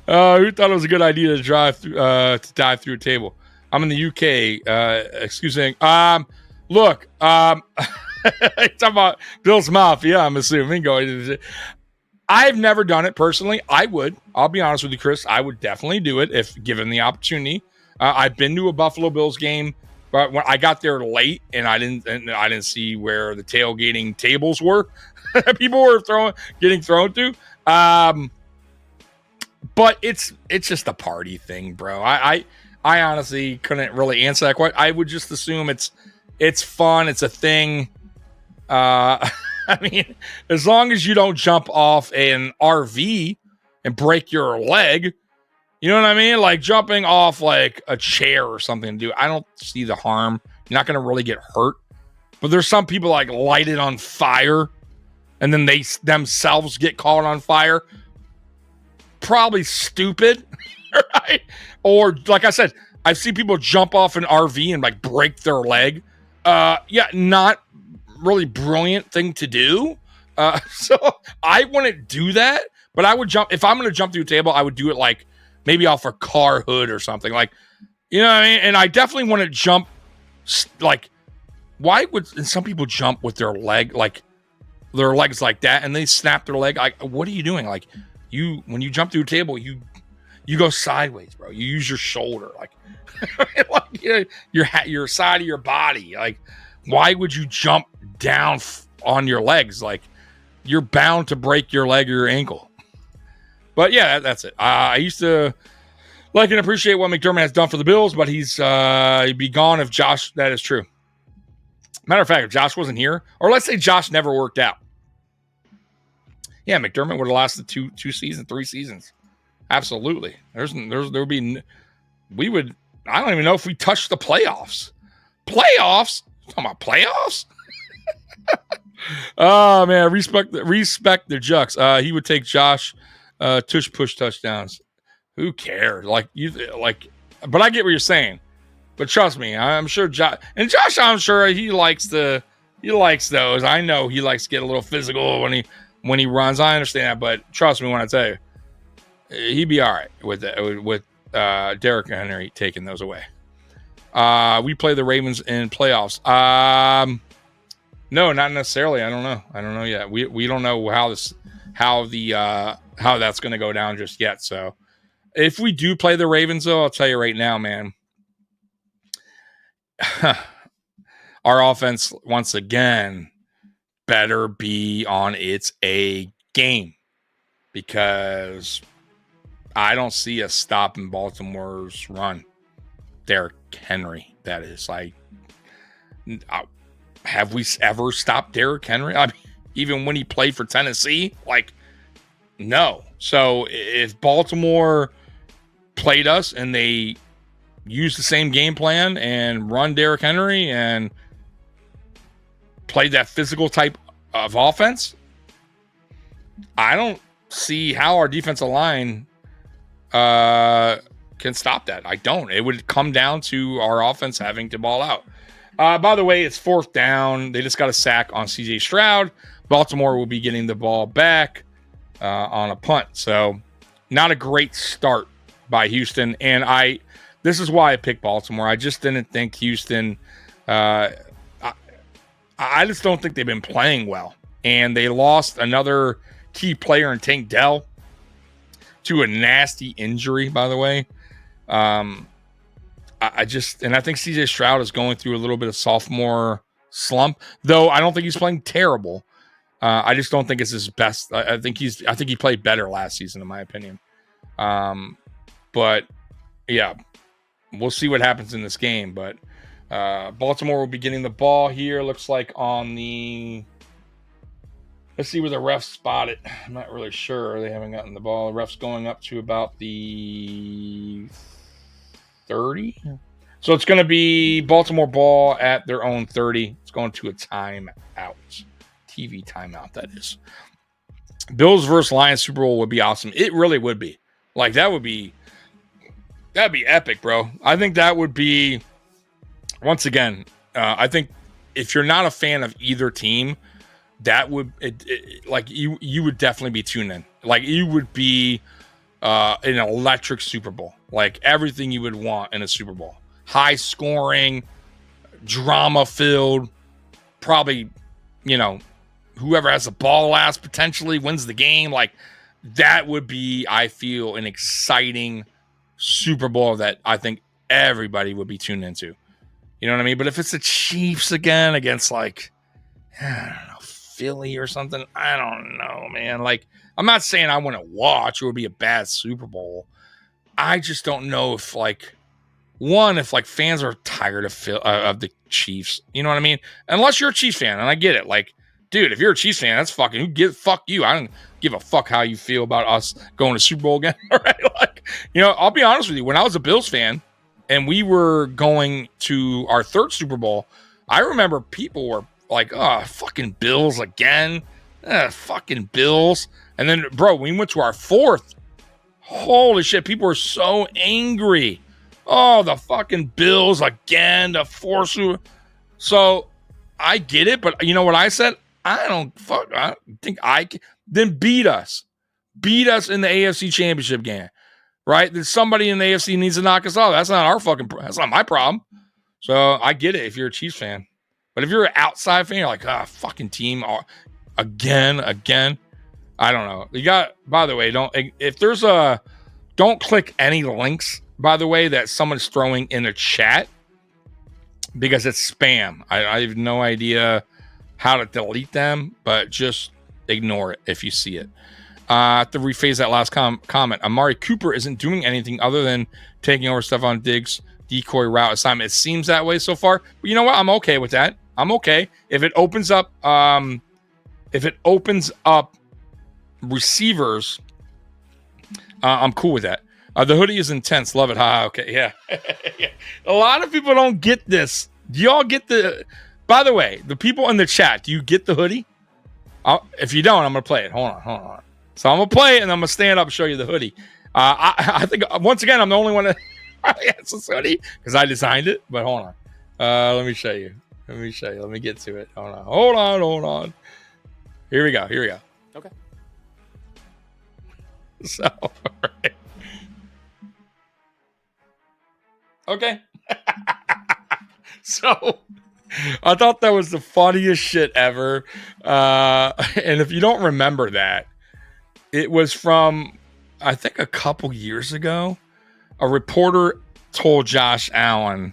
S3: Who thought it was a good idea to dive through a table? I'm in the UK. Excuse me. Look. Talking about Bill's Mafia. I'm assuming going. I've never done it personally. I would. I'll be honest with you, Chris. I would definitely do it if given the opportunity. I've been to a Buffalo Bills game, but when I got there late and I didn't see where the tailgating tables were. People were getting thrown to. But it's just a party thing, bro. I honestly couldn't really answer that question. I would just assume it's fun. It's a thing. I mean, as long as you don't jump off an RV and break your leg, you know what I mean? Like jumping off like a chair or something to do. I don't see the harm. You're not going to really get hurt. But there's some people like light it on fire and then they themselves get caught on fire. Probably stupid, right? Or like I said, I've seen people jump off an RV and like break their leg. Yeah, not really brilliant thing to do. So I wouldn't do that, but I would jump. If I'm going to jump through a table, I would do it like maybe off a car hood or something, like, you know what I mean? And I definitely want to jump. Like, why would some people jump with their leg, like their legs like that, and they snap their leg? Like, what are you doing? Like, when you jump through a table, you go sideways, bro. You use your shoulder, like, like your side of your body. Like, why would you jump down on your legs? Like, you're bound to break your leg or your ankle. But yeah, that's it. I used to like and appreciate what McDermott has done for the Bills, but he'd be gone if Josh. That is true. Matter of fact, if Josh wasn't here, or let's say Josh never worked out. Yeah, McDermott would have lasted 3 seasons. Absolutely. There would be, I don't even know if we touched the playoffs. Playoffs? Talking about playoffs? Oh man, respect the Jux. He would take Josh tush push touchdowns. Who cares? But I get what you're saying. But trust me, I'm sure Josh, I'm sure he likes those. I know he likes to get a little physical when he runs. I understand that, but trust me when I tell you, he'd be all right with Derrick Henry taking those away. We play the Ravens in playoffs. No, not necessarily. I don't know yet. We don't know how that's going to go down just yet. So if we do play the Ravens, though, I'll tell you right now, man, our offense once again better be on its A game, because I don't see us stopping Baltimore's run. Derrick Henry, that is. Like, have we ever stopped Derrick Henry? I mean, even when he played for Tennessee, like, no. So if Baltimore played us and they used the same game plan and run Derrick Henry and played that physical type of offense, I don't see how our defensive line can stop that. I don't. It would come down to our offense having to ball out. By the way, it's 4th down. They just got a sack on CJ Stroud. Baltimore will be getting the ball back on a punt. So not a great start by Houston. And this is why I picked Baltimore. I just didn't think Houston, I just don't think they've been playing well. And they lost another key player in Tank Dell to a nasty injury, by the way. I think CJ Stroud is going through a little bit of sophomore slump, though I don't think he's playing terrible. I just don't think it's his best. I think he played better last season, in my opinion. But yeah, we'll see what happens in this game. But Baltimore will be getting the ball here. Looks like on the. Let's see where the refs spot it. I'm not really sure. They haven't gotten the ball. The ref's going up to about the 30. So it's going to be Baltimore ball at their own 30. It's going to a timeout. TV timeout, that is. Bills versus Lions Super Bowl would be awesome. It really would be. Like, that'd be epic, bro. I think that would be, once again, I think if you're not a fan of either team, that would like you would definitely be tuned in. Like, you would be an electric Super Bowl. Like, everything you would want in a Super Bowl. High scoring, drama filled, probably, whoever has the ball last potentially wins the game. Like, that would be, I feel, an exciting Super Bowl that I think everybody would be tuned into. You know what I mean? But if it's the Chiefs again against, like, I don't know, Philly or something, I don't know, man. Like, I'm not saying I want to watch. It would be a bad Super Bowl. I just don't know if, like, fans are tired of the Chiefs. You know what I mean? Unless you're a Chiefs fan, and I get it. Like, dude, if you're a Chiefs fan, that's fucking fuck you. I don't give a fuck how you feel about us going to Super Bowl again. All right? Like, I'll be honest with you. When I was a Bills fan and we were going to our 3rd Super Bowl, I remember people were like, oh, fucking Bills again. Fucking Bills. And then, bro, we went to our 4th. Holy shit, people were so angry. Oh, the fucking Bills again, the 4th. So I get it, but you know what I said? I think then beat us. Beat us in the AFC Championship game. Right? Then somebody in the AFC needs to knock us off. That's not my problem. So I get it if you're a Chiefs fan. But if you're an outside fan, you're like, fucking team again. I don't know. You got, by the way, don't click any links, by the way, that someone's throwing in the chat, because it's spam. I have no idea how to delete them, but just ignore it if you see it. To rephrase that last comment, Amari Cooper isn't doing anything other than taking over Stephon Diggs' decoy route assignment. It seems that way so far. But you know what? I'm okay with that. I'm okay. If it opens up receivers, I'm cool with that. The hoodie is intense. Love it. Okay. Yeah. Yeah. A lot of people don't get this. Do y'all get by the way, the people in the chat, do you get the hoodie? If you don't, I'm going to play it. Hold on. So I'm going to play it, and I'm going to stand up and show you the hoodie. I think, once again, I'm the only one that has this hoodie because I designed it. But hold on. Let me show you. Let me get to it. Hold on. Here we go.
S1: Okay.
S3: So, right. Okay. So, I thought that was the funniest shit ever. And if you don't remember that, it was from, I think, a couple years ago. A reporter told Josh Allen,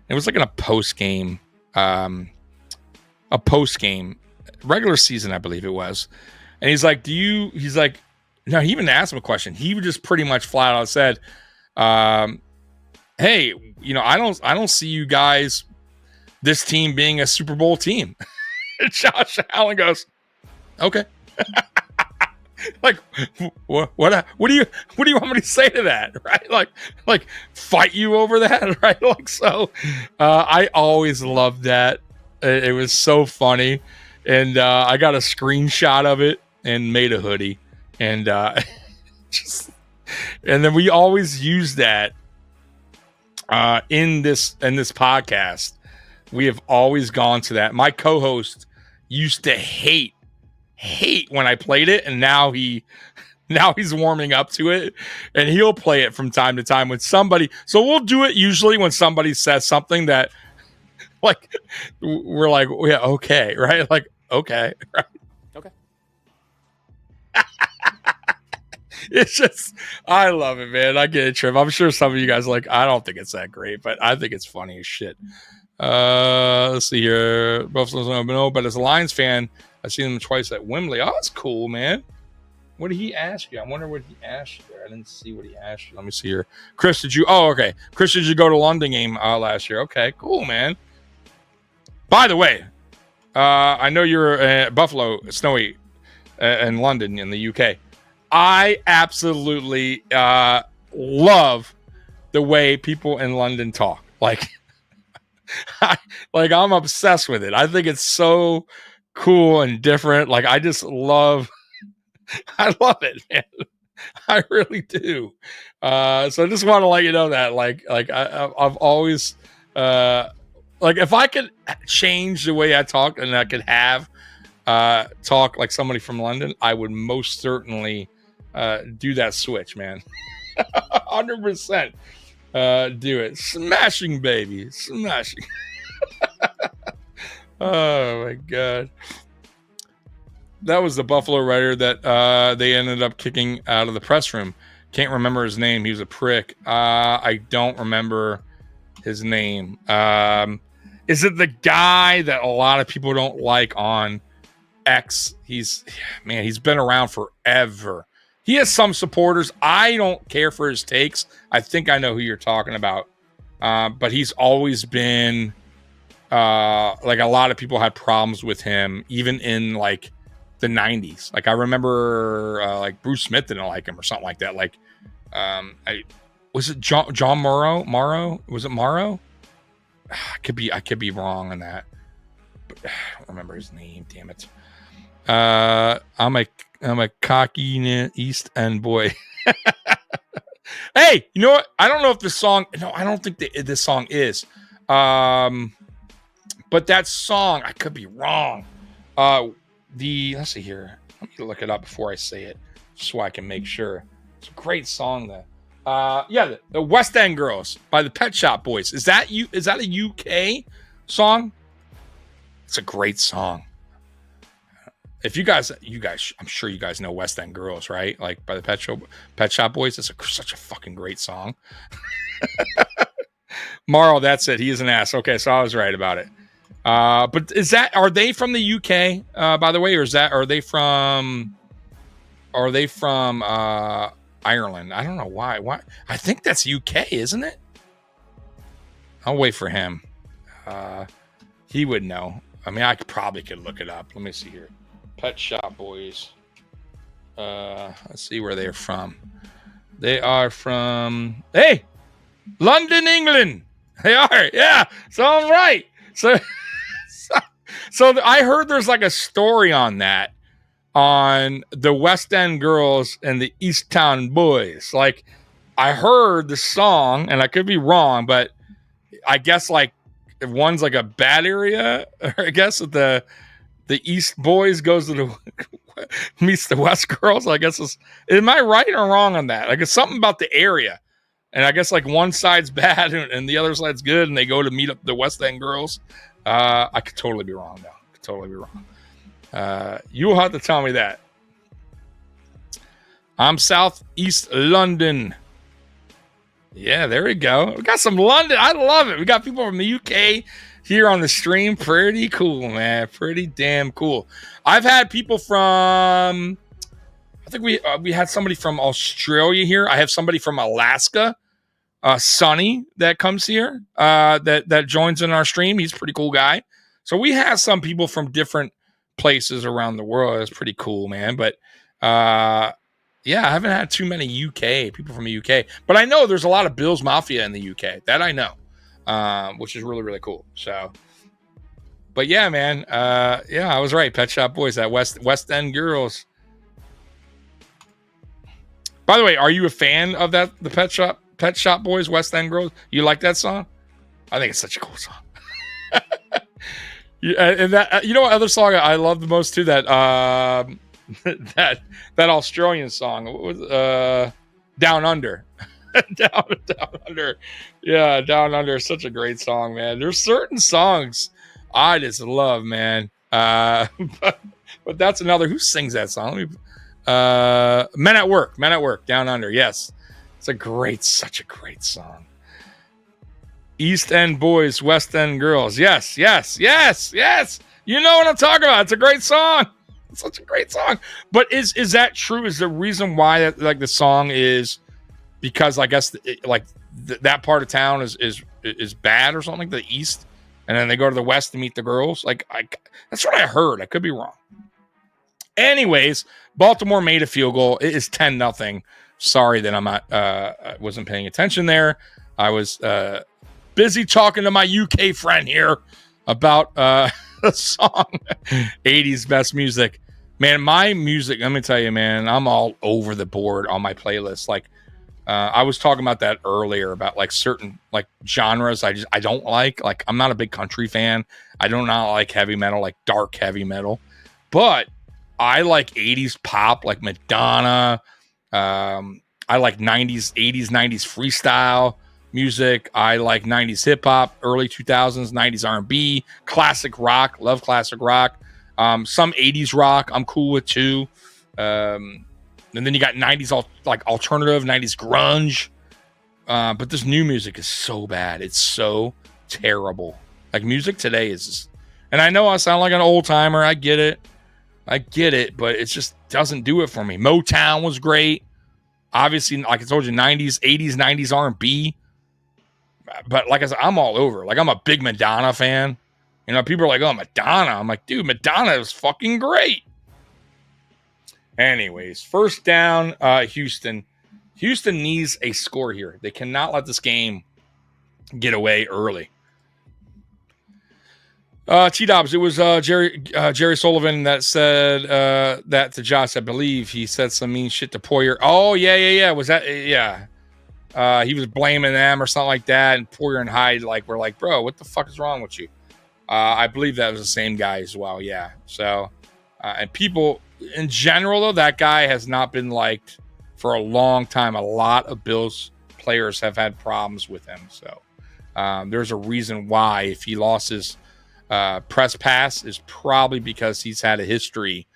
S3: it was like in a post game, regular season, I believe it was. And he's like, no, he even asked him a question. He just pretty much flat out said, hey, I don't see you guys, this team being a Super Bowl team. And Josh Allen goes, okay. Like, what do you want me to say to that? Right? Like fight you over that? Right? Like, so, I always loved that. It was so funny. And, I got a screenshot of it and made a hoodie, and, and then we always use that, in this podcast. We have always gone to that. My co-host used to hate when I played it, and now he's warming up to it, and he'll play it from time to time with somebody. So we'll do it usually when somebody says something that, like, we're like, yeah, okay, right? Like, okay, right?
S1: Okay.
S3: It's just, I love it, man. I get it, Triv. I'm sure some of you guys I don't think it's that great, but I think it's funny as shit. Let's see here. Buffalo's no, but as a Lions fan, I've seen him twice at Wembley. Oh, that's cool, man. What did he ask you? I wonder what he asked you there. I didn't see what he asked you. Let me see here. Chris, did you go to London game last year? Okay, cool, man. By the way, I know you're Buffalo, snowy, in London in the UK. I absolutely love the way people in London talk. I'm obsessed with it. I think it's so cool and different. Like, I just love I love it, man. I really do. So I just want to let you know that I've always if I could change the way I talk and I could have talk like somebody from London, I would most certainly do that switch, man. 100% do it. Smashing, baby. Smashing. Oh my god. That was the Buffalo writer that they ended up kicking out of the press room. Can't remember his name. He was a prick. I don't remember his name. Is it the guy that a lot of people don't like on X? He's been around forever. He has some supporters. I don't care for his takes. I think I know who you're talking about. But he's always been a lot of people had problems with him, even in the 90s. I remember Bruce Smith didn't like him or something like that. Was it John Morrow? Was it Morrow? I could be wrong on that, but I don't remember his name. Damn it. I'm a cocky East End boy. Hey, you know what? I don't know if this song. No, I don't think this song is. But that song, I could be wrong. Let's see here. Let me look it up before I say it, so I can make sure. It's a great song, though. The West End Girls by the Pet Shop Boys. Is that a UK song? It's a great song. If you guys, I'm sure you guys know West End Girls, right? By the Pet Shop Boys. It's such a fucking great song. Marl, that's it. He is an ass. Okay, so I was right about it. But are they from the UK, by the way, or are they from Ireland? I don't know why. I think that's UK, isn't it? I'll wait for him. He would know. I mean, I probably could look it up. Let me see here. Pet Shop Boys. Let's see where they're from. They are from London, England. They are, yeah. So I'm right. So I heard there's a story on that, on the West End Girls and the East Town Boys. I heard the song, and I could be wrong, but I guess if one's a bad area, or I guess the East Boys goes to the meets the West girls. I guess am I right or wrong on that? Like it's something about the area, and I guess like one side's bad and the other side's good, and they go to meet up the West End girls. I could totally be wrong though. Could totally be wrong. You will have to tell me that. I'm Southeast London. Yeah, there we go. We got some London. I love it. We got people from the UK here on the stream. Pretty cool, man. Pretty damn cool. I've had people from, I think we had somebody from Australia here. I have somebody from Alaska, Sonny, that comes here, that joins in our stream. He's a pretty cool guy. So we have some people from different places around the world. It's pretty cool, man. But yeah, I haven't had too many people from the UK. But I know there's a lot of Bills Mafia in the UK. That I know. Which is really, really cool. So, but yeah, man. Yeah, I was right. Pet Shop Boys, that West End girls. By the way, are you a fan of the Pet Shop Boys, West End Girls? You like that song? I think it's such a cool song. Yeah, and that you know what other song I love the most too? That that Australian song. What was Down Under? down Under. Yeah, Down Under is such a great song, man. There's certain songs I just love, man. But that's another. Who sings that song? Men at Work, Down Under. Yes, it's such a great song. East End Boys, West End Girls. Yes. You know what I'm talking about. It's a great song. It's such a great song. But is that true? Is the reason why that like the song is because I guess that part of town is bad or something, like the East, and then they go to the West to meet the girls? That's what I heard. I could be wrong. Anyways, Baltimore made a field goal. It is 10-0. Sorry that I wasn't paying attention there. I was busy talking to my UK friend here about a song, 80s best music. Man, my music, let me tell you, man, I'm all over the board on my playlist. Like, I was talking about that earlier about like certain like genres I don't like. Like, I'm not a big country fan. I do not like heavy metal, like dark heavy metal. But I like 80s pop, like Madonna. I like 90s, 80s, 90s freestyle music. I like 90s hip hop, early 2000s, 90s R&B, classic rock. Love classic rock. Some 80s rock I'm cool with too. And then you got 90s like alternative, 90s grunge. But this new music is so bad. It's so terrible. Like music today is just, and I know I sound like an old timer. I get it, but it just doesn't do it for me. Motown was great. Obviously, like I told you, 90s, 80s, 90s R&B. But like I said, I'm all over. Like, I'm a big Madonna fan. You know, people are like, oh, Madonna. I'm like, dude, Madonna is fucking great. Anyways, first down, Houston. Houston needs a score here. They cannot let this game get away early. T-Dobbs, it was Jerry Sullivan that said that to Josh. I believe he said some mean shit to Poyer. Oh, yeah. Was that? Yeah. He was blaming them or something like that. And Poyer and Hyde were like, bro, what the fuck is wrong with you? I believe that was the same guy as well. Yeah. So, and people in general, though, that guy has not been liked for a long time. A lot of Bills players have had problems with him. So, there's a reason why if he lost his press pass is probably because he's had a history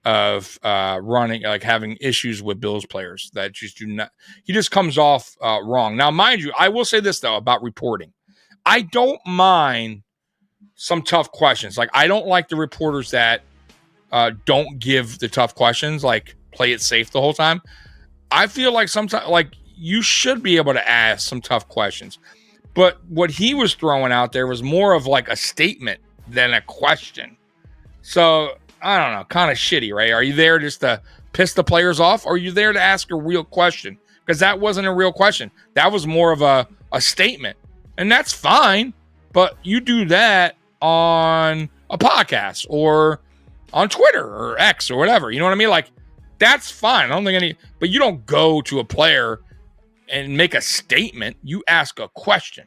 S3: of running, like having issues with Bills players that just do not, he just comes off wrong. Now, mind you, I will say this though about reporting. I don't mind some tough questions. Like, I don't like the reporters that don't give the tough questions, like play it safe the whole time. I feel like sometimes, like, you should be able to ask some tough questions. But what he was throwing out there was more of like a statement than a question. So, I don't know, kind of shitty, right? Are you there just to piss the players off, or are you there to ask a real question? Because that wasn't a real question. That was more of a statement. And that's fine, but you do that on a podcast or on Twitter or X or whatever. You know what I mean? Like, that's fine. I don't think but you don't go to a player and make a statement. You ask a question.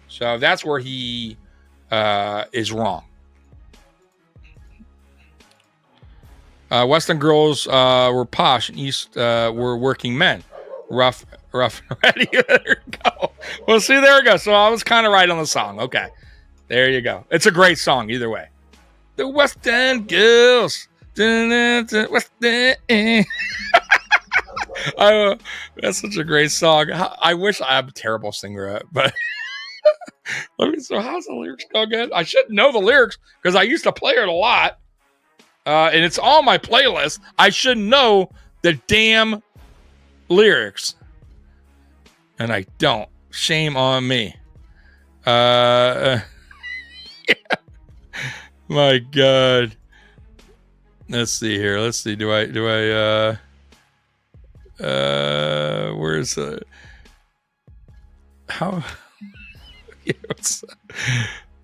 S3: So that's where he is wrong. Western girls were posh, and East were working men. Rough and ready. There you go. Well, see, there we go. So I was kind of right on the song. Okay. There you go. It's a great song either way. The West End girls. West End. That's such a great song. I wish I'm a terrible singer, but so how's the lyrics go again? I should know the lyrics because I used to play it a lot. And it's on my playlist. I should know the damn lyrics. And I don't. Shame on me. Yeah. My God. Let's see here. Let's see. Do I where's how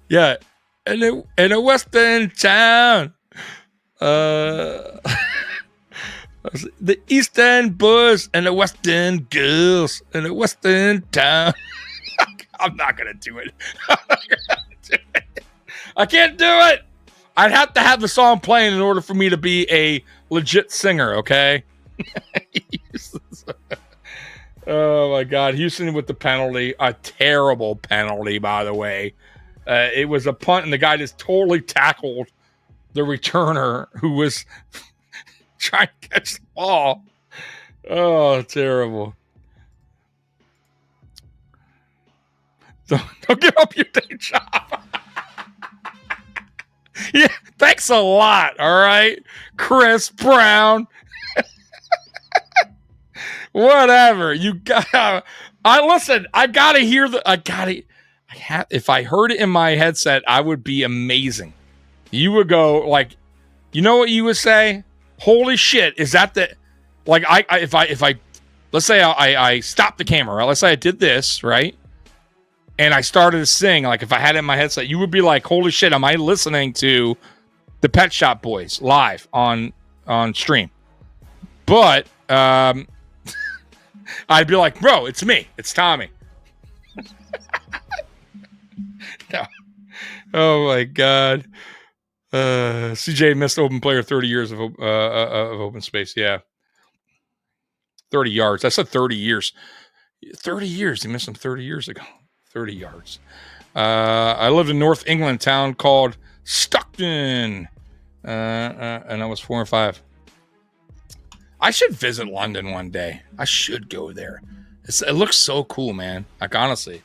S3: yeah, in a western town. The Eastern boys and the Western girls in the Western town. I'm not gonna do it. I can't do it. I'd have to have the song playing in order for me to be a legit singer, okay? Oh my God. Houston with the penalty. A terrible penalty, by the way. It was a punt, and the guy just totally tackled the returner who was trying to catch the ball. Oh, terrible. Don't give up your day job. Yeah, thanks a lot. All right, Chris Brown. Whatever you got. I gotta hear if I heard it in my headset, I would be amazing. You would go like, you know what you would say? Holy shit! Is that the like? If I let's say I stopped the camera. Right? Let's say I did this right. And I started to sing, like if I had it in my headset, you would be like, holy shit, am I listening to the Pet Shop Boys live on stream? But I'd be like, bro, it's me. It's Tommy. No. Oh, my God. CJ missed open player 30 years of open space. Yeah. 30 yards. I said 30 years. 30 years. He missed them 30 years ago. 30 yards. I lived in North England, town called Stockton, and I was 4 and 5. I should visit London one day. I should go there. It looks so cool, man. Like honestly,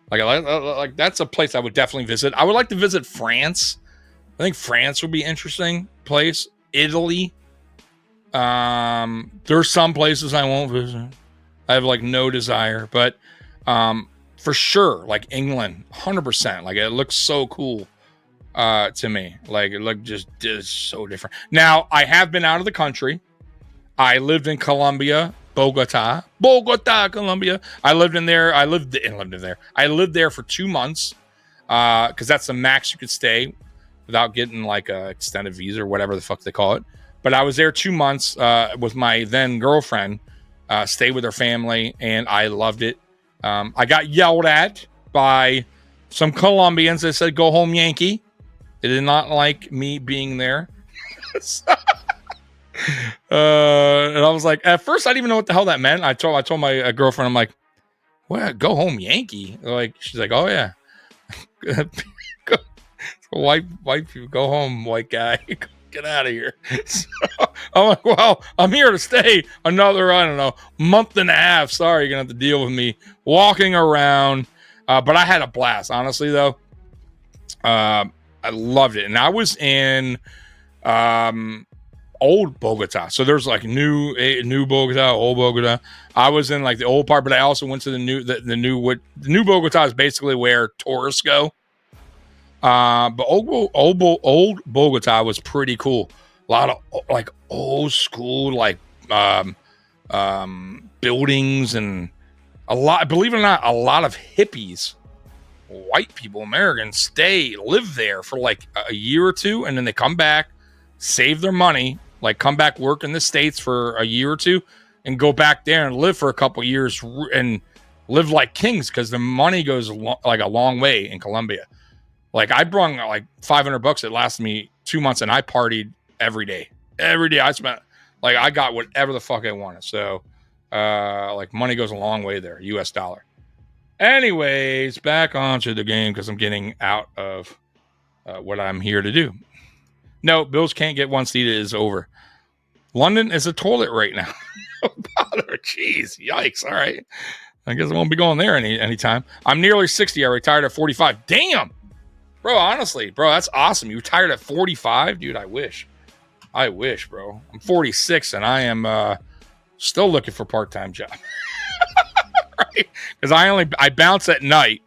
S3: like that's a place I would definitely visit. I would like to visit France. I think France would be an interesting place. Italy. There's some places I won't visit. I have like no desire, but for sure, like England, 100%. Like it looks so cool to me. Like it looked just so different. Now I have been out of the country. I lived in Colombia, Bogota, Colombia. I lived there. I lived there for 2 months because that's the max you could stay without getting like a extended visa or whatever the fuck they call it. But I was there 2 months with my then girlfriend. Stayed with her family, and I loved it. I got yelled at by some Colombians that said, "Go home, Yankee." They did not like me being there. And I was like, at first, I didn't even know what the hell that meant. I told my girlfriend, I'm like, "What? Go home, Yankee?" Like, she's like, "Oh yeah, white people, go home, white guy." Get out of here. So I'm like, well, I'm here to stay another, I don't know, month and a half. Sorry, you're going to have to deal with me walking around. But I had a blast, honestly, though. I loved it. And I was in old Bogota. So there's like new Bogota, old Bogota. I was in like the old part, but I also went to the new Bogota is basically where tourists go. But old Bogota was pretty cool. A lot of like old school like buildings, and a lot, believe it or not, a lot of hippies, white people, Americans, live there for like a year or two, and then they come back, save their money, like come back, work in the States for a year or two, and go back there and live for a couple years and live like kings because the money goes like a long way in Colombia. Like I brung like $500. It lasted me 2 months, and I partied every day. every day. I got whatever the fuck I wanted. So, like, money goes a long way there, US dollar. Anyways, back onto the game because I'm getting out of what I'm here to do. No, Bills can't get one seed. It is over. London is a toilet right now. Bother. Jeez, yikes. All right. I guess I won't be going there anytime. I'm nearly 60. I retired at 45. Damn. Bro, honestly, bro, that's awesome. You retired at 45? Dude, I wish, bro. I'm 46 and I am still looking for a part-time job. Right? Because I bounce at night.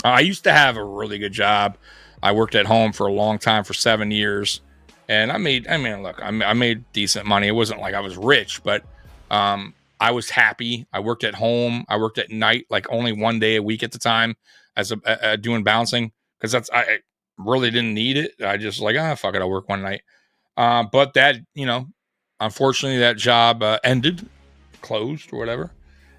S3: I used to have a really good job. I worked at home for a long time, for 7 years. And I made decent money. It wasn't like I was rich, but I was happy. I worked at home. I worked at night, like only 1 day a week at the time, as doing bouncing, because I really didn't need it. I just like, fuck it, I'll work one night. But that, unfortunately, that job ended, closed or whatever,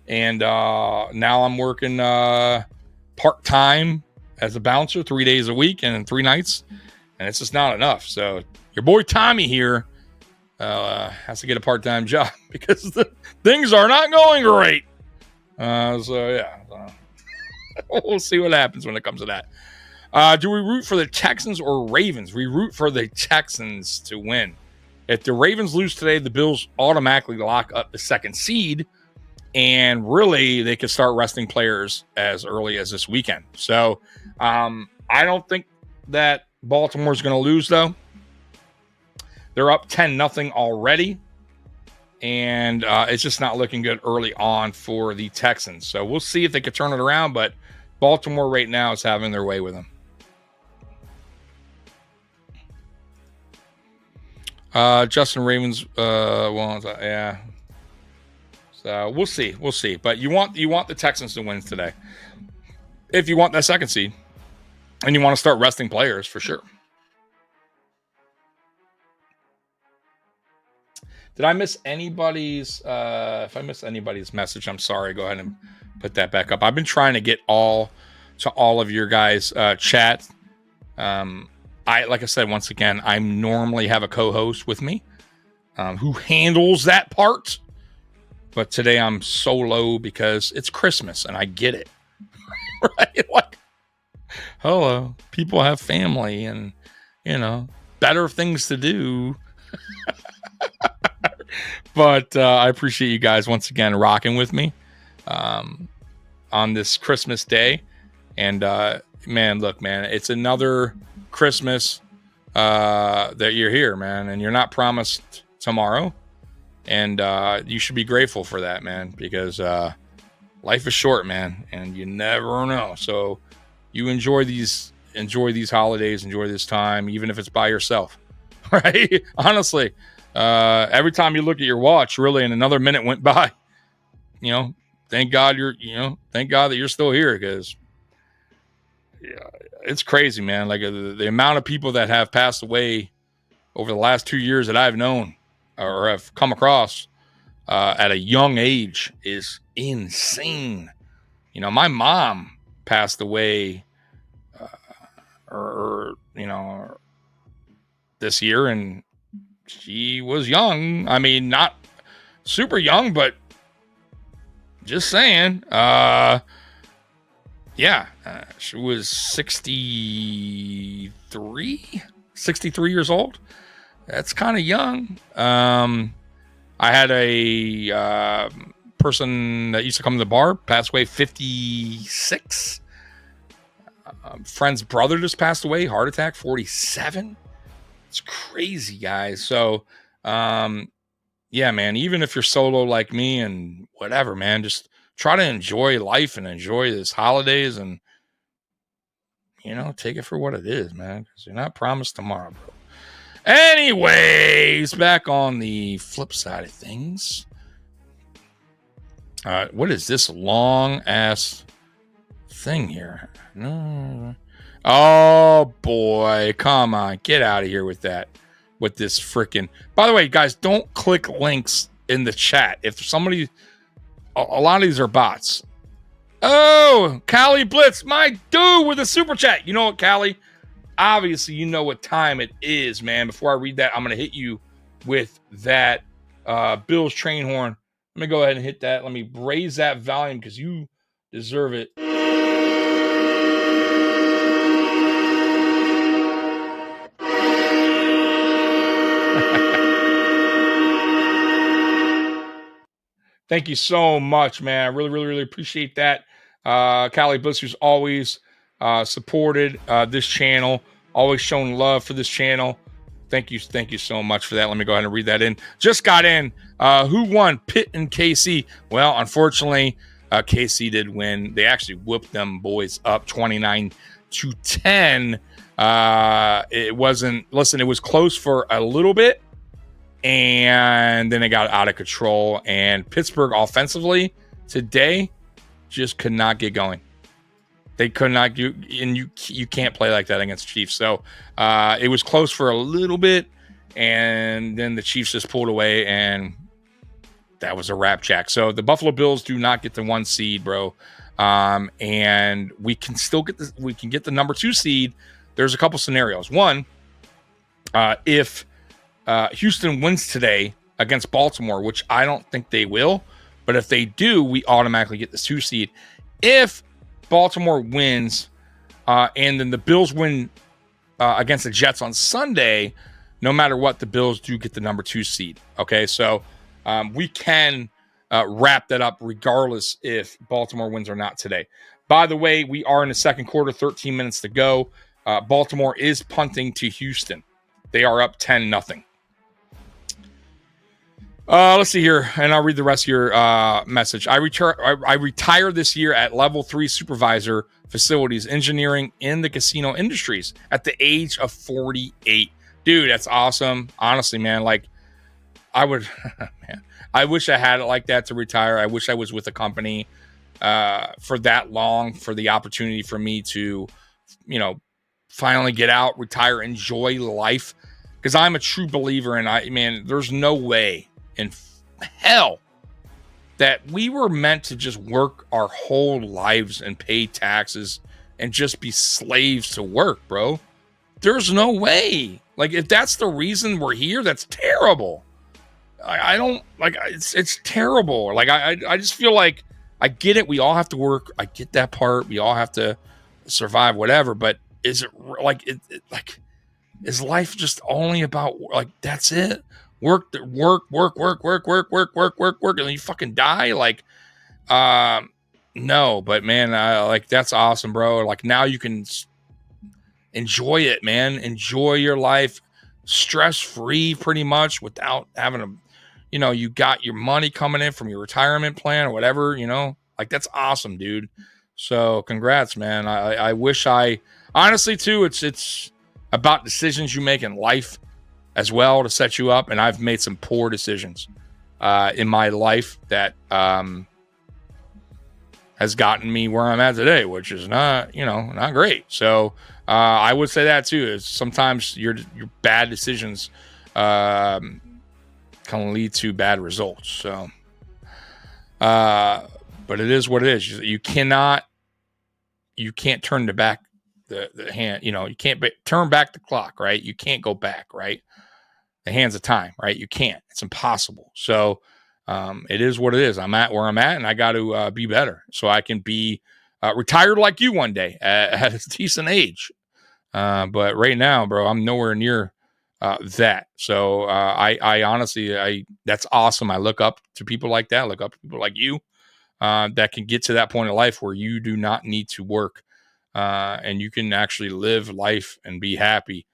S3: and now I'm working part time as a bouncer, 3 days a week and 3 nights, and it's just not enough. So your boy Tommy here has to get a part-time job because the things are not going great. So yeah, we'll see what happens when it comes to that. Do we root for the Texans or Ravens? We root for the Texans to win. If the Ravens lose today, the Bills automatically lock up the 2nd seed, and really they could start resting players as early as this weekend. So I don't think that Baltimore's going to lose, though. They're up 10-0 already, and it's just not looking good early on for the Texans. So we'll see if they could turn it around, but Baltimore right now is having their way with them. Justin Ravens, yeah. So we'll see. But you want the Texans to win today if you want that 2nd seed, and you want to start resting players for sure. Did I miss anybody's? If I missed anybody's message, I'm sorry. Go ahead and put that back up. I've been trying to get all of your guys' chat. Like I said, once again, I normally have a co-host with me who handles that part. But today I'm solo because it's Christmas and I get it. Right? Like, hello, people have family and, better things to do. But I appreciate you guys once again rocking with me on this Christmas day. And man, it's another Christmas that you're here, man, and you're not promised tomorrow. And you should be grateful for that, man, because life is short, man, and you never know. So you enjoy these holidays, enjoy this time, even if it's by yourself, right? Honestly. Every time you look at your watch, really, and another minute went by, thank God that you're still here, because it's crazy, man. Like the amount of people that have passed away over the last 2 years that I've known or have come across at a young age is insane. My mom passed away, this year, and she was young. I mean, not super young, but just saying. She was 63 years old. That's kind of young. I had a person that used to come to the bar pass away, 56. Friend's brother just passed away, heart attack, 47. It's crazy, guys. So, yeah, man, even if you're solo like me and whatever, man, just try to enjoy life and enjoy this holidays and, take it for what it is, man, because you're not promised tomorrow, bro. Anyways, back on the flip side of things. What is this long ass thing here? No. Oh boy, come on, get out of here with that. With this freaking. By the way, guys, don't click links in the chat. If somebody, a lot of these are bots. Oh, Callie Blitz, my dude with a super chat. You know what, Callie? obviously you know what time it is, man. Before I read that, I'm going to hit you with that Bills train horn. Let me go ahead and hit that. Let me raise that volume because you deserve it. Thank you so much, man. I really, really, really appreciate that. Callie Bliss, who's always supported this channel, always shown love for this channel. Thank you so much for that. Let me go ahead and read that in. Just got in. Who won, Pitt and KC? Well, unfortunately, KC did win. They actually whooped them boys up 29-10. It wasn't, listen, it was close for a little bit, and then it got out of control. And Pittsburgh offensively today just could not get going. They could not, you can't play like that against Chiefs. So it was close for a little bit, and then the Chiefs just pulled away, and that was a wrap, Jack. So the Buffalo Bills do not get the 1 seed, bro. And we can still get the number 2 seed. There's a couple scenarios. One, if Houston wins today against Baltimore, which I don't think they will, but if they do, we automatically get the 2 seed. If Baltimore wins and then the Bills win against the Jets on Sunday, no matter what, the Bills do get the number 2 seed. Okay, so we can wrap that up regardless if Baltimore wins or not today. By the way, we are in the second quarter, 13 minutes to go. Baltimore is punting to Houston. They are up 10-0. Let's see here, and I'll read the rest of your message. I retire this year at level 3 supervisor facilities engineering in the casino industries at the age of 48. Dude, that's awesome. Honestly, man, like I would, man, I wish I had it like that to retire. I wish I was with a company for that long, for the opportunity for me to, finally get out, retire, enjoy life. Because I'm a true believer, and there's no way in hell that we were meant to just work our whole lives and pay taxes and just be slaves to work, bro. There's no way. Like, if that's the reason we're here, that's terrible. I don't like, it's terrible. Like, I just feel like I get it. We all have to work. I get that part. We all have to survive, whatever. But is it like, is life just only about, like, that's it? Work, and then you fucking die. Like, no, but man, like, that's awesome, bro. Like, now you can enjoy it, man. Enjoy your life, stress free, pretty much, without having to, you got your money coming in from your retirement plan or whatever, like, that's awesome, dude. So congrats, man. I wish honestly too, it's about decisions you make in life as well to set you up. And I've made some poor decisions in my life that has gotten me where I'm at today, which is not, not great. So I would say that too, is sometimes your bad decisions can lead to bad results. So, but it is what it is. You can't turn the hand, you can't turn back the clock, right? You can't go back, right? The hands of time, right? You can't. It's impossible. So it is what it is. I'm at where I'm at, and I got to be better so I can be retired like you one day at a decent age. But right now, bro, I'm nowhere near that. So I honestly, that's awesome. I look up to people like that. I look up to people like you that can get to that point in life where you do not need to work and you can actually live life and be happy.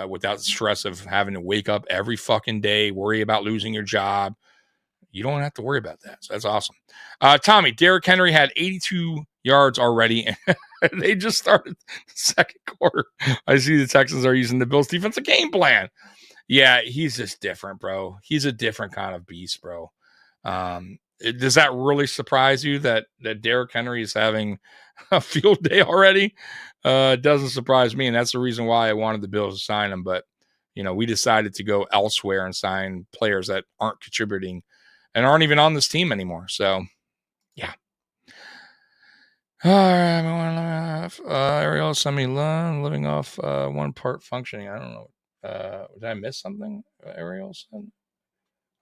S3: Without the stress of having to wake up every fucking day, worry about losing your job. You don't have to worry about that. So that's awesome. Tommy, Derrick Henry had 82 yards already, and they just started the second quarter. I see the Texans are using the Bills' defensive game plan. Yeah, he's just different, bro. He's a different kind of beast, bro. Does that really surprise you that Derrick Henry is having a field day already? It doesn't surprise me, and that's the reason why I wanted the Bills to sign him. But, we decided to go elsewhere and sign players that aren't contributing and aren't even on this team anymore. So, yeah. All right, Ariel semi-lung, living off one part functioning. I don't know. Did I miss something? Ariel said.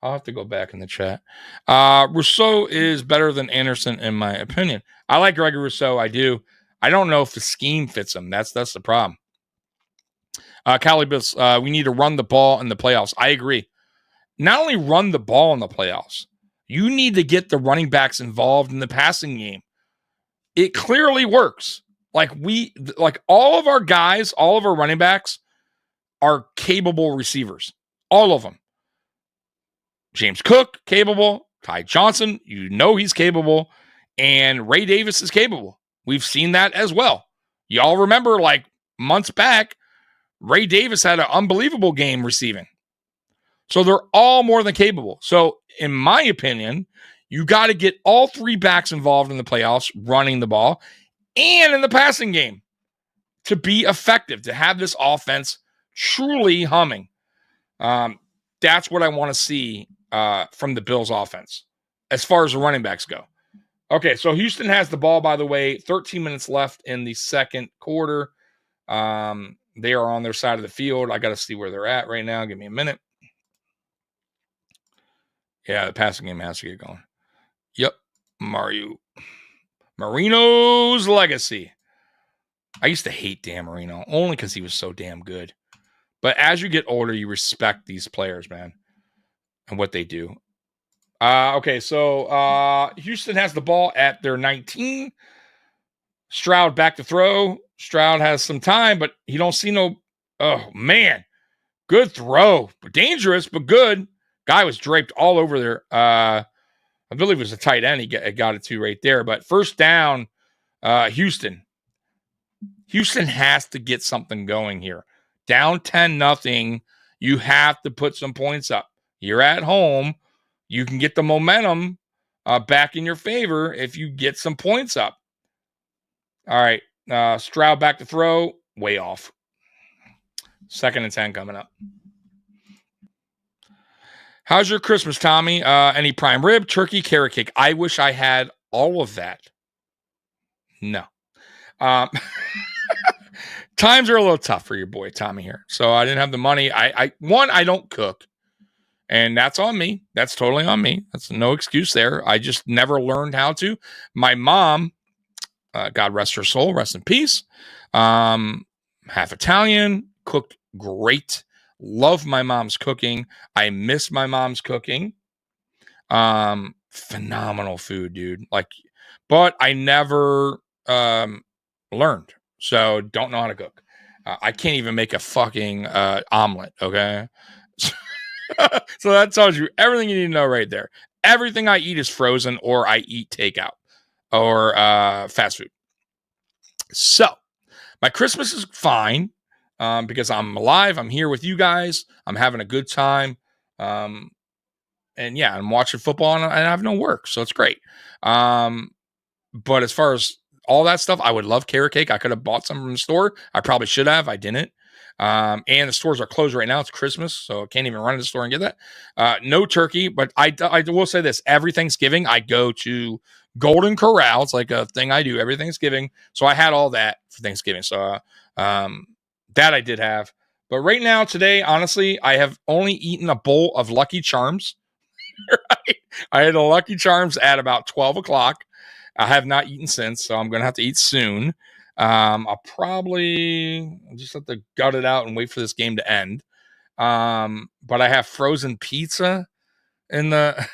S3: I'll have to go back in the chat. Rousseau is better than Anderson, in my opinion. I like Gregory Rousseau. I do. I don't know if the scheme fits him. That's the problem. Calibus, we need to run the ball in the playoffs. I agree. Not only run the ball in the playoffs, you need to get the running backs involved in the passing game. It clearly works. Like all of our guys, all of our running backs are capable receivers. All of them. James Cook, capable. Ty Johnson, you know he's capable. And Ray Davis is capable. We've seen that as well. Y'all remember, like, months back, Ray Davis had an unbelievable game receiving. So they're all more than capable. So, in my opinion, you got to get all three backs involved in the playoffs, running the ball, and in the passing game to be effective, to have this offense truly humming. That's what I want to see from the Bills offense as far as the running backs go. Okay, so Houston has the ball, by the way, 13 minutes left in the second quarter. They are on their side of the field. I got to see where they're at right now. Give me a minute. Yeah, the passing game has to get going. Yep, Marino's legacy. I used to hate Dan Marino only because he was so damn good. But as you get older, you respect these players, man, and what they do. Okay, so Houston has the ball at their 19. Stroud back to throw. Stroud has some time, but he don't see no. Oh, man. Good throw. Dangerous, but good. Guy was draped all over there. I believe it was a tight end. He got it to right there. But first down, Houston. Houston has to get something going here. Down 10-0. You have to put some points up. You're at home. You can get the momentum back in your favor if you get some points up. All right. Stroud back to throw. Way off. 2nd and 10 coming up. How's your Christmas, Tommy? Any prime rib, turkey, carrot cake? I wish I had all of that. No. Times are a little tough for your boy Tommy here. So I didn't have the money. I don't cook. And that's on me. That's totally on me. That's no excuse there. I just never learned how to. My mom, God rest her soul, rest in peace, half Italian, cooked great. Love my mom's cooking. I miss my mom's cooking. Phenomenal food, dude. But I never learned. So don't know how to cook. I can't even make a fucking omelet, okay? So that tells you everything you need to know right there. Everything I eat is frozen, or I eat takeout or fast food. So my Christmas is fine because I'm alive. I'm here with you guys. I'm having a good time. And yeah, I'm watching football and I have no work. So it's great. But as far as all that stuff, I would love carrot cake. I could have bought some from the store. I probably should have. I didn't. And the stores are closed right now. It's Christmas, so I can't even run to the store and get that. No turkey, but I will say this. Every Thanksgiving, I go to Golden Corral. It's like a thing I do every Thanksgiving. So I had all that for Thanksgiving. So that I did have. But right now, today, honestly, I have only eaten a bowl of Lucky Charms. Right? I had a Lucky Charms at about 12 o'clock. I have not eaten since, so I'm going to have to eat soon. I'll probably just have to gut it out and wait for this game to end. But I have frozen pizza in a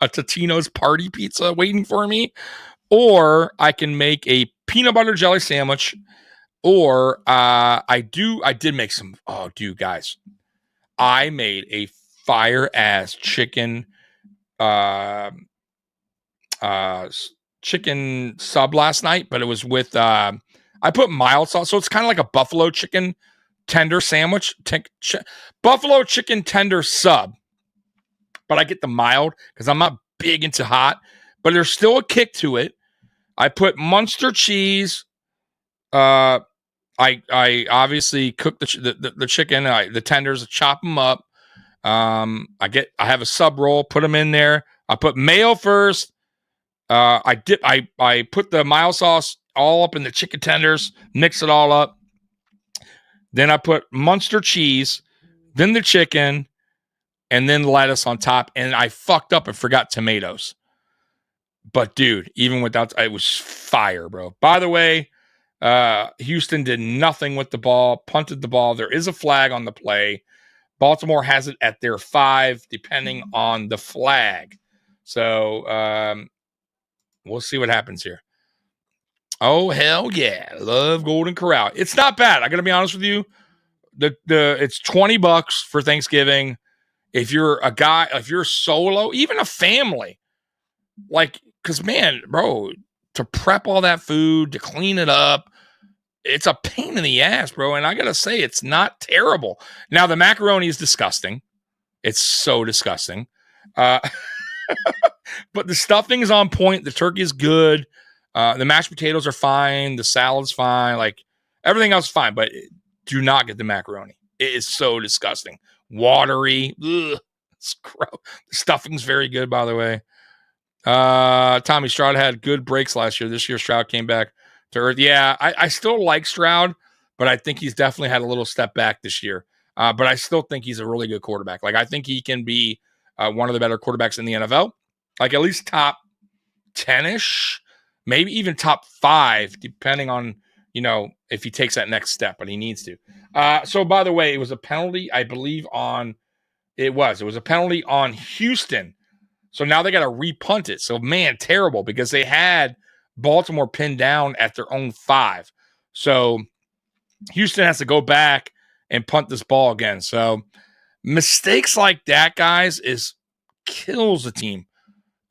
S3: Totino's party pizza waiting for me, or I can make a peanut butter jelly sandwich, or I did make some. Oh, dude, guys, I made a fire ass chicken chicken sub last night, but it was with I put mild sauce, so it's kind of like a buffalo chicken tender sandwich, buffalo chicken tender sub, but I get the mild because I'm not big into hot, but there's still a kick to it. I put Munster cheese. I obviously cook the chicken, the tenders, chop them up. I have a sub roll, put them in there. I put mayo first. I put the mild sauce all up in the chicken tenders, mix it all up. Then I put Munster cheese, then the chicken, and then lettuce on top. And I fucked up and forgot tomatoes. But dude, even without, it was fire, bro. By the way, Houston did nothing with the ball, punted the ball. There is a flag on the play. Baltimore has it at their 5, depending on the flag. So we'll see what happens here. Oh, hell yeah. Love Golden Corral. It's not bad. I got to be honest with you. It's $20 for Thanksgiving. If you're a guy, if you're solo, even a family, like, because, man, bro, to prep all that food, to clean it up, it's a pain in the ass, bro. And I got to say, it's not terrible. Now, the macaroni is disgusting. It's so disgusting. But the stuffing is on point. The turkey is good. The mashed potatoes are fine. The salad's fine. Like, everything else is fine. But do not get the macaroni. It is so disgusting. Watery. Ugh, it's gross. The stuffing's very good, by the way. Tommy, Stroud had good breaks last year. This year, Stroud came back to earth. Yeah, I still like Stroud, but I think he's definitely had a little step back this year. But I still think he's a really good quarterback. Like, I think he can be one of the better quarterbacks in the NFL. Like, at least top 10-ish, maybe even top 5, depending on, you know, if he takes that next step, but he needs to. So, by the way, it was a penalty, I believe, it was a penalty on Houston. So now they got to repunt it. So, man, terrible, because they had Baltimore pinned down at their own 5. So Houston has to go back and punt this ball again. So mistakes like that, guys, kills the team.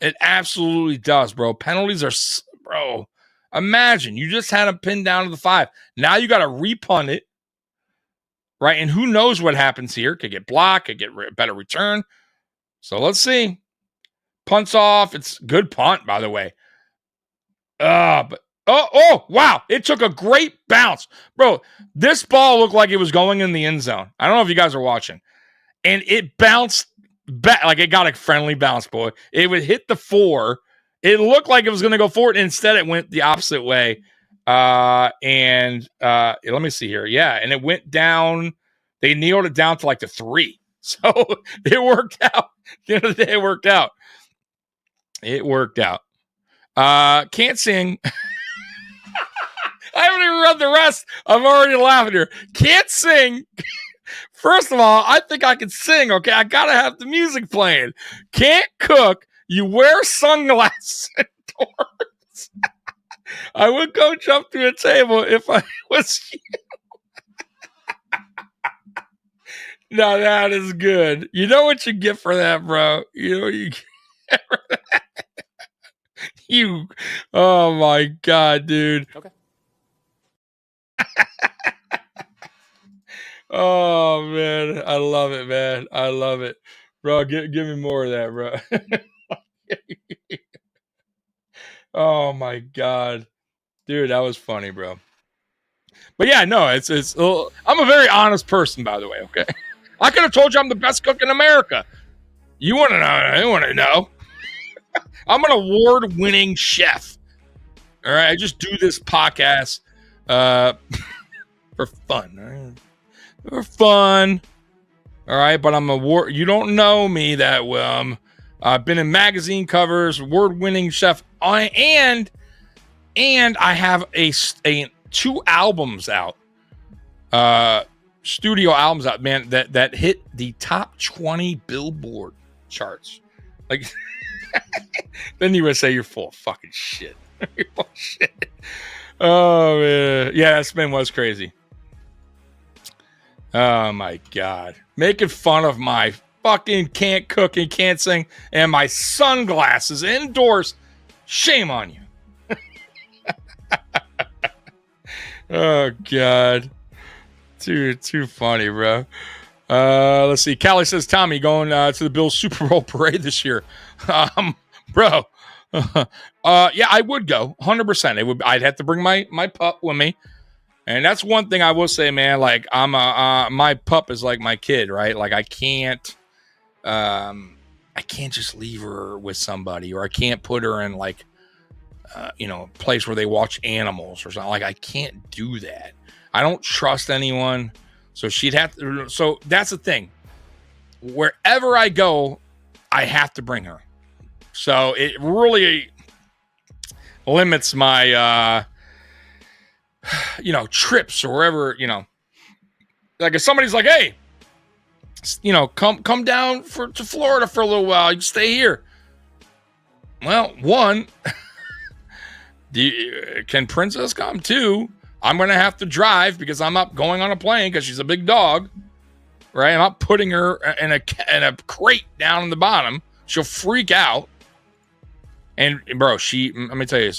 S3: It absolutely does, bro. Penalties are, bro. Imagine you just had them pinned down to the 5. Now you got to repunt it, right? And who knows what happens here? Could get blocked, could get better return. So let's see. Punts off. It's good punt, by the way. But wow. It took a great bounce. Bro, this ball looked like it was going in the end zone. I don't know if you guys are watching. And it bounced back, like it got a friendly bounce, boy. It would hit the 4. It looked like it was going to go forward. Instead, it went the opposite way. Let me see here. Yeah, and it went down. They nailed it down to like the 3. So it worked out. At the end of the day, it worked out. It worked out. Can't sing. I haven't even read the rest. I'm already laughing here. Can't sing. First of all, I think I can sing, okay? I gotta have the music playing. Can't cook. You wear sunglasses indoors. I would go jump to a table if I was you. Now that is good. You know what you get for that, bro? You know what you get for that? Oh my God, dude.
S1: Okay.
S3: Oh man, I love it, man. I love it, bro. Give me more of that, bro. Oh my God, dude, that was funny, bro. But yeah, no, it's. I'm a very honest person, by the way. Okay, I could have told you I'm the best cook in America. You want to know? I want to know. I'm an award-winning chef. All right, I just do this podcast for fun. All right? For fun. All right, but I'm you don't know me that well. I've been in magazine covers, award-winning chef, and I have a 2 albums out, studio albums out, man, that hit the top 20 Billboard charts. Like, then you would say you're full of fucking shit. You're full of shit. Oh man, yeah, that spin was crazy. Oh my God, making fun of my fucking can't cook and can't sing and my sunglasses indoors. Shame on you. Oh God, too funny, bro. Let's see. Callie says, Tommy, going to the Bills Super Bowl parade this year. Bro. Yeah, I would go 100%. I'd have to bring my pup with me. And that's one thing I will say, man, like my pup is like my kid, right? Like I can't just leave her with somebody, or I can't put her in like place where they watch animals or something. Like, I can't do that. I don't trust anyone. So she'd have to. So that's the thing. Wherever I go, I have to bring her. So it really limits my, trips or wherever, like if somebody's like, hey, come down to Florida for a little while, you can stay here. Well, one, can Princess come? Two, I'm going to have to drive because I'm not going on a plane because she's a big dog, right? I'm not putting her in a crate down in the bottom. She'll freak out. And bro, let me tell you,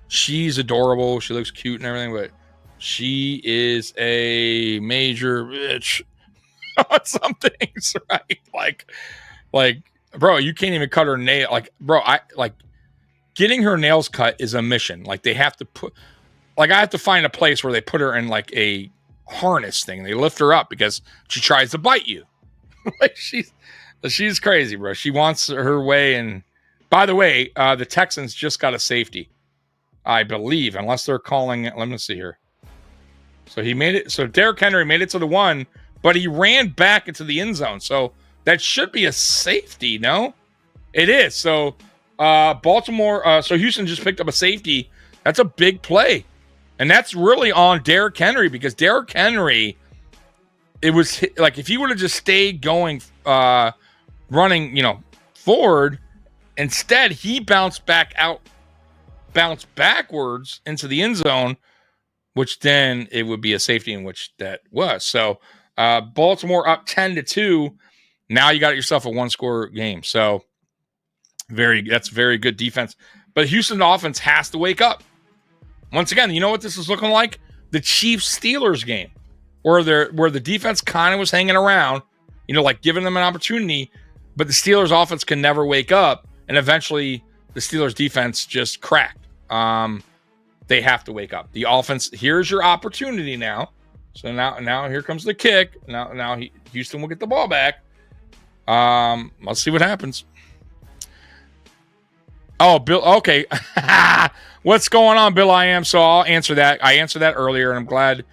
S3: she's adorable. She looks cute and everything, but she is a major bitch on some things, right? Like, bro, you can't even cut her nail. Like, bro, getting her nails cut is a mission. Like, they have to I have to find a place where they put her in like a harness thing. They lift her up because she tries to bite you. Like, she's crazy, bro. She wants her way. And by the way, the Texans just got a safety, I believe, unless they're calling it. Let me see here. So he made it. So Derrick Henry made it to the 1, but he ran back into the end zone. So that should be a safety, no? It is. So Baltimore, so Houston just picked up a safety. That's a big play. And that's really on Derrick Henry because Derrick Henry, it was like if he would have just stayed going, running, forward, instead he bounced backwards into the end zone, which then it would be a safety, in which that was. So Baltimore up 10-2. Now you got yourself a 1-score game. So that's very good defense. But Houston offense has to wake up. Once again, you know what this is looking like? The Chiefs-Steelers game, where the defense kind of was hanging around, like giving them an opportunity, but the Steelers offense can never wake up, and eventually the Steelers defense just cracked. They have to wake up. The offense, here's your opportunity now. So now here comes the kick. Now Houston will get the ball back. Let's see what happens. Oh, Bill. Okay. What's going on, Bill? I am. So I'll answer that. I answered that earlier, and I'm glad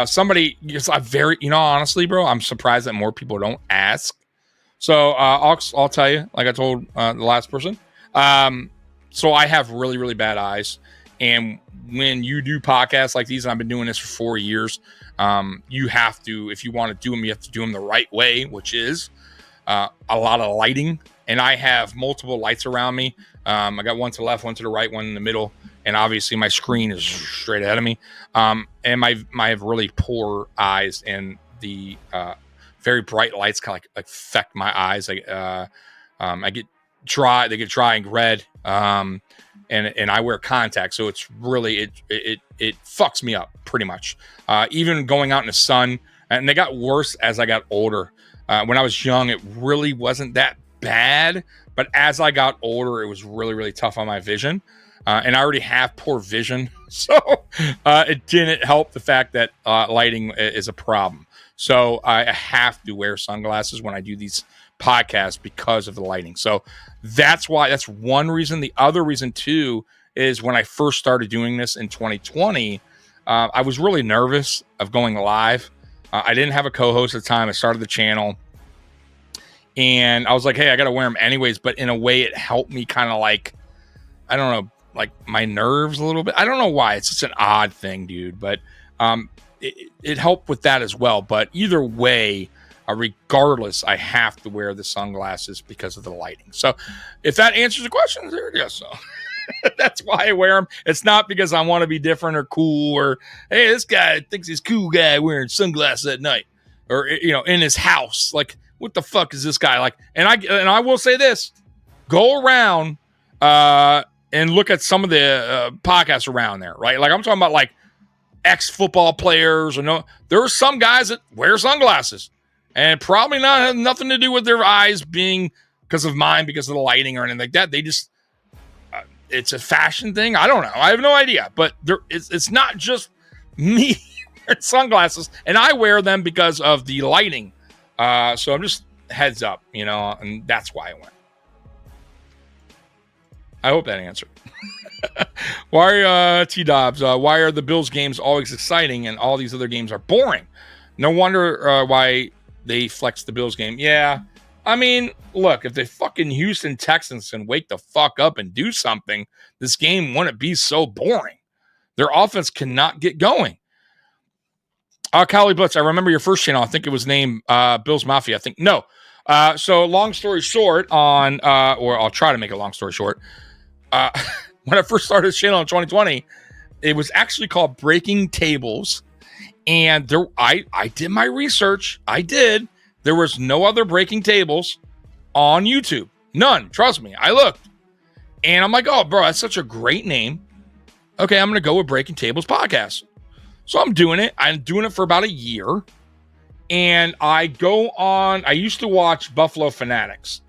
S3: somebody, because I'm very, honestly, bro, I'm surprised that more people don't ask. So I'll tell you, like I told the last person. So I have really, really bad eyes. And when you do podcasts like these, and I've been doing this for 4 years, you have to, if you want to do them, you have to do them the right way, which is a lot of lighting. And I have multiple lights around me. I got one to the left, one to the right, one in the middle. And obviously my screen is straight ahead of me. And I have really poor eyes, and the very bright lights kind of like affect my eyes. I get dry. They get dry and red. And I wear contacts, so it's really it fucks me up pretty much. Even going out in the sun, and they got worse as I got older. When I was young, it really wasn't that bad, but as I got older, it was really, really tough on my vision. And I already have poor vision, so it didn't help the fact that lighting is a problem. So I have to wear sunglasses when I do these podcasts because of the lighting. So that's one reason. The other reason too is when I first started doing this in 2020, I was really nervous of going live. I didn't have a co-host at the time. I started the channel, and I was like, hey, I got to wear them anyways. But in a way, it helped me kind of like, I don't know, like my nerves a little bit. I don't know why. It's just an odd thing, dude. But it helped with that as well. But either way, regardless, I have to wear the sunglasses because of the lighting. So if that answers the question, there it is. So that's why I wear them. It's not because I want to be different or cool, or, hey, this guy thinks he's a cool guy wearing sunglasses at night, or, in his house. Like, what the fuck is this guy like? And I will say this, go around and look at some of the podcasts around there, right? Like, I'm talking about like ex-football players, there are some guys that wear sunglasses, and probably not have nothing to do with their eyes being because of the lighting or anything like that. They just, it's a fashion thing. I don't know. I have no idea, but it's not just me wearing sunglasses, and I wear them because of the lighting. So I'm just heads up, and that's why I went. I hope that answered. Why, T-Dobbs, why are the Bills games always exciting and all these other games are boring? No wonder why they flex the Bills game. Yeah, I mean, look, if the fucking Houston Texans can wake the fuck up and do something, this game wouldn't be so boring. Their offense cannot get going. Cali Blitz, I remember your first channel. I think it was named Bills Mafia. I think. No. So long story short on, or I'll try to make a long story short. When I first started this channel in 2020, it was actually called Breaking Tables. And there, I did my research. I did. There was no other Breaking Tables on YouTube. None. Trust me. I looked. And I'm like, oh, bro, that's such a great name. Okay, I'm going to go with Breaking Tables Podcast. So I'm doing it. I'm doing it for about a year. And I used to watch Buffalo Fanatics,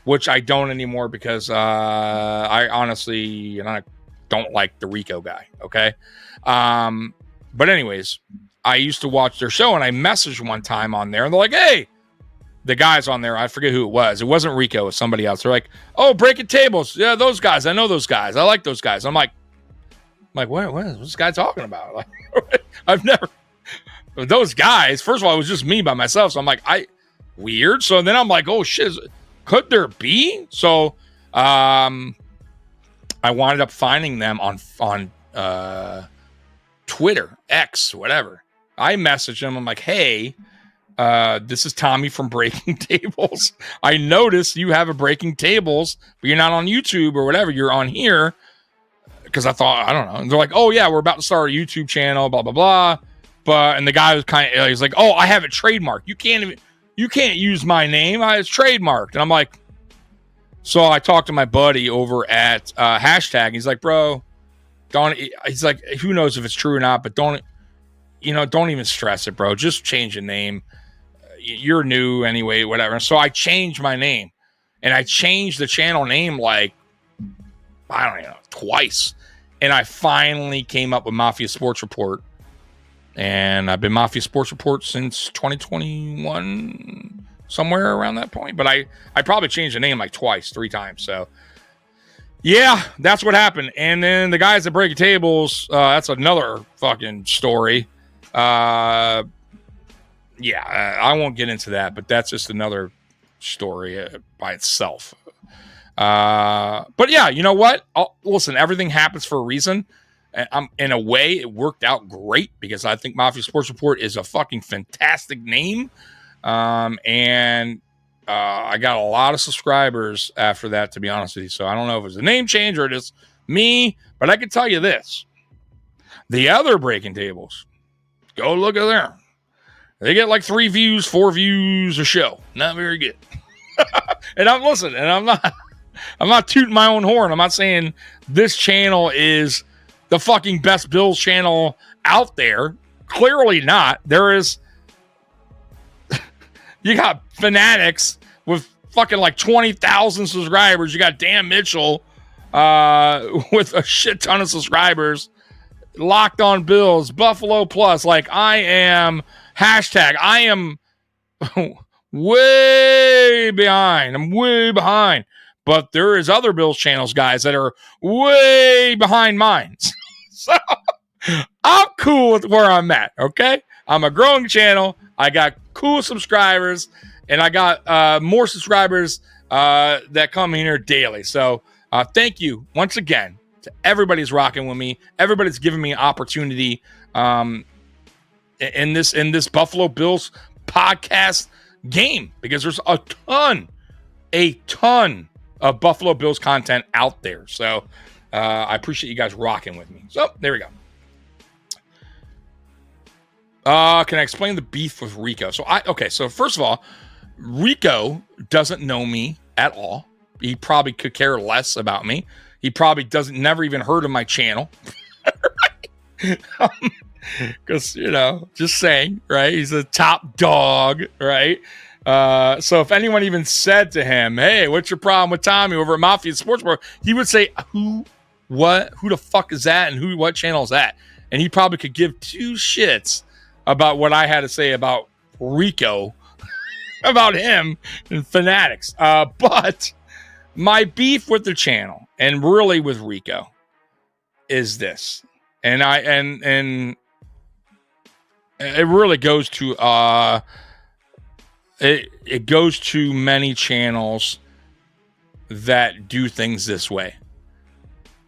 S3: which I don't anymore because I honestly don't like the Rico guy, okay? But anyways, I used to watch their show, and I messaged one time on there, and they're like, hey, the guys on there, I forget who it was. It wasn't Rico, it was somebody else. They're like, oh, Breaking Tables. Yeah, those guys. I know those guys. I like those guys. I'm like, what is this guy talking about? Like, I've never... Those guys, first of all, it was just me by myself. So I'm like, weird. So then I'm like, oh shit, could there be? So I wound up finding them on Twitter, X, whatever. I messaged them. I'm like, hey, this is Tommy from Breaking Tables. I noticed you have a Breaking Tables, but you're not on YouTube or whatever. You're on here. Because I thought, I don't know. And they're like, oh yeah, we're about to start a YouTube channel, blah, blah, blah. And the guy was he's like, oh, I have it trademarked. You can't use my name. It's trademarked. And I'm like, so I talked to my buddy over at Hashtag. He's like, bro, he's like, who knows if it's true or not, but don't even stress it, bro. Just change the name. You're new anyway, whatever. So I changed my name, and I changed the channel name like, I don't know, twice. And I finally came up with Mafia Sports Report. And I've been Mafia Sports Report since 2021, somewhere around that point. But I probably changed the name like twice, 3 times. So, yeah, that's what happened. And then the guys that Break Tables, that's another fucking story. I won't get into that, but that's just another story by itself. But yeah, you know what? Listen, everything happens for a reason. In a way, it worked out great because I think Mafia Sports Report is a fucking fantastic name. And I got a lot of subscribers after that, to be honest with you. So I don't know if it's a name change or just me, but I can tell you this. The other Breaking Tables, go look at them. They get like 3 views, 4 views a show. Not very good. And I'm not tooting my own horn. I'm not saying this channel is the fucking best Bills channel out there. Clearly not. There is... You got Fanatics with fucking like 20,000 subscribers. You got Dan Mitchell with a shit ton of subscribers. Locked on Bills. Buffalo Plus. Like, I am... Hashtag. I am way behind. I'm way behind. But there is other Bills channels, guys, that are way behind mine. So I'm cool with where I'm at, okay? I'm a growing channel. I got cool subscribers, and I got more subscribers that come in here daily. So thank you once again to everybody's rocking with me. Everybody's giving me an opportunity in this Buffalo Bills podcast game because there's a ton of Buffalo Bills content out there. So I appreciate you guys rocking with me. So there we go. Can I explain the beef with Rico? So first of all, Rico doesn't know me at all. He probably could care less about me. He probably never even heard of my channel. Because, just saying, right? He's a top dog, right? So if anyone even said to him, hey, what's your problem with Tommy over at Mafia Sports Report? He would say, who the fuck is that? And what channel is that? And he probably could give 2 shits about what I had to say about Rico, about him and Fanatics. But My beef with the channel and really with Rico is this. And it really goes to it goes to many channels that do things this way.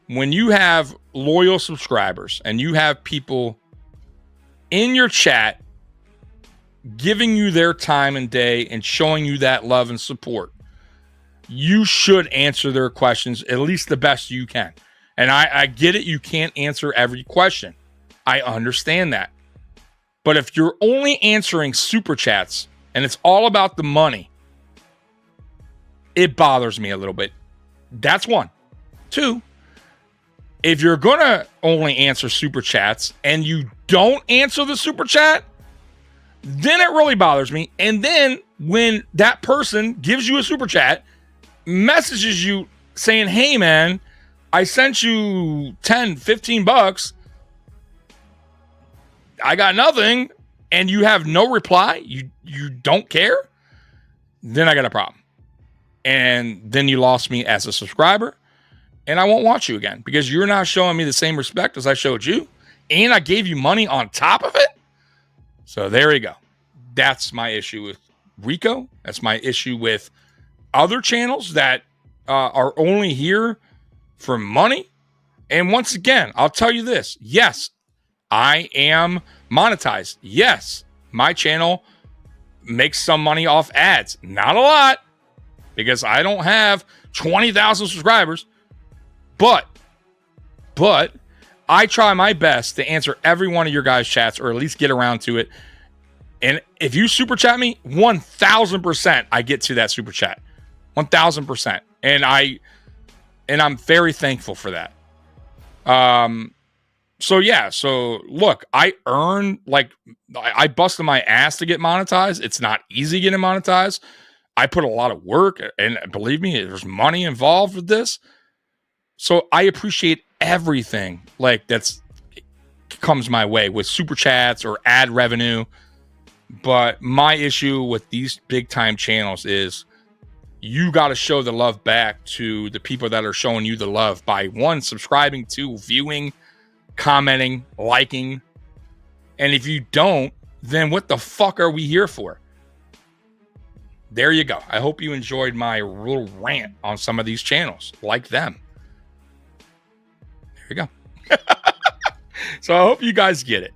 S3: When you have loyal subscribers and you have people in your chat giving you their time and day and showing you that love and support, you should answer their questions at least the best you can. And I get it, you can't answer every question. I understand that. But if you're only answering super chats and it's all about the money, it bothers me a little bit. That's one. Two, if you're going to only answer super chats and you don't answer the super chat, then it really bothers me. And then when that person gives you a super chat, messages you saying, hey man, I sent you 10, 15 bucks. I got nothing. And you have no reply. You don't care. Then I got a problem. And then you lost me as a subscriber. And I won't watch you again because you're not showing me the same respect as I showed you. And I gave you money on top of it. So there you go. That's my issue with Rico. That's my issue with other channels that are only here for money. And once again, I'll tell you this. Yes, I am monetized. Yes, my channel makes some money off ads. Not a lot because I don't have 20,000 subscribers. But I try my best to answer every one of your guys' chats or at least get around to it. And if you super chat me, 1,000% I get to that super chat. 1,000%. And I'm very thankful for that. So yeah, so look, I busted my ass to get monetized. It's not easy getting monetized. I put a lot of work, and believe me, there's money involved with this. So I appreciate everything like that's comes my way with super chats or ad revenue. But my issue with these big time channels is you got to show the love back to the people that are showing you the love by one, subscribing, two, viewing, commenting, liking. And if you don't, then what the fuck are we here for? There you go. I hope you enjoyed my little rant on some of these channels like them. There you go. So I hope you guys get it.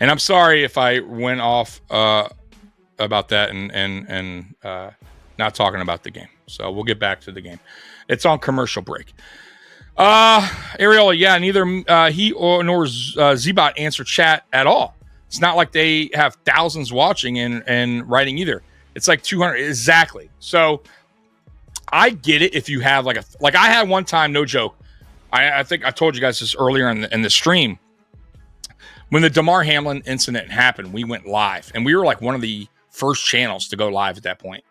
S3: And I'm sorry if I went off about that and not talking about the game. So we'll get back to the game. It's on commercial break. Ariola, yeah, neither he nor Zbot answer chat at all. It's not like they have thousands watching and writing either. It's like 200 exactly. So I get it if you have like I had one time, no joke. I think I told you guys this earlier in the stream. When the Damar Hamlin incident happened, we went live, and we were like one of the first channels to go live at that point.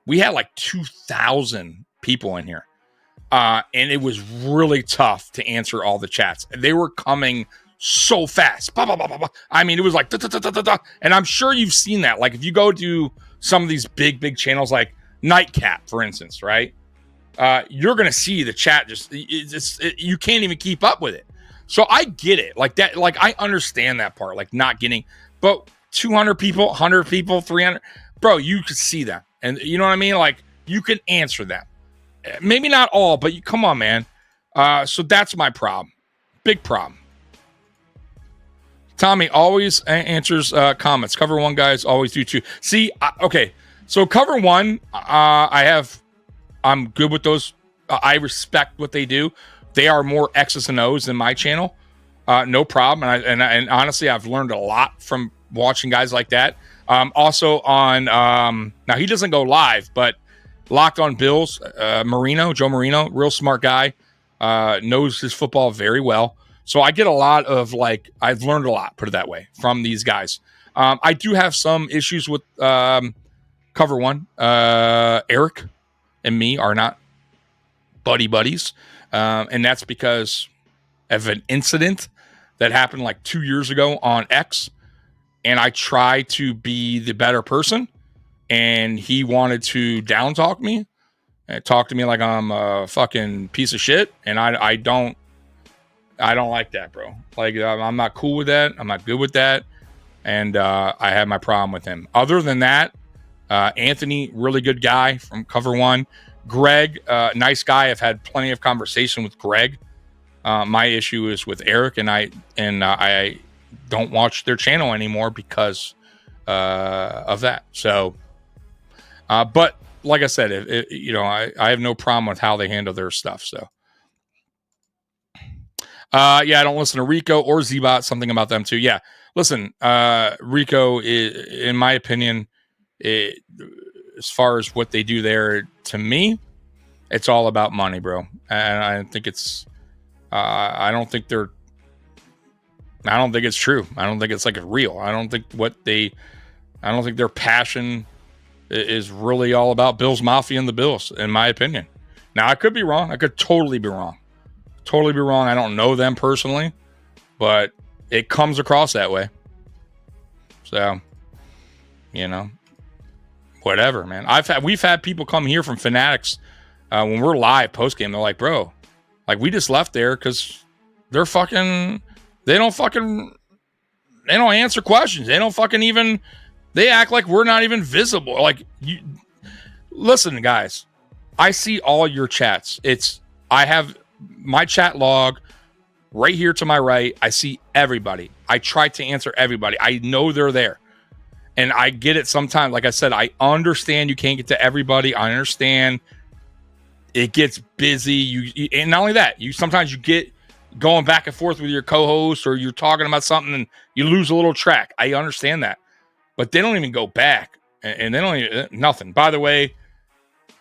S3: We had like 2,000 people in here, and it was really tough to answer all the chats. They were coming so fast. Bah, bah, bah, bah, bah. I mean, it was like, da, da, da, da, da. And I'm sure you've seen that. Like if you go to some of these big channels like Nightcap, for instance, right? You're going to see the chat you can't even keep up with it. So I get it like that. Like I understand that part, like not getting, but 200 people, 100 people, 300, bro, you could see that. And you know what I mean? Like you can answer that. Maybe not all, but come on, man. So that's my problem. Big problem. Tommy always answers comments. Cover one guys always do too. See, okay. So cover one, I'm good with those. I respect what they do. They are more X's and O's than my channel. No problem. And honestly, I've learned a lot from watching guys like that. Also on, now he doesn't go live, but Locked on Bills, Joe Marino, real smart guy, knows his football very well. So I get a lot of I've learned a lot, put it that way, from these guys. I do have some issues with cover one. Eric and me are not buddies. And that's because of an incident that happened like 2 years ago on X. And I tried to be the better person. And he wanted to down talk me. talk to me like I'm a fucking piece of shit, and I don't like that, bro. Like, I'm not cool with that. I'm not good with that, and I have my problem with him. Other than that, Anthony, really good guy from Cover One. Greg, nice guy. I've had plenty of conversation with Greg. My issue is with Eric, and I don't watch their channel anymore because of that. So, but like I said, I have no problem with how they handle their stuff. So, I don't listen to Rico or Zbot. Something about them too. Yeah, listen, Rico is, in my opinion, as far as what they do there, to me, it's all about money, bro. And I think it's, I don't think it's true. I don't think it's like real. I don't think their passion is really all about Bills Mafia and the Bills, in my opinion. Now, I could be wrong. I could totally be wrong. I don't know them personally, but it comes across that way. So, whatever, man. We've had people come here from Fanatics when we're live post game. They're like, bro, like, we just left there because they don't answer questions. They don't fucking even, they act like we're not even visible. Like, listen, guys, I see all your chats. I have my chat log right here to my right. I see everybody. I try to answer everybody. I know they're there. And I get it sometimes. Like I said, I understand you can't get to everybody. I understand it gets busy. And not only that, sometimes you get going back and forth with your co-host, or you're talking about something and you lose a little track. I understand that. But they don't even go back. And they don't even, nothing. By the way,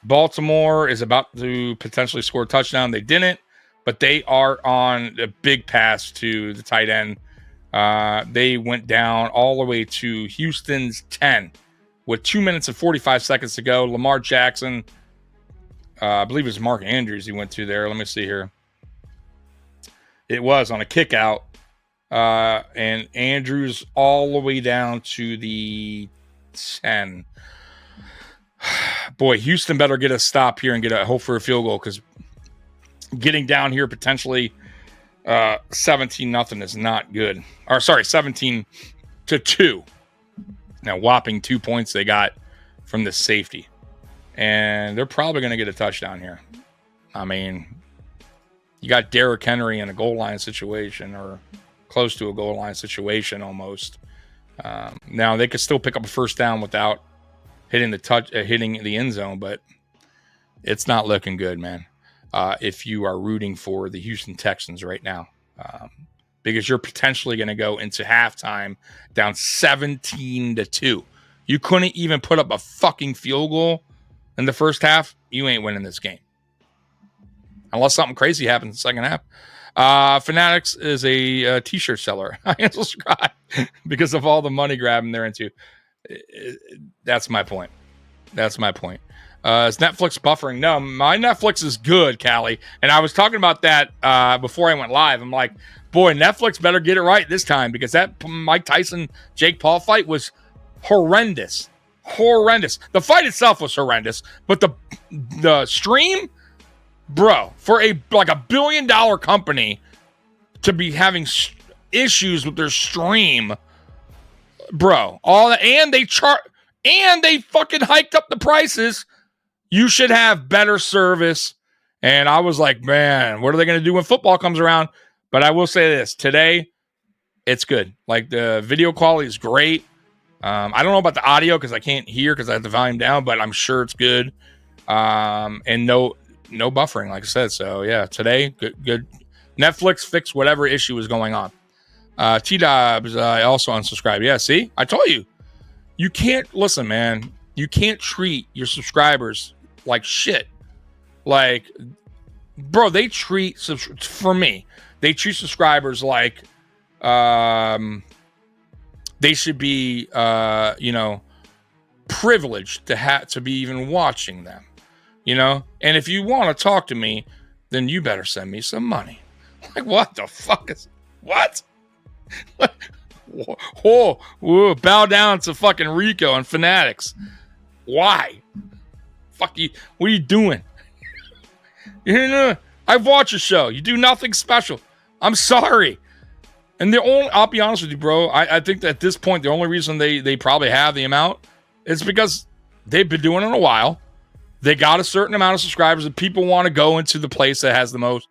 S3: Baltimore is about to potentially score a touchdown. They didn't, but they are on a big pass to the tight end. They went down all the way to Houston's 10 with 2 minutes and 45 seconds to go. Lamar Jackson, I believe it was Mark Andrews he went to there. Let me see here. It was on a kick out. And Andrews all the way down to the 10. Boy, Houston better get a stop here and get a hope for a field goal, because getting down here potentially 17-0 is not good. Or sorry, 17-2. Now, whopping 2 points they got from the safety. And they're probably going to get a touchdown here. I mean, you got Derrick Henry in a goal line situation, or close to a goal line situation almost. Now, they could still pick up a first down without hitting the end zone, but it's not looking good, man. If you are rooting for the Houston Texans right now, because you're potentially going to go into halftime down 17-2. You couldn't even put up a fucking field goal in the first half. You ain't winning this game unless something crazy happens in the second half. Fanatics is a t-shirt seller. I unsubscribe because of all the money grabbing they're into. That's my point. Is Netflix buffering? No, my Netflix is good, Callie. And I was talking about that before I went live. I'm like, boy, Netflix better get it right this time, because that Mike Tyson Jake Paul fight was horrendous. The fight itself was horrendous, but the stream, bro, for a $1 billion company to be having issues with their stream, bro, and they fucking hiked up the prices. You should have better service. And I was like, man, what are they going to do when football comes around? But I will say this, today, it's good. Like, the video quality is great. I don't know about the audio because I can't hear because I have the volume down, but I'm sure it's good. And no buffering, like I said. So yeah, today, good. Netflix fixed whatever issue was going on. T-Dobs, I also unsubscribed. Yeah, see? I told you. You can't, listen, man. You can't treat your subscribers like shit. Like, bro, they treat subscribers like they should be, privileged to be even watching them, And if you want to talk to me, then you better send me some money. Like, what the fuck is, what? Whoa, bow down to fucking Rico and Fanatics. Why? Fuck you. What are you doing? You know, I've watched a show. You do nothing special. I'm sorry. And I'll be honest with you, bro. I think that at this point, the only reason they probably have the amount is because they've been doing it a while. They got a certain amount of subscribers, and people want to go into the place that has the most,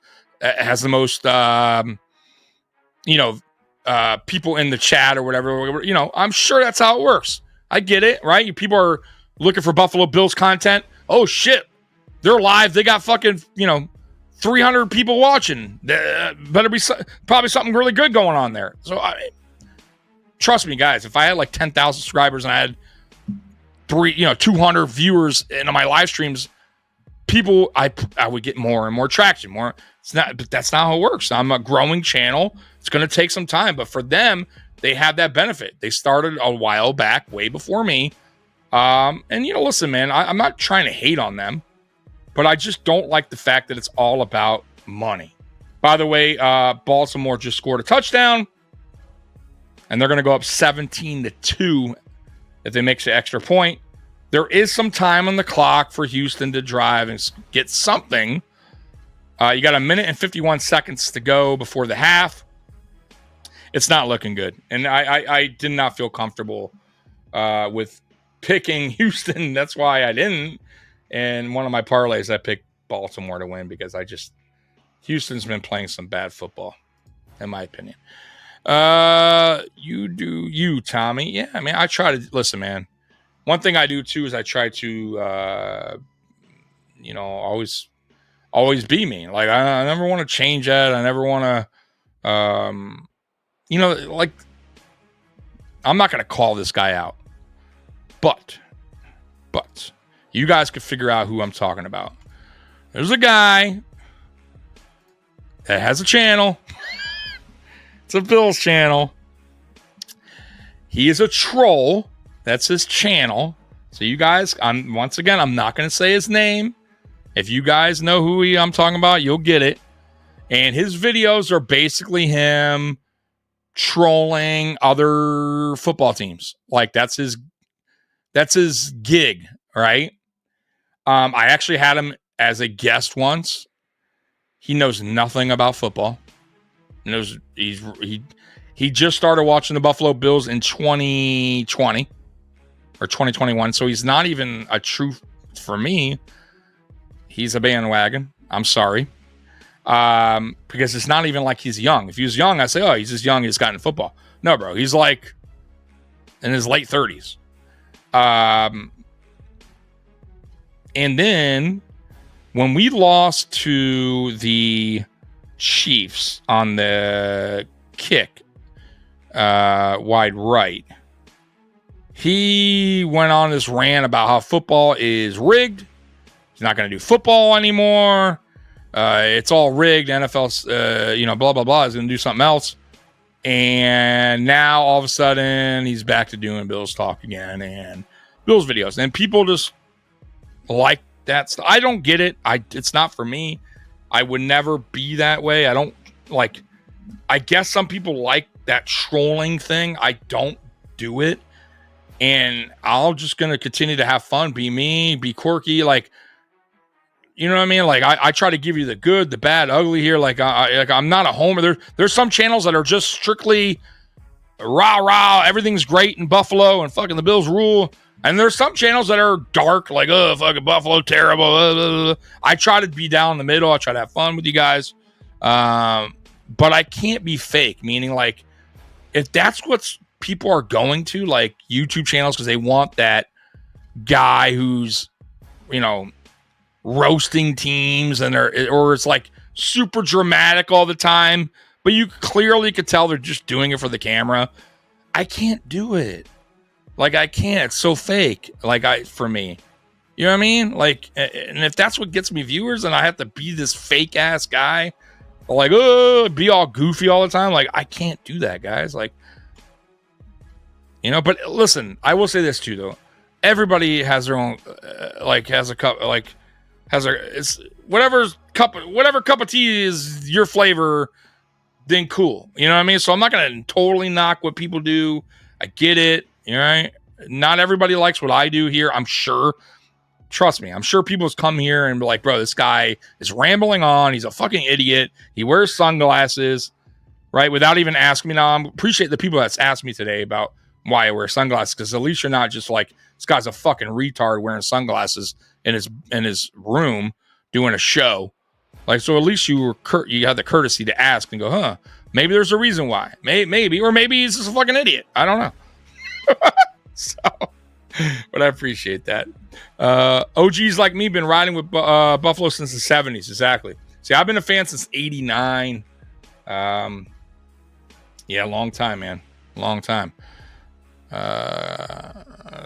S3: people in the chat or whatever. You know, I'm sure that's how it works. I get it, right? People are looking for Buffalo Bills content. Oh shit, they're live. They got fucking 300 people watching. Better be probably something really good going on there. So trust me, guys. If I had like 10,000 subscribers and I had 200 viewers in my live streams, I would get more and more traction. But that's not how it works. I'm a growing channel. It's going to take some time, but for them, they have that benefit. They started a while back, way before me. And listen, man, I'm not trying to hate on them, but I just don't like the fact that it's all about money. By the way, Baltimore just scored a touchdown, and they're going to go up 17-2 if they make the extra point. There is some time on the clock for Houston to drive and get something. You got 1 minute and 51 seconds to go before the half. It's not looking good. And I did not feel comfortable with picking Houston. That's why I didn't. And one of my parlays, I picked Baltimore to win because Houston's been playing some bad football, in my opinion. You do you, Tommy. Yeah, I mean, I try to listen, man. One thing I do too is I try to, always be me. Like I never want to change that. I never want to, like I'm not going to call this guy out, but you guys could figure out who I'm talking about. There's a guy that has a channel. It's a Bills channel. He is a troll. That's his channel. So you guys, I'm not going to say his name. If you guys know who I'm talking about, you'll get it. And his videos are basically him trolling other football teams. Like that's his gig, right? I actually had him as a guest once. He knows nothing about football. He just started watching the Buffalo Bills in 2020 or 2021, so he's not even a true, for me, he's a bandwagon. I'm sorry. Because it's not even like he's young. If he was young, I say, oh, he's just young, he's gotten football. No, bro, he's like in his late 30s. And then when we lost to the Chiefs on the kick, wide right, he went on this rant about how football is rigged. He's not going to do football anymore. It's all rigged. NFL's, blah, blah, blah, is going to do something else. And now all of a sudden he's back to doing Bills talk again and Bills videos. And people just like that stuff. I don't get it. It's not for me. I would never be that way. I don't like, I guess some people like that trolling thing. I don't do it. And I'm just going to continue to have fun, be me, be quirky. Like, you know what I mean? Like I try to give you the good, the bad, ugly here. Like I'm not a homer. There's some channels that are just strictly rah, everything's great in Buffalo and fucking the Bills rule. And there's some channels that are dark, like, oh, fucking Buffalo, terrible. Blah, blah, blah. I try to be down in the middle. I try to have fun with you guys. But I can't be fake, meaning like if that's what people are going to, like YouTube channels, because they want that guy who's, roasting teams or it's like super dramatic all the time, but you clearly could tell they're just doing it for the camera. I can't do it. Like I can't. It's so fake. Like for me, you know what I mean? Like, and if that's what gets me viewers, and I have to be this fake ass guy, like, be all goofy all the time. Like I can't do that, guys. Like, but listen, I will say this too, though. Everybody has their own, has a cup, it's whatever cup of tea is your flavor, then cool. You know what I mean? So I'm not going to totally knock what people do. I get it. Right? Not everybody likes what I do here, I'm sure. Trust me. I'm sure people come here and be like, bro, this guy is rambling on. He's a fucking idiot. He wears sunglasses, right? Without even asking me. Now, I appreciate the people that's asked me today about why I wear sunglasses, because at least you're not just like, this guy's a fucking retard wearing sunglasses in his room doing a show. Like, so at least you had the courtesy to ask and go, huh, maybe there's a reason why. Maybe, or maybe he's just a fucking idiot. I don't know. So, but I appreciate that. OGs like me been riding with Buffalo since the 70s. Exactly. See, I've been a fan since 89. Yeah, long time, man. Long time.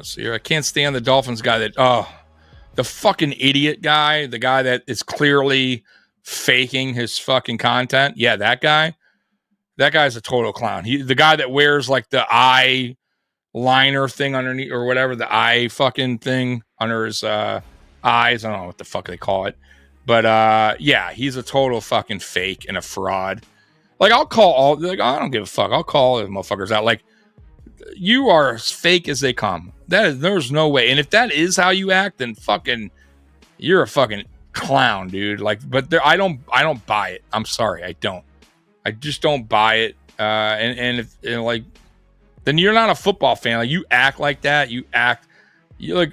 S3: So I can't stand the Dolphins guy the fucking idiot guy, the guy that is clearly faking his fucking content. Yeah, that guy's a total clown. The guy that wears like the eye liner thing underneath or whatever, the eye fucking thing under his eyes. I don't know what the fuck they call it. But yeah, he's a total fucking fake and a fraud. Like, I don't give a fuck. I'll call the motherfuckers out. Like, you are as fake as they come. There's no way. And if that is how you act, then fucking, you're a fucking clown, dude. Like, but I don't buy it. I'm sorry, I don't. I just don't buy it. And like, then you're not a football fan. Like, you act like that. You like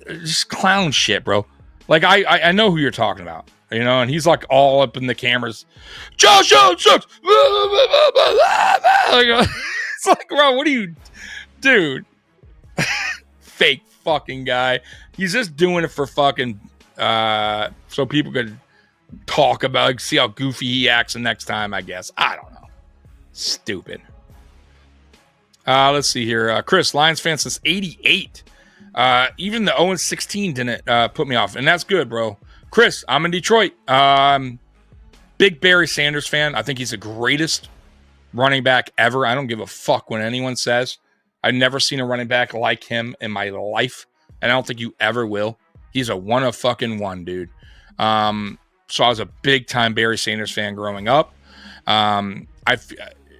S3: just clown shit, bro. Like, I know who you're talking about, you know. And he's like all up in the cameras. Josh Allen sucks. It's like, bro, what are you, dude? Fake fucking guy. He's just doing it for fucking so people could talk about, like, see how goofy he acts the next time, I guess. I don't know. Stupid. Let's see here. Chris, Lions fan since 88. Even the 0-16 didn't put me off, and that's good, bro. Chris, I'm in Detroit. Big Barry Sanders fan. I think he's the greatest running back ever. I don't give a fuck what anyone says. I've never seen a running back like him in my life, and I don't think you ever will. He's a one of fucking one, dude. So I was a big time Barry Sanders fan growing up.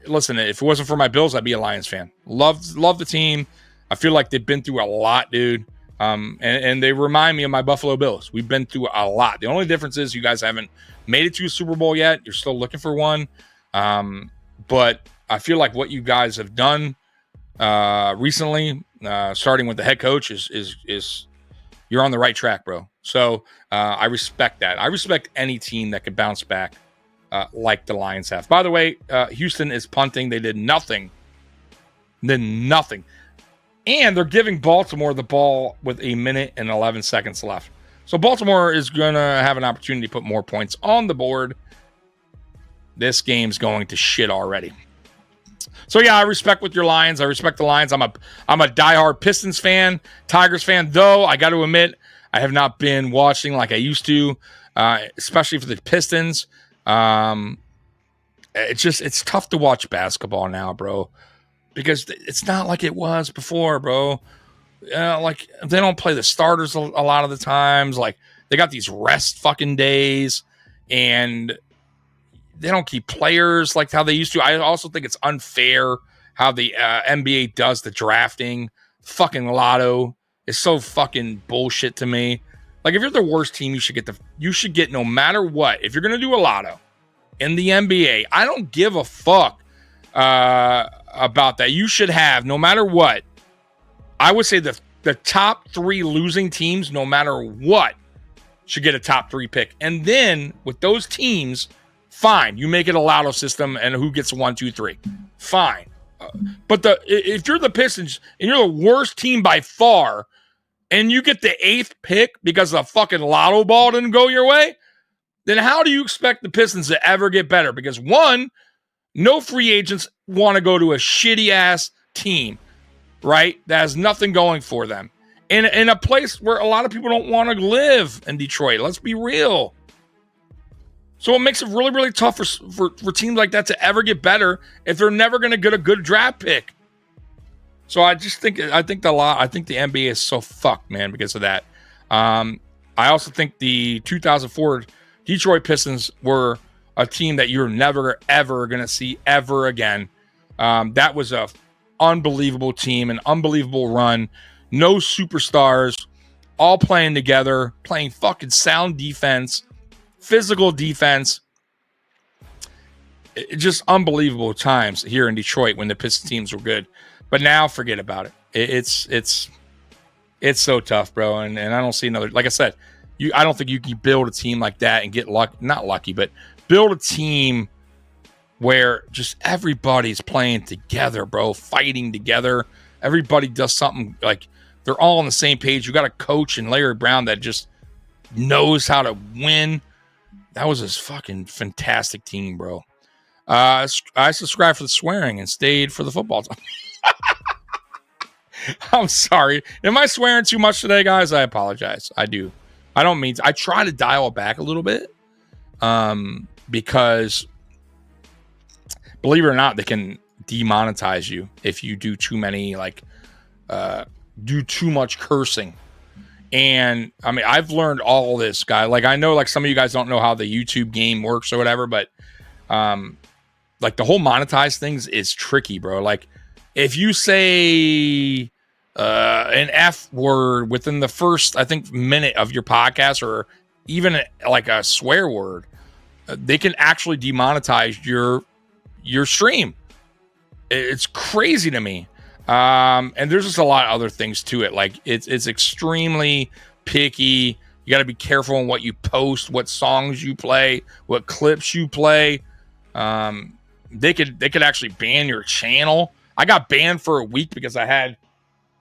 S3: Listen, if it wasn't for my Bills, I'd be a Lions fan. Love the team. I feel like they've been through a lot, dude. And they remind me of my Buffalo Bills. We've been through a lot. The only difference is you guys haven't made it to a Super Bowl yet. You're still looking for one. But I feel like what you guys have done recently, starting with the head coach, is you're on the right track, bro. So I respect that. I respect any team that could bounce back like the Lions have. By the way, Houston is punting. They did nothing. And they're giving Baltimore the ball with 1 minute and 11 seconds left. So Baltimore is going to have an opportunity to put more points on the board. This game's going to shit already. So yeah, I respect with your Lions. I respect the Lions. I'm a diehard Pistons fan, Tigers fan, though. I got to admit, I have not been watching like I used to, especially for the Pistons. It's tough to watch basketball now, bro, because it's not like it was before, bro. Like, they don't play the starters a lot of the times. Like, they got these rest fucking days, and they don't keep players like how they used to. I also think it's unfair how the NBA does the drafting. Fucking lotto is so fucking bullshit to me. Like, if you're the worst team, you should get no matter what. If you're gonna do a lotto in the NBA, I don't give a fuck about that. You should have, no matter what. I would say the top 3 losing teams, no matter what, should get a top 3 pick. And then with those teams, fine, you make it a lotto system, and who gets 1, 2, 3, fine. But if you're the Pistons and you're the worst team by far, and you get the 8th pick because the fucking lotto ball didn't go your way, then how do you expect the Pistons to ever get better? Because one, no free agents want to go to a shitty ass team, right? That has nothing going for them. In a place where a lot of people don't want to live in Detroit. Let's be real. So it makes it really, really tough for teams like that to ever get better if they're never going to get a good draft pick. So I think the NBA is so fucked, man, because of that. I also think the 2004 Detroit Pistons were a team that you're never, ever going to see ever again. That was a unbelievable team, an unbelievable run. No superstars. all playing together, playing fucking sound defense, physical defense. Just unbelievable times here in Detroit when the Pistons teams were good. But now forget about it. It's so tough, bro. And I don't see another, like I said, I don't think you can build a team like that and get not lucky, but build a team where just everybody's playing together, bro, fighting together. Everybody does something, like they're all on the same page. You got a coach in Larry Brown that just knows how to win. That was a fucking fantastic team, bro. I subscribed for the swearing and stayed for the football time. I'm sorry. Am I swearing too much today, guys? I apologize. I do. I don't mean to. I try to dial it back a little bit, because believe it or not, they can demonetize you if you do too many, do too much cursing. And I mean, I've learned all this, guy. Like, I know, like, some of you guys don't know how the YouTube game works or whatever, but like, the whole monetize things is tricky, bro. Like, if you say an F word within the first, I think, minute of your podcast, or even like a swear word, they can actually demonetize your stream. It's crazy to me. And there's just a lot of other things to it. Like, it's extremely picky. You got to be careful on what you post, what songs you play, what clips you play. They could actually ban your channel. I got banned for a week because I had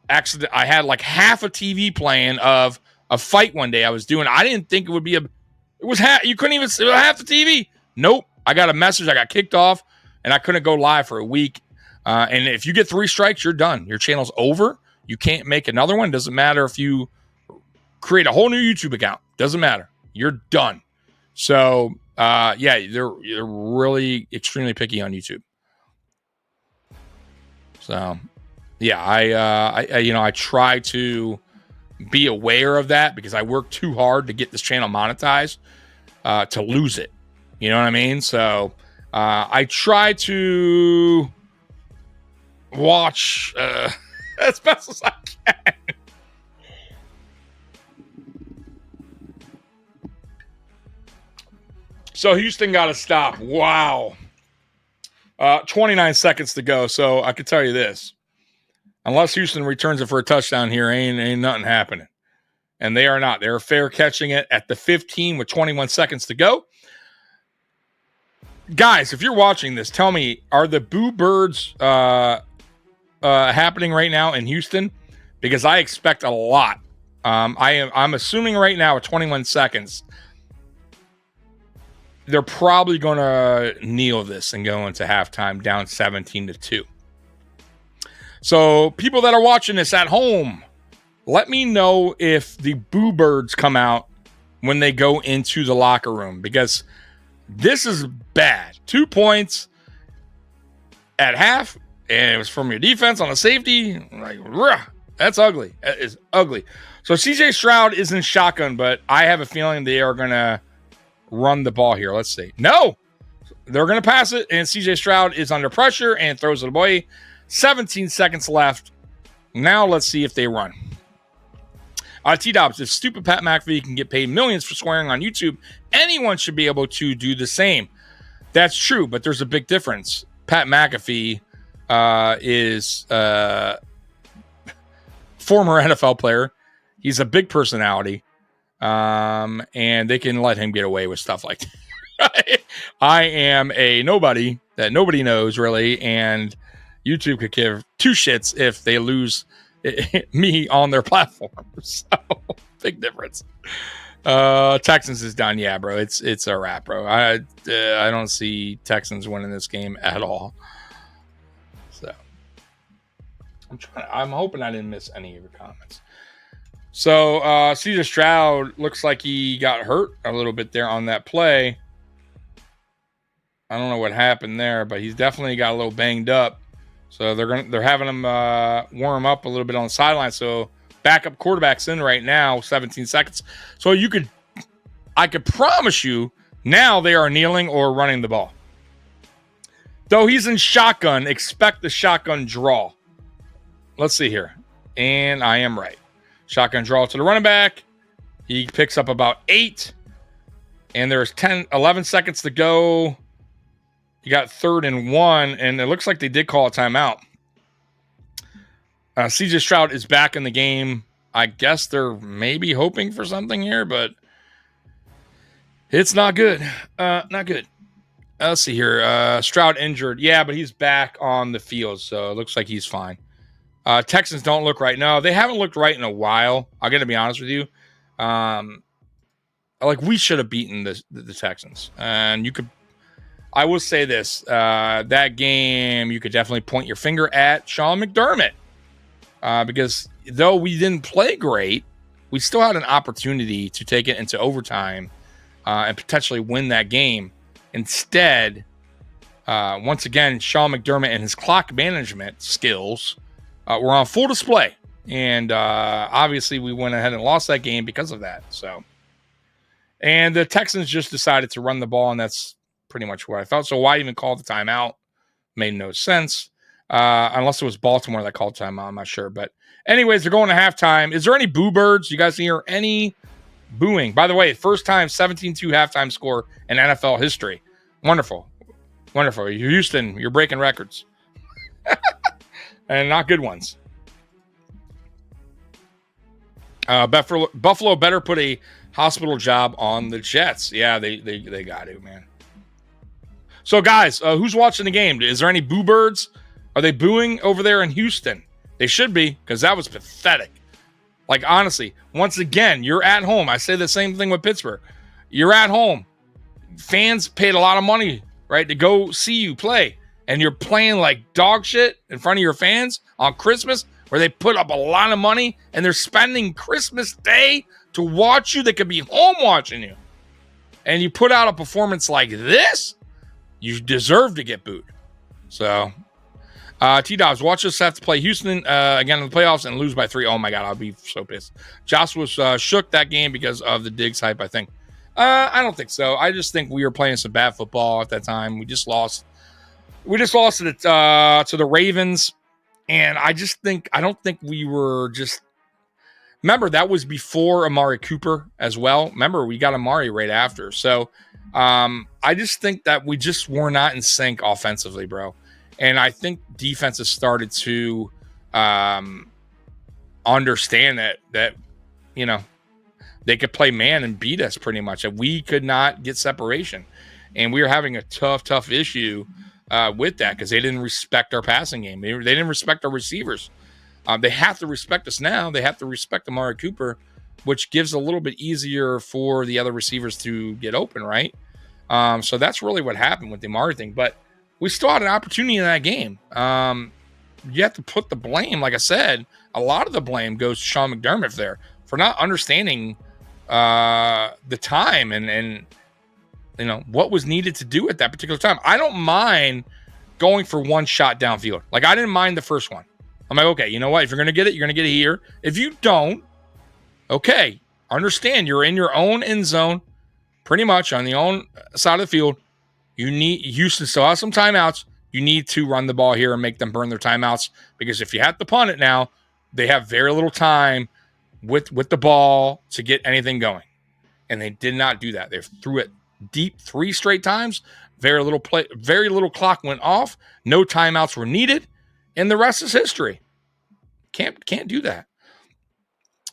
S3: like half a TV playing of a fight one day I was doing. I didn't think it would be you couldn't even see half the TV. Nope. I got a message. I got kicked off and I couldn't go live for a week. And if you get 3 strikes, you're done. Your channel's over. You can't make another one. Doesn't matter if you create a whole new YouTube account. Doesn't matter. You're done. So, yeah, they're really extremely picky on YouTube. So, yeah, I try to be aware of that because I work too hard to get this channel monetized, to lose it. You know what I mean? So, I try to watch as best as I can. So Houston got to stop. Wow. 29 seconds to go. So I can tell you this. Unless Houston returns it for a touchdown here, ain't nothing happening. And they are not. They're fair catching it at the 15 with 21 seconds to go. Guys, if you're watching this, tell me, are the Boo Birds happening right now in Houston? Because I expect a lot. I'm assuming right now at 21 seconds, they're probably going to kneel this and go into halftime down 17-2. So people that are watching this at home, let me know if the Boo Birds come out when they go into the locker room, because this is bad. 2 points at half, and it was from your defense on a safety. Like, that's ugly. That is ugly. So CJ Stroud is in shotgun, but I have a feeling they are going to run the ball here. Let's see. No, they're going to pass it, and CJ Stroud is under pressure and throws it away. 17 seconds left. Now let's see if they run. T-Dobbs, if stupid Pat McAfee can get paid millions for swearing on YouTube, anyone should be able to do the same. That's true, but there's a big difference. Pat McAfee is a former NFL player. He's a big personality. And they can let him get away with stuff like that. I am a nobody that nobody knows, really, and YouTube could give 2 shits if they lose me on their platform. So, big difference. Texans is done. Yeah, bro. It's a wrap, bro. I don't see Texans winning this game at all. So, I'm hoping I didn't miss any of your comments. So, CJ Stroud looks like he got hurt a little bit there on that play. I don't know what happened there, but he's definitely got a little banged up. So they're having him warm up a little bit on the sideline. So backup quarterback's in right now, 17 seconds. So I could promise you now they are kneeling or running the ball. Though he's in shotgun, expect the shotgun draw. Let's see here. And I am right. Shotgun draw to the running back. He picks up about 8. And there's 11 seconds to go. You got 3rd and 1. And it looks like they did call a timeout. CJ Stroud is back in the game. I guess they're maybe hoping for something here, but it's not good. Not good. Let's see here. Stroud injured. Yeah, but he's back on the field, so it looks like he's fine. Texans don't look right. No, they haven't looked right in a while. I got to be honest with you. We should have beaten the Texans. And I will say this. That game, you could definitely point your finger at Sean McDermott. Because though we didn't play great, we still had an opportunity to take it into overtime and potentially win that game. Instead, once again, Sean McDermott and his clock management skills were on full display. And obviously, we went ahead and lost that game because of that. And the Texans just decided to run the ball, and that's pretty much what I felt. So why even call the timeout? Made no sense. Unless it was Baltimore that called timeout, I'm not sure. But anyways, they're going to halftime. Is there any boo birds? You guys hear any booing? By the way, first time 17-2 halftime score in NFL history. Wonderful. Wonderful. Houston, you're breaking records. And not good ones. Buffalo better put a hospital job on the Jets. Yeah, they got to, man. So, guys, who's watching the game? Is there any boo birds? Are they booing over there in Houston? They should be, because that was pathetic. Like, honestly, once again, you're at home. I say the same thing with Pittsburgh. You're at home. Fans paid a lot of money, right, to go see you play. And you're playing like dog shit in front of your fans on Christmas, where they put up a lot of money, and they're spending Christmas Day to watch you. They could be home watching you. And you put out a performance like this, you deserve to get booed. So... T-Dobbs, watch us have to play Houston again in the playoffs and lose by 3. Oh, my God, I'll be so pissed. Josh was shook that game because of the Diggs hype, I think. I don't think so. I just think we were playing some bad football at that time. We just lost. We just lost to the Ravens, and I don't think we were just... Remember, that was before Amari Cooper as well. Remember, we got Amari right after. So I just think that we just were not in sync offensively, bro. And I think defenses started to understand that you know, they could play man and beat us pretty much. And we could not get separation. And we were having a tough issue with that because they didn't respect our passing game. They didn't respect our receivers. They have to respect us now. They have to respect Amari Cooper, which gives a little bit easier for the other receivers to get open, right? So that's really what happened with the Amari thing. But we still had an opportunity in that game. You have to put the blame, like I said, a lot of the blame goes to Sean McDermott there for not understanding the time and you know what was needed to do at that particular time. I don't mind going for one shot downfield. Like, I didn't mind the first one. I'm like, okay, you know what? If you're going to get it, you're going to get it here. If you don't, okay, understand you're in your own end zone, pretty much on the own side of the field. Houston still has some timeouts. You need to run the ball here and make them burn their timeouts, because if you have to punt it now, they have very little time with the ball to get anything going. And they did not do that. They threw it deep 3 straight times. Very little clock went off. No timeouts were needed. And the rest is history. Can't do that.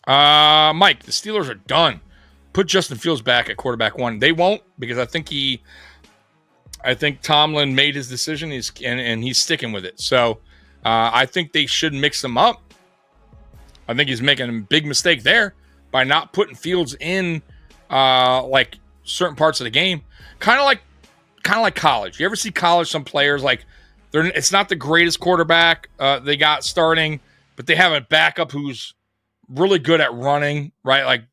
S3: Mike, the Steelers are done. Put Justin Fields back at quarterback 1. They won't, because I think Tomlin made his decision, and he's sticking with it. So I think they should mix them up. I think he's making a big mistake there by not putting Fields in like certain parts of the game. Kind of like college. You ever see college? Some players, like, it's not the greatest quarterback they got starting, but they have a backup who's really good at running, right? Like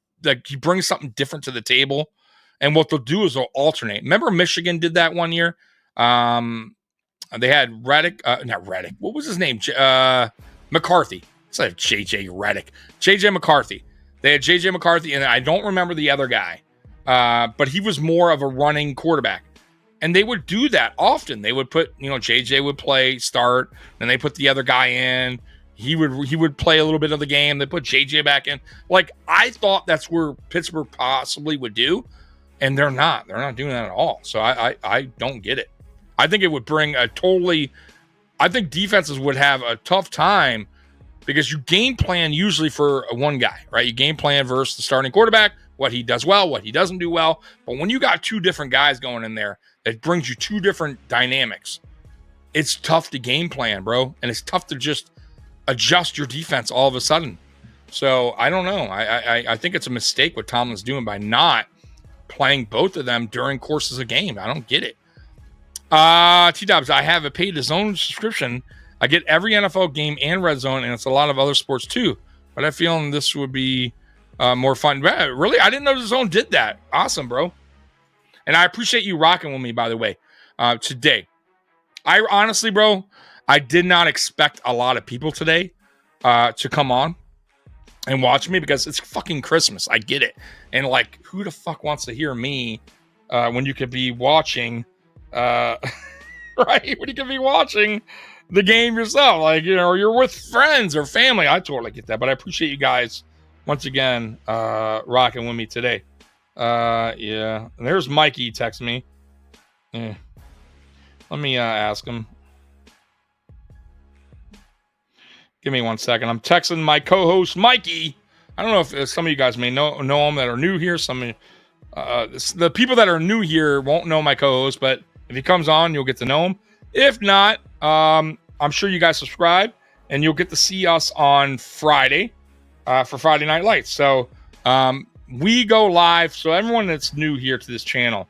S3: he brings something different to the table. And what they'll do is they'll alternate. Remember Michigan did that one year? They had not Reddick. What was his name? McCarthy. It's like J.J. Reddick. J.J. McCarthy. They had J.J. McCarthy, and I don't remember the other guy. But he was more of a running quarterback. And they would do that often. They would put, J.J. would start, and they put the other guy in, He would play a little bit of the game. They put JJ back in. Like, I thought that's where Pittsburgh possibly would do, and they're not. They're not doing that at all. So I don't get it. I think it would bring a totally. I think defenses would have a tough time because you game plan usually for one guy, right? You game plan versus the starting quarterback, what he does well, what he doesn't do well. But when you got two different guys going in there, it brings you two different dynamics. It's tough to game plan, bro. And it's tough to just adjust your defense all of a sudden. So I don't know. I think it's a mistake what Tomlin's doing by not playing both of them during courses of game. I don't get it. T-Dubs, I have a paid DAZN subscription. I get every NFL game and Red Zone, and it's a lot of other sports too. But I feel this would be more fun. Really? I didn't know DAZN did that. Awesome, bro. And I appreciate you rocking with me, by the way, today. I honestly, bro, I did not expect a lot of people today to come on and watch me because it's fucking Christmas. I get it. And like, who the fuck wants to hear me when you could be watching, right? When you could be watching the game yourself, like, you know, or you're with friends or family. I totally get that, but I appreciate you guys once again rocking with me today. Yeah, and there's Mikey text me. Yeah. Let me ask him. Give me 1 second. I'm texting my co-host Mikey. I don't know if some of you guys may know him that are new here. Some the people that are new here won't know my co-host, but if he comes on, you'll get to know him. If not, I'm sure you guys subscribe and you'll get to see us on Friday for Friday Night Lights. So we go live. So everyone that's new here to this channel,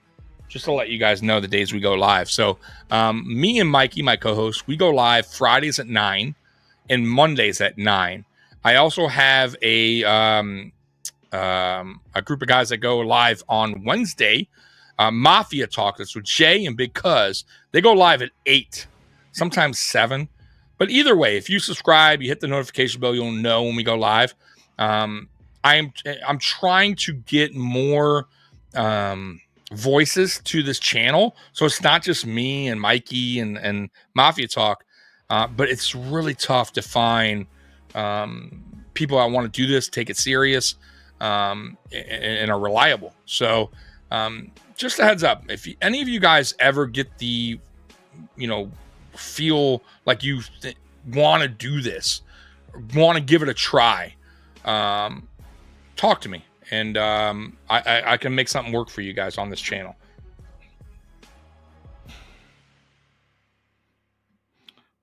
S3: just to let you guys know the days we go live. So me and Mikey, my co-host, we go live Fridays at 9 and Mondays at 9. I also have a group of guys that go live on Wednesday. Mafia Talk. That's with Jay and Big Cuz. They go live at 8, sometimes 7. But either way, if you subscribe, you hit the notification bell, you'll know when we go live. I'm trying to get more voices to this channel, so it's not just me and Mikey and Mafia Talk, but it's really tough to find people that want to do this, take it serious, and are reliable. So just a heads up, if any of you guys ever get the, feel like you want to do this, want to give it a try, talk to me. And I can make something work for you guys on this channel.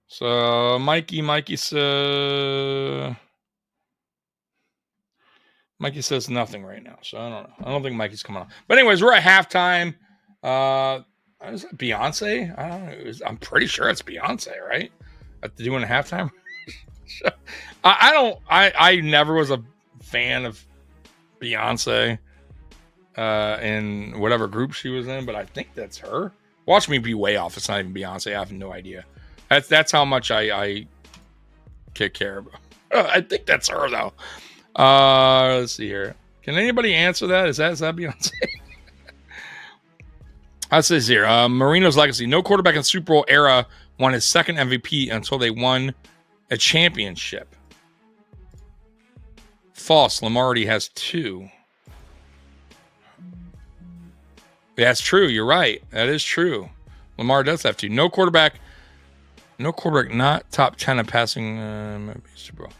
S3: So Mikey says nothing right now. So I don't know. I don't think Mikey's coming on. But anyways, we're at halftime. Is that Beyonce? I don't know. I'm pretty sure it's Beyonce, right? At doing a halftime. I never was a fan of Beyonce in whatever group she was in, but I think that's her. Watch me be way off. It's not even Beyonce. I have no idea. That's how much I care about. I think that's her though. Let's see here. Can anybody answer that? Is that Beyonce? I'd say 0. Marino's legacy. No quarterback in Super Bowl era won his second MVP until they won a championship. False. Lamar already has 2. That's true. You're right. That is true. Lamar does have 2. No quarterback, not top 10 in passing. Maybe Super Bowl.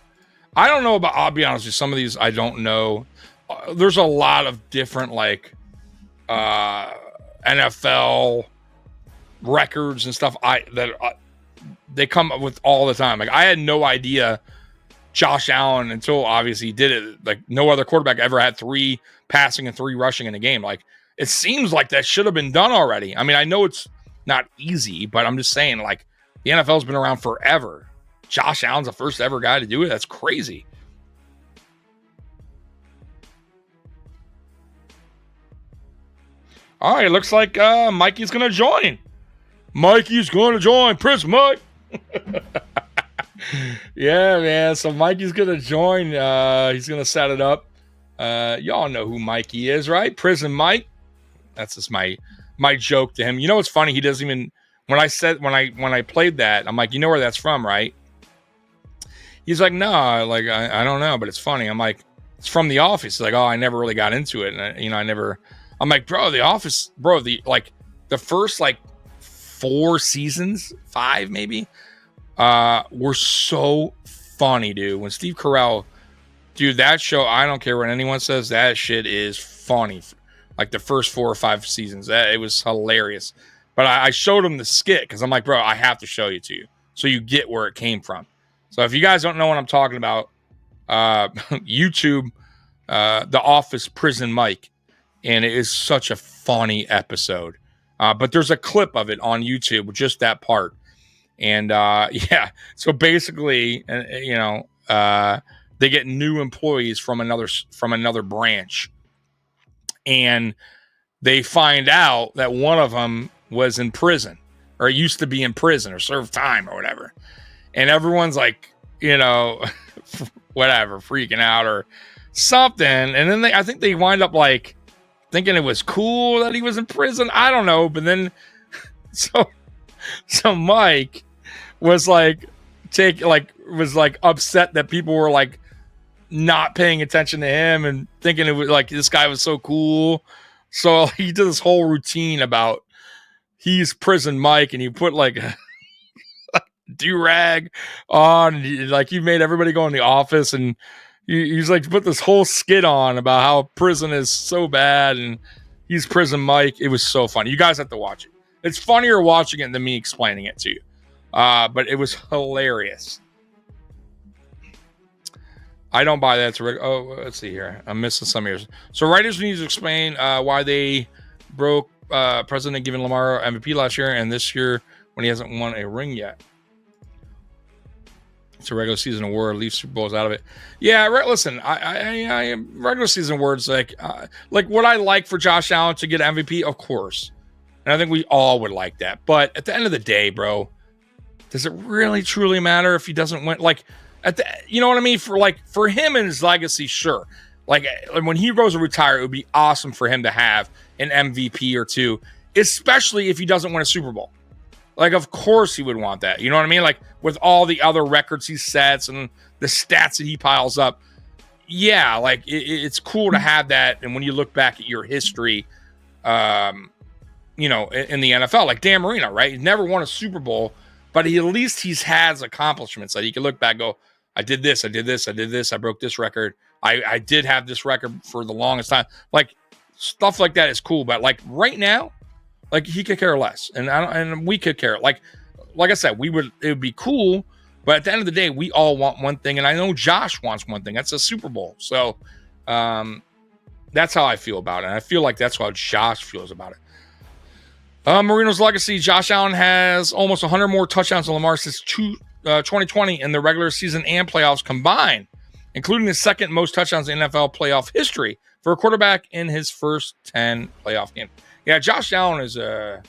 S3: I don't know about, I'll be honest with you, some of these I don't know. There's a lot of different NFL records and stuff they come up with all the time. Like, I had no idea Josh Allen until obviously he did it. Like, no other quarterback ever had 3 passing and 3 rushing in a game. Like, it seems like that should have been done already. I mean, I know it's not easy, but I'm just saying, like, the NFL's been around forever. Josh Allen's the first ever guy to do it. That's crazy. All right, it looks like Mikey's going to join. Prince Mike. Yeah, man. So Mikey's going to join. He's going to set it up. Y'all know who Mikey is, right? Prison Mike. That's just my joke to him. You know what's funny? He doesn't even, when I played that, I'm like, you know where that's from, right? He's like, no, like, I don't know, but it's funny. I'm like, it's from The Office. He's like, oh, I never really got into it. And, I never, I'm like, bro, The Office, bro, the first, 4 seasons, 5 maybe, were so funny, dude. When Steve Carell, dude, that show, I don't care what anyone says, that shit is funny. Like the first 4 or 5 seasons, it was hilarious. But I showed him the skit because I'm like, bro, I have to show you to you so you get where it came from. So if you guys don't know what I'm talking about, YouTube, The Office Prison Mike, and it is such a funny episode. But there's a clip of it on YouTube, just that part. And yeah, so basically, they get new employees from another branch, and they find out that one of them was in prison, or used to be in prison, or served time, or whatever. And everyone's like, whatever, freaking out or something. And then I think they wind up like thinking it was cool that he was in prison. I don't know. But then, so Mike was like, upset that people were like not paying attention to him and thinking it was like this guy was so cool. So he did this whole routine about he's prison Mike, and he put like a do-rag on, and like he made everybody go in the office, and he's like put this whole skit on about how prison is so bad and he's prison Mike. It was so funny. You guys have to watch it. It's funnier watching it than me explaining it to you. But it was hilarious. I don't buy that. Let's see here. I'm missing some ears. So writers need to explain why they broke President giving Lamar MVP last year and this year when he hasn't won a ring yet. It's a regular season award. Leaf Super Bowl's out of it. Yeah, listen. I regular season awards like what I like for Josh Allen to get MVP, of course, and I think we all would like that. But at the end of the day, bro, does it really truly matter if he doesn't win? Like you know what I mean? For him and his legacy, sure. Like when he goes to retire, it would be awesome for him to have an MVP or two, especially if he doesn't win a Super Bowl. Like, of course he would want that. You know what I mean? Like, with all the other records he sets and the stats that he piles up. Yeah, like, it's cool to have that. And when you look back at your history, in the NFL, like Dan Marino, right? He never won a Super Bowl, but at least he's has accomplishments that he can look back and go, I did this, I did this, I did this, I broke this record. I did have this record for the longest time. Like, stuff like that is cool. But, like, right now, like he could care less, and we could care. Like I said, it would be cool, but at the end of the day, we all want one thing, and I know Josh wants one thing. That's a Super Bowl. So that's how I feel about it. And I feel like that's how Josh feels about it. Marino's legacy: Josh Allen has almost 100 more touchdowns than Lamar since 2020 in the regular season and playoffs combined, including the second most touchdowns in NFL playoff history for a quarterback in his first 10 playoff games. Yeah, Josh Allen is I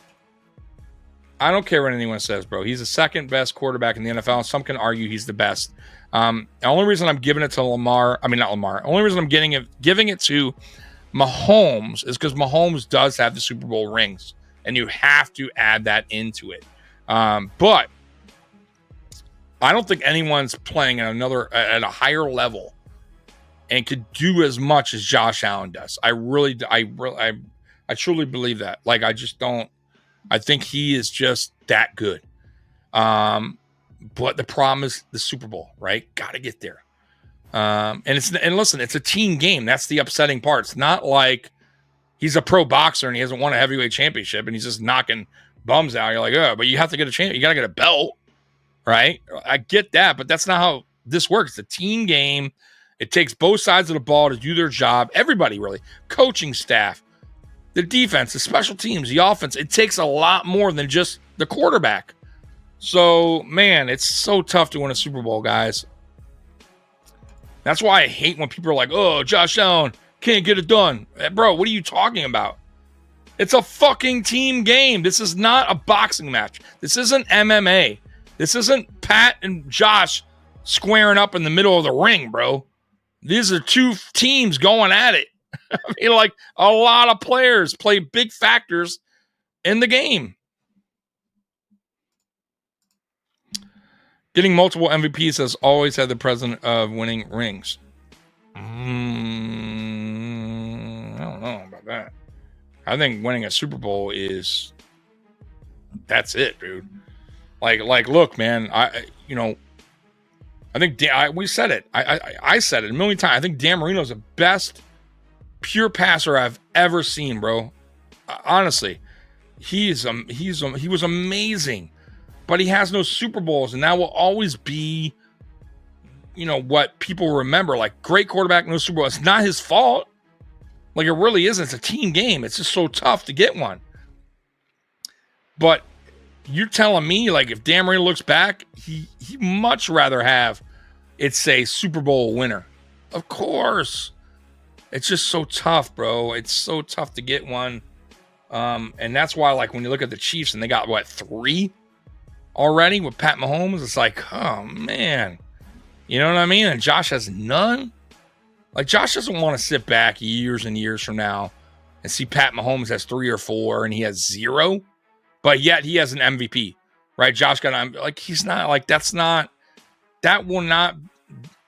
S3: don't care what anyone says, bro. He's the second best quarterback in the NFL. Some can argue he's the best. The only reason I'm giving it to Lamar, not Lamar. Only reason I'm giving it to Mahomes is because Mahomes does have the Super Bowl rings, and you have to add that into it. But I don't think anyone's playing at a higher level and could do as much as Josh Allen does. I truly believe that. Like, I just don't. I think he is just that good. But the problem is the Super Bowl, right? Got to get there. And listen, it's a team game. That's the upsetting part. It's not like he's a pro boxer and he hasn't won a heavyweight championship and he's just knocking bums out. You're like, oh, but you have to get a champion. You got to get a belt, right? I get that, but that's not how this works. It's a team game. It takes both sides of the ball to do their job. Everybody, really. Coaching staff. The defense, the special teams, the offense, it takes a lot more than just the quarterback. So, man, it's so tough to win a Super Bowl, guys. That's why I hate when people are like, oh, Josh Allen can't get it done. Bro, what are you talking about? It's a fucking team game. This is not a boxing match. This isn't MMA. This isn't Pat and Josh squaring up in the middle of the ring, bro. These are two teams going at it. I mean, like, a lot of players play big factors in the game. Getting multiple MVPs has always had the precedent of winning rings. I don't know about that. I think winning a Super Bowl that's it, dude. Like, look, man, I think we said it. I said it a million times. I think Dan Marino's the best pure passer I've ever seen, bro. Honestly, he was amazing, but he has no Super Bowls, and that will always be, what people remember. Like, great quarterback, no Super Bowl. It's not his fault. Like, it really isn't. It's a team game. It's just so tough to get one. But you're telling me, like, if Dan Marino looks back, he much rather have it say Super Bowl winner. Of course. It's just so tough, bro. It's so tough to get one. And that's why, like, when you look at the Chiefs and they got, 3 already with Pat Mahomes, it's like, oh, man. You know what I mean? And Josh has none. Like, Josh doesn't want to sit back years and years from now and see Pat Mahomes has 3 or 4 and he has 0. But yet he has an MVP, right? Josh got he's not like, that will not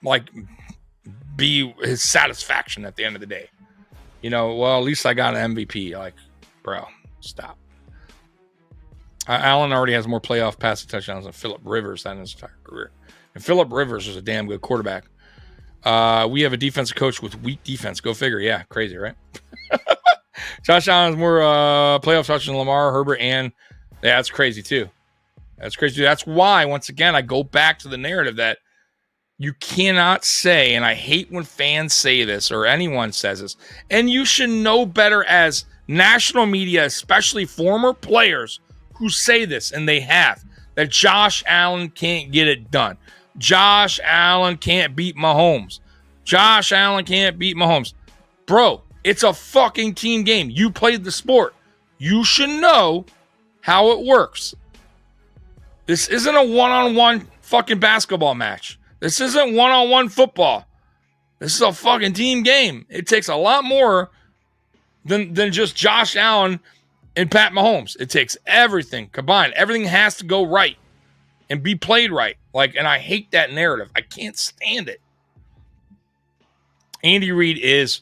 S3: like be his satisfaction at the end of the day. Well, at least I got an MVP. Like, bro, stop. Allen already has more playoff passing touchdowns than Phillip Rivers in his entire career. And Phillip Rivers is a damn good quarterback. We have a defensive coach with weak defense. Go figure. Yeah, crazy, right? Josh Allen has more playoff touchdowns than Lamar, Herbert, and that's crazy too. That's crazy. That's why, once again, I go back to the narrative that you cannot say, and I hate when fans say this or anyone says this, and you should know better as national media, especially former players who say this, and they have, that Josh Allen can't get it done. Josh Allen can't beat Mahomes. Josh Allen can't beat Mahomes. Bro, it's a fucking team game. You played the sport. You should know how it works. This isn't a one-on-one fucking basketball match. This isn't one-on-one football. This is a fucking team game. It takes a lot more than just Josh Allen and Pat Mahomes. It takes everything combined. Everything has to go right and be played right. And I hate that narrative. I can't stand it. Andy Reid is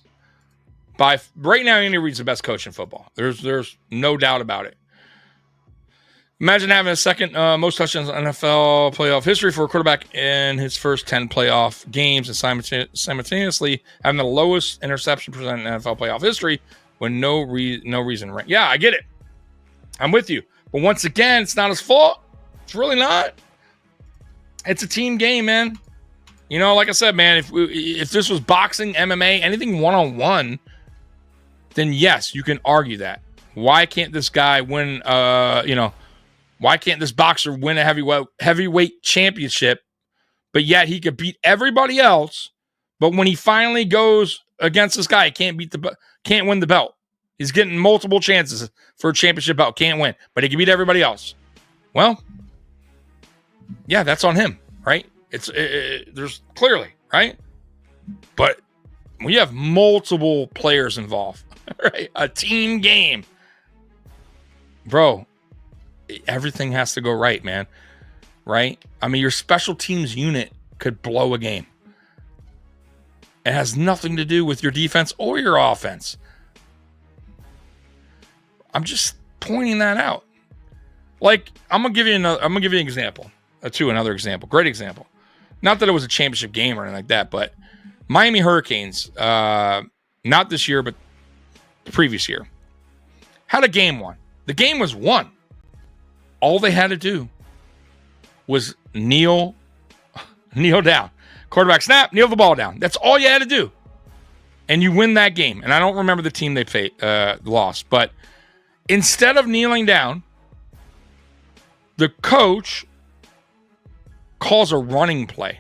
S3: right now. Andy Reid's the best coach in football. There's no doubt about it. Imagine having a second most touchdowns in NFL playoff history for a quarterback in his first 10 playoff games, and simultaneously having the lowest interception percent in NFL playoff history with no reason. Right? Yeah, I get it. I'm with you. But once again, it's not his fault. It's really not. It's a team game, man. Like I said, man, if this was boxing, MMA, anything one-on-one, then yes, you can argue that. Why can't this guy win, why can't this boxer win a heavyweight championship, but yet he could beat everybody else, but when he finally goes against this guy, he can't win the belt. He's getting multiple chances for a championship belt, can't win, but he can beat everybody else. Well, yeah, that's on him, right? There's clearly, right? But when you have multiple players involved, right? A team game, bro, everything has to go right, man. Right? I mean, your special teams unit could blow a game. It has nothing to do with your defense or your offense. I'm just pointing that out. Like, I'm gonna give you an example. Another example. Great example. Not that it was a championship game or anything like that, but Miami Hurricanes, not this year, but the previous year, had a game won. The game was won. All they had to do was kneel down. Quarterback snap, kneel the ball down. That's all you had to do. And you win that game. And I don't remember the team they lost, but instead of kneeling down, the coach calls a running play,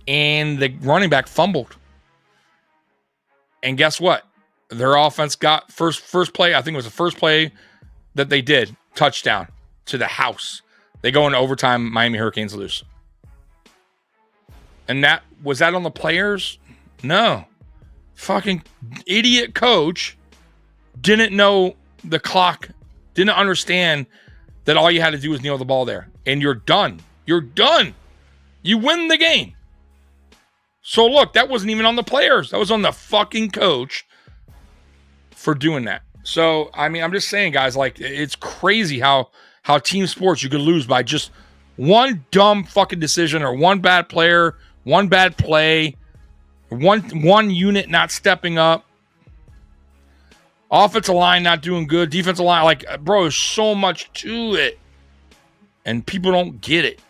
S3: and the running back fumbled. And guess what? Their offense got first play. I think it was the first play that they did. Touchdown to the house. They go into overtime. Miami Hurricanes lose. And was that on the players? No. Fucking idiot coach didn't know the clock, didn't understand that all you had to do was kneel the ball there. And you're done. You're done. You win the game. So look, that wasn't even on the players. That was on the fucking coach for doing that. So, I mean, I'm just saying, guys, like, it's crazy how team sports you could lose by just one dumb fucking decision or one bad player, one bad play, one unit not stepping up, offensive line not doing good, defensive line, like, bro, there's so much to it, and people don't get it.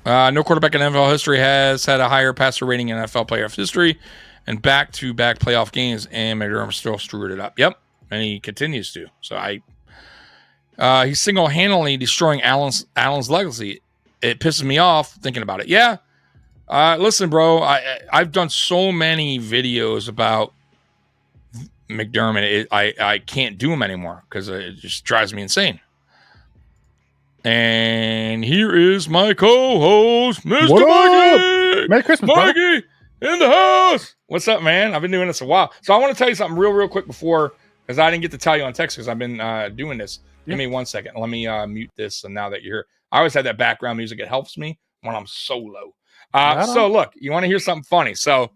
S3: No quarterback in NFL history has had a higher passer rating in NFL playoff history, and back-to-back playoff games, and McDermott still screwed it up. Yep, and he continues to. So he's single-handedly destroying Allen's legacy. It pisses me off thinking about it. Yeah, listen, bro, I've done so many videos about McDermott. I can't do them anymore because it just drives me insane. And here is my co-host, Mr. Mikey.
S8: Merry Christmas,
S3: Mikey in the house. What's up, man? I've been doing this a while. So I want to tell you something real quick before, because I didn't get to tell you on text because I've been doing this. Give me 1 second. Let me mute this. And now that you're here, I always have that background music. It helps me when I'm solo. So look, you want to hear something funny. So,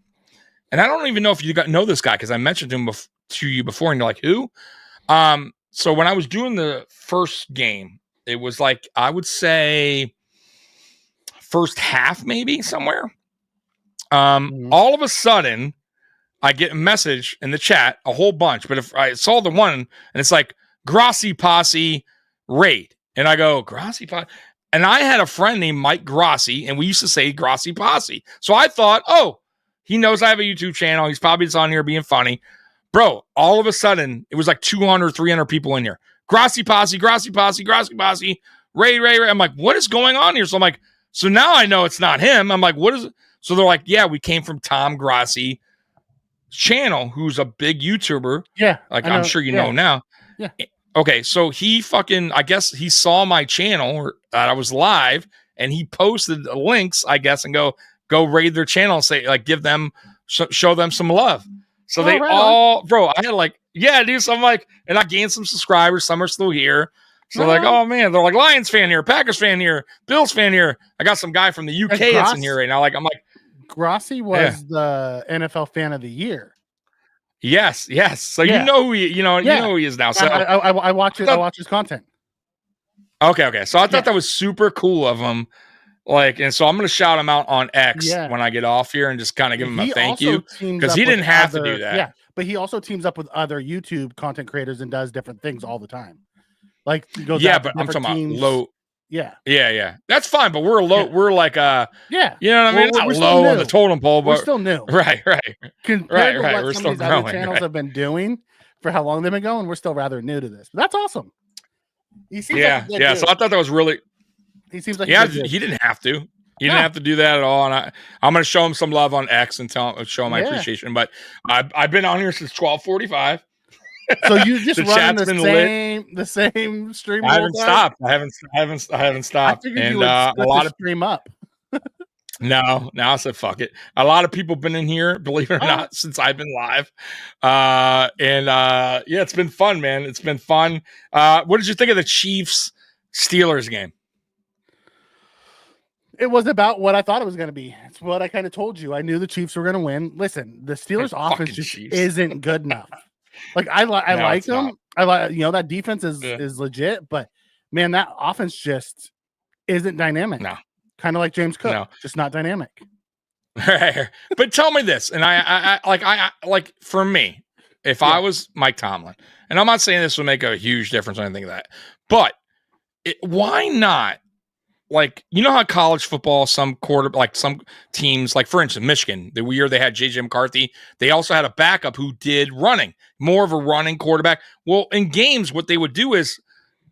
S3: and I don't even know if you know this guy because I mentioned him to you before, and you're like, who? So when I was doing the first game, it was like, I would say first half, maybe somewhere. All of a sudden, I get a message in the chat, a whole bunch. But if I saw the one, and it's like, Grassi Posse raid. And I go, Grassi Posse? And I had a friend named Mike Grassi, and we used to say Grassi Posse. So I thought, oh, he knows I have a YouTube channel. He's probably just on here being funny. Bro, all of a sudden, it was like 200, 300 people in here. Grassi Posse, Grassi Posse, Grassi Posse, Ray. I'm like, what is going on here? So I'm like, so now I know it's not him. I'm like, what is it? So they're like, yeah, we came from Tom Grassi's channel, who's a big YouTuber.
S8: Yeah.
S3: Like, I'm sure you know now.
S8: Yeah.
S3: Okay, so he I guess he saw my channel or that I was live, and he posted the links, I guess, and go raid their channel and say, like, give them, show them some love. So they all, bro, I had like, yeah, dude. So I'm like, and I gained some subscribers. Some are still here. So like, oh man, they're like Lions fan here, Packers fan here, Bills fan here. I got some guy from the UK that's in here right now. Like, I'm like,
S8: Grassi was the NFL fan of the year.
S3: Yes. So you know who you know who he is now. So
S8: I watch it. I watch his content.
S3: Okay. So I thought that was super cool of him. Like, and so I'm going to shout him out on X when I get off here and just kind of give him a thank you, because he didn't have to do that.
S8: Yeah, but he also teams up with other YouTube content creators and does different things all the time. Like, he goes out to
S3: but I'm talking
S8: teams.
S3: about low.
S8: Yeah.
S3: That's fine, but we're low. Yeah. We're like, you know what I mean? Not low on the totem pole, but
S8: we're still new.
S3: Right.
S8: Compared to what
S3: we're
S8: some
S3: still
S8: of these
S3: growing,
S8: other channels have been doing for how long they've been going, we're still rather new to this. But that's awesome. He seems like a good dude.
S3: So I thought that was really.
S8: He seems like
S3: he didn't have to. He didn't have to do that at all, and I'm going to show him some love on X and show him my appreciation. But I've been on here since 12:45.
S8: So you just run the same stream?
S3: I haven't stopped. I haven't stopped.
S8: I figured you would a lot of stream up.
S3: No, I said fuck it. A lot of people have been in here, believe it or not, since I've been live. It's been fun, man. It's been fun. What did you think of the Chiefs-Steelers game?
S8: It was about what I thought it was going to be. It's what I kind of told you. I knew the Chiefs were going to win. Listen, the Steelers' offense just isn't good enough. Like, I like them. Not. I like, that defense is legit, but man, that offense just isn't dynamic. No, kind of like James Cook, just not dynamic.
S3: Right. But tell me this, and I for me, if I was Mike Tomlin, and I'm not saying this would make a huge difference or anything like that, but why not? Like, you know how college football, some teams, like for instance, Michigan, the year they had J.J. McCarthy, they also had a backup who did running, more of a running quarterback. Well, in games, what they would do is,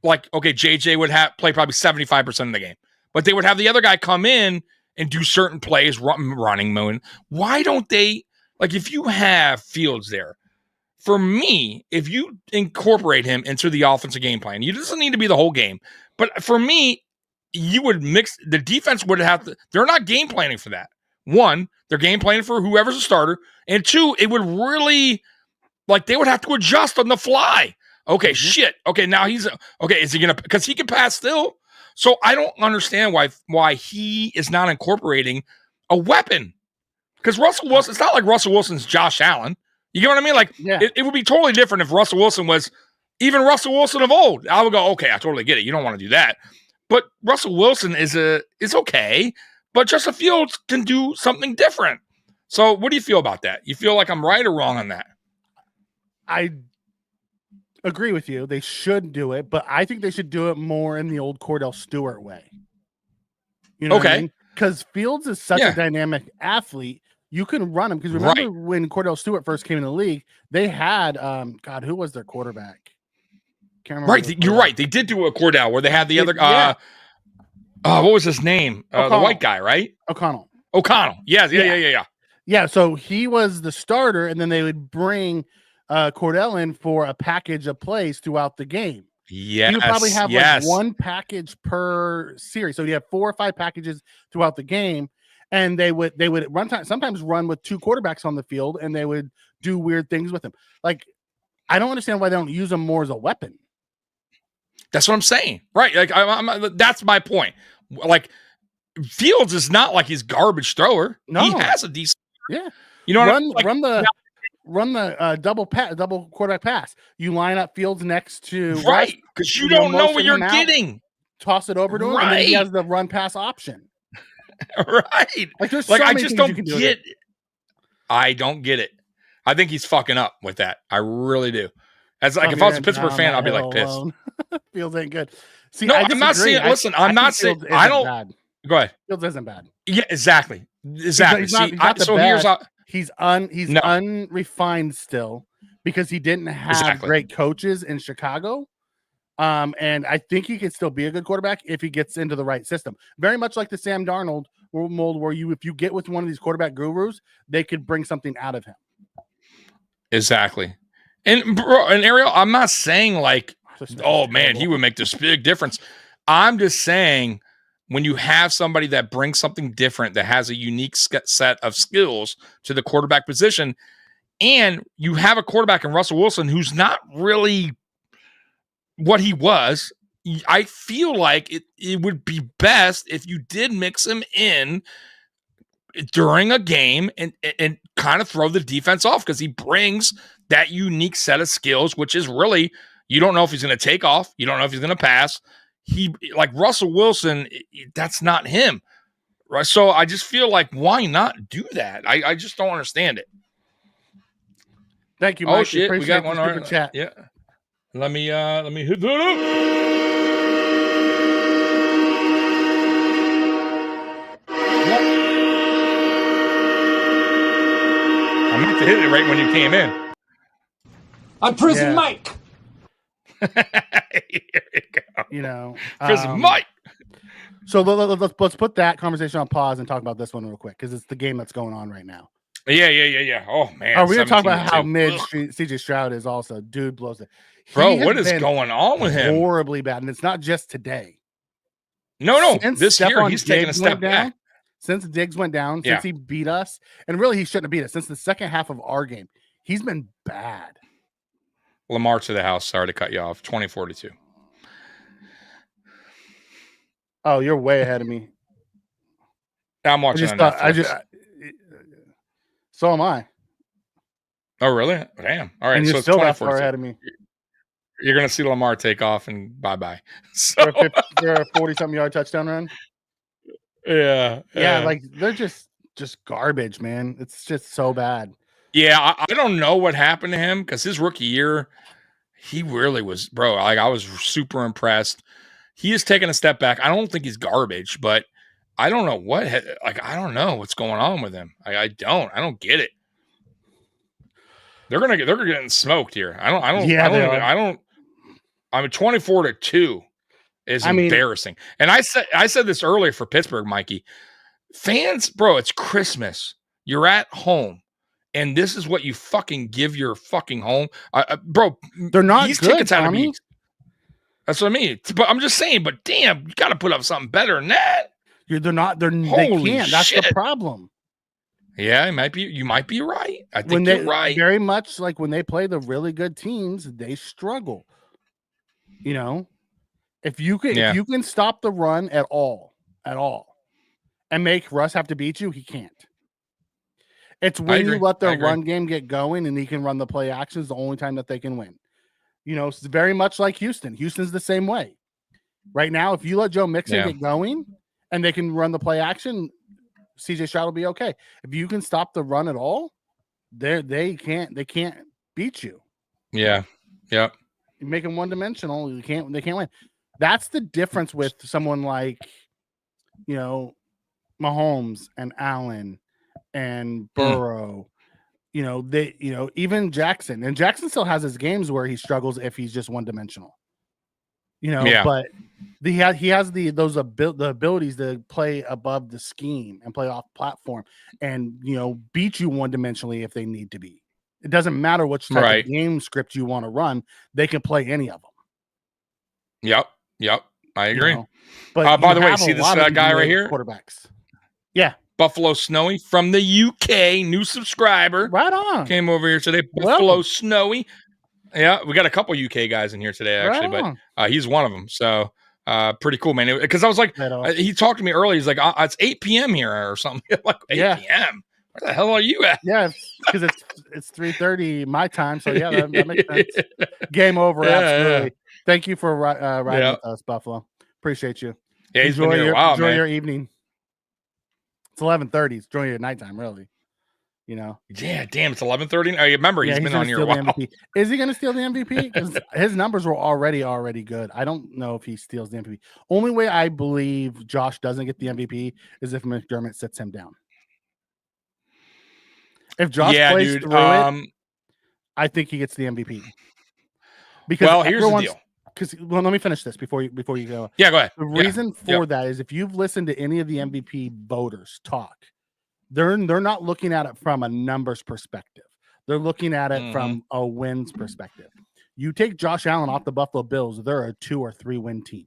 S3: like, okay, J.J. would play probably 75% of the game, but they would have the other guy come in and do certain plays, running, moving. Why don't they, like, if you have Fields there, for me, if you incorporate him into the offensive game plan, he doesn't need to be the whole game, but for me, you would mix the defense would have to, they're not game planning for that. One, they're game planning for whoever's a starter. And two, it would really, like, they would have to adjust on the fly. Okay, shit. Okay, now is he going to, because he can pass still. So I don't understand why he is not incorporating a weapon. Because Russell Wilson, it's not like Russell Wilson's Josh Allen. You get what I mean? Like, it would be totally different if Russell Wilson was even Russell Wilson of old. I would go, okay, I totally get it. You don't want to do that. But Russell Wilson is okay, but Justin Fields can do something different. So what do you feel about that? You feel like I'm right or wrong on that?
S8: I agree with you. They should do it, but I think they should do it more in the old Cordell Stewart way. You know what I mean? Because Fields is such a dynamic athlete. You can run him. Because remember when Cordell Stewart first came in the league, they had God, who was their quarterback? Can't remember.
S3: Right, you're right. They did do a Cordell where they had the other what was his name? The white guy, right?
S8: O'Connell.
S3: Yes, yeah.
S8: Yeah, so he was the starter, and then they would bring Cordell in for a package of plays throughout the game.
S3: Yes,
S8: you would probably have like one package per series, so you have 4 or 5 packages throughout the game, and they would sometimes run with 2 quarterbacks on the field, and they would do weird things with them. Like, I don't understand why they don't use them more as a weapon.
S3: That's what I'm saying, right? Like, that's my point. Like, Fields is not like he's garbage thrower. No, he has a decent.
S8: Yeah,
S3: you know,
S8: run the double quarterback pass. You line up Fields next to
S3: because you don't know what you're getting.
S8: Toss it over to him, and then he has the run pass option.
S3: Right?
S8: Like, there's
S3: I just don't get it. I don't get it. I think he's fucking up with that. I really do. As like, if I was a Pittsburgh fan, I'd be like pissed.
S8: Fields ain't good. See,
S3: no, I'm not saying. Listen, I'm not saying. I don't.
S8: Bad.
S3: Go ahead.
S8: Fields isn't bad.
S3: Yeah, exactly.
S8: He's unrefined still because he didn't have great coaches in Chicago. And I think he could still be a good quarterback if he gets into the right system. Very much like the Sam Darnold mold, where if you get with one of these quarterback gurus, they could bring something out of him.
S3: Exactly. And Ariel, I'm not saying like, oh man, he would make this big difference. I'm just saying, when you have somebody that brings something different, that has a unique set of skills to the quarterback position, and you have a quarterback in Russell Wilson who's not really what he was, I feel like it would be best if you did mix him in during a game and kind of throw the defense off, because he brings that unique set of skills, which is really, you don't know if he's going to take off. You don't know if he's going to pass. He, like Russell Wilson, that's not him. Right. So I just feel like, why not do that? I just don't understand it.
S8: Thank you, Mike.
S3: Oh shit, we got one on chat. Yeah. Let me hit that up. I meant to hit it right when you came in.
S9: I'm Prison Mike.
S3: Here you go.
S8: You know,
S3: Prison Mike.
S8: So let's put that conversation on pause and talk about this one real quick, because it's the game that's going on right now.
S3: Yeah. Oh man.
S8: We're gonna talk about how mid CJ Stroud is also. Dude blows it.
S3: Bro, what is going on with him?
S8: Horribly bad, and it's not just today.
S3: No. This year he's taking a step back.
S8: Since Diggs went down, since he beat us, and really he shouldn't have beat us. Since the second half of our game, he's been bad.
S3: Lamar to the house. Sorry to cut you off. 2042.
S8: Oh, you're way ahead of me.
S3: I'm watching.
S8: So am I.
S3: Oh, really? Damn. All right.
S8: And
S3: so
S8: you're
S3: it's
S8: still that far ahead of me.
S3: You're going to see Lamar take off and bye-bye. So,
S8: for a 40-something yard touchdown run.
S3: Yeah.
S8: Like they're just garbage, man. It's just so bad.
S3: Yeah, I don't know what happened to him, because his rookie year, he really was, bro. Like, I was super impressed. He is taking a step back. I don't think he's garbage, but I don't know I don't know what's going on with him. I don't get it. They're getting smoked here. I mean, 24-2 is embarrassing. And I said this earlier for Pittsburgh, Mikey. Fans, bro, it's Christmas. You're at home, and this is what you fucking give your fucking home, bro.
S8: They're not
S3: these
S8: good,
S3: tickets
S8: Tommy.
S3: Out of That's what I mean. But I'm just saying. But damn, you got to put up something better than that.
S8: They can't. That's the problem.
S3: Yeah, you might be right. I think you're right.
S8: Very much like when they play the really good teams, they struggle. You know, If you can stop the run at all, and make Russ have to beat you, he can't. It's when you let their run game get going and he can run the play actions the only time that they can win. It's very much like Houston. Houston's the same way. Right now, if you let Joe Mixon get going and they can run the play action, CJ Stroud will be okay. If you can stop the run at all, they can't beat you.
S3: Yeah. Yep.
S8: You make them one dimensional, they can't win. That's the difference with someone like, Mahomes and Allen and Burrow. Even Jackson. And Jackson still has his games where he struggles if he's just one dimensional. But he has the abilities to play above the scheme and play off platform and beat you one dimensionally if they need to be. It doesn't matter which type of game script you want to run; they can play any of them.
S3: Yep, I agree.
S8: But
S3: by the way, see this guy right here?
S8: Quarterbacks. Yeah,
S3: Buffalo Snowy from the UK, new subscriber.
S8: Right on.
S3: Came over here today. Buffalo Snowy. Yeah, we got a couple UK guys in here today, actually, but he's one of them. So pretty cool, man. Because I was like, he talked to me earlier. He's like, it's 8 p.m. here or something. Like 8 p.m. Where the hell are you at?
S8: Yeah, because it's 3:30 my time. So yeah, that makes sense. Game over. Absolutely. Yeah. Thank you for riding with us, Buffalo. Appreciate you.
S3: Yeah, enjoy your
S8: evening. It's 11:30. It's during your nighttime, really.
S3: Yeah, damn, it's 11:30. I remember he's been on here a while.
S8: Is he going to steal the MVP? Because his numbers were already good. I don't know if he steals the MVP. Only way I believe Josh doesn't get the MVP is if McDermott sits him down. If Josh plays through it, I think he gets the MVP. Because
S3: here's the deal.
S8: Let me finish this before you go.
S3: Yeah, go ahead.
S8: The reason for that is if you've listened to any of the MVP voters talk, they're not looking at it from a numbers perspective. They're looking at it from a wins perspective. You take Josh Allen off the Buffalo Bills, they're a 2 or 3 win team.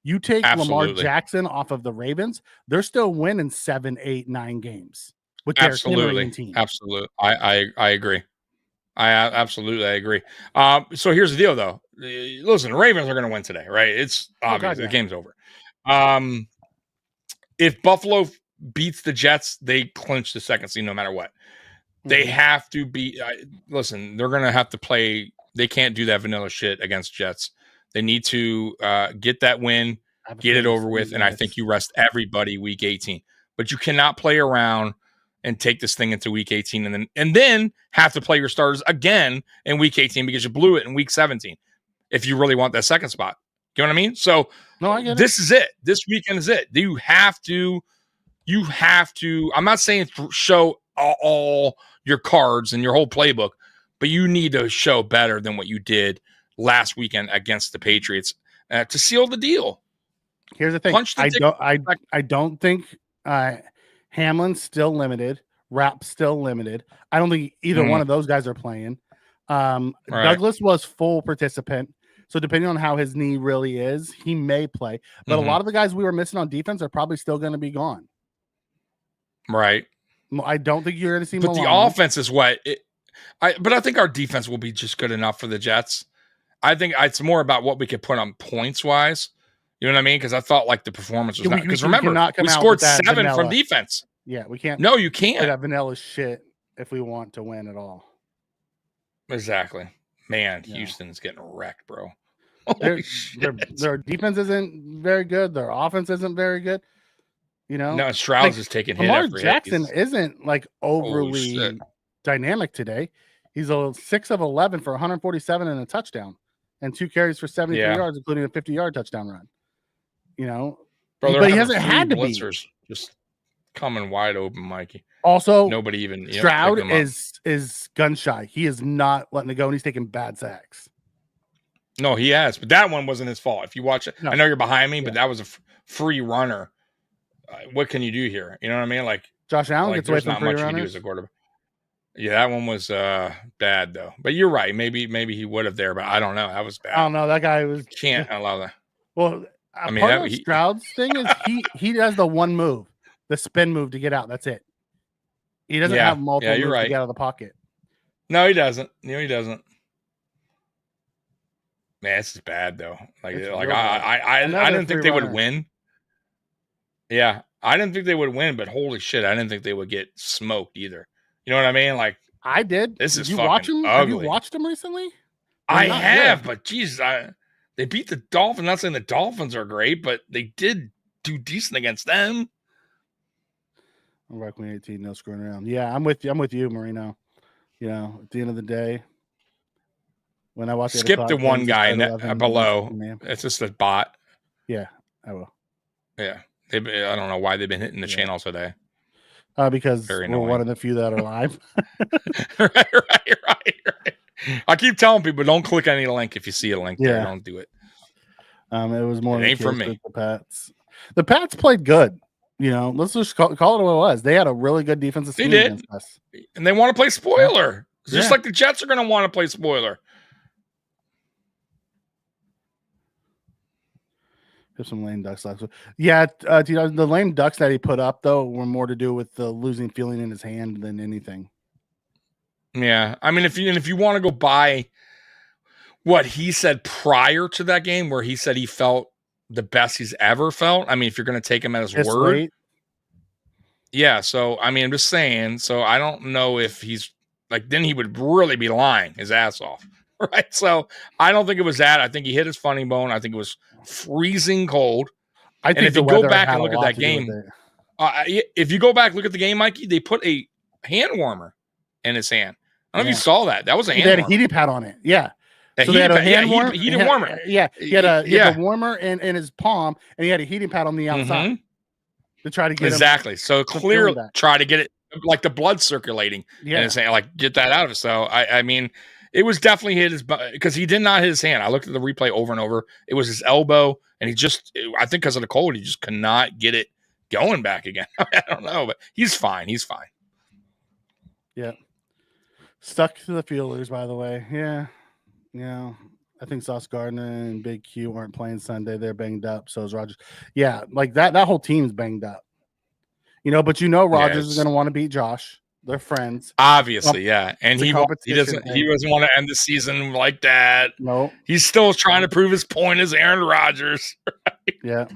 S8: You take Lamar Jackson off of the Ravens, they're still winning 7, 8, 9 games with their team.
S3: Absolutely. I agree. I agree. So here's the deal, though. Listen, the Ravens are going to win today, right? It's obvious. The game's over. If Buffalo beats the Jets, they clinch the second seed no matter what. They have to be. Listen, they're going to have to play. They can't do that vanilla shit against Jets. They need to get that win, get it over with, and I think you rest everybody week 18. But you cannot play around and take this thing into week 18 and then have to play your starters again in week 18 because you blew it in week 17 if you really want that second spot. You know what I mean? So this is it. This weekend is it. You have to, I'm not saying show all your cards and your whole playbook, but you need to show better than what you did last weekend against the Patriots to seal the deal.
S8: Here's the thing. I don't think Hamlin's still limited. Rapp's still limited. I don't think either one of those guys are playing. Douglas was full participant. So depending on how his knee really is, he may play. But a lot of the guys we were missing on defense are probably still going to be gone.
S3: Right.
S8: I don't think you're going to see
S3: But
S8: Malone.
S3: The offense is what but I think our defense will be just good enough for the Jets. I think it's more about what we could put on points wise. You know what I mean? Because I thought like the performance was not. Because remember, we scored 7 from defense.
S8: Yeah, we can't.
S3: No, you can't.
S8: That vanilla shit if we want to win at all.
S3: Exactly. Man, Houston's getting wrecked, bro.
S8: Their defense isn't very good. Their offense isn't very good.
S3: No, Stroud's is taking hit.
S8: Lamar Jackson isn't like overly dynamic today. He's a 6 of 11 for 147 and a touchdown, and 2 carries for 73 yards, including a 50-yard touchdown run.
S3: Bro,
S8: but he hasn't had to be.
S3: Just coming wide open, Mikey.
S8: Also,
S3: nobody even
S8: Stroud is gun shy. He is not letting it go, and he's taking bad sacks.
S3: No, he has, but that one wasn't his fault. If you watch it, I know you're behind me, but that was a free runner. What can you do here? You know what I mean? Like
S8: Josh Allen gets away from free runners. Not much you can do
S3: as a quarterback. Yeah, that one was bad though. But you're right. Maybe he would have there, but I don't know. That was bad.
S8: I don't know. That guy was
S3: can't allow that.
S8: Well, part of Stroud's thing is he does the one move, the spin move to get out. That's it. He doesn't have multiple moves to get out of the pocket.
S3: No, he doesn't. No, he doesn't. Man, this is bad though. Like
S8: It's
S3: like
S8: real bad.
S3: I
S8: Another
S3: didn't think
S8: free
S3: they would
S8: runner.
S3: win. Yeah, I didn't think they would win, but holy shit, I didn't think they would get smoked either. You know what I mean? Like
S8: I did.
S3: this
S8: Did
S3: is
S8: you
S3: fucking
S8: watch him?
S3: ugly.
S8: Have you watched him recently? They're
S3: I
S8: not
S3: have,
S8: good.
S3: but Jesus, they beat the Dolphins. Not saying the Dolphins are great, but they did do decent against them.
S8: I'm Rock Queen 18, no screwing around. Yeah, I'm with you. I'm with you, Marino. You know, at the end of the day, when I watch
S3: Skip the one guy below.
S8: Man.
S3: It's just a bot.
S8: Yeah, I will.
S3: Yeah, I don't know why they've been hitting the channel today.
S8: Because
S3: Very
S8: we're
S3: annoying.
S8: one of the few that are live.
S3: right. I keep telling people, don't click any link if you see a link there. Don't do it.
S8: It was more.
S3: It ain't from me.
S8: With the Pats. The Pats played good. You know, let's just call it what it was. They had a really good defensive scheme against us,
S3: and they want to play spoiler. Just like the Jets are going to want to play spoiler.
S8: There's some lame ducks last week. Yeah, the lame ducks that he put up though were more to do with the losing feeling in his hand than anything.
S3: Yeah, I mean, if you want to go by what he said prior to that game, where he said he felt the best he's ever felt. I mean, if you're going to take him at his word.
S8: Late.
S3: Yeah, so I mean, I'm just saying. So I don't know if he's like, then he would really be lying his ass off, right? So I don't think it was that. I think he hit his funny bone. I think it was freezing cold.
S8: I think
S3: if you go back and look at that game, if you go back look at the game, Mikey, they put a hand warmer in his hand. I don't know if you saw that. That was a hand.
S8: They had
S3: warmer.
S8: a heating pad on it. Yeah.
S3: So they had a hand warmer. Heated warmer.
S8: Yeah, he had a warmer in his palm, and he had a heating pad on the outside to try to get
S3: him so clearly try to get it like the blood circulating.
S8: Yeah,
S3: and saying like get that out of it. So I mean, it was definitely hit his because he did not hit his hand. I looked at the replay over and over. It was his elbow, and I think because of the cold, he just could not get it going back again. I don't know, but he's fine. He's fine.
S8: Yeah. Stuck to the fielders, by the way. Yeah. Yeah. I think Sauce Gardner and Big Q aren't playing Sunday. They're banged up. So is Rogers. Yeah. Like that whole team's banged up. You know, but Rogers is going to want to beat Josh. They're friends.
S3: Obviously, yeah. And he doesn't want to end the season like that.
S8: No.
S3: He's still trying to prove his point as Aaron Rodgers. Right?
S8: Yeah.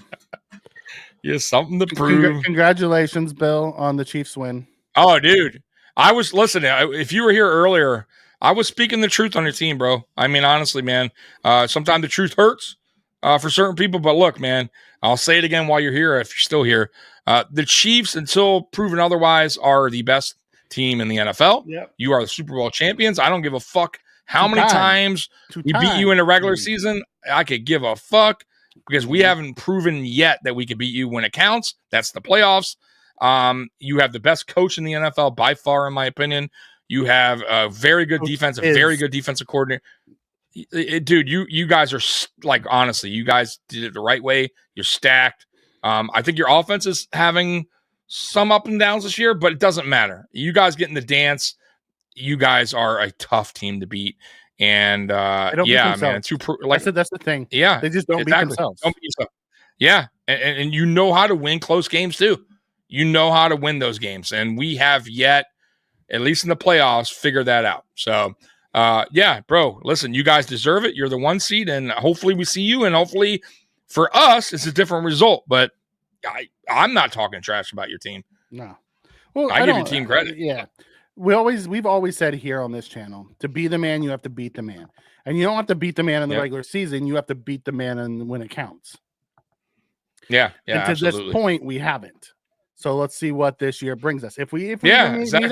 S3: He has something to prove.
S8: Congratulations, Bill, on the Chiefs win.
S3: Oh, dude. I was listening. If you were here earlier, I was speaking the truth on your team, bro. I mean, honestly, man, sometimes the truth hurts for certain people. But look, man, I'll say it again while you're here, if you're still here. The Chiefs, until proven otherwise, are the best team in the NFL.
S8: Yep.
S3: You are the Super Bowl champions. I don't give a fuck how many times we beat you in the regular season. I could give a fuck because we haven't proven yet that we could beat you when it counts. That's the playoffs. You have the best coach in the NFL by far, in my opinion. You have a very good defense, a very good defensive coordinator. Dude, you guys are like, honestly, you guys did it the right way. You're stacked. I think your offense is having some up and downs this year, but it doesn't matter. You guys get in the dance. You guys are a tough team to beat. And yeah, man,
S8: that's the thing.
S3: Yeah,
S8: they just don't beat themselves.
S3: Don't beat yourself. Yeah, and you know how to win close games too. You know how to win those games, and we have yet, at least in the playoffs, figure that out. So, yeah, bro, listen, you guys deserve it. You're the 1 seed, and hopefully we see you, and hopefully for us, it's a different result. But I'm not talking trash about your team.
S8: No. Well,
S3: I give your team credit.
S8: Yeah. We've always said here on this channel, to be the man, you have to beat the man. And you don't have to beat the man in the regular season. You have to beat the man when it counts.
S3: Yeah. Yeah.
S8: And to
S3: absolutely.
S8: this point, we haven't. So let's see what this year brings us. If we
S3: exactly.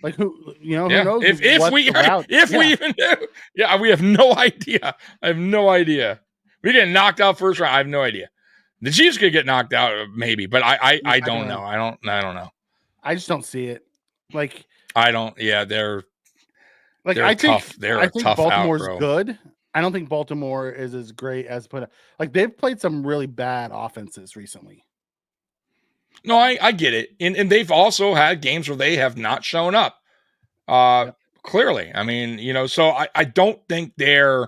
S8: Like who knows?
S3: If we even do. Yeah, we have no idea. I have no idea. We get knocked out first round. I have no idea. The Chiefs could get knocked out, maybe, but I don't know. I don't know.
S8: I just don't see it. Like
S3: I don't. Yeah, they're
S8: tough.
S3: I think
S8: Baltimore's good. I don't think Baltimore is as great as they've played some really bad offenses recently.
S3: No, I get it. And they've also had games where they have not shown up. Clearly. I mean, so I don't think they're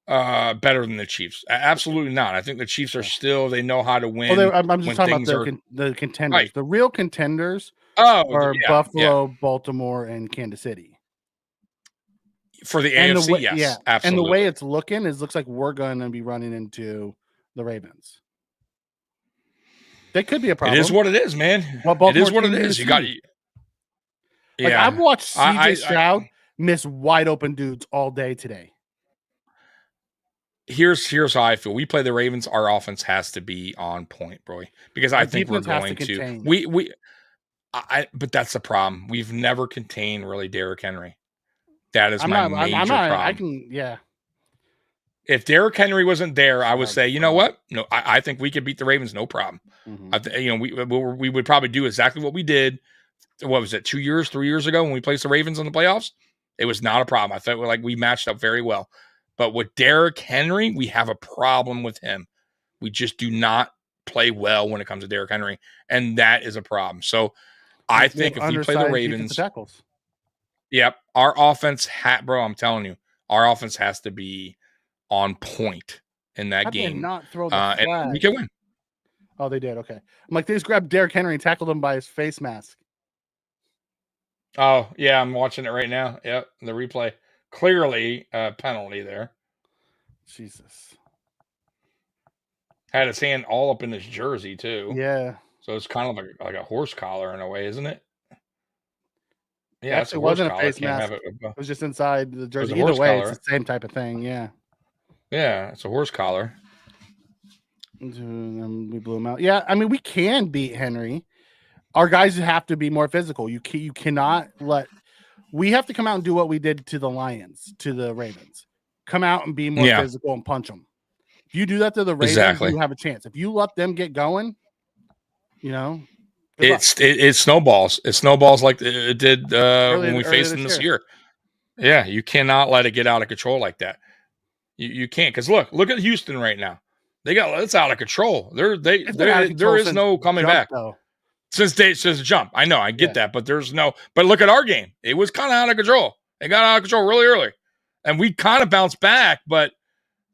S3: better than the Chiefs. Absolutely not. I think the Chiefs are still, they know how to win.
S8: Well, I'm just talking about the contenders. Right. The real contenders are Buffalo, Baltimore, and Kansas City.
S3: For the AFC, yes,
S8: yeah,
S3: absolutely.
S8: And the way it's looking looks like we're going to be running into the Ravens. That could be a problem.
S3: It is what it is, man. It is what it is. You got.
S8: Yeah. Like I've watched CJ Stroud miss wide open dudes all day today.
S3: Here's how I feel. We play the Ravens. Our offense has to be on point, bro. Because I think we're going to. But that's the problem. We've never contained really Derrick Henry. That is my major problem. If Derrick Henry wasn't there, I would say, you know what? No, I think we could beat the Ravens, no problem. Mm-hmm. We would probably do exactly what we did. What was it? 3 years ago when we placed the Ravens in the playoffs? It was not a problem. I felt like we matched up very well. But with Derrick Henry, we have a problem with him. We just do not play well when it comes to Derrick Henry, and that is a problem. So I think if we play the Ravens, yep, our offense, bro, I'm telling you, our offense has to be on point in that game.
S8: Not throw the flag.
S3: And we can win.
S8: Oh, they did. Okay. I'm like, they just grabbed Derrick Henry and tackled him by his face mask.
S3: Oh, yeah, I'm watching it right now. Yep, the replay. Clearly a penalty there.
S8: Jesus.
S3: Had his hand all up in his jersey, too.
S8: Yeah.
S3: So it's kind of like a horse collar in a way, isn't it? Yeah,
S8: it wasn't a face mask. It was just inside the jersey. Either way, it's the same type of thing. Yeah.
S3: Yeah, it's a horse collar.
S8: And we blew him out. Yeah, I mean, we can beat Henry. Our guys have to be more physical. You cannot let. We have to come out and do what we did to the Lions, to the Ravens. Come out and be more physical and punch them. If you do that to the Ravens, you have a chance. If you let them get going,
S3: it snowballs. It snowballs like it did when we faced them this year. Yeah, you cannot let it get out of control like that. You can't, because look at Houston right now. It's out of control. There is no coming back. Though. Since the jump. I know, I get that, but but look at our game. It was kind of out of control. It got out of control really early. And we kind of bounced back, but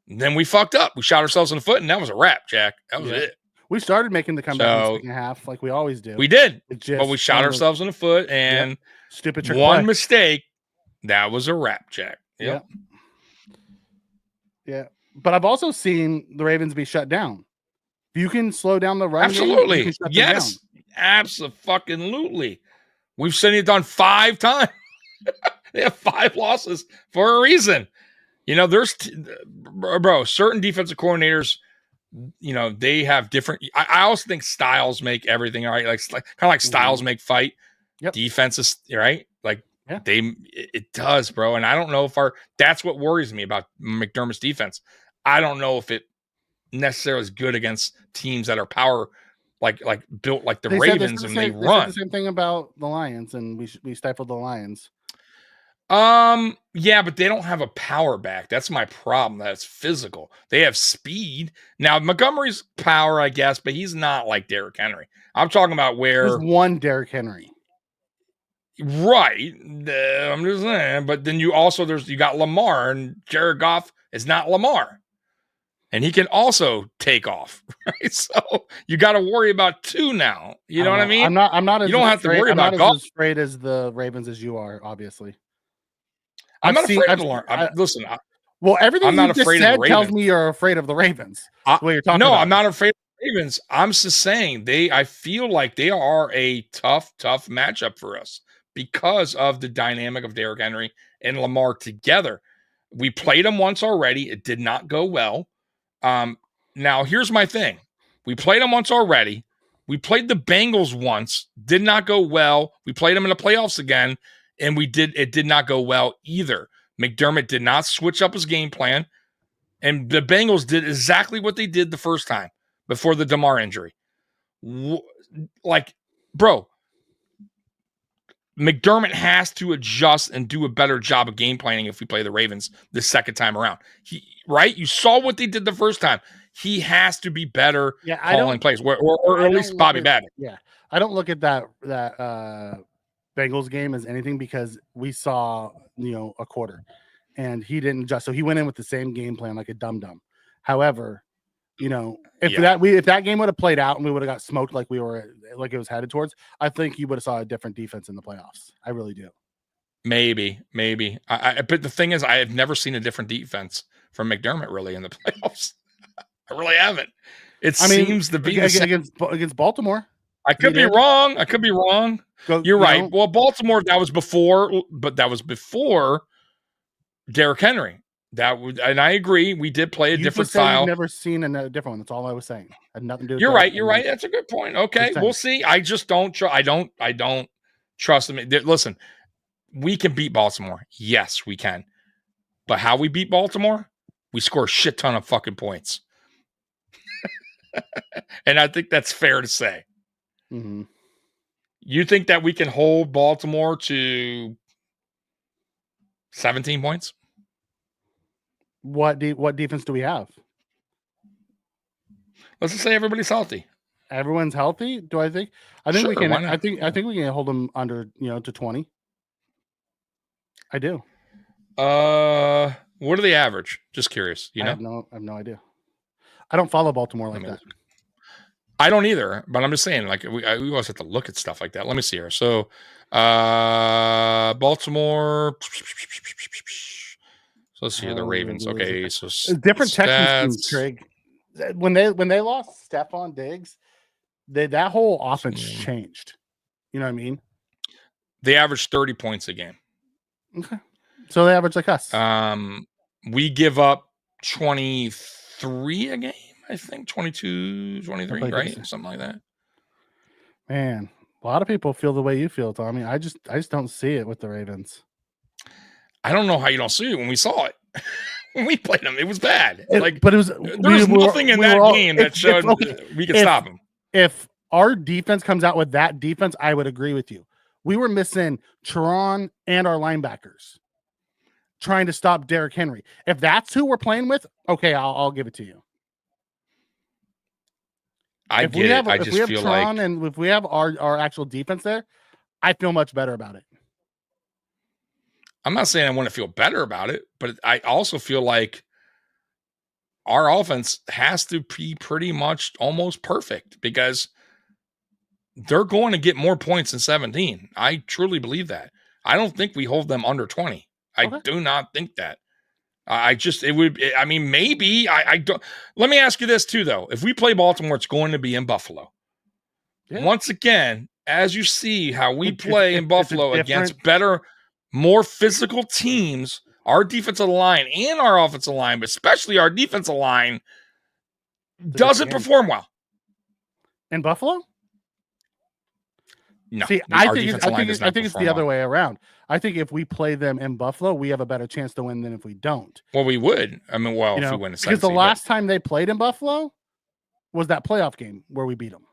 S3: then we fucked up. We shot ourselves in the foot, and that was a wrap, Jack. That was it.
S8: We started making the comeback in the second half like we always do.
S3: We did. But we shot ourselves in the foot, and
S8: stupid trick
S3: one mistake, that was a wrap, Jack. Yep.
S8: Yeah. But I've also seen the Ravens be shut down. If you can slow down the run,
S3: absolutely. Yes. Absolutely. We've seen it done 5 times. They have 5 losses for a reason. There's certain defensive coordinators, they have different. I also think styles make everything right. Like kind of like styles make fight.
S8: Yep.
S3: Defenses, right? Like it does, bro. And I don't know if that's what worries me about McDermott's defense. I don't know if it necessarily is good against teams that are power, like built like the Ravens, and they run.
S8: The same thing about the Lions, and we stifled the Lions.
S3: Yeah, but they don't have a power back. That's my problem. That's physical. They have speed. Now, Montgomery's power, I guess, but he's not like Derrick Henry. I'm talking about where
S8: there's one Derrick Henry.
S3: Right. I'm just saying. But then you got Lamar, and Jared Goff is not Lamar. And he can also take off, right? So you got to worry about 2 now. You know what I mean?
S8: I'm not.
S3: You don't have to worry about
S8: Goff. I'm not as afraid as the Ravens as you are, obviously.
S3: I'm not afraid of the Lamar. Listen.
S8: Everything I'm not afraid of the Ravens. Tells me you're afraid of the Ravens. What you're talking about.
S3: I'm not afraid of the Ravens. I'm just saying I feel like they are a tough matchup for us because of the dynamic of Derrick Henry and Lamar together. We played them once already. It did not go well. Now here's my thing. We played them once already. We played the Bengals once, did not go well. We played them in the playoffs again, and it did not go well either. McDermott did not switch up his game plan, and the Bengals did exactly what they did the first time before the DeMar injury. Bro, McDermott has to adjust and do a better job of game planning if we play the Ravens the second time around. Right? You saw what they did the first time. He has to be better calling plays, or at least Bobby Babbitt.
S8: Yeah, I don't look at that Bengals game as anything because we saw a quarter, and he didn't adjust. So he went in with the same game plan like a dum-dum. However, if that game would have played out and we would have got smoked like it was headed towards, I think you would have saw a different defense in the playoffs. I really do.
S3: Maybe. But the thing is, I have never seen a different defense from McDermott really in the playoffs. I really haven't. Seems to be
S8: against Baltimore.
S3: I could be wrong. You're right. Well, Baltimore, that was before Derrick Henry. And I agree. We did play a different style.
S8: You've never seen a different one. That's all I was saying. Had nothing to do with
S3: You're right. You're right. That's a good point. Okay, we'll see. I just don't. I don't trust them. Listen, we can beat Baltimore. Yes, we can. But how we beat Baltimore? We score a shit ton of fucking points. And I think that's fair to say.
S8: Mm-hmm.
S3: You think that we can hold Baltimore to 17 points?
S8: What defense do we have?
S3: Let's just say everybody's healthy.
S8: Everyone's healthy. Do I think? I think
S3: sure,
S8: we can. I think we can hold them under to 20. I do.
S3: What do they average? Just curious. I
S8: have no idea. I don't follow Baltimore like that.
S3: I don't either, but I'm just saying, like we always have to look at stuff like that. Let me see here. So, Baltimore. So let's see here. The Ravens. Okay, so
S8: different Texans teams, Craig. When they lost Stephon Diggs, that whole offense changed. You know what I mean?
S3: They averaged 30 points a game.
S8: Okay, so they average like us.
S3: We give up 23 a game. I think 22, 23, right? Something like that.
S8: Man, a lot of people feel the way you feel, Tommy. I just don't see it with the Ravens.
S3: I don't know how you don't see it when we saw it. When we played them, it was bad.
S8: But it was
S3: there was nothing in that game that showed we could stop them.
S8: If our defense comes out with that defense, I would agree with you. We were missing Teron and our linebackers trying to stop Derrick Henry. If that's who we're playing with, okay, I'll give it to you.
S3: If we have
S8: Tron and if we have our actual defense there, I feel much better about it.
S3: I'm not saying I want to feel better about it, but I also feel like our offense has to be pretty much almost perfect because they're going to get more points than 17. I truly believe that. I don't think we hold them under 20. I do not think that. Maybe I don't. Let me ask you this too, though. If we play Baltimore, it's going to be in Buffalo. Yeah. Once again, as you see how we play in Buffalo against better, more physical teams, our defensive line and our offensive line, but especially our defensive line, doesn't perform well.
S8: In Buffalo?
S3: No.
S8: See, I think it's the other way around. I think if we play them in Buffalo, we have a better chance to win than if we don't.
S3: Well, we would. I mean, if we win a second
S8: because the last time they played in Buffalo was that playoff game where we beat them.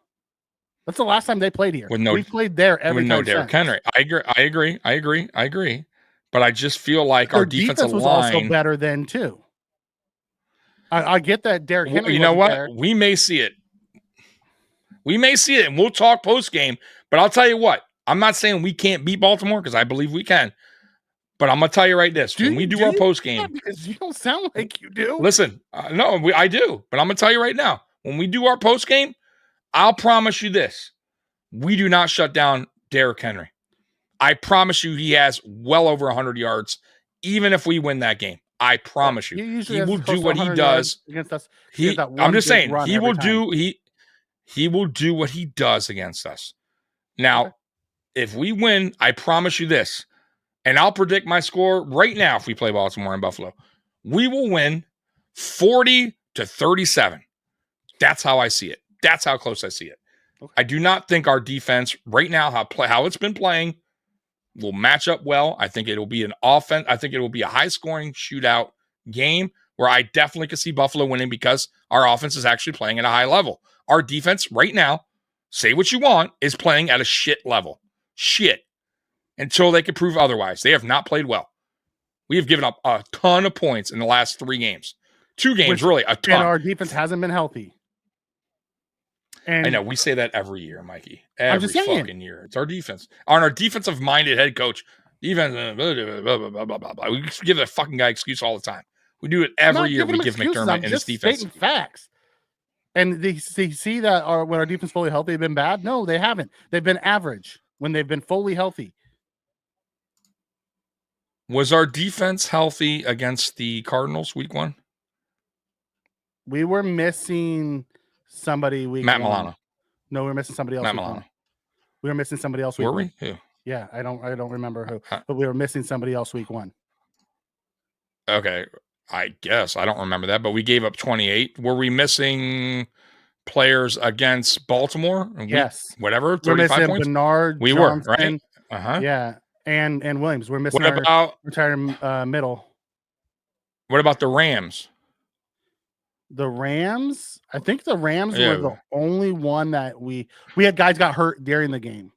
S8: That's the last time they played here. We played there every time.
S3: With no Derrick Henry. I agree. But I just feel like our defensive
S8: was
S3: line
S8: also better than too. I get that Derrick Henry.
S3: You know what?
S8: There.
S3: We may see it. And we'll talk post game. But I'll tell you what. I'm not saying we can't beat Baltimore because I believe we can. But I'm gonna tell you right this: when we do our post game,
S8: because you don't sound like you do.
S3: Listen, I do. But I'm gonna tell you right now: when we do our post game, I'll promise you this: we do not shut down Derrick Henry. I promise you, he has well over 100 yards, even if we win that game. I promise you, he will do what he does
S8: against us.
S3: I'm just saying, he will do what he does against us. Now, if we win, I promise you this, and I'll predict my score right now if we play Baltimore and Buffalo. We will win 40-37. That's how I see it. That's how close I see it. Okay. I do not think our defense right now, how it's been playing, will match up well. I think it'll be an offense. I think it will be a high-scoring shootout game where I definitely could see Buffalo winning because our offense is actually playing at a high level. Our defense right now, say what you want, is playing at a shit level. Shit. Until they can prove otherwise. They have not played well. We have given up a ton of points in the last 3 games. 2 games, really, a ton.
S8: And our defense hasn't been healthy. And
S3: I know, we say that every year, Mikey. Every fucking year. It's our defense. On our defensive-minded head coach, defense, blah, blah, blah, blah, blah. We give that fucking guy excuse all the time. We do it every year. We give McDermott and his defense.
S8: Facts. And they see that when our defense fully healthy, they've been bad? No, they haven't. They've been average when they've been fully healthy.
S3: Was our defense healthy against the Cardinals week 1?
S8: We were missing somebody week
S3: Matt
S8: 1.
S3: Milano.
S8: No, we were missing somebody else.
S3: Matt
S8: week
S3: Milano.
S8: 1. We were missing somebody else week
S3: Were
S8: 1.
S3: we? Who?
S8: Yeah, I don't remember who, but we were missing somebody else week 1.
S3: Okay, I guess I don't remember that, but we gave up 28. Were we missing players against Baltimore?
S8: Yes.
S3: Whatever. 35
S8: we're missing
S3: points.
S8: Bernard.
S3: We
S8: Johnson,
S3: were right.
S8: Yeah, and Williams. We're missing
S3: What about
S8: retired middle.
S3: What about the Rams?
S8: The Rams. I think the Rams were the only one that we had guys got hurt during the game.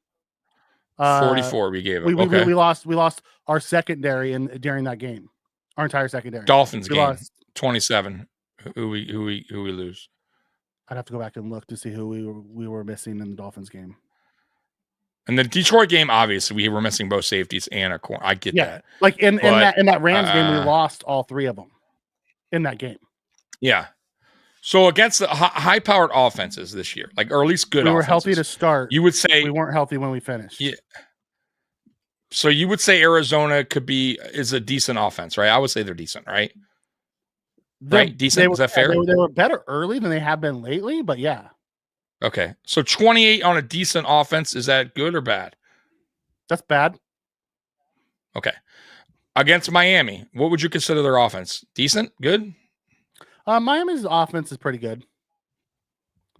S3: 44 we gave up.
S8: We lost our secondary during that game. Our entire secondary.
S3: Dolphins
S8: we
S3: game.
S8: Lost.
S3: 27. Who we lose?
S8: I'd have to go back and look to see who we were missing in the Dolphins game.
S3: In the Detroit game, obviously we were missing both safeties and a corner. I get that.
S8: Like in that Rams game, we lost all 3 of them in that game.
S3: Yeah. So against the high-powered offenses this year, or at least good,
S8: we were healthy to start.
S3: You would say
S8: we weren't healthy when we finished.
S3: Yeah. So you would say Arizona is a decent offense, right? I would say they're decent, right? Right? Decent. Is that fair?
S8: They were better early than they have been lately, but yeah.
S3: Okay. So 28 on a decent offense, is that good or bad?
S8: That's bad.
S3: Okay. Against Miami, what would you consider their offense? Decent? Good?
S8: Miami's offense is pretty good.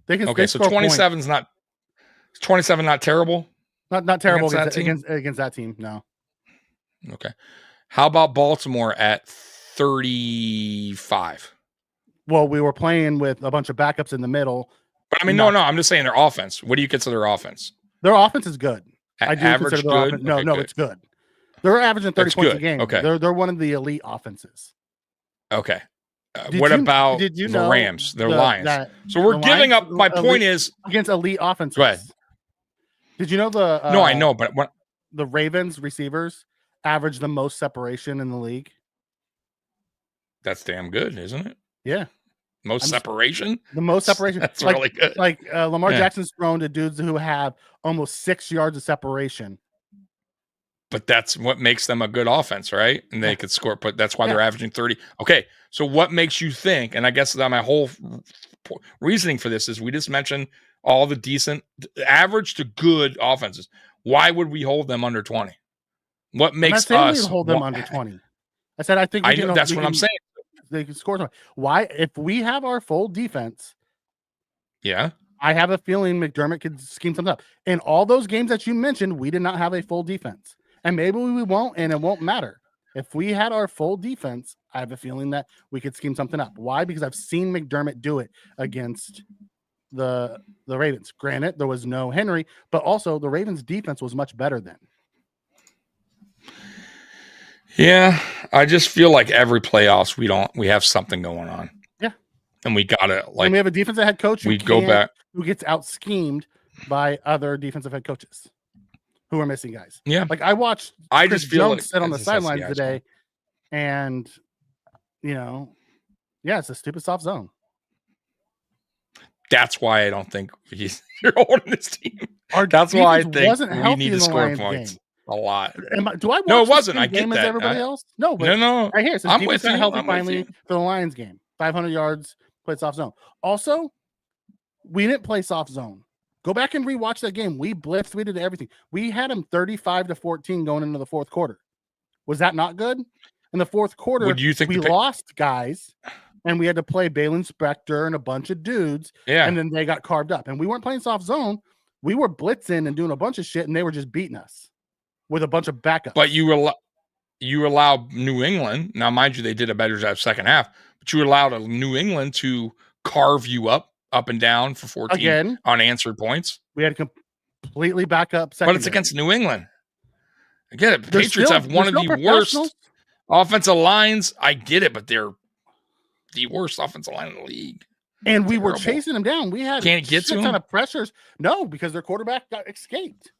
S8: They can.
S3: Okay, so 27's not 27 not terrible?
S8: Not terrible against that team, no.
S3: Okay. How about Baltimore at 35?
S8: Well, we were playing with a bunch of backups in the middle.
S3: But I mean, no, I'm just saying their offense. What do you consider their offense?
S8: Their offense is good. I do
S3: average
S8: consider their
S3: good?
S8: offense. No,
S3: Okay, good.
S8: it's good. They're averaging 30 points a game.
S3: Okay.
S8: They're one of the elite offenses.
S3: Okay. What about the Rams? They're Lions. So we're giving up. My point is
S8: against elite offenses.
S3: Go ahead.
S8: Did you know the?
S3: No, I know, but what
S8: the Ravens receivers average the most separation in the league?
S3: That's damn good, isn't it?
S8: Yeah.
S3: Separation?
S8: The most separation.
S3: That's really good.
S8: Lamar Jackson's thrown to dudes who have almost 6 yards of separation.
S3: But that's what makes them a good offense, right? And they could score, but that's why they're averaging 30. Okay, so what makes you think, and I guess that my whole reasoning for this is we just mentioned all the decent, average to good offenses. Why would we hold them under 20? What makes us
S8: hold them under 20? I said I think
S3: I know that's what I'm saying.
S8: They can score. Why? If we have our full defense,
S3: yeah,
S8: I have a feeling McDermott could scheme something up. In all those games that you mentioned, we did not have a full defense. And maybe we won't, and it won't matter. If we had our full defense, I have a feeling that we could scheme something up. Why? Because I've seen McDermott do it against the Ravens. Granted, there was no Henry, but also the Ravens' defense was much better then.
S3: Yeah, I just feel like every playoffs we have something going on.
S8: Yeah,
S3: and we gotta
S8: and we have a defensive head coach.
S3: We go back
S8: who gets out schemed by other defensive head coaches who are missing guys.
S3: Yeah.
S8: I watched Chris
S3: just feel
S8: Jones
S3: like
S8: sit on the sidelines today, and it's a stupid soft zone.
S3: That's why I don't think you're holding this team. That's why I think we need to score points a lot.
S8: Do I watch
S3: no, it wasn't.
S8: I
S3: get
S8: that. As everybody else? No, but
S3: no.
S8: Right here, it says
S3: I'm with you.
S8: Healthy finally for the Lions game. 500 yards, played soft zone. Also, we didn't play soft zone. Go back and rewatch that game. We blitzed. We did everything. We had him 35-14 going into the fourth quarter. Was that not good? In the fourth quarter, we lost guys, and we had to play Balin Spector and a bunch of dudes.
S3: Yeah.
S8: And then they got carved up. And we weren't playing soft zone. We were blitzing and doing a bunch of shit, and they were just beating us with a bunch of backups.
S3: But you allow New England. Now, mind you, they did a better job second half. But you allowed New England to carve you up and down for 14 unanswered points.
S8: We had completely back up
S3: secondary. But it's against New England. I get it. Patriots have one of the worst offensive lines. I get it, but they're the worst offensive line in the league.
S8: And we were chasing them down. We had
S3: can't get to them.
S8: Ton of pressures. No, because their quarterback got escaped.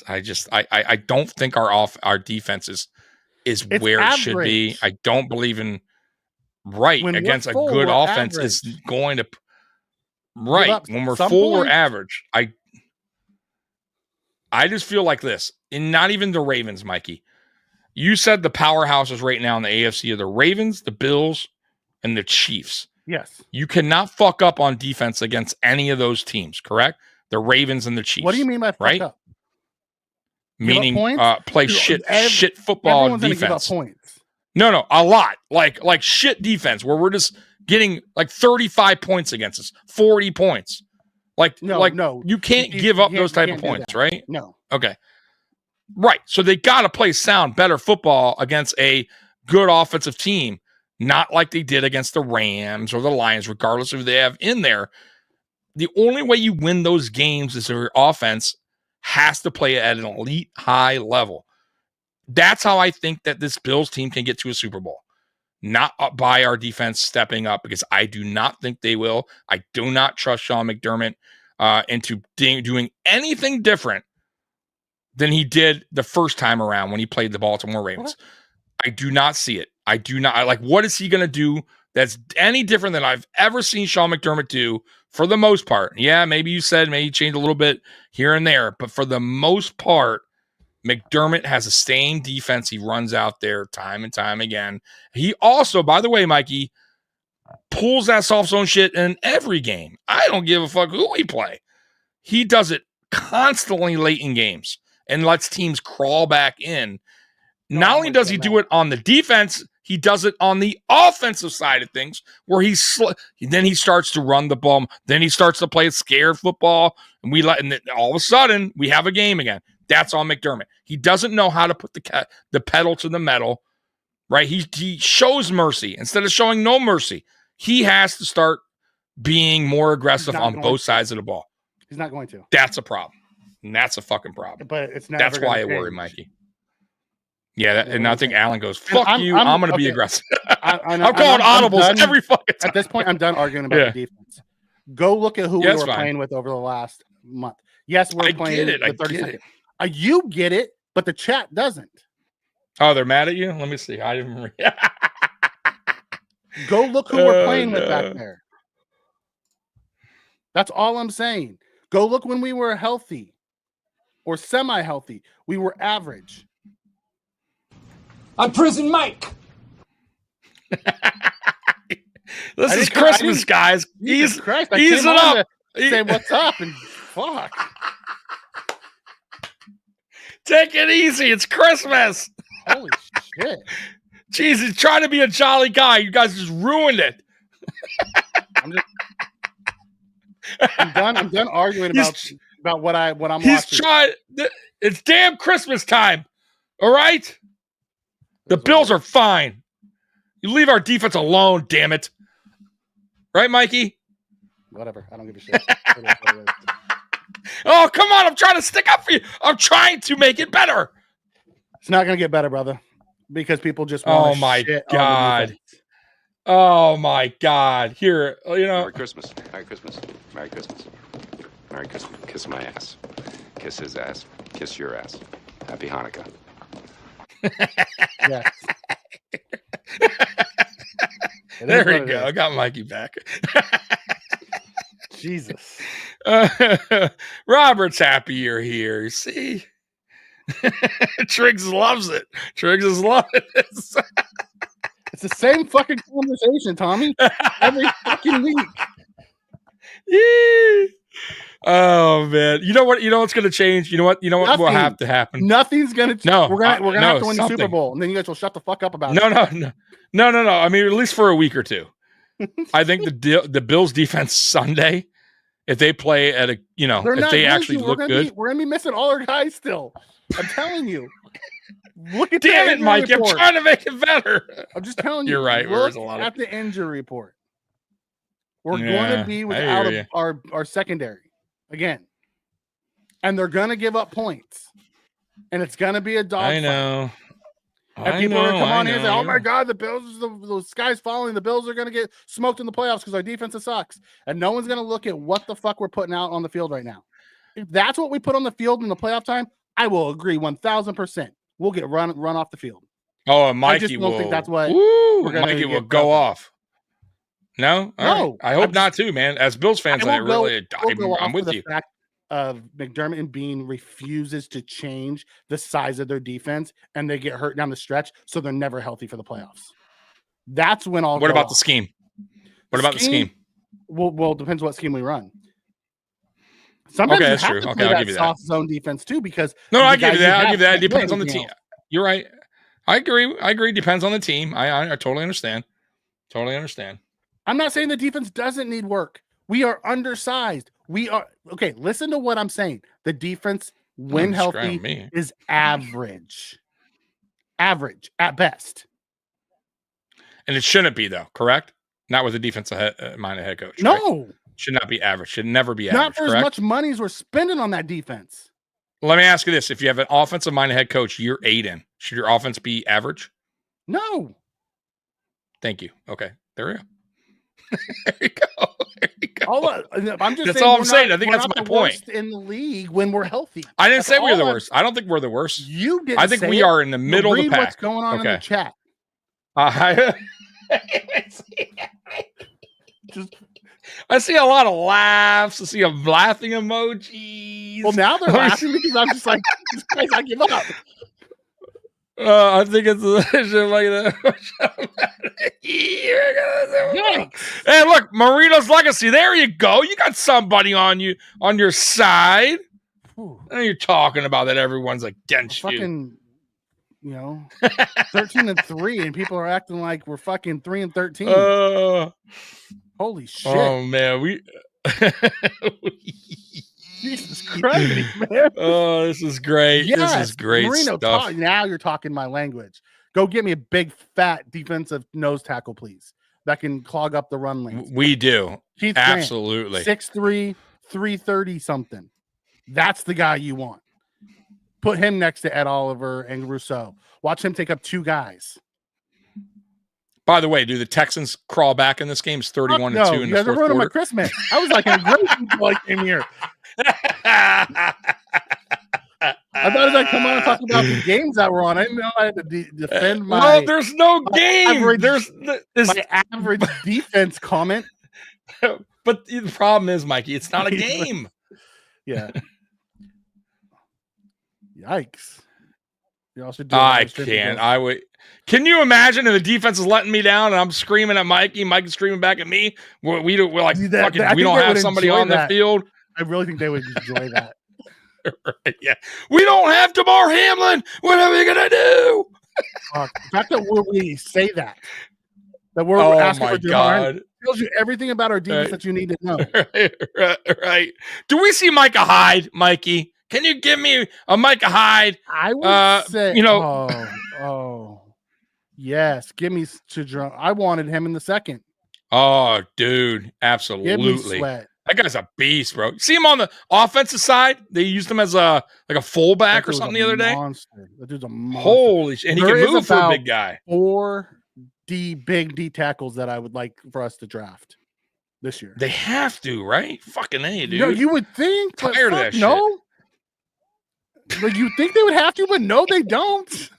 S3: I guess I don't think our defense is where it should be. I don't believe in against a good offense is going to when we're full we're average. I just feel like this, and not even the Ravens, Mikey. You said the powerhouses right now in the AFC are the Ravens, the Bills, and the Chiefs.
S8: Yes.
S3: You cannot fuck up on defense against any of those teams, correct? The Ravens and the Chiefs.
S8: What do you mean by fuck up?
S3: Meaning play shit football defense.
S8: Give up points.
S3: No, a lot. Like shit defense where we're just getting like 35 points against us, 40 points. No. You can't give up those type of points, right?
S8: No.
S3: Okay. Right. So they got to play sound, better football against a good offensive team, not like they did against the Rams or the Lions, regardless of who they have in there. The only way you win those games is if your offense has to play at an elite high level. That's how I think that this Bills team can get to a Super Bowl. Not by our defense stepping up, because I do not think they will. I do not trust Sean McDermott into doing anything different than he did the first time around when he played the Baltimore Ravens. What? I do not see it. I do not. What is he going to do that's any different than I've ever seen Sean McDermott do for the most part? Yeah, maybe you said maybe change a little bit here and there, but for the most part, McDermott has the same defense he runs out there time and time again. He also, by the way, Mikey, pulls that soft zone shit in every game. I don't give a fuck who we play. He does it constantly late in games and lets teams crawl back in. Not only does he do it on the defense, he does it on the offensive side of things, where then he starts to run the ball. Then he starts to play scared football, and then all of a sudden we have a game again. That's on McDermott. He doesn't know how to put the pedal to the metal, right? He shows mercy instead of showing no mercy. He has to start being more aggressive on both sides of the ball.
S8: He's not going to.
S3: That's a problem. And that's a fucking problem.
S8: But it's not.
S3: That's why I worry, Mikey. Yeah, and I think Allen goes, fuck I'm going to be aggressive. I'm calling audibles every fucking time.
S8: At this point, I'm done arguing about the defense. Go look at who we were playing with over the last month. Yes, we're playing the 32nd. You get it, but the chat doesn't.
S3: Oh, they're mad at you? Let me see. I didn't read.
S8: Go look who we're playing with back there. That's all I'm saying. Go look when we were healthy or semi-healthy. We were average.
S9: I'm Prison Mike.
S3: This is Christmas, guys. Ease it up.
S8: Say what's up and fuck.
S3: Take it easy. It's Christmas.
S8: Holy shit.
S3: Jeez, he's trying to be a jolly guy. You guys just ruined it.
S8: I'm done arguing about what I'm watching.
S3: He's trying. It's damn Christmas time. All right? The Bills are fine. You leave our defense alone, damn it. Right, Mikey?
S8: Whatever. I don't give a shit.
S3: Oh, come on. I'm trying to stick up for you. I'm trying to make it better.
S8: It's not going to get better, brother, because people just want to shit
S3: God. Oh, my God. Here,
S1: Merry Christmas. Merry Christmas. Merry Christmas. Merry Christmas. Kiss my ass. Kiss his ass. Kiss your ass. Happy Hanukkah.
S8: Yes.
S3: There we go. I got Mikey back.
S8: Jesus.
S3: Robert's happy you're here. You see? Triggs loves it. Triggs is loving it.
S8: It's the same fucking conversation, Tommy. Every fucking week.
S3: Oh man. You know what's gonna change? You know what will have to happen?
S8: Nothing's gonna change.
S3: No,
S8: we're gonna have to win the Super Bowl, and then you guys will shut the fuck up about it.
S3: No. I mean, at least for a week or two. I think the Bills defense Sunday, if they play at if they actually look good,
S8: we're gonna be missing all our guys still. I'm telling you. Look at
S3: damn it, Mike! I'm trying to make it better.
S8: I'm just telling you.
S3: You're right.
S8: Look at the injury report. We're going to be without our secondary again, and they're going to give up points, and it's going to be a dogfight.
S3: I know.
S8: And people are going to come on here and say, "Oh my God, the Bills, the sky's falling. The Bills are going to get smoked in the playoffs because our defense sucks." And no one's going to look at what the fuck we're putting out on the field right now. If that's what we put on the field in the playoff time, I will agree 1,000%. We'll get run off the field.
S3: Oh, and Mikey
S8: I just don't think that's what
S3: Mikey will go off. No,
S8: no.
S3: Right. I hope not too, man. As Bills fans, I'm with you.
S8: of McDermott and Bean refuses to change the size of their defense, and they get hurt down the stretch, so they're never healthy for the playoffs. That's when all.
S3: What about the scheme? What about the scheme?
S8: Well, depends what scheme we run. Sometimes
S3: okay,
S8: you
S3: that's
S8: have
S3: true.
S8: to
S3: Okay,
S8: play
S3: I'll
S8: that
S3: give you
S8: soft
S3: that.
S8: zone defense too, because
S3: no, I give you that. I give you that. It depends on the team. You're right. I agree. Depends on the team. I totally understand. Totally understand.
S8: I'm not saying the defense doesn't need work. We are undersized. We are okay. Listen to what I'm saying. The defense, when healthy, is average. Average at best.
S3: And it shouldn't be, though, correct? Not with a defensive-minded head coach.
S8: No.
S3: Right? Should not be average. Should never be average.
S8: Not for as much money as we're spending on that defense.
S3: Let me ask you this. If you have an offensive-minded head coach you're 8 in, should your offense be average?
S8: No.
S3: Thank you. Okay. There we go. There you go. There you go.
S8: I'm just
S3: that's
S8: saying
S3: all I'm saying. I think that's my point.
S8: Worst in the league when we're healthy.
S3: I didn't say we're the worst. I don't think we're the worst.
S8: You didn't.
S3: I think we are in the middle of the pack.
S8: What's going on in the chat?
S3: I see a lot of laughs. I see a laughing emojis.
S8: Well, now they're laughing because I'm just like, guys, I give up.
S3: I think it's shit like that. Hey, look, Marino's legacy. There you go. You got somebody on your side. And you're talking about that. Everyone's against you.
S8: 13-3, and people are acting like we're fucking 3-13. Holy shit!
S3: Oh man,
S8: Jesus Christ, man!
S3: Oh, this is great. Yes, this is great
S8: Marino,
S3: stuff.
S8: Now you're talking my language. Go get me a big, fat defensive nose tackle, please. That can clog up the run lanes.
S3: We do.
S8: Keith
S3: Absolutely.
S8: 6'3", 330 something. That's the guy you want. Put him next to Ed Oliver and Rousseau. Watch him take up 2 guys.
S3: By the way, do the Texans crawl back in this game? It's 31-2 in the fourth quarter. You guys are ruining
S8: my Christmas. I was like in great until I came here. I thought as I come on and talk about the games that were on, I didn't know I had to defend my.
S3: Well, there's no game.
S8: My average defense comment.
S3: But the problem is, Mikey, it's not a game.
S8: Yeah. Yikes. You also do
S3: I can't. I would. Can you imagine if the defense is letting me down and I'm screaming at Mikey, Mikey's screaming back at me? We're like, we don't have somebody on the field.
S8: I really think they would enjoy that.
S3: Right, yeah. We don't have Damar Hamlin. What are we going to do?
S8: The fact that we say that we're asking for Damar tells you everything about our defense that you need to know.
S3: Right. Do we see Micah Hyde, Mikey? Can you give me a Micah Hyde?
S8: I would say, yes. Give me Chadron. I wanted him in the second.
S3: Oh, dude. Absolutely.
S8: Give me Sweat.
S3: That guy's a beast, bro. You see him on the offensive side? They used him as a fullback or something the other day.
S8: That dude's a monster.
S3: Holy shit. And he can move for a big guy.
S8: 4 big D tackles that I would like for us to draft this year.
S3: They have to, right? Fucking A, dude.
S8: No, you would think.
S3: Tired of that shit.
S8: No. Like you think they would have to, but no, they don't.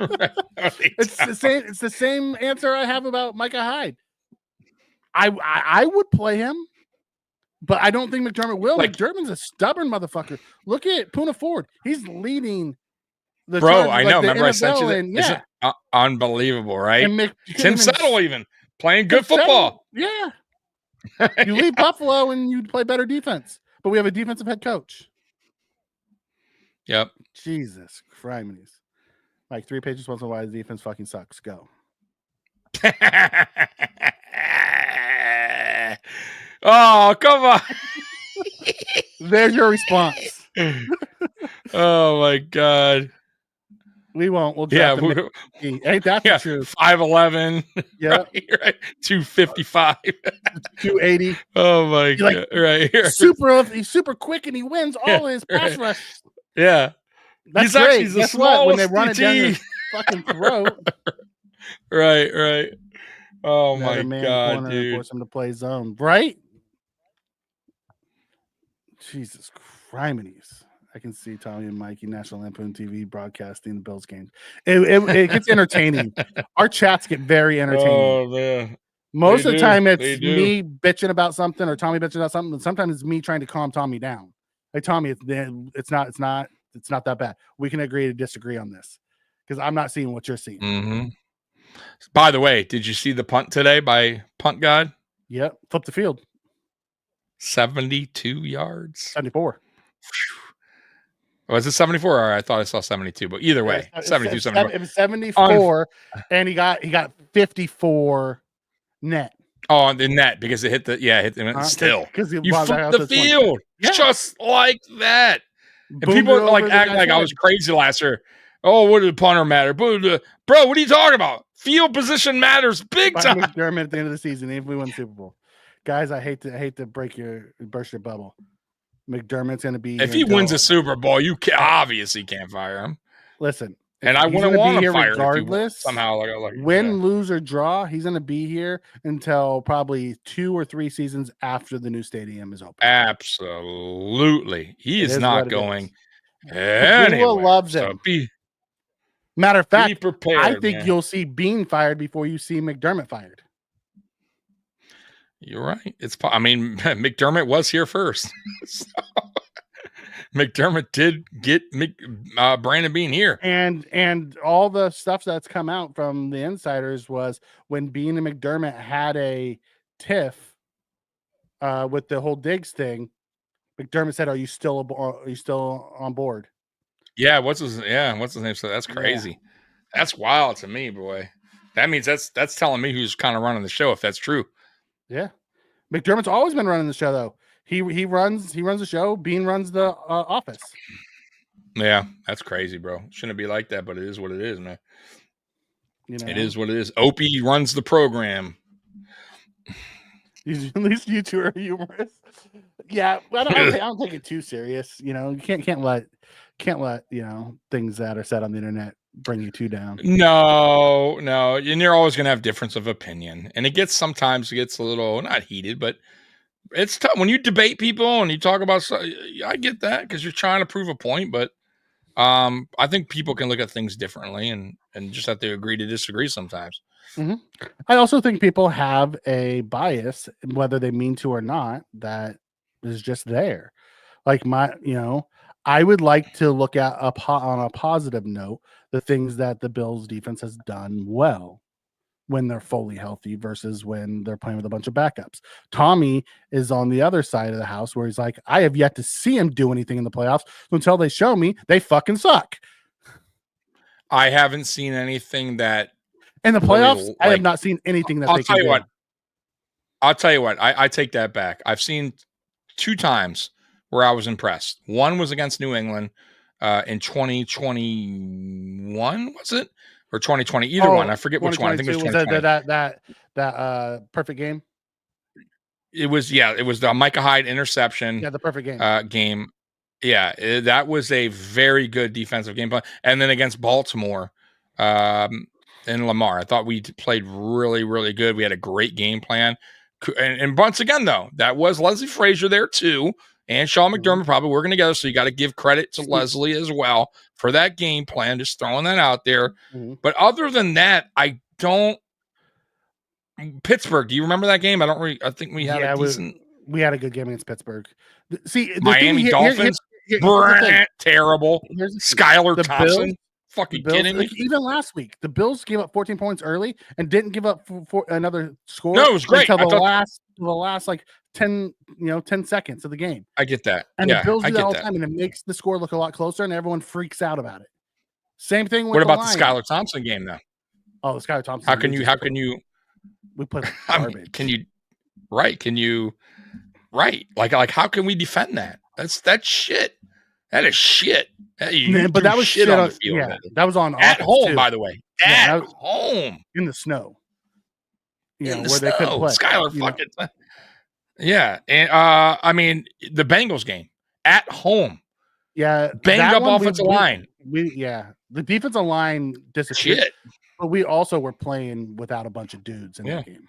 S8: It's the same. It's the same answer I have about Micah Hyde. I would play him, but I don't think McDermott will. McDermott's a stubborn motherfucker. Look at Poona Ford. He's leading the
S3: bro.
S8: Chargers,
S3: I know. Remember, I sent you that.
S8: Yeah,
S3: unbelievable, right? Tim Settle even playing good
S8: football. Yeah, you leave Buffalo and you play better defense, but we have a defensive head coach.
S3: Yep.
S8: Jesus Christ. Like 3 pages once in a while, the defense fucking sucks. Go.
S3: Oh, come on.
S8: There's your response.
S3: Oh my God.
S8: We won't. We'll draft ain't that the truth?
S3: 5'11".
S8: Yeah.
S3: Right. 255.
S8: 280.
S3: Oh my God. Right.
S8: He's super quick and he wins all his pass rush.
S3: Yeah.
S8: That's great. Guess what? When they run it down your fucking throat.
S3: Right. Oh my God, dude.
S8: Force him to play zone. Right? Jesus Christ. I can see Tommy and Mikey, National Lampoon TV, broadcasting the Bills games. It gets entertaining. Our chats get very entertaining.
S3: Oh, man.
S8: Most of the time, it's me bitching about something or Tommy bitching about something. And sometimes it's me trying to calm Tommy down. Hey Tommy, it's not that bad. We can agree to disagree on this because I'm not seeing what you're seeing.
S3: Mm-hmm. By the way, did you see the punt today by Punt God?
S8: Yep, flip the field.
S3: 72 yards.
S8: 74.
S3: Was it 74? Or I thought I saw 72, but either way, 72, 74.
S8: It was 74, and he got 54 net.
S3: Oh, on the net because it hit the still.
S8: Because
S3: you flipped the field just like that. And
S8: Boomed
S3: people like act like I was crazy last year. Oh, what did the punter matter? Bro, what are you talking about? Field position matters big time.
S8: McDermott at the end of the season, if we win the Super Bowl. Guys, I hate to burst your bubble. McDermott's going to be
S3: if he wins a Super Bowl, you obviously can't fire him.
S8: Listen,
S3: and I wouldn't want to fire
S8: regardless.
S3: Somehow,
S8: Lose or draw, he's going to be here until probably 2 or 3 seasons after the new stadium is open.
S3: Absolutely, he is not going anywhere.
S8: Loves him. Matter of fact,
S3: be prepared,
S8: I think you'll see Bean fired before you see McDermott fired.
S3: You're right. McDermott was here first. So, McDermott did get Brandon Bean here.
S8: And all the stuff that's come out from the insiders was when Bean and McDermott had a tiff with the whole Diggs thing, McDermott said, are you still on board?
S3: Yeah, what's his name? So that's crazy. Yeah. That's wild to me, boy. That means that's telling me who's kind of running the show if that's true.
S8: Yeah, McDermott's always been running the show though. He runs the show. Bean runs the office.
S3: Yeah, that's crazy, bro. Shouldn't be like that, but it is what it is, man. It is what it is. Opie runs the program.
S8: At least you two are humorous. Yeah, I don't take it too serious. You can't let things that are said on the internet bring you too down.
S3: No, and you're always gonna have difference of opinion, and sometimes it gets a little not heated, but it's tough when you debate people and you talk about. I get that because you're trying to prove a point, but I think people can look at things differently and just have to agree to disagree sometimes.
S8: Mm-hmm. I also think people have a bias, whether they mean to or not, that is just there. Like I would like to look at on a positive note the things that the Bills defense has done well when they're fully healthy versus when they're playing with a bunch of backups. Tommy is on the other side of the house where he's like, I have yet to see him do anything in the playoffs. So until they show me, they fucking suck.
S3: I haven't seen anything that
S8: in the playoffs. I have not seen anything that
S3: I'll tell you what. I take that back. I've seen 2 times where I was impressed. One was against New England in 2021, was it? Or 2020, either one. I forget which one. I think it was
S8: 2020. That perfect game.
S3: It was the Micah Hyde interception.
S8: Yeah, the perfect game.
S3: Game. Yeah, that was a very good defensive game plan. And then against Baltimore, and Lamar, I thought we played really, really good. We had a great game plan. And once again, though, that was Leslie Frazier there too, and Sean McDermott probably working together. So you got to give credit to Leslie as well for that game plan. Just throwing that out there. Mm-hmm. But other than that, I don't. Pittsburgh. Do you remember that game? I think we had a decent.
S8: We had a good game against Pittsburgh. See,
S3: Miami Dolphins. Terrible. Skylar Thompson.
S8: Bills,
S3: fucking kidding me?
S8: Even last week, the Bills gave up 14 points early and didn't give up for another score.
S3: No, it was great
S8: until the last like 10 seconds of the game.
S3: I get that.
S8: And the Bills do that all the time, and it makes the score look a lot closer, and everyone freaks out about it. Same thing with
S3: what about the Skylar Thompson game though?
S8: Oh, the Skylar Thompson.
S3: How can you?
S8: We played garbage.
S3: Can you? Like how can we defend that? That's shit. That is shit.
S8: But that was shit on the field. Yeah, that was on
S3: at home,
S8: too.
S3: by the way. At home
S8: in the snow.
S3: In the snow. They couldn't play. Skylar fucking. Yeah, and the Bengals game at home.
S8: Yeah,
S3: banged up offensive line.
S8: The defensive line disappeared.
S3: Shit.
S8: But we also were playing without a bunch of dudes in that game.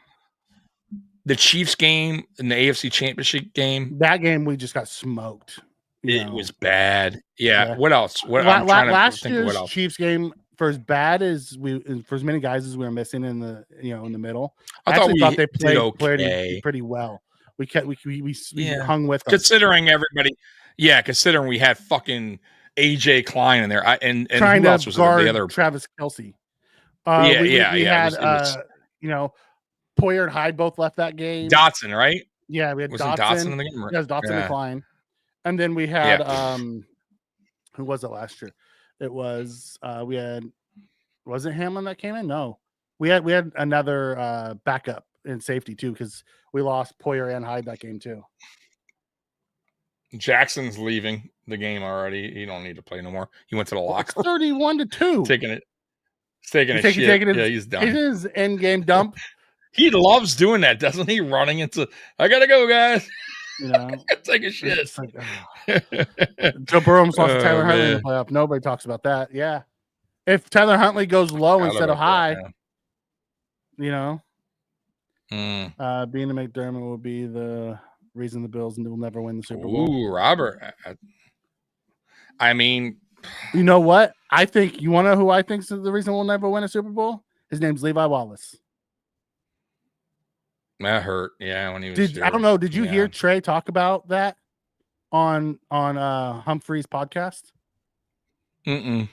S3: The Chiefs game in the AFC Championship game.
S8: That game we just got smoked.
S3: It was bad. Yeah. What else?
S8: Last year's Chiefs game, for as bad as for as many guys as we were missing in the in the middle,
S3: I thought
S8: they played pretty well. We hung with them.
S3: Considering everybody. Yeah, considering we had fucking AJ Klein in there, and
S8: trying
S3: who else
S8: to
S3: was there? The
S8: guard
S3: other
S8: Travis Kelce. We had
S3: It was
S8: Poyer and Hyde both left that game.
S3: Dotson, right?
S8: Yeah, we had
S3: Wasn't
S8: Dotson
S3: in the game?
S8: Yes, Dotson and Klein. And then we had who was it last year? It was we had was it Hamlin that came in? No. We had another backup in safety too, because we lost Poyer and Hyde that game too.
S3: Jackson's leaving the game already. He don't need to play no more. He went to the locker.
S8: 31-2.
S3: Taking a shit. He's done.
S8: His end game dump.
S3: He loves doing that, doesn't he? Running into, I gotta go, guys.
S8: You know,
S3: take a shit.
S8: Like, Joe Burrow lost to Tyler Huntley in the playoff. Nobody talks about that. Yeah, if Tyler Huntley goes low instead of high, you know, being a McDermott will be the reason the Bills will never win the Super Bowl.
S3: Ooh, Robert. I mean,
S8: you know what? I think you want to know who I think is the reason we'll never win a Super Bowl. His name's Levi Wallace.
S3: That hurt. Yeah, when he was
S8: I don't know. Did you hear Trey talk about that on Humphrey's podcast?
S3: On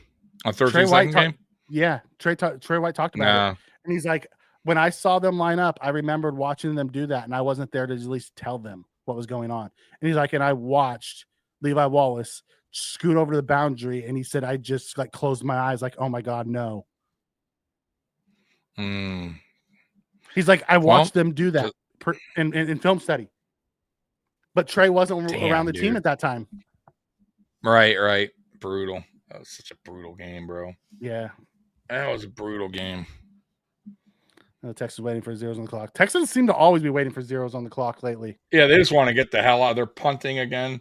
S3: Thursday second game?
S8: Yeah, Trey White talked about it, and he's like, when I saw them line up, I remembered watching them do that, and I wasn't there to at least tell them what was going on. And he's like, and I watched Levi Wallace scoot over to the boundary, and he said, I just like closed my eyes, like, oh my God, no. He's like, I watched them do that in film study. But Trey wasn't around the team at that time.
S3: Right. Brutal. That was such a brutal game, bro.
S8: Yeah.
S3: That was a brutal game.
S8: The Texans waiting for zeros on the clock. Texans seem to always be waiting for zeros on the clock lately.
S3: Yeah, they just want to get the hell out. They're punting again.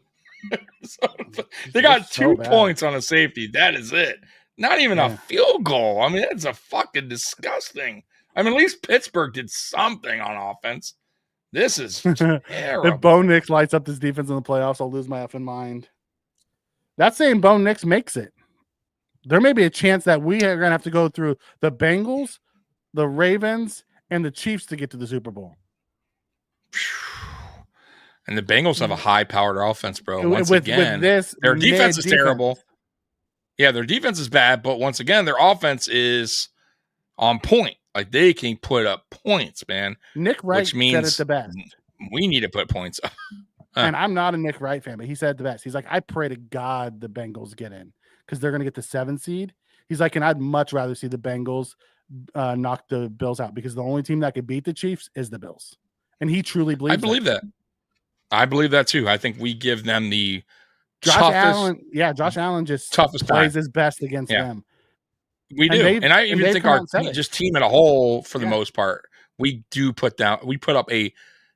S3: They got 2 points on a safety. That is it. Not even a field goal. I mean, that's a fucking disgusting. I mean, at least Pittsburgh did something on offense. This is terrible.
S8: If Bo Nix lights up this defense in the playoffs, I'll lose my effing mind. That's saying Bo Nix makes it. There may be a chance that we are going to have to go through the Bengals, the Ravens, and the Chiefs to get to the Super Bowl.
S3: And the Bengals have a high-powered offense, bro. Once again, their defense is terrible. Yeah, their defense is bad, but once again, their offense is on point. Like, they can put up points, man.
S8: Nick Wright said it the best.
S3: We need to put points up.
S8: And I'm not a Nick Wright fan, but he said it the best. He's like, I pray to God the Bengals get in because they're going to get the 7 seed. He's like, and I'd much rather see the Bengals knock the Bills out because the only team that could beat the Chiefs is the Bills. And he truly believes
S3: I believe that. I believe that, too. I think we give them the
S8: Josh Allen just plays his best against them.
S3: We do. And I even think our team in a whole, for the most part, we put up it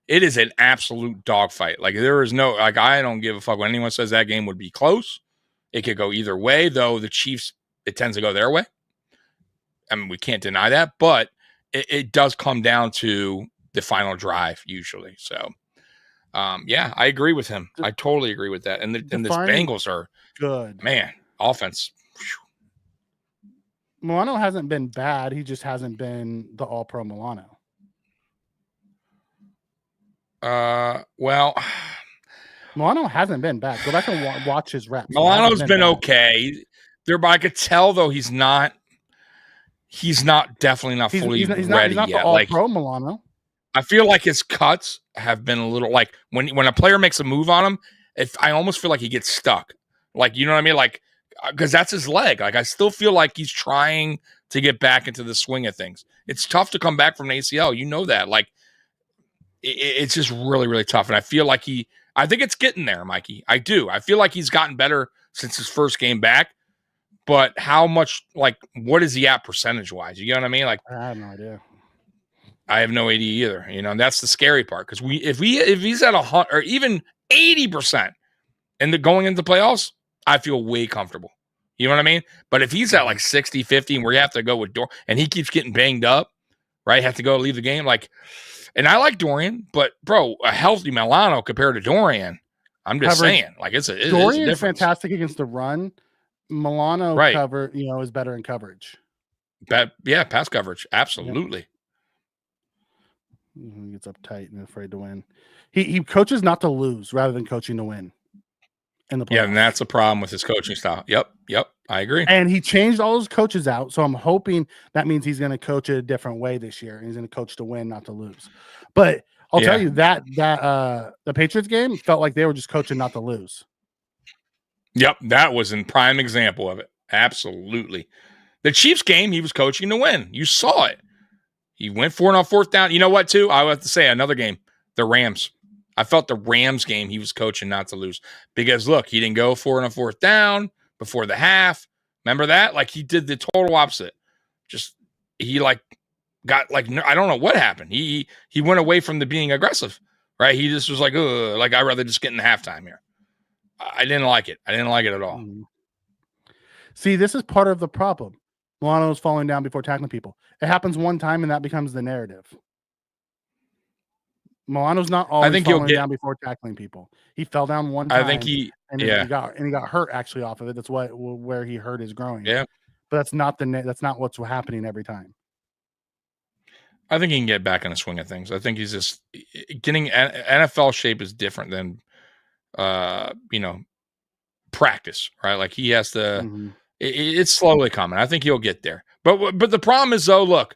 S3: is an absolute dogfight. Like, there is no, like, I don't give a fuck when anyone says that game would be close. It could go either way, though the Chiefs, it tends to go their way. I mean, we can't deny that, but it does come down to the final drive usually. So, yeah, I agree with him. I totally agree with that. And the Bengals are
S8: good.
S3: Man, offense.
S8: Milano hasn't been bad. He just hasn't been the all-pro Milano.
S3: Well,
S8: Milano hasn't been bad. Go back and watch his reps.
S3: Milano's been okay. I could tell though he's definitely not fully ready
S8: he's not
S3: yet.
S8: The all-pro Milano.
S3: I feel like his cuts have been a little like when a player makes a move on him, I almost feel like he gets stuck. Like, you know what I mean? Like, because that's his leg. Like, I still feel like he's trying to get back into the swing of things. It's tough to come back from an ACL. You know that. Like, it's just really, really tough. And I feel like I think it's getting there, Mikey. I do. I feel like he's gotten better since his first game back. But how much, like, what is he at percentage-wise? You know what I mean? Like,
S8: I have no idea.
S3: I have no idea either. You know, and that's the scary part. Because if he's at 100 or even 80% and going into the playoffs, I feel way comfortable. You know what I mean? But if he's at like 60, 50, and we have to go with Dorian, and he keeps getting banged up, right? Have to go leave the game. Like, and I like Dorian, but bro, a healthy Milano compared to Dorian, I'm just saying, like,
S8: Dorian is fantastic against the run. Milano cover, is better in coverage.
S3: Pass coverage, absolutely.
S8: He gets uptight and afraid to win. He coaches not to lose rather than coaching to win. in the playoffs.
S3: Yeah, and that's a problem with his coaching style. Yep, I agree.
S8: And he changed all those coaches out, so I'm hoping that means he's going to coach it a different way this year. He's going to coach to win, not to lose. But I'll tell you that the Patriots game felt like they were just coaching not to lose.
S3: Yep, that was a prime example of it. Absolutely. The Chiefs game, he was coaching to win. You saw it. He went for it on fourth down. You know what, too? I would have to say another game, the Rams. I felt the Rams game, he was coaching not to lose. Because, look, he didn't go for it on fourth down before the half. Remember that? Like, he did the total opposite. Just, he, got, I don't know what happened. He went away from the being aggressive, right? He just was like, ugh, I'd rather just get in the halftime here. I didn't like it. I didn't like it at all.
S8: See, this is part of the problem. Milano's falling down before tackling people. It happens one time, and that becomes the narrative. Milano's not always falling down before tackling people. He fell down one time.
S3: I think he
S8: got hurt actually off of it. That's where he hurt his groin.
S3: Yeah,
S8: but that's not what's happening every time.
S3: I think he can get back in the swing of things. I think he's just getting NFL shape is different than practice, right? Like he has to. It's slowly coming. I think he'll get there. But the problem is though, look,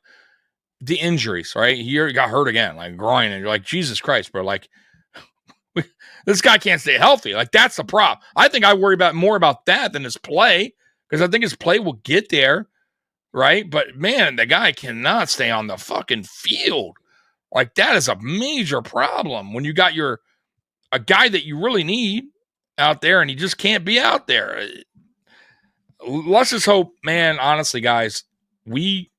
S3: the injuries, right? He got hurt again, like groin, and you're like, Jesus Christ, bro! Like this guy can't stay healthy. Like that's the problem. I think I worry more about that than his play because I think his play will get there, right? But man, the guy cannot stay on the fucking field. Like that is a major problem when you got a guy that you really need out there, and he just can't be out there. Let's just hope, man, honestly, guys, we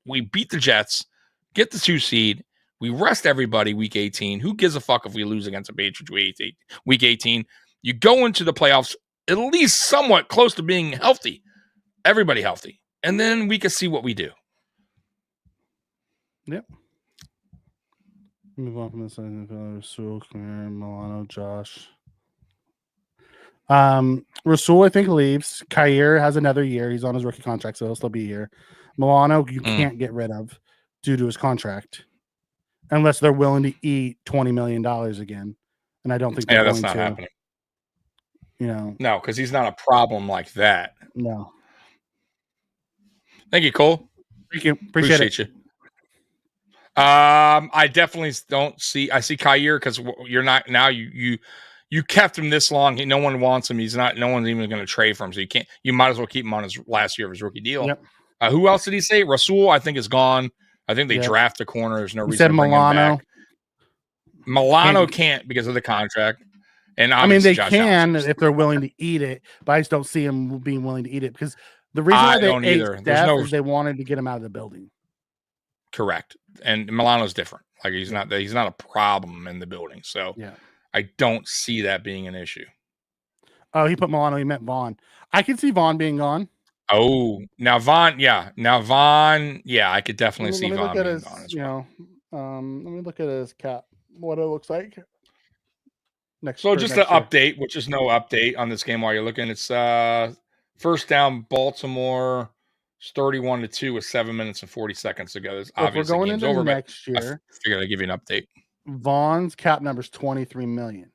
S3: beat the Jets, get the 2 seed, we rest everybody week 18. Who gives a fuck if we lose against the Patriots week 18? You go into the playoffs at least somewhat close to being healthy, everybody healthy, and then we can see what we do.
S8: Yep. Move on from this. Rasul, Milano, Josh. Rasul, I think, leaves. Khair has another year. He's on his rookie contract, so he'll still be here. Milano, you can't get rid of due to his contract unless they're willing to eat $20 million again. And I don't think they're
S3: that's
S8: going
S3: not
S8: to.
S3: Happening.
S8: No,
S3: because he's not a problem like that.
S8: No.
S3: Thank you, Cole.
S8: Thank you. Appreciate
S3: you. I definitely don't see. I see Khair because you're not now. You kept him this long. No one wants him. He's not. No one's even going to trade for him. So you can't. You might as well keep him on his last year of his rookie deal.
S8: Yep.
S3: Who else did he say? Rasul, I think, is gone. I think they draft the corner. There's no reason
S8: said
S3: to bring
S8: Milano.
S3: him back. Milano can't because of the contract. And
S8: I mean, they
S3: Josh
S8: can
S3: Allen.
S8: if they're willing to eat it, but I just don't see him being willing to eat it because the reason why they ate Steph is they wanted to get him out of the building.
S3: Correct. And Milano's different. Like he's not a problem in the building. So I don't see that being an issue.
S8: Oh, he put Milano. He meant Vaughn. I can see Vaughn being gone.
S3: Oh, now Vaughn. Yeah, I could definitely see Vaughn being gone as well.
S8: Let me look at his cap. What it looks like.
S3: So just an update, which is no update on this game while you're looking. It's first down, Baltimore. It's 31-2 with 7 minutes and 40 seconds to go.
S8: If we're going into over, next year,
S3: I figured I'd give you an update.
S8: Vaughn's cap number is $23 million.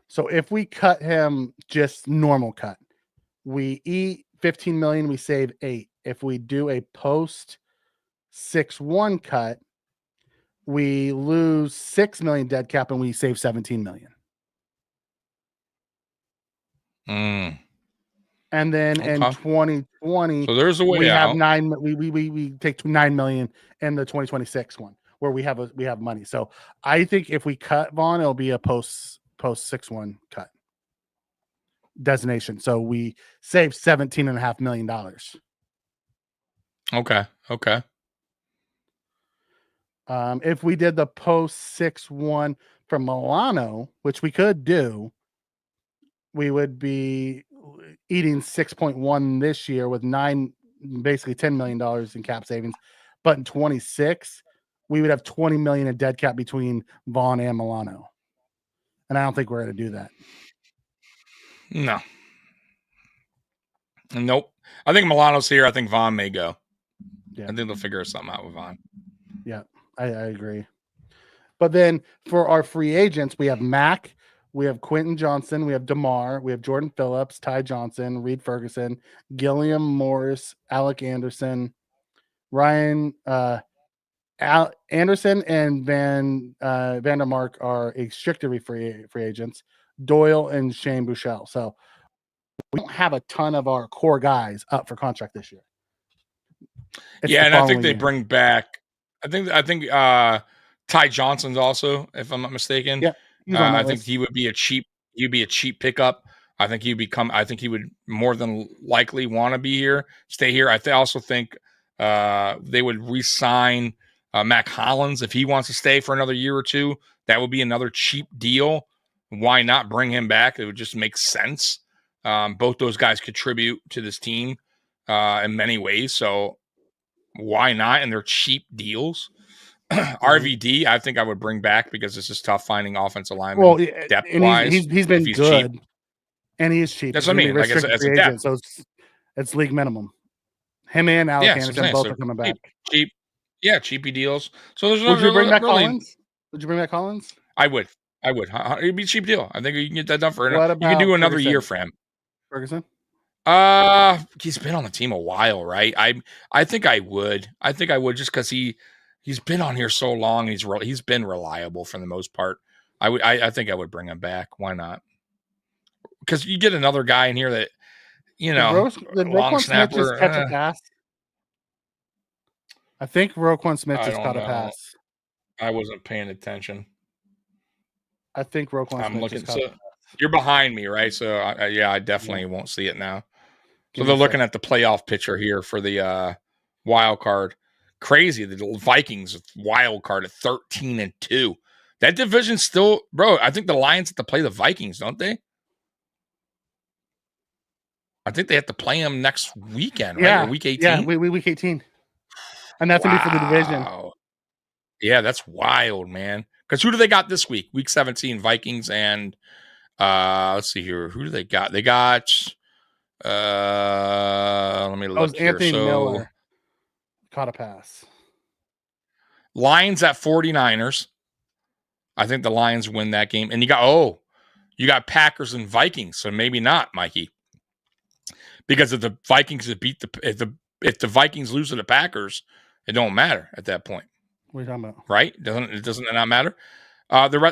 S8: So if we cut him just normal cut, we eat $15 million, we save $8 million. If we do a post 6-1 cut, we lose $6 million dead cap and we save $17 million. And then in 2020,
S3: so there's a way
S8: we
S3: out.
S8: Have we take $9 million in the 2026 one where we have money. So I think if we cut Vaughn, it'll be a post 6-1 cut designation. So we save $17.5 million.
S3: Okay.
S8: If we did the post 6-1 from Milano, which we could do, we would be eating 6.1 this year with basically $10 million in cap savings. But in 26, we would have $20 million in dead cap between Vaughn and Milano. And I don't think we're going to do that.
S3: No. Nope. I think Milano's here. I think Vaughn may go. Yeah. I think they'll figure something out with Vaughn.
S8: Yeah, I agree. But then for our free agents, we have Mack, We have Quentin Johnson. We have DeMar. We have Jordan Phillips, Ty Johnson, Reed Ferguson, Gilliam Morris, Alec Anderson, Ryan Anderson, and Vandermark are restricted free agents. Doyle and Shane Buechele. So we don't have a ton of our core guys up for contract this year.
S3: And I think they bring back. I think Ty Johnson's also, if I'm not mistaken.
S8: Yeah,
S3: I think he would be a cheap. He'd be a cheap pickup. I think he would more than likely want to be here, stay here. I also think they would re-sign Mac Hollins if he wants to stay for another year or two. That would be another cheap deal. Why not bring him back? It would just make sense. Both those guys contribute to this team in many ways, so why not? And they're cheap deals. RVD, I think I would bring back because it's just tough finding offensive linemen depth wise.
S8: He's been good,
S3: cheap.
S8: And he is cheap.
S3: That's what I mean. Like as a depth.
S8: So it's league minimum. Him and Alec Anderson both are coming back.
S3: Cheap, cheapy deals. So there's
S8: Would you bring back Collins? Would you bring back Collins?
S3: I would. It'd be a cheap deal. I think you can get that done for. You can do another year for him.
S8: Ferguson.
S3: He's been on the team a while, right? I think I would. Just because he's been on here so long. He's been reliable for the most part. I think I would bring him back. Why not? Because you get another guy in here that long snapper.
S8: Just catch a pass? I think Roquan Smith just caught a pass.
S3: I wasn't paying attention.
S8: I think Roquan Smith just caught a pass.
S3: You're behind me, right? So I definitely won't see it now. So they're looking at the playoff picture here for the wild card. Crazy, the Vikings wild card at 13-2. That division still, bro. I think the Lions have to play the Vikings, don't they? I think they have to play them next weekend, right?
S8: Yeah,
S3: or week 18.
S8: Yeah, week 18, and that's gonna be for the division.
S3: Yeah, that's wild, man. Because who do they got this week? Week 17, Vikings and let's see here. Who do they got? They got let me look here.
S8: Anthony Miller caught a pass.
S3: Lions at 49ers. I think the Lions win that game. And you got Packers and Vikings, so maybe not, Mikey. Because if the Vikings if the Vikings lose to the Packers, it don't matter at that point.
S8: What are you talking about?
S3: Right? Doesn't it not matter?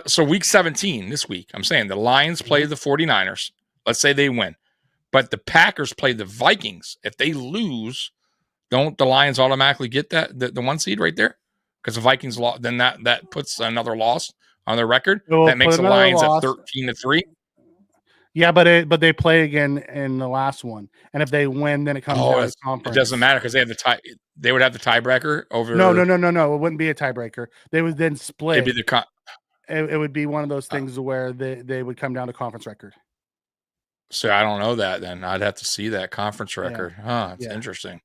S3: So week 17 this week, I'm saying the Lions play the 49ers. Let's say they win. But the Packers play the Vikings. If they lose, don't the Lions automatically get the one seed right there? Because the Vikings lost, then that puts another loss on their record. That makes the Lions at 13-3.
S8: Yeah, but they play again in the last one, and if they win, then it comes out of conference.
S3: It doesn't matter because they have the tie. They would have the tiebreaker over.
S8: No. It wouldn't be a tiebreaker. They would then split.
S3: It'd be
S8: it would be one of those things where they would come down to conference record.
S3: So I don't know that. Then I'd have to see that conference record. Yeah. It's interesting.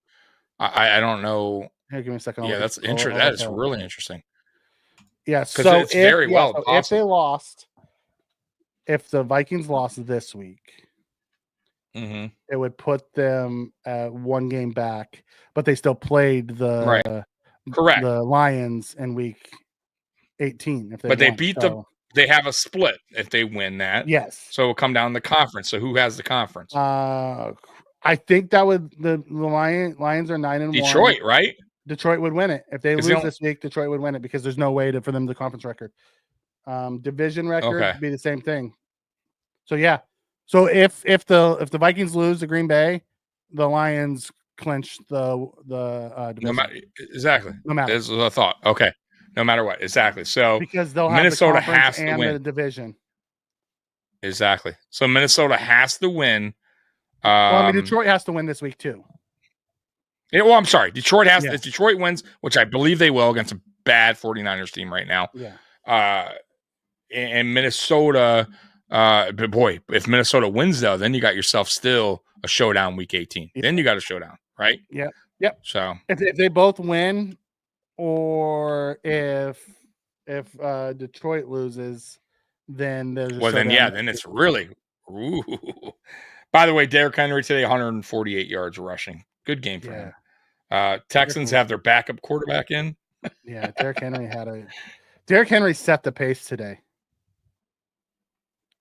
S3: I don't know.
S8: Here, give me a second.
S3: Yeah, that's interesting. That is really interesting.
S8: Yeah, so
S3: it's very well possible.
S8: If they lost. If the Vikings lost this week, it would put them at one game back, but they still played the Lions in week 18.
S3: They have a split if they win that.
S8: Yes.
S3: So it'll come down to the conference. So who has the conference?
S8: I think that would the Lions are 9-1.
S3: Detroit, right?
S8: Detroit would win it if they lose this week. Detroit would win it because there's no way for them to conference record. Division record would be the same thing. So yeah. So if the Vikings lose to Green Bay, the Lions clinch the division.
S3: Exactly.
S8: No matter.
S3: This is a thought. Okay. No matter what. Exactly. So
S8: because they'll
S3: Minnesota
S8: have the
S3: has to win
S8: the division.
S3: Exactly. So Minnesota has to win.
S8: Detroit has to win this week too.
S3: I'm sorry. Detroit has to. If Detroit wins, which I believe they will against a bad 49ers team right now.
S8: Yeah.
S3: And Minnesota, but boy, if Minnesota wins though, then you got yourself still a showdown week 18. Yeah. Then you got a showdown, right?
S8: Yeah. Yep.
S3: So
S8: if they both win, or if Detroit loses, then there's
S3: then it's really. Ooh. By the way, Derrick Henry today 148 yards rushing. Good game for him. Texans have their backup quarterback in.
S8: Yeah, Derrick Henry Derrick Henry set the pace today.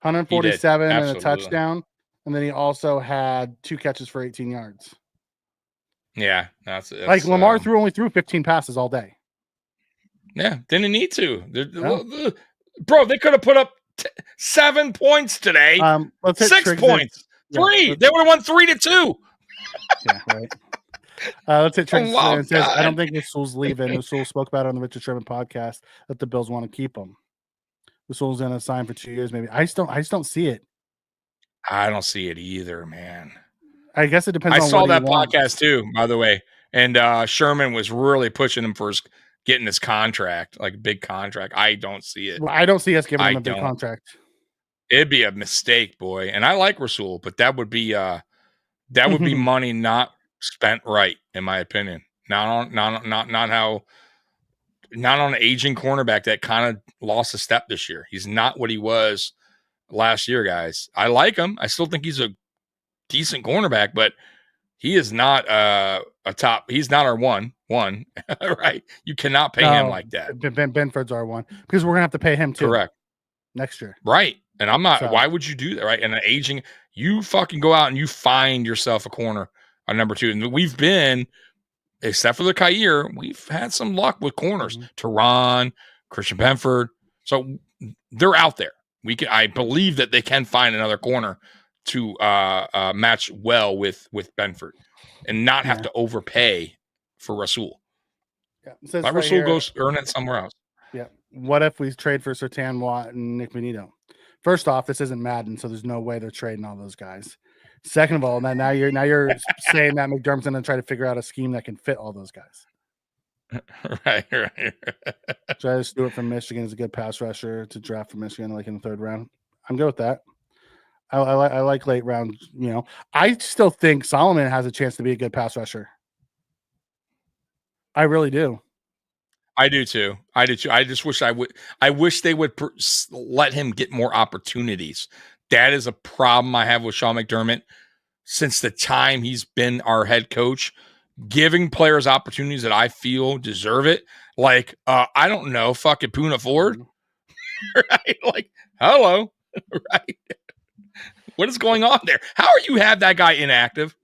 S8: 147 and a touchdown. And then he also had 2 catches for 18 yards.
S3: Yeah, that's
S8: like Lamar only threw 15 passes all day.
S3: Yeah, didn't need to. Bro, they could have put up 7 points today.
S8: Let's
S3: 6 points. 3. They would have won 3-2.
S8: Yeah, right. Let's hit Triggs. It says, I don't think Rasul's leaving. Rasul spoke about it on the Richard Sherman podcast that the Bills want to keep him. Rasul's going to sign for 2 years, maybe. I just don't see it.
S3: I don't see it either, man.
S8: I guess it depends.
S3: I saw that podcast too, by the way, and Sherman was really pushing him for getting his contract, like a big contract. I don't see it.
S8: Well, I don't see us giving him a big contract.
S3: It'd be a mistake, boy. And I like Rasul, but that would be money not spent right, in my opinion. Not on an aging cornerback that kind of lost a step this year. He's not what he was last year, guys. I like him. I still think he's a decent cornerback, but he is not a top. He's not our one, right? You cannot pay him like that.
S8: Benford's our one because we're gonna have to pay him too.
S3: Correct.
S8: Next year,
S3: right? And I'm not. So, why would you do that, right? And an aging, you fucking go out and you find yourself a corner on number 2. And we've been, except for the Khair, we've had some luck with corners. Teron, Christian Benford, so they're out there. I believe that they can find another corner to match well with Benford and not have to overpay for Rasul.
S8: Yeah,
S3: let Rasul go earn it somewhere else.
S8: Yeah. What if we trade for Sertan Watt and Nick Benito? First off, this isn't Madden, so there's no way they're trading all those guys. Second of all, now you're saying that McDermott's going to try to figure out a scheme that can fit all those guys.
S3: Right.
S8: Travis Stewart from Michigan is a good pass rusher to draft from Michigan, like in the 3rd round. I'm good with that. I like late round. I still think Solomon has a chance to be a good pass rusher. I really do.
S3: I do too. I just wish I wish they would let him get more opportunities. That is a problem I have with Sean McDermott since the time he's been our head coach. Giving players opportunities that I feel deserve it. Like, I don't know, fucking Poona Ford. Right? Like, hello. Right? What is going on there? How are you have that guy inactive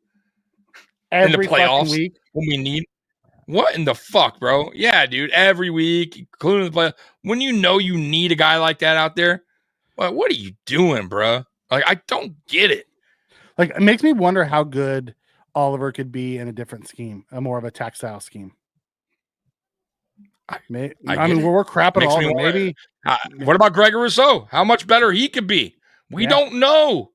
S8: every
S3: in the playoffs
S8: week
S3: when we need? What in the fuck, bro? Yeah, dude. Every week, including the play. When you need a guy like that out there, what are you doing, bro? Like, I don't get it.
S8: Like, it makes me wonder how good Oliver could be in a different scheme, a more of a tactile scheme. I mean, we're crapping all of maybe.
S3: What about Gregor Rousseau? How much better he could be? We don't know.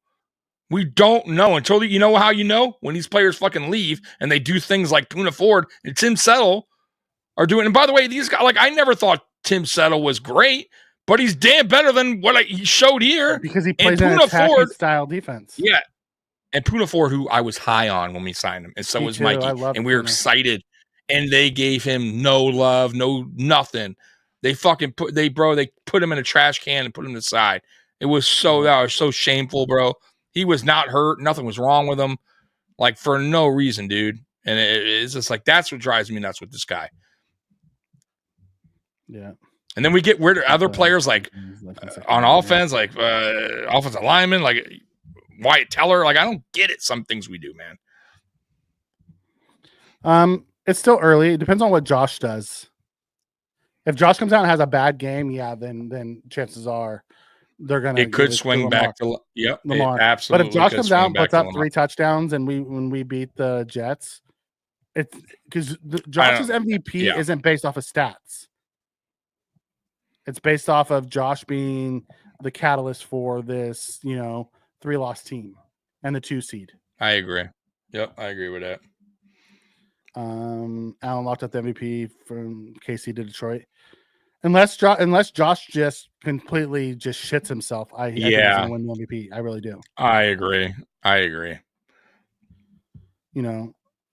S3: We don't know until how when these players fucking leave and they do things like Poona Ford and Tim Settle are doing. And by the way, these guys, like, I never thought Tim Settle was great, but he's damn better than what he showed here
S8: because he plays an attacking style defense.
S3: Yeah. And Poona Ford, who I was high on when we signed him, and so was Mikey, and we were excited. And they gave him no love, no nothing. They fucking put him in a trash can and put him to the side. That was so shameful, bro. He was not hurt. Nothing was wrong with him, like, for no reason, dude. And it's just like, that's what drives me nuts with this guy.
S8: Yeah.
S3: And then we get weird other players like on offense, like offensive linemen, like Wyatt Teller. Like, I don't get it. Some things we do, man.
S8: It's still early. It depends on what Josh does. If Josh comes out and has a bad game, then chances are they're gonna.
S3: It could swing back to
S8: Lamar.
S3: Absolutely.
S8: But if Josh comes out and puts up 3 touchdowns, and when we beat the Jets, it's because Josh's MVP isn't based off of stats. It's based off of Josh being the catalyst for this, 3-loss team and the 2 seed.
S3: I agree. Yep, I agree with that.
S8: Allen locked up the MVP from KC to Detroit. Unless Josh just completely just shits himself, I think he's gonna win the MVP. I really do.
S3: I agree.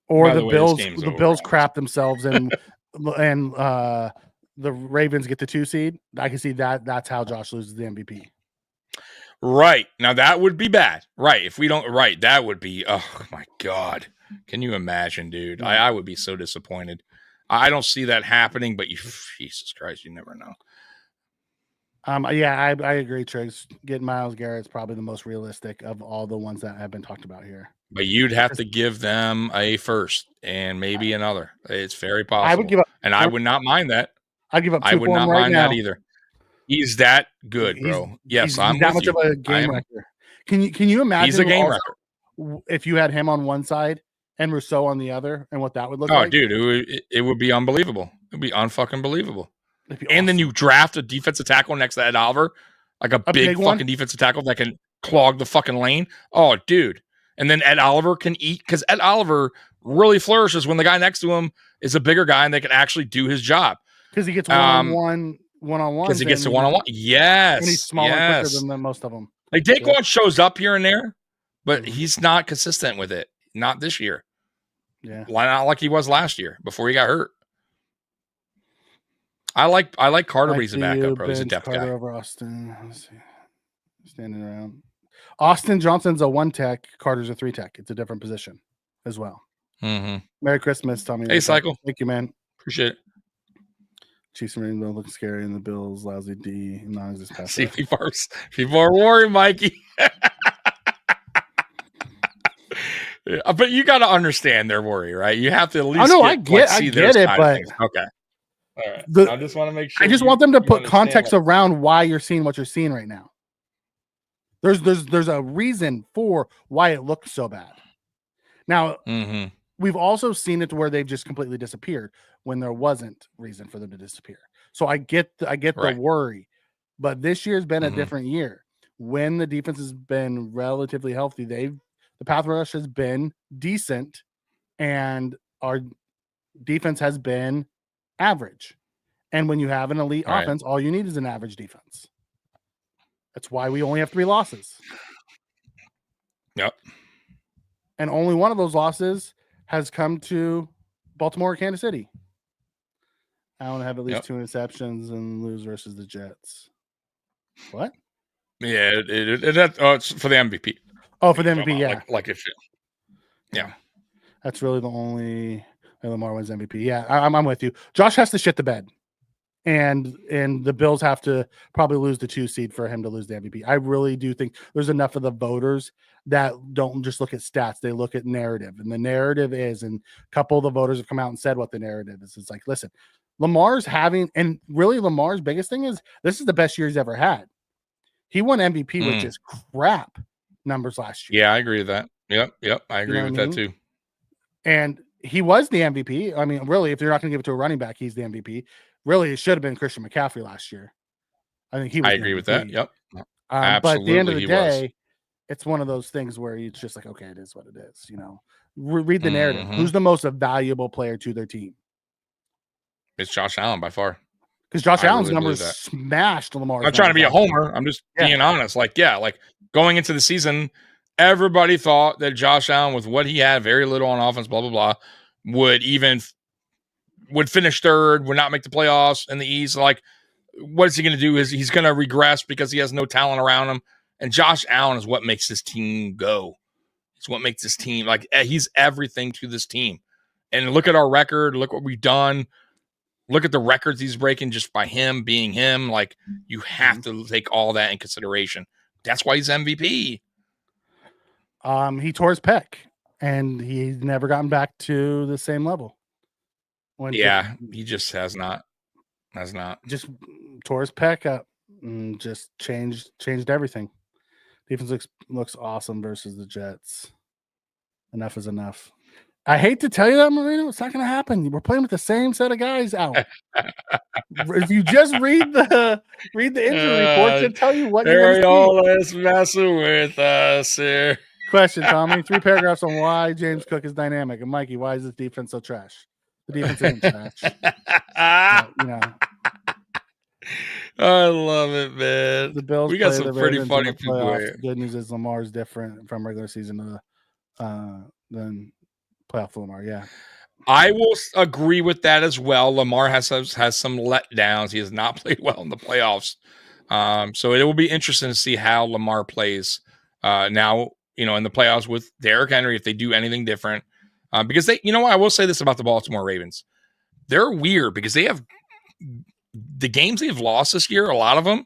S8: Or the Bills crap themselves and the Ravens get the 2 seed. I can see that. That's how Josh loses the MVP.
S3: Right. Now that would be bad. Right. If we don't, that would be, oh my God. Can you imagine, dude? I would be so disappointed. I don't see that happening, but Jesus Christ, you never know.
S8: Yeah, I agree, Triggs. Getting Myles Garrett's probably the most realistic of all the ones that have been talked about here.
S3: But you'd have to give them a first and maybe another. It's very possible.
S8: I would give up,
S3: and I would not mind that.
S8: I'd give up 2
S3: I would
S8: for him
S3: not
S8: right
S3: mind
S8: now.
S3: that either. He's that good, bro. Yes, I'm
S8: that
S3: with
S8: much
S3: you.
S8: of a game wrecker. Can you imagine?
S3: He's a game wrecker.
S8: If you had him on one side and Rousseau on the other, and what that would look like.
S3: Oh, dude, it would be unbelievable. It would be unfucking believable.
S8: Awesome.
S3: And then you draft a defensive tackle next to Ed Oliver, like a big fucking defensive tackle that can clog the fucking lane. Oh, dude. And then Ed Oliver can eat, because Ed Oliver really flourishes when the guy next to him is a bigger guy and they can actually do his job.
S8: Because he gets one-on-one.
S3: Because he gets to one-on-one. Yes.
S8: And he's smaller and quicker than most of them.
S3: Like Daquan shows up here and there, but he's not consistent with it. Not this year.
S8: Yeah.
S3: Not like he was last year before he got hurt. I like Carter, but he's a backup, bro. He's a depth
S8: Carter
S3: guy.
S8: over Austin. Let's see. Standing around. Austin Johnson's a 1-tech. Carter's a 3-tech. It's a different position as well.
S3: Mm-hmm.
S8: Merry Christmas, Tommy.
S3: Hey, Cycle.
S8: Thank you, man.
S3: Appreciate it.
S8: Chiefs and Ravens look scary, and the Bills lousy D.
S3: See, people are worried, Mikey. Yeah, but you got to understand their worry, right? You have to at least.
S8: I get it, but
S3: okay. All right. I just want to make sure.
S8: I just want them to put context around why you're seeing what you're seeing right now. There's a reason for why it looked so bad. Now, we've also seen it to where they've just completely disappeared when there wasn't reason for them to disappear. So I get the worry, but this year's been a different year. When the defense has been relatively healthy, the path rush has been decent, and our defense has been average. And when you have an elite offense, all you need is an average defense. That's why we only have 3 losses.
S3: Yep.
S8: And only one of those losses has come to Baltimore or Kansas City. I want to have at least 2 interceptions and lose versus the Jets. What?
S3: Yeah, it's for the MVP.
S8: Oh, for the MVP, yeah.
S3: Like it should. Yeah.
S8: That's really the only Lamar wins MVP. Yeah, I'm with you. Josh has to shit the bed. And the Bills have to probably lose the 2 seed for him to lose the MVP. I really do think there's enough of the voters that don't just look at stats. They look at narrative. And the narrative is, and a couple of the voters have come out and said what the narrative is. It's like, listen, Lamar's and really Lamar's biggest thing is this is the best year he's ever had. He won MVP with just crap numbers last year.
S3: Yeah, I agree with that. Yep. I agree with that too.
S8: And he was the MVP. I mean, really, if you're not going to give it to a running back, he's the MVP. Really, it should have been Christian McCaffrey last year. I think he was.
S3: I agree with that. Yep.
S8: But at the end of the day, it's one of those things where it's just like, okay, it is what it is. You know, read the narrative. Who's the most valuable player to their team?
S3: It's Josh Allen by far.
S8: Because Josh Allen's numbers smashed Lamar.
S3: I'm not trying to be a homer. I'm just being honest. Like going into the season, everybody thought that Josh Allen, with what he had, very little on offense, blah, blah, blah, would finish third, would not make the playoffs in the East. Like, what is he going to do? He's going to regress because he has no talent around him. And Josh Allen is what makes this team go. It's what makes this team, like, he's everything to this team. And look at our record. Look what we've done. Look at the records he's breaking just by him being him. Like, you have to take all that in consideration. That's why he's MVP.
S8: He tore his pec, and he's never gotten back to the same level.
S3: He just has not.
S8: Just tore his pec up and just changed everything. Defense looks awesome versus the Jets. Enough is enough. I hate to tell you that, Marino. It's not going to happen. We're playing with the same set of guys out. If you just read the injury reports, and tell you what you're
S3: going to see. Messing with us here.
S8: Question, Tommy. 3 paragraphs on why James Cook is dynamic. And Mikey, why is this defense so trash? The defense isn't trash.
S3: I love it, man.
S8: The Bills.
S3: We got some pretty funny people
S8: here. Good news is Lamar's different from regular season than playoff Lamar. Yeah,
S3: I will agree with that as well. Lamar has some letdowns. He has not played well in the playoffs. So it will be interesting to see how Lamar plays now. In the playoffs with Derrick Henry, if they do anything different. Because I will say this about the Baltimore Ravens. They're weird because they have the games they've lost this year, a lot of them,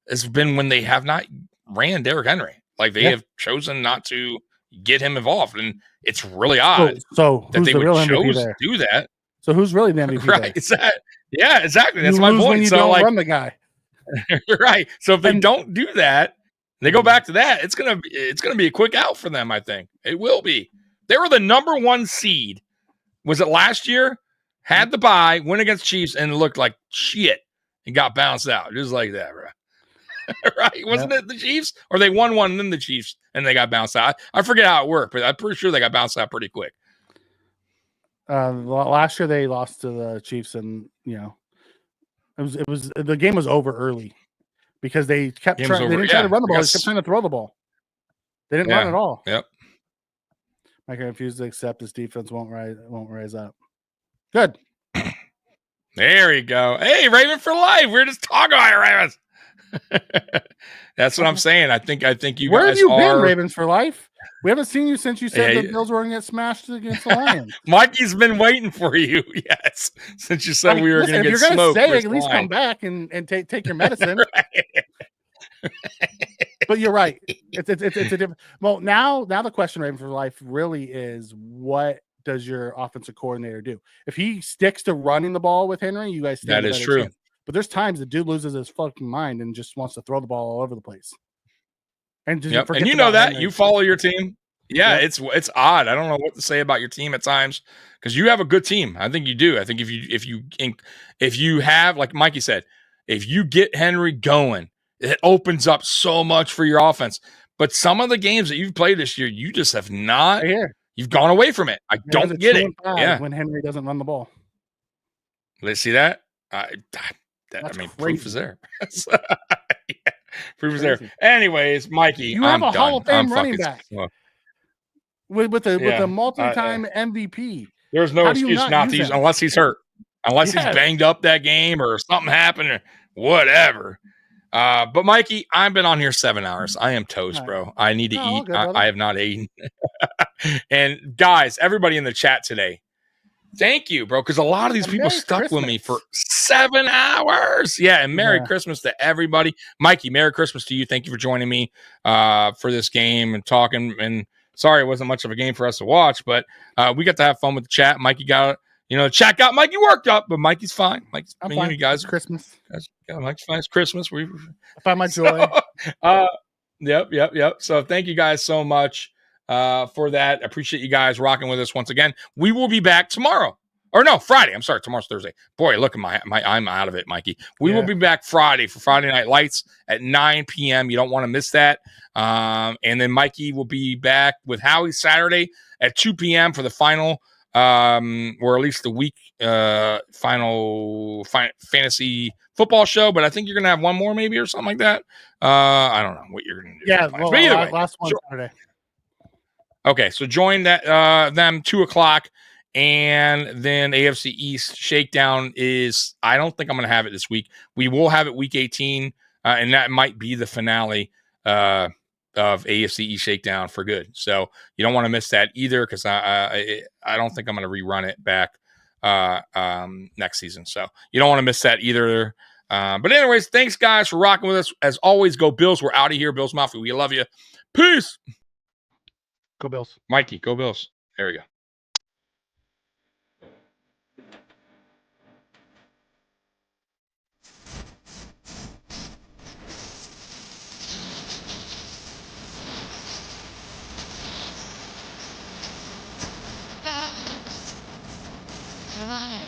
S3: has been when they have not ran Derrick Henry. Like they have chosen not to get him involved, and it's really odd.
S8: So
S3: that
S8: who's
S3: they
S8: the
S3: would
S8: real MVP
S3: choose
S8: there?
S3: to do that.
S8: So who's really the MVP
S3: Right?
S8: there?
S3: It's that. Yeah, exactly. That's
S8: you
S3: my
S8: lose
S3: point.
S8: when you
S3: so
S8: don't
S3: like,
S8: run the guy.
S3: right. So if they don't do that, they go back to that. It's gonna be a quick out for them. I think it will be. They were the number 1 seed. Was it last year? Had the bye, went against Chiefs, and looked like shit and got bounced out just like that, bro. Right? Wasn't it the Chiefs? Or they won one and then the Chiefs and they got bounced out? I forget how it worked, but I'm pretty sure they got bounced out pretty quick.
S8: Last year they lost to the Chiefs, and it was the game was over early because they kept trying. They didn't try to run the ball. They kept trying to throw the ball. They didn't run at all.
S3: Yep.
S8: I can refuse to accept this defense won't rise up. Good.
S3: There you go. Hey, Raven for life. We're just talking about Ravens. That's what I'm saying. I think you
S8: Where
S3: guys
S8: have you been,
S3: are
S8: Ravens for life? We haven't seen you since you said the Bills were going to get smashed against the Lions.
S3: Mikey's been waiting for you. Yes, since you said we were going to get smoked.
S8: If you're going to say it, at least come back and take your medicine. But you're right. It's a different. Well, now the question, Raven for life, really is what does your offensive coordinator do? If he sticks to running the ball with Henry, you guys stand
S3: that is true.
S8: Chance. But there's times the dude loses his fucking mind and just wants to throw the ball all over the place. And just
S3: and you know that
S8: Henry.
S3: You follow your team. Yeah, it's odd. I don't know what to say about your team at times because you have a good team. I think you do. I think if you have, like Mikey said, if you get Henry going, it opens up so much for your offense. But some of the games that you've played this year, you just have not. You've gone away from it. I don't get it. Yeah,
S8: when Henry doesn't run the ball.
S3: Let's see that.
S8: Proof
S3: is there. Proof is there. Anyways, Mikey,
S8: you have a Hall of Fame running back with a multi-time MVP.
S3: There's no excuse not to use unless he's hurt, unless he's banged up that game or something happened or whatever. But Mikey, I've been on here 7 hours. I am toast, bro. I need to eat.
S8: Good,
S3: I have not eaten. And guys, everybody in the chat today, thank you, bro, because a lot of these people stuck with me for 7 hours. Yeah, and Merry Christmas to everybody. Mikey, Merry Christmas to you. Thank you for joining me for this game and talking. And sorry it wasn't much of a game for us to watch, but we got to have fun with the chat. Mikey got the chat got Mikey worked up, but Mikey's fine. I'm fine. You guys,
S8: Christmas.
S3: Mikey's fine. It's Christmas.
S8: I find my joy.
S3: Yep. So thank you guys so much for that. I appreciate you guys rocking with us once again. We will be back tomorrow. Or no, Friday. I'm sorry. Tomorrow's Thursday. Boy, look at my I'm out of it, Mikey. We will be back Friday for Friday Night Lights at 9 p.m. You don't want to miss that. And then Mikey will be back with Howie Saturday at 2 p.m. for the final, or at least the week final fantasy football show. But I think you're going to have one more maybe or something like that. I don't know what you're going to do.
S8: Yeah,
S3: but either way,
S8: last one Saturday.
S3: Okay, so join that them 2:00, and then AFC East Shakedown is. I don't think I'm going to have it this week. We will have it week 18, and that might be the finale of AFC East Shakedown for good. So you don't want to miss that either, because I don't think I'm going to rerun it back next season. So you don't want to miss that either. But anyways, thanks guys for rocking with us. As always, go Bills. We're out of here. Bills Mafia. We love you. Peace.
S8: Go Bills.
S3: Mikey, go Bills. There we go.
S10: Come on.